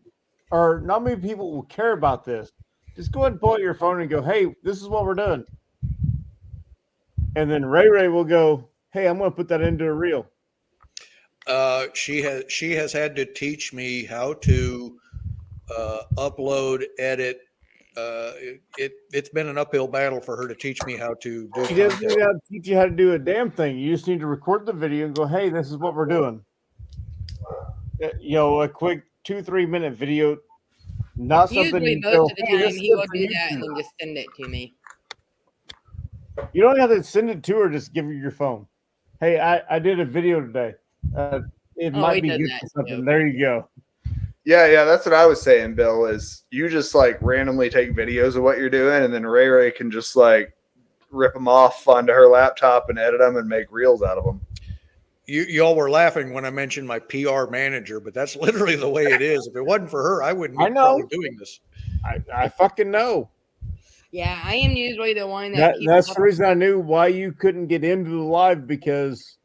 will care about this, just go ahead and pull out your phone and go, hey, this is what we're doing. And then Ray will go, hey, I'm going to put that into a reel.
She has had to teach me how to upload, edit. It's been an uphill battle for her to teach me how to do.
She doesn't need to teach you how to do a damn thing. You just need to record the video and go, hey, this is what we're doing. A quick 2-3 minute video. Not something.
Usually, most of the time, he will do that and then just send it to me.
You don't have to send it to her. Just give her your phone. Hey, I did a video today. It might be good for something. Too. There you go.
Yeah, that's what I was saying, Bill, is you just like randomly take videos of what you're doing, and then Ray can just like rip them off onto her laptop and edit them and make reels out of them.
You all were laughing when I mentioned my PR manager, but that's literally the way it is. If it wasn't for her, I wouldn't be probably doing this.
I fucking know.
Yeah, I am usually the one
that's the reason I knew why you couldn't get into the live, because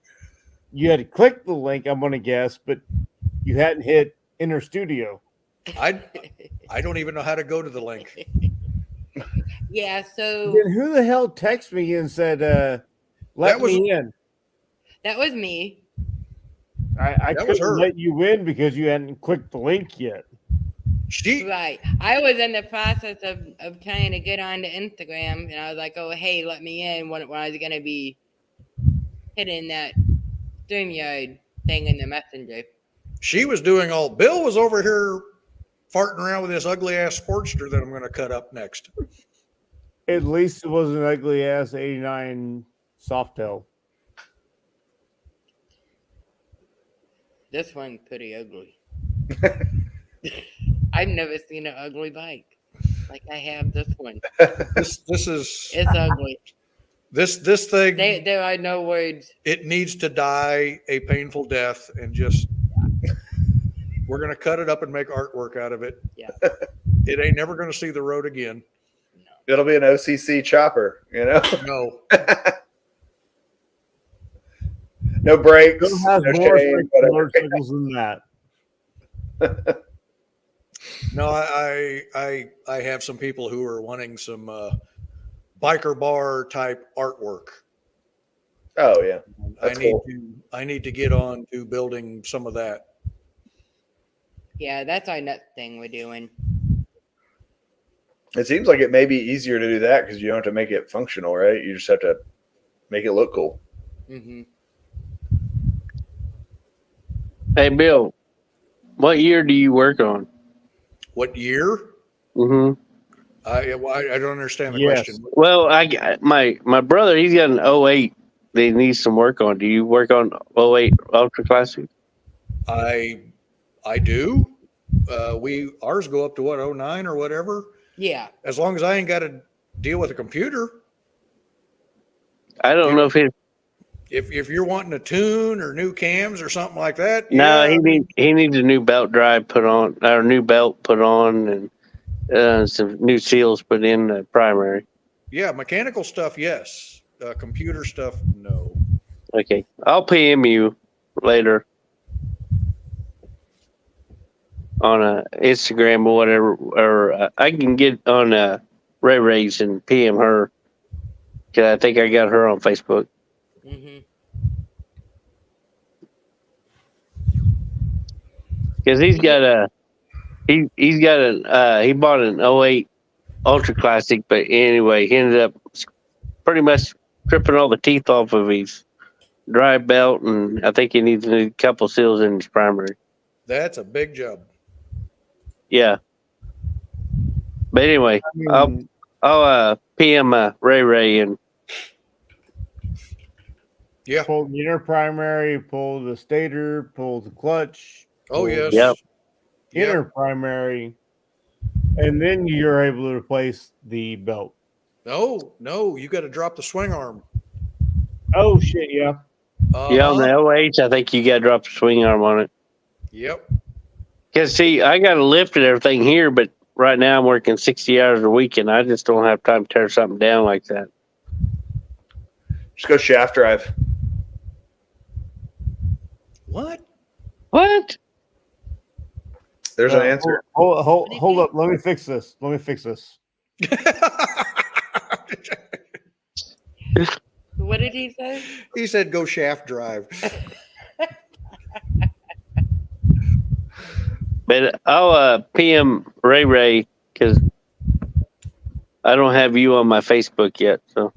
you had to click the link, I'm going to guess, but you hadn't hit Enter Studio.
I don't even know how to go to the link.
Yeah, so
then who the hell texted me and said, let me in?
That was me.
I couldn't let you in because you hadn't clicked the link yet.
Right. I was in the process of trying to get onto Instagram, and I was like, oh, hey, let me in when I was going to be hitting that StreamYard thing in the messenger.
She was doing Bill was over here farting around with this ugly ass Sportster that I'm going to cut up next.
At least it was an ugly ass 89 Softail.
This one's pretty ugly. I've never seen an ugly bike like I have this one.
This is
it's ugly.
This thing.
There are no words.
It needs to die a painful death, and just we're gonna cut it up and make artwork out of it.
Yeah.
It ain't never gonna see the road again.
No. It'll be an OCC chopper,
No.
No brakes.
It'll have
no
more
chain,
motorcycles than that.
No, I have some people who are wanting some biker bar type artwork.
Oh yeah,
I need to get on to building some of that.
Yeah, that's our next thing we're doing.
It seems like it may be easier to do that because you don't have to make it functional, right? You just have to make it look cool.
Mm-hmm.
Hey, Bill, what year do you work on?
What year?
Mm-hmm.
I don't understand the question.
Well, my brother, he's got an 08 they need some work on. Do you work on 08 Ultra Classic?
I do. Ours go up to what, 09 or whatever.
Yeah.
As long as I ain't got to deal with a computer.
I don't know if he.
If you're wanting a tune or new cams or something like that,
No,
yeah,
he needs a new belt drive put on, or a new belt put on, and some new seals put in the primary.
yeah, mechanical stuff, yes. Computer stuff, no.
Okay, I'll PM you later on Instagram or whatever, or I can get on Ray Ray's and PM her because I think I got her on Facebook.
Mm-hmm.
Because he's got he bought an 08 Ultra Classic, but anyway, he ended up pretty much stripping all the teeth off of his drive belt, and I think he needs a couple seals in his primary.
That's a big job.
Yeah. But anyway, I'll PM Ray and
yeah,
pull the inner primary, pull the stator, pull the clutch.
Oh yes.
Yep.
Inner primary, and then you're able to replace the belt.
No, you got to drop the swing arm.
Oh shit, yeah.
Yeah, on the OH, I think you got to drop the swing arm on it.
Yep.
Because see, I got to lift and everything here, but right now I'm working 60 hours a week, and I just don't have time to tear something down like that.
Just go shaft drive.
What?
There's an answer.
Hold up. Let me fix this.
What did he say?
He said go shaft drive.
But I'll PM Ray because I don't have you on my Facebook yet. So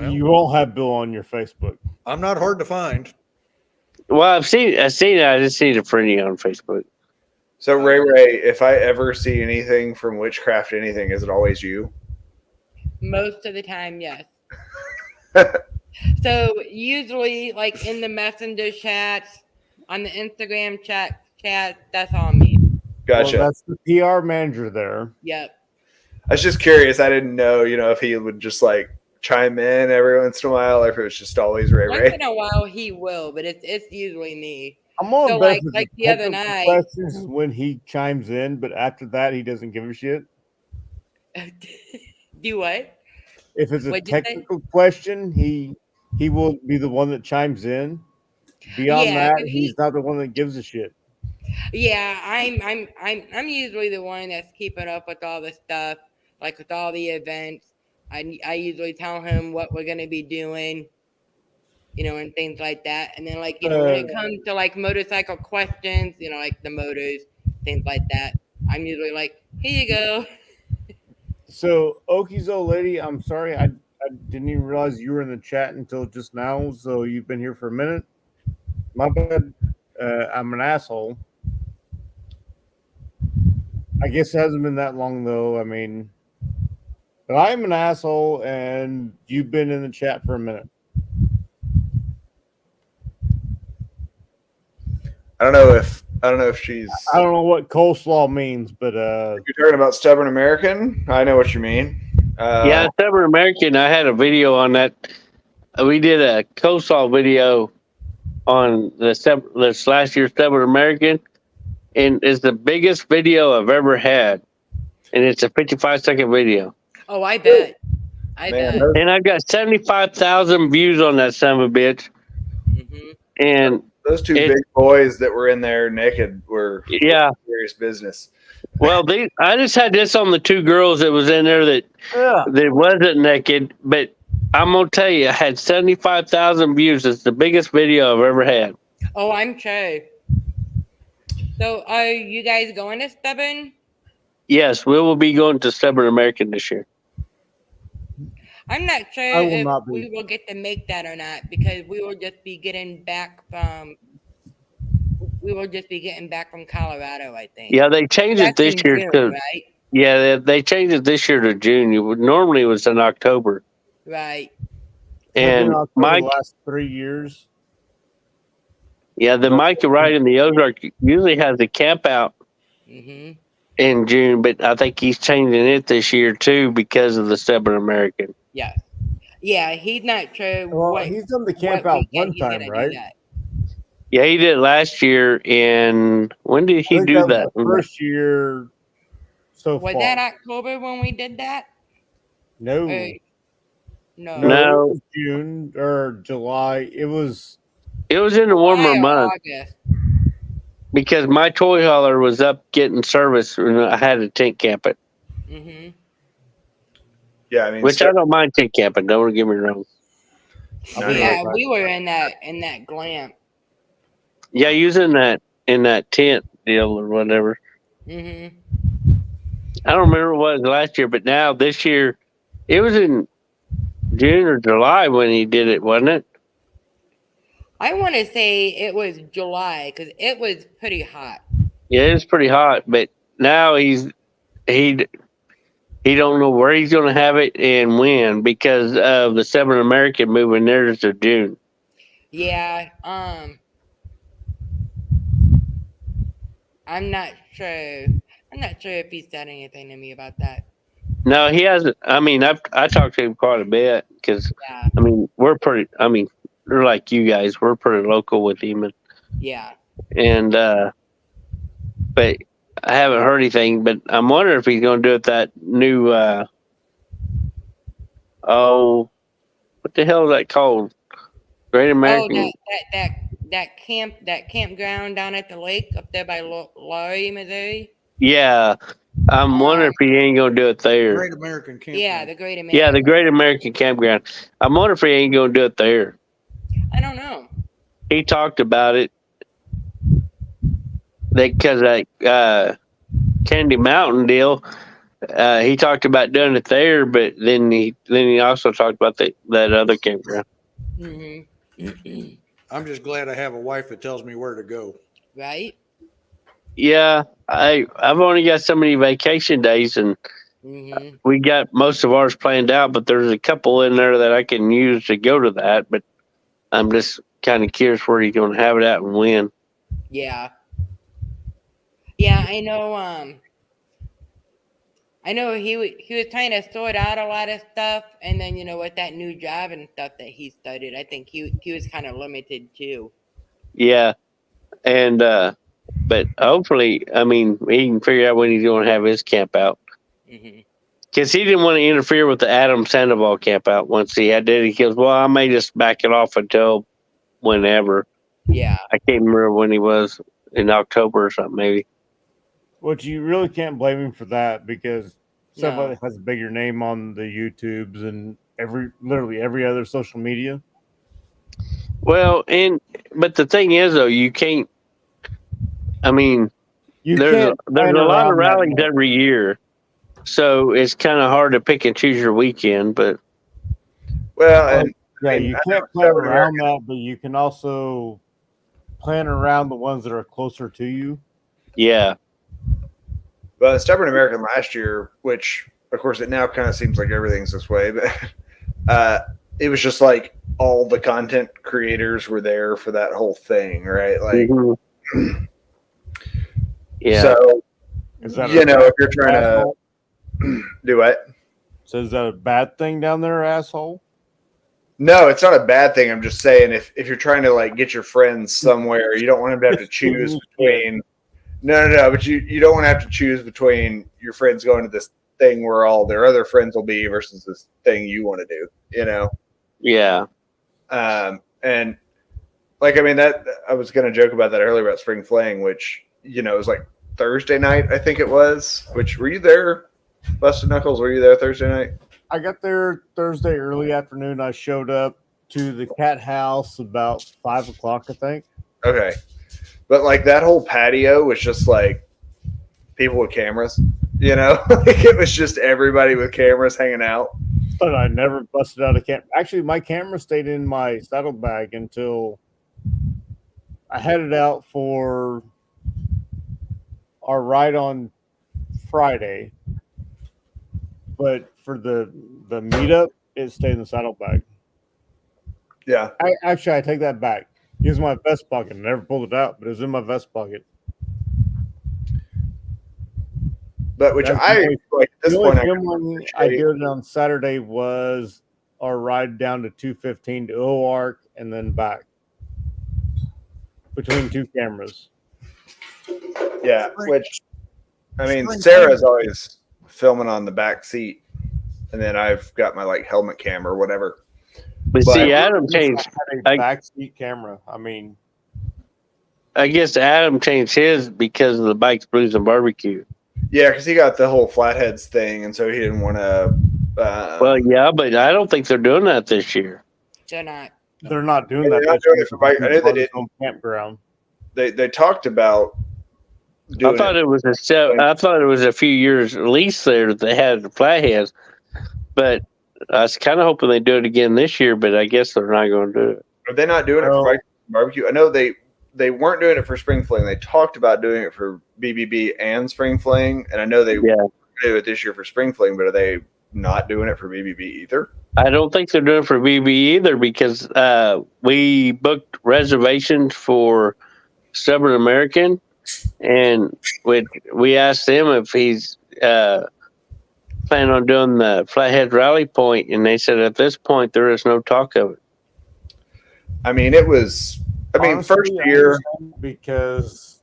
you won't have Bill on your Facebook.
I'm not hard to find.
Well, I've seen it. I just need a friend you on Facebook.
So Ray, if I ever see anything from Witchcraft, anything, is it always you?
Most of the time, yes. So usually, like in the messenger chats, on the Instagram chat, that's on me.
Gotcha.
Well, that's the PR manager there.
Yep.
I was just curious. I didn't know, if he would just like chime in every once in a while, or if it was just always Ray.
Once in a while, he will, but it's usually me.
I'm on
so like the other night.
Questions when he chimes in, but after that, he doesn't give a shit.
Do what?
If it's a technical question, he will be the one that chimes in. Beyond that, he's not the one that gives a shit.
Yeah, I'm usually the one that's keeping up with all the stuff, like with all the events. I usually tell him what we're gonna be doing, and things like that. And then when it comes to like motorcycle questions, like the motors, things like that, I'm usually like, here you go.
So Oki's old lady, I'm sorry, I didn't even realize you were in the chat until just now. So you've been here for a minute. My bad. I'm an asshole. I guess it hasn't been that long though. I mean, but I'm an asshole, and you've been in the chat for a minute.
I don't know if she's.
I don't know what coleslaw means, but
you're talking about Stubborn American. I know what you mean.
Yeah, Stubborn American. I had a video on that. We did a coleslaw video on this last year's Stubborn American, and it's the biggest video I've ever had, and it's a 55-second video.
Oh, I bet.
And I've got 75,000 views on that son of a bitch.
Mm-hmm.
And
those two big boys that were in there naked were serious business.
Well, I just had this on the two girls that was in there that wasn't naked, but I'm gonna tell you, I had 75,000 views. It's the biggest video I've ever had.
Oh, I'm sure. So, are you guys going to Stubborn?
Yes, we will be going to Stubborn American this year.
I'm not sure if we will get to make that or not, because we will just be getting back from Colorado, I think.
Yeah, they changed it this year
June, right?
Yeah, they changed it this year to June. Normally it was in October.
Right.
been
And
October
Mike,
the last 3 years.
yeah, the Mike ride in the Ozark usually has a camp out
Hmm.
in June, but I think he's changing it this year too because of the Stubborn American.
Yes. Yeah, he's not sure
Well, he's done the camp
what
out
weekend
one
he's
time,
gonna
right?
do that.
Yeah, he did it last year. And when did
I
he
think
do
that was
that?
the first year so
Was
far.
that October when we did that?
No,
Or, no.
no,
No.
it was June or July. It was
It was in the warmer
July or
months
August.
because my toy hauler was up getting service and I had to tent camp it,
Hmm.
Yeah, I mean,
which I don't mind tent camping. Don't get me wrong.
I'll
No,
be
Yeah,
right back.
we were in that glamp.
Yeah, using that in that tent deal or whatever.
Hmm.
I don't remember what it was last year, but now this year, it was in June or July when he did it, wasn't it?
I want to say it was July because it was pretty hot.
Yeah, it was pretty hot, but now he don't know where he's going to have it and when because of the Southern American moving theirs to June.
Yeah. I'm not sure. I'm not sure if he said anything to me about that.
No, he hasn't. I mean, I talked to him quite a bit because
Yeah.
I mean we're pretty. I mean, we're like you guys. We're pretty local with him,
Yeah.
and but I haven't heard anything. But I'm wondering if he's going to do it that new. Oh, what the hell is that called? Great
Oh,
American.
that campground down at the lake up there by Laurie, Missouri.
Yeah, I'm wondering if he ain't going to do it there.
Great American Campground.
Yeah, the Great American.
Yeah, the Great American Campground. I'm wondering if he ain't going to do it there.
I don't know.
He talked about it. Because that Candy Mountain deal, he talked about doing it there, but then he also talked about that other campground.
Hmm.
I'm just glad I have a wife that tells me where to go.
Right?
Yeah, I've only got so many vacation days, and
Hmm.
we got most of ours planned out. But there's a couple in there that I can use to go to that. But I'm just kind of curious where he's going to have it at and when.
Yeah. Yeah, I know. I know he was trying to sort out a lot of stuff, and then with that new job and stuff that he started, I think he was kind of limited too.
Yeah, and but hopefully, I mean, he can figure out when he's going to have his camp out.
Hmm.
Because he didn't want to interfere with the Adam Sandoval camp out once he had it. He goes, well, I may just back it off until whenever.
Yeah.
I can't remember when he was, in October or something, maybe.
Which you really can't blame him for that because somebody
No.
has a bigger name on the YouTubes and literally every other social media.
Well, but the thing is, though, you can't, I mean, there's a lot of rallies every year. So it's kind of hard to pick and choose your weekend, but.
Well, and
yeah,
I mean,
you
I
can't
know
plan
Southern
around
American-
that, but you can also plan around the ones that are closer to you.
Yeah.
Well, Stubborn American last year, which of course it now kind of seems like everything's this way, but it was just like all the content creators were there for that whole thing, right? Like,
Yeah.
So,
Is that
if you're trying to do what?
So is that a bad thing down there, asshole?
No, it's not a bad thing. I'm just saying if you're trying to like get your friends somewhere, you don't want them to have to choose between. No. But you don't want to have to choose between your friends going to this thing where all their other friends will be versus this thing you want to do.
Yeah.
And like, I mean, that I was going to joke about that earlier about Spring Fling, which it was like Thursday night, I think it was. Which were you there, Busted Knuckles? Were you there Thursday night?
I got there Thursday early afternoon. I showed up to the cat house about 5 o'clock, I think.
Okay. But like that whole patio was just like people with cameras, like it was just everybody with cameras hanging out.
But I never busted out a camera. Actually, my camera stayed in my saddlebag until I headed out for our ride on Friday. But for the meetup, it stayed in the saddlebag.
Yeah.
I take that back. It was my vest pocket. I never pulled it out, but it was in my vest pocket.
But which
That's
I like at this
the only
point.
filming I did on Saturday was our ride down to 215 to OARC and then back between two cameras.
Yeah, which I mean,
Spring
Sarah's always filming on the back seat, and then I've got my like helmet cam or whatever.
But see, Adam
I
changed.
had a backseat camera. I mean,
I guess Adam changed his because of the Bikes, Blues, and Barbecue.
Yeah, because he got the whole flatheads thing, and so he didn't want to.
Well, yeah, but I don't think they're doing that this year.
They're not.
they're not doing that.
They're not doing it for bike. I knew they did.
Campground.
They talked about.
I thought it was a few years at least there that they had the flatheads, but I was kind of hoping they do it again this year. But I guess they're not going to do it.
Are they not doing it for bike barbecue? I know they weren't doing it for Spring Fling. They talked about doing it for BBB and Spring Fling, and I know they do it this year for Spring Fling, but are they not doing it for BBB either?
I don't think they're doing it for BB either because we booked reservations for Stubborn American, and we asked him if he's planning on doing the Flathead Rally Point, and they said at this point there is no talk of it.
I mean, it was. I mean,
Honestly,
first year
because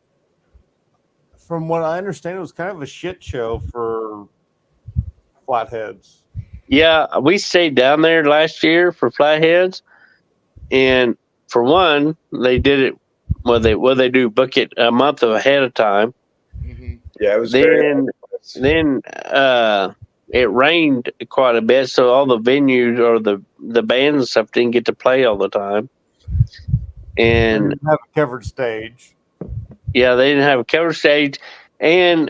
from what I understand, it was kind of a shit show for flatheads.
Yeah, we stayed down there last year for flatheads, and for one, they did it. They do book it a month ahead of time.
Mm-hmm.
Yeah, it was.
Then it rained quite a bit, so all the venues or the bands and stuff didn't get to play all the time. And
they didn't have a covered stage.
Yeah, they didn't have a covered stage, and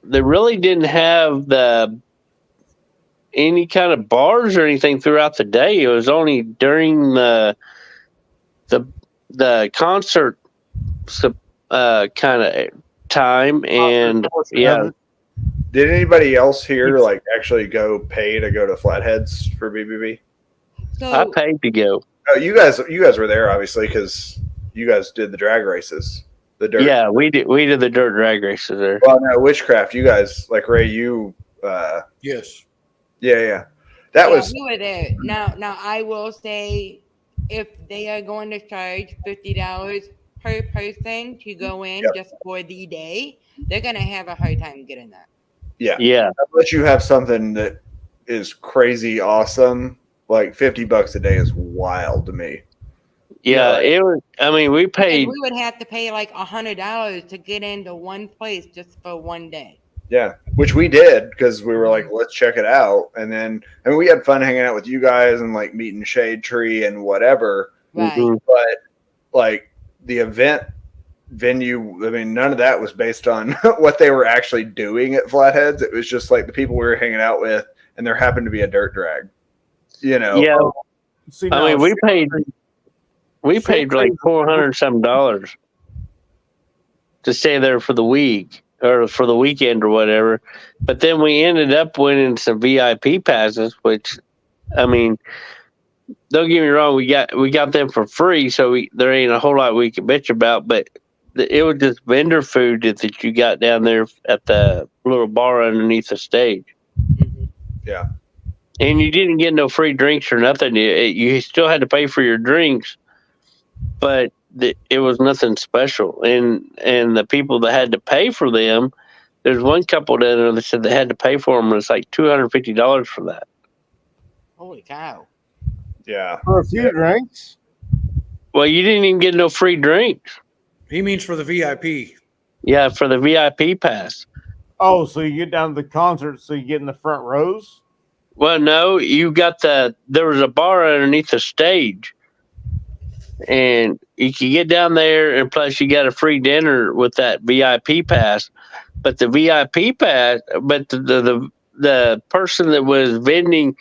they really didn't have any kind of bars or anything throughout the day. It was only during the concert kind of time, and yeah.
Did anybody else here like actually go pay to go to Flatheads for BBB?
So
I paid to go.
Oh, you guys were there obviously because you guys did the drag races. The dirt.
Yeah, we did the dirt drag races there.
Well, no, Witchcraft. You guys like Ray. You.
Yes.
Yeah. That was.
We were there. Now I will say, if they are going to charge $50 per person to go in just for the day, they're gonna have a hard time getting that.
Yeah. Unless you have something that is crazy awesome, like $50 a day is wild to me.
Yeah, it was. I mean, we paid.
And we would have to pay like $100 to get into one place just for one day.
Yeah, which we did because we were like, let's check it out. And then, I mean, we had fun hanging out with you guys and like meeting Shade Tree and whatever.
Right.
But like the event venue, I mean, none of that was based on what they were actually doing at Flatheads. It was just like the people we were hanging out with, and there happened to be a dirt drag. You know?
Yeah.
See,
I mean, we paid like $400 some to stay there for the week or for the weekend or whatever. But then we ended up winning some VIP passes, which, I mean, don't get me wrong, we got them for free, so there ain't a whole lot we can bitch about. But it was just vendor food that you got down there at the little bar underneath the stage.
Yeah.
And you didn't get no free drinks or nothing. You still had to pay for your drinks, but it was nothing special. And the people that had to pay for them, there's one couple down there that said they had to pay for them, and it's like $250 for that.
Holy cow!
Yeah,
for a few drinks.
Well, you didn't even get no free drinks.
He means for the VIP.
Yeah, for the VIP pass.
Oh, so you get down to the concert, so you get in the front rows?
Well, no, you got there was a bar underneath the stage, and you can get down there, and plus you got a free dinner with that VIP pass. But the VIP pass, but the person that was vending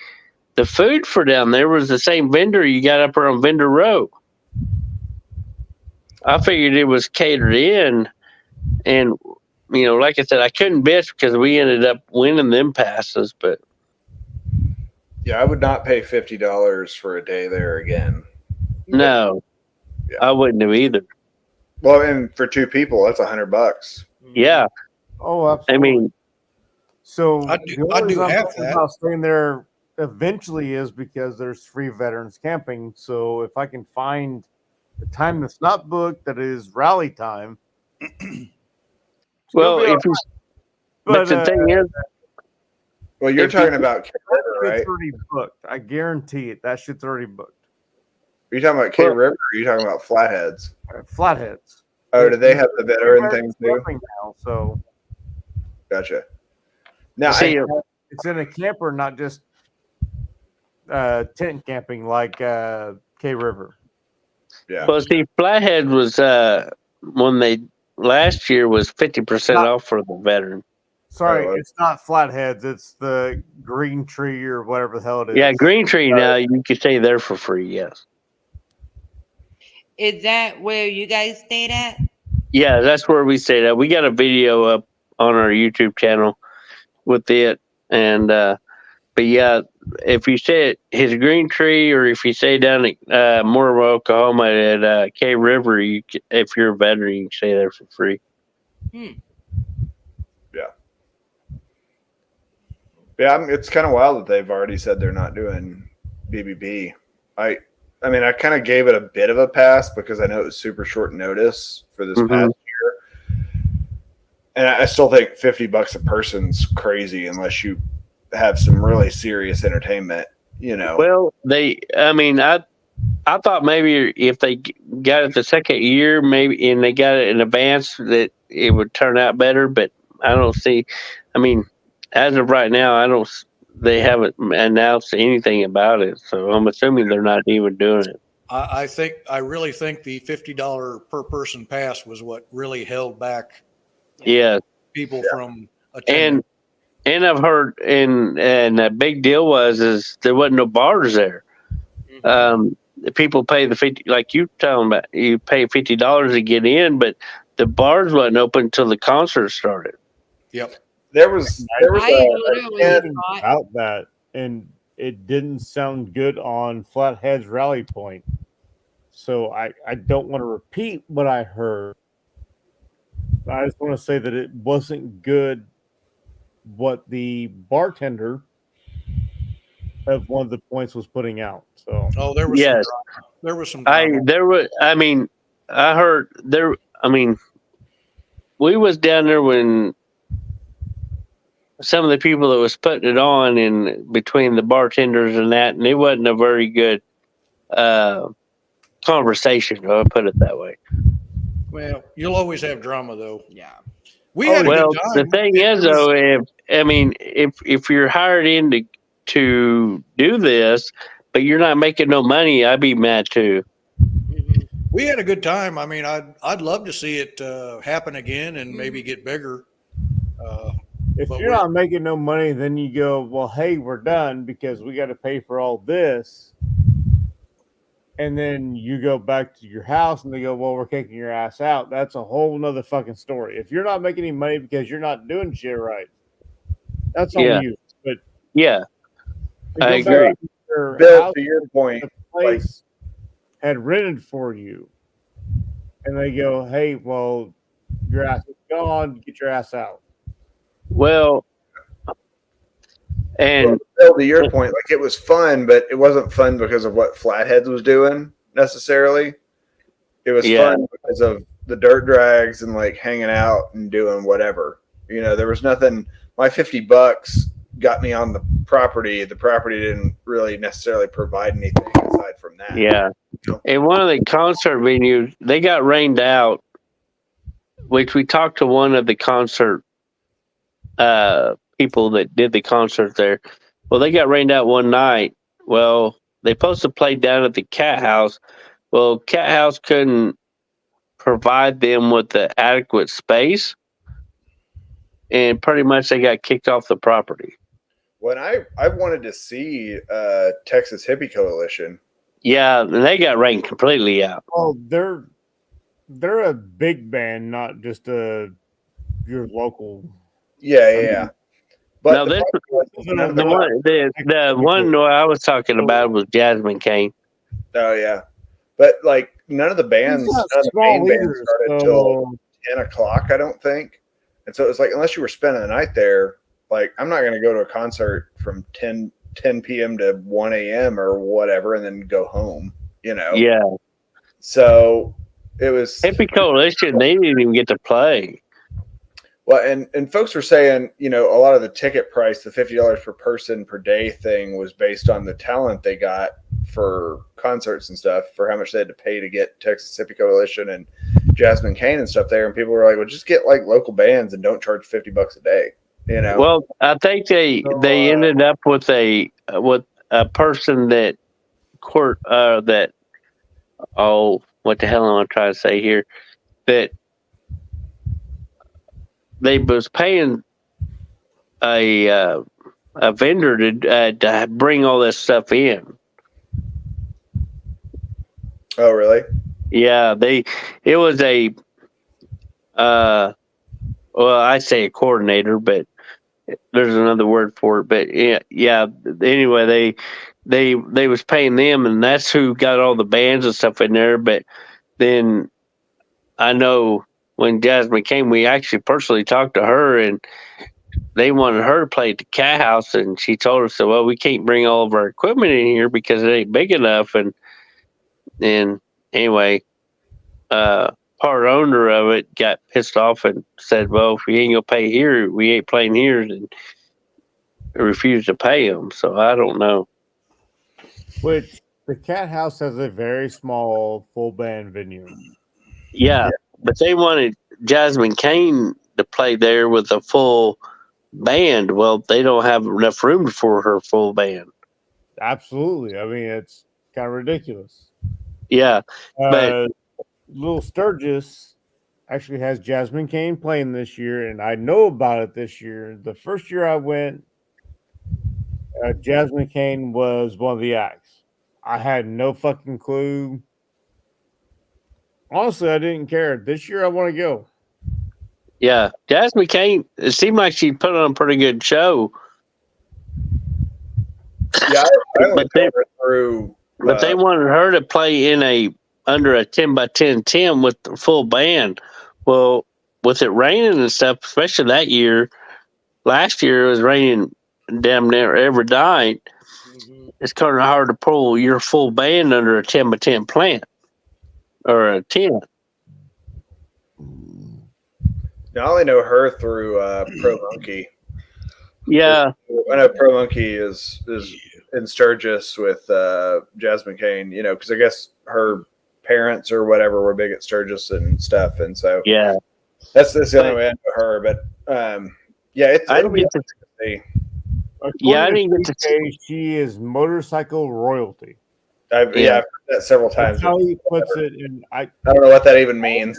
the food for down there was the same vendor you got up there on Vendor Row. I figured it was catered in, and you know, like I said, I couldn't bitch because we ended up winning them passes, but.
Yeah, I would not pay $50 for a day there again.
No,
Yeah.
I wouldn't have either.
Well, and for 2 people, that's $100.
Yeah,
Oh,
I
absolutely.
mean,
So
I'd
the
do
only reason I'm
half
thinking
that.
about staying there eventually is because there's free veterans camping. So if I can find a time that's not booked that is rally time,
well, if you, but the thing is,
Well, you're
if you-
talking about K
that
River, right?
shit's already booked. I guarantee it. That shit's already booked.
Are you talking about K River or are you talking about Flatheads?
Flatheads.
Oh, do they have the veteran
Veterans
thing too?
camping now, so
Gotcha. Now,
see,
it's in a camper, not just tent camping like K River.
yeah.
well, see, Flathead was when they last year was 50% off for the veteran.
Sorry,
Oh,
it's not Flatheads. It's the Green Tree or whatever the hell it is.
Yeah, Green Tree. Now you can stay there for free. Yes.
Is that where you guys stayed at?
Yeah, that's where we stayed at. We got a video up on our YouTube channel with it, and but yeah, if you stay at his Green Tree or if you stay down at Moore, Oklahoma at K River, if you're a veteran, you can stay there for free.
Yeah, it's kind of wild that they've already said they're not doing BBB. I mean, I kind of gave it a bit of a pass because I know it was super short notice for this past year, and I still think $50 a person's crazy unless you have some really serious entertainment. You know.
Well, I thought maybe if they got it the second year, maybe and they got it in advance, that it would turn out better. But I don't see. I mean, as of right now, they haven't announced anything about it, so I'm assuming they're not even doing it.
I really think the $50 per person pass was what really held back people from attending.
And I've heard, and the big deal is there wasn't no bars there. The people pay the 50, like you talking about, you pay $50 to get in, but the bars wasn't open until the concert started.
Yep.
There was
about that, and it didn't sound good on Flathead's rally point. So I don't want to repeat what I heard. I just want to say that it wasn't good what the bartender of one of the points was putting out. So
there was some drama.
I heard there. I mean, we was down there when some of the people that was putting it on in between the bartenders and that, and it wasn't a very good conversation. I'll put it that way.
Well, you'll always have drama, though.
Yeah.
We had a good time.
The thing is, though, if you're hired in to do this, but you're not making no money, I'd be mad too.
We had a good time. I mean, I'd love to see it happen again and maybe get bigger.
If you're not making no money, then you go, well, hey, we're done because we got to pay for all this. And then you go back to your house and they go, well, we're kicking your ass out. That's a whole nother fucking story. If you're not making any money because you're not doing shit right, that's on you. But
yeah, I agree.
Bill, to your point,
the place had rented for you. And they go, hey, well, your ass is gone. Get your ass out.
Well, and
Bill, to your point, like it was fun, but it wasn't fun because of what Flatheads was doing necessarily. It was fun because of the dirt drags and like hanging out and doing whatever. You know, there was nothing. My $50 got me on the property. The property didn't really necessarily provide anything aside from that.
Yeah. In one of the concert venues, they got rained out, which we talked to one of the concert people that did the concert there. Well, they got rained out one night. Well, they supposed to play down at the Cat House. Well, Cat House couldn't provide them with the adequate space, and pretty much they got kicked off the property.
When I wanted to see Texas Hippie Coalition.
Yeah, and they got rained completely out.
Oh, they're a big band, not just your local.
Yeah. But
no, the one I was talking about was Jasmine Kane.
Oh yeah, But like none of the bands,
He's not
none of the
small
main bands
either,
started till 10 o'clock, I don't think. And so it was like, unless you were spending the night there, like I'm not going to go to a concert from 10 p.m. to 1 a.m. or whatever and then go home, you know?
Yeah.
So it was
Hippie Coalition, they didn't even get to play.
well, and folks were saying, you know, a lot of the ticket price, the $50 per person per day thing was based on the talent they got for concerts and stuff, for how much they had to pay to get Texas Hippie Coalition and Jasmine Kane and stuff there. And people were like, well, just get like local bands and don't charge $50 a day, you know?
Well, I think they ended up with a person that what the hell am I trying to say here? That they was paying a vendor to bring all this stuff in.
Oh, really?
Yeah, it was a well, I say a coordinator, but there's another word for it. But yeah. Anyway, they was paying them, and that's who got all the bands and stuff in there. But then I know when Jasmine came, we actually personally talked to her, and they wanted her to play at the cat house, and she told us, "Well, we can't bring all of our equipment in here because it ain't big enough." And anyway, part owner of it got pissed off and said, "Well, if we ain't gonna pay here, we ain't playing here," and refused to pay them. So I don't know.
Which the Cat House has a very small full band venue.
Yeah, but they wanted Jasmine Kane to play there with a full band. Well, they don't have enough room for her full band.
Absolutely. I mean, it's kind of ridiculous.
Yeah, but
Little Sturgis actually has Jasmine Kane playing this year, and I know about it this year. The first year I went, Jasmine Kane was one of the acts. I had no fucking clue. Honestly, I didn't care. This year I want to go.
yeah, Jasmine Kane, it seemed like she put on a pretty good show.
Yeah, I only told her through.
But they wanted her to play in under a 10x10 tent with the full band. Well, with it raining and stuff, especially that year, last year it was raining damn near every night. Mm-hmm. It's kind of hard to pull your full band under a 10x10 plant or a tent.
Now, I only know her through Pro Monkey.
Yeah,
I know Pro Monkey is in Sturgis with Jasmine Kane. You know, because I guess her parents or whatever were big at Sturgis and stuff, and so
yeah,
that's the only way I know her. But yeah, it'll be interesting to see.
Yeah, I didn't get to say she is motorcycle royalty.
I've heard that several times.
That's how he puts it, and I
don't know what that even means.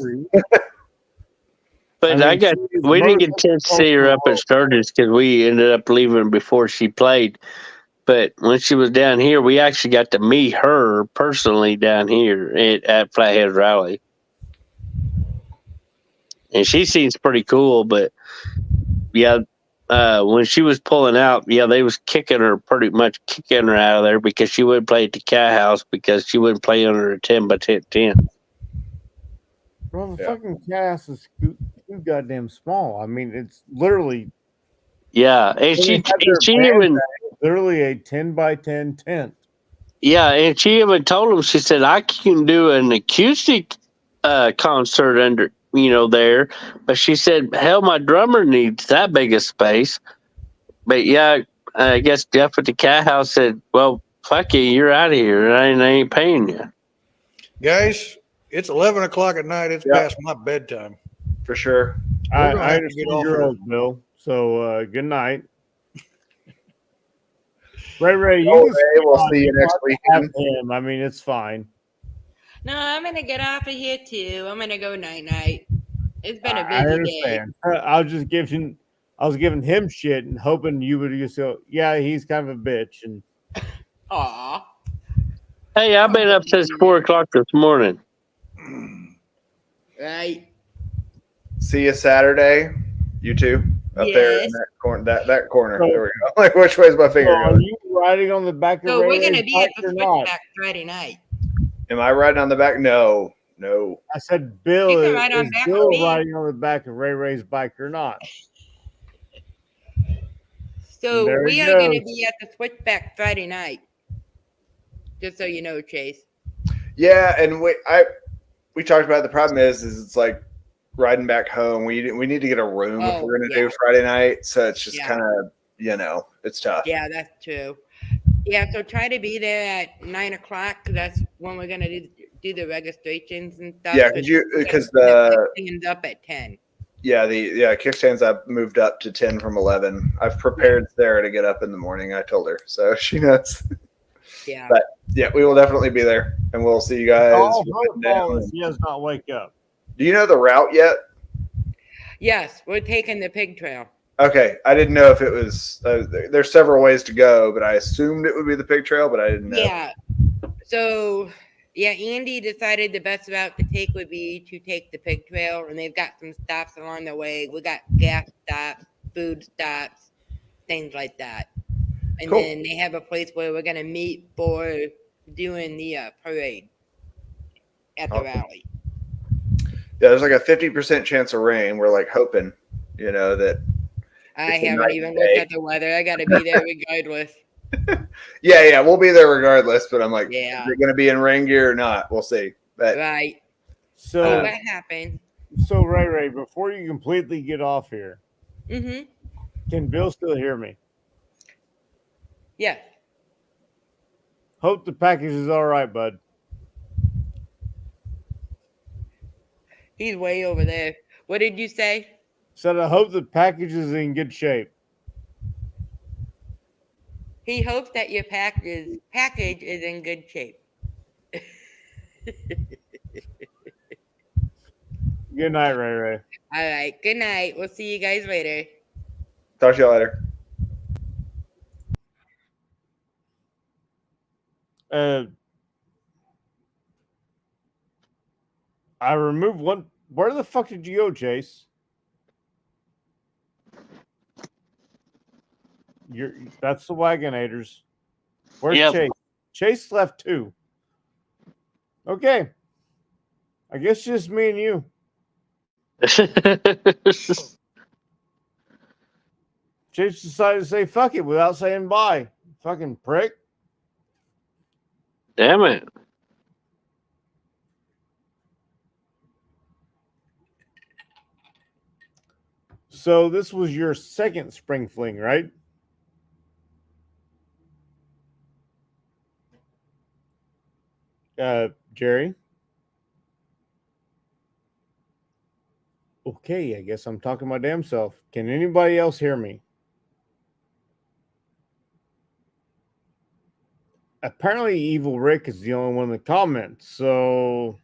But we didn't get a chance to see her up at Sturgis because we ended up leaving before she played. But when she was down here, we actually got to meet her personally down here at Flathead Rally. And she seems pretty cool, but yeah, when she was pulling out, they was kicking her out of there because she wouldn't play at the cat house because she wouldn't play under a 10x10 tent.
Well, the fucking cat house is too goddamn small. I mean, it's literally.
Yeah, and she even
literally a 10x10 tent.
Yeah, and she even told him, she said, I can do an acoustic concert under, there. But she said, hell, my drummer needs that big a space. But yeah, I guess Jeff at the cat house said, well, fuck you, you're out of here. I ain't paying you.
Guys, it's 11 o'clock at night. It's past my bedtime.
For sure.
I understand your old Bill. So good night. Ray,
we'll see you next weekend.
I mean, it's fine.
No, I'm gonna get off of here too. I'm gonna go night. It's been a busy day.
I was giving him shit and hoping you would just go, yeah, he's kind of a bitch. And
aw.
Hey, I've been up since 4 o'clock this morning.
Right.
See you Saturday. You too. Up there in that corner. That corner. There we go. Like, which way's my finger going?
Are you riding on the back of
So we're gonna be at the Switchback Friday night.
Am I riding on the back? No.
I said, Bill,
You can
is,
ride on
is
back
Bill
with me.
riding on the back of Ray Ray's bike or not?
So
There
we
he
are going to
goes.
be at the Switchback Friday night. Just so you know, Chase.
Yeah, and we talked about the problem is it's like riding back home. We need to get a room if we're going to do Friday night. So it's just kind of it's tough.
Yeah, that's true. Yeah, so try to be there at 9 o'clock because that's when we're going to do the registrations and stuff.
Yeah,
So
because
the ends up at 10.
Yeah, the kickstands I've moved up to 10 from 11. I've prepared Sarah to get up in the morning. I told her, so she knows.
Yeah.
But yeah, we will definitely be there, and we'll see you guys.
All her fault if she does not wake up.
Do you know the route yet?
Yes, we're taking the pig trail.
Okay, I didn't know if it was. There's several ways to go, but I assumed it would be the pig trail, but I didn't know.
Yeah. So yeah, Andy decided the best route to take would be to take the pig trail, and they've got some stops along the way. We got gas stops, food stops, things like that. And
Cool.
then they have a place where we're gonna meet for doing the parade at the rally.
Yeah, there's like a 50% chance of rain. We're like hoping, that.
I haven't even looked at the weather. I gotta be there regardless.
Yeah, we'll be there regardless. But I'm like, is
Yeah.
it going to be in rain gear or not? We'll see. But
Right.
So
what happened?
So Ray, before you completely get off here,
Mm-hmm.
can Bill still hear me?
Yeah.
Hope the package is all right, bud.
He's way over there. What did you say?
Said I hope the package is in good shape.
He hopes that your package is in good shape.
Good night, Ray.
All right. Good night. We'll see you guys later.
Talk to you later.
I removed one. Where the fuck did you go, Chase? That's the Wagonators. Where's Chase? Chase left too. Okay. I guess just me and you. Chase decided to say fuck it without saying bye. Fucking prick.
Damn it.
So this was your second spring fling, right? Jerry? Okay, I guess I'm talking my damn self. Can anybody else hear me? Apparently Evil Rick is the only one in the comments, so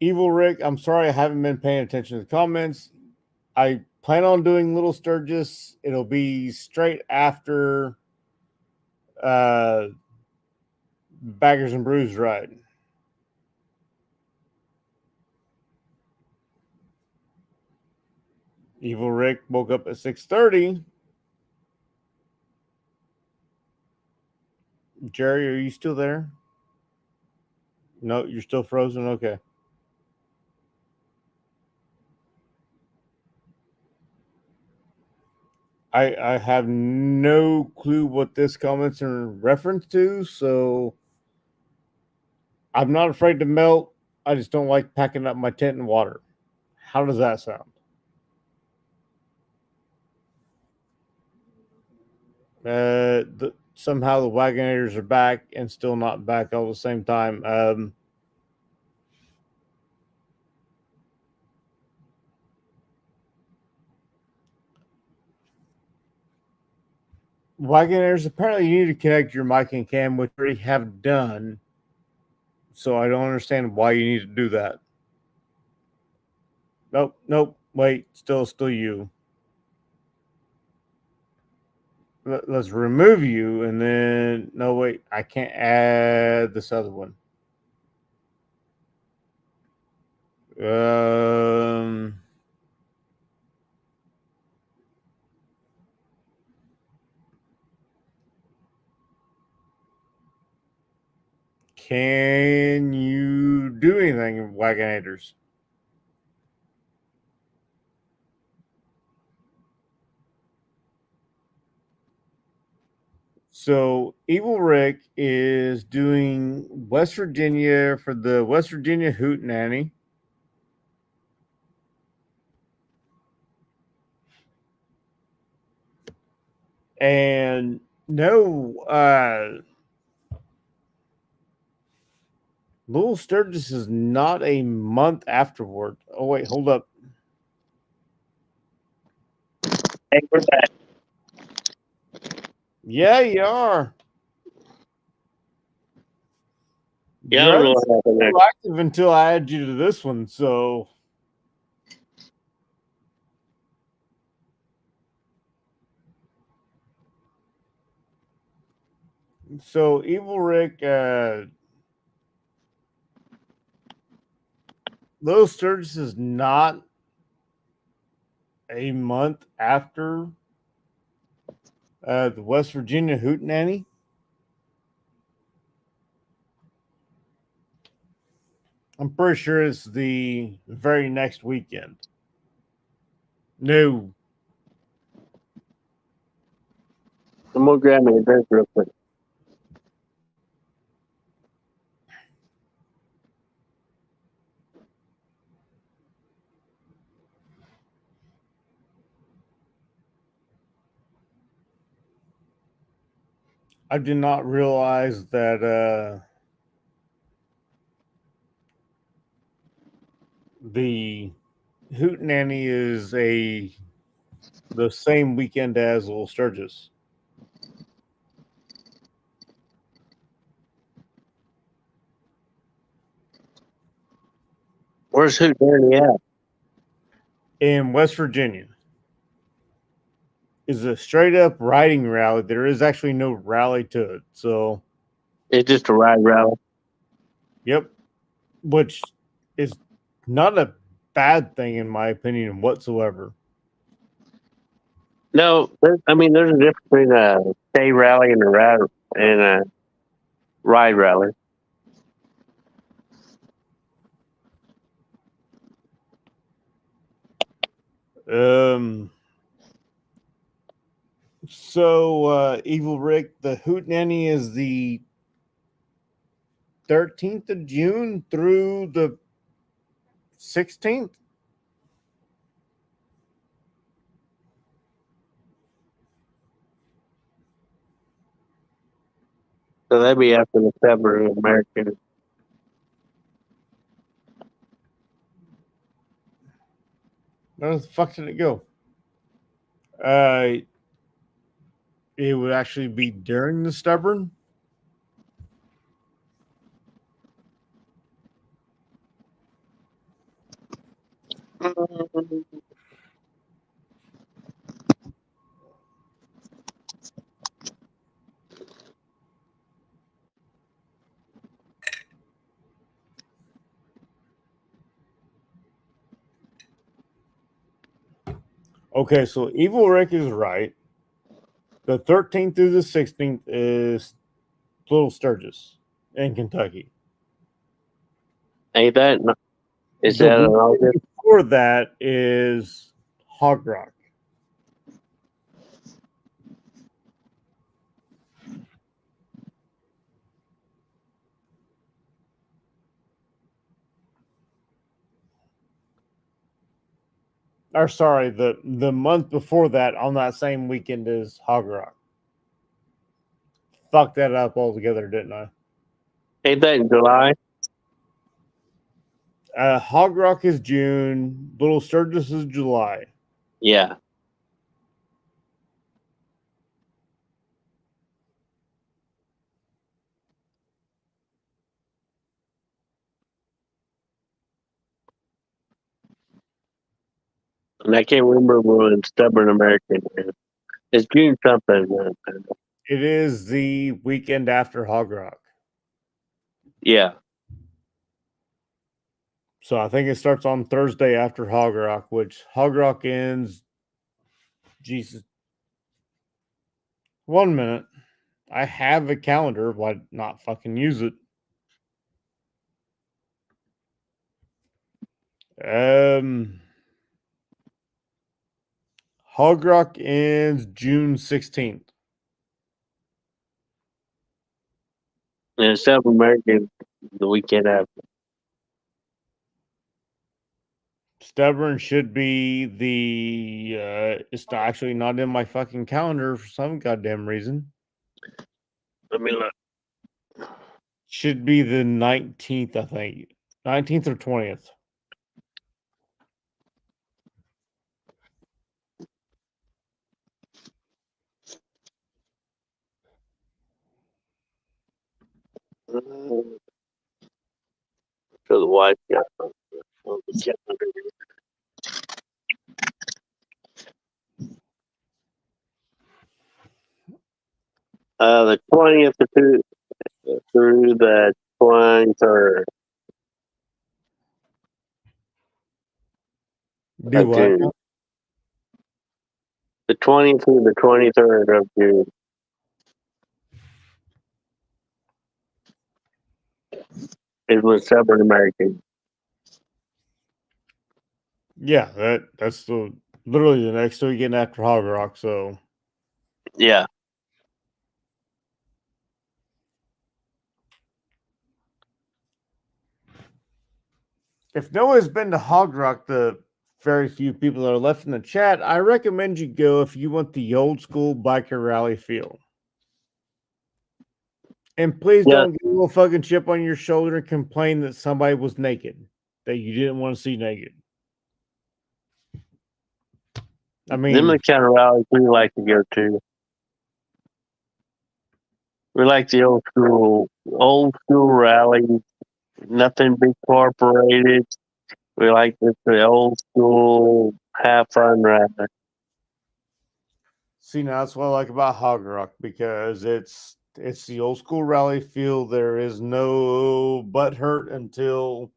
Evil Rick, I'm sorry I haven't been paying attention to the comments. I plan on doing Little Sturgis. It'll be straight after Baggers and Brews ride. Evil Rick woke up at 6:30. Jerry, are you still there? No, you're still frozen? Okay. I have no clue what this comment's in reference to, so I'm not afraid to melt. I just don't like packing up my tent in water. How does that sound? Somehow the Wagonators are back and still not back all at the same time. Wagonators, apparently you need to connect your mic and cam, which we already have done. So I don't understand why you need to do that. Nope. Wait, still you. Let's remove you, and then no, wait, I can't add this other one. Can you do anything, Wagonators? So Evil Rick is doing West Virginia for the West Virginia Hootenanny. And no, Little Sturgis is not a month afterward. Oh, wait, hold up.
Hey, we're back.
Yeah, you are.
Yeah, I don't know what happened there.
Still active until I add you to this one, so Evil Rick, Little Sturgis is not a month after the West Virginia Hootenanny. I'm pretty sure it's the very next weekend. No.
I'm gonna grab me a drink real quick.
I did not realize that the Hootenanny is the same weekend as Little Sturgis.
Where's Hootenanny at?
In West Virginia. Is a straight up riding rally. There is actually no rally to it. So
It's just a ride rally.
yep. Which is not a bad thing in my opinion whatsoever.
No, there's a difference between a day rally and a ride rally.
Evil Rick, the Hootenanny is the 13th of June through the 16th.
So that'd be after the February American.
Where the fuck did it go? It would actually be during the stubborn. Okay, so Evil Rick is right. The 13th through the 16th is Little Sturgis in Kentucky.
Ain't that? Is
The
that an August?
weekend before that is Hog Rock. Or sorry, the month before that on that same weekend is Hog Rock. Fucked that up altogether, didn't I?
Ain't that in July?
Hog Rock is June. Little Sturgis is July.
Yeah. And I can't remember when Stubborn American is. It's June something.
It is the weekend after Hog Rock.
Yeah.
So I think it starts on Thursday after Hog Rock, which Hog Rock ends. Jesus. 1 minute. I have a calendar. Why not fucking use it? Hog Rock ends June 16th.
And South American the weekend after.
Stubborn should be it's actually not in my fucking calendar for some goddamn reason.
Let me look.
Should be the 19th, I think. 19th or 20th.
So the wife got on the calendar. The 20th through the 23rd
Do
of
what?
June. The 20th through the 23rd of June. Is with Southern American.
Yeah, that's literally the next weekend after Hog Rock. So
Yeah.
if no one's been to Hog Rock, the very few people that are left in the chat, I recommend you go if you want the old school biker rally feel. And please
Yeah.
don't get a little fucking chip on your shoulder and complain that somebody was naked, that you didn't want to see naked. I mean,
Them are the kind of rallies we like to go to. We like the old school rallies. Nothing big corporated. We like the old school have fun rally.
see, now that's what I like about Hog Rock because it's the old school rally feel. There is no butt hurt until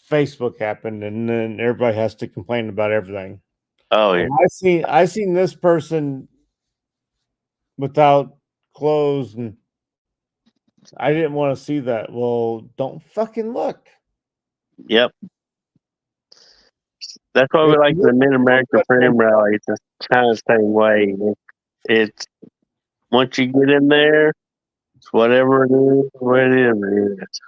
Facebook happened, and then everybody has to complain about everything.
Oh yeah.
And I seen this person without clothes, and I didn't want to see that. Well, don't fucking look.
Yep. That's why we like the Mid America Freedom Rally. It's the kind of same way. It's once you get in there, it's whatever it is, whatever it is.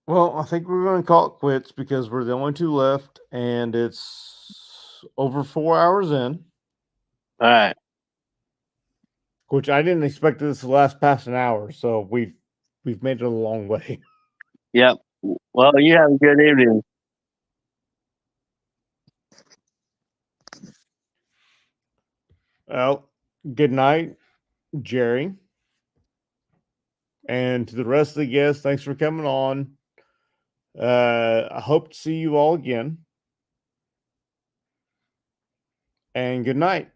Well, I think we're going to call it quits because we're the only two left, and it's over 4 hours in.
All right.
Which I didn't expect this to last past an hour, so we've made it a long way.
Yep. Well, you have a good evening.
Well, good night, Jerry. And to the rest of the guests, thanks for coming on. I hope to see you all again. And good night.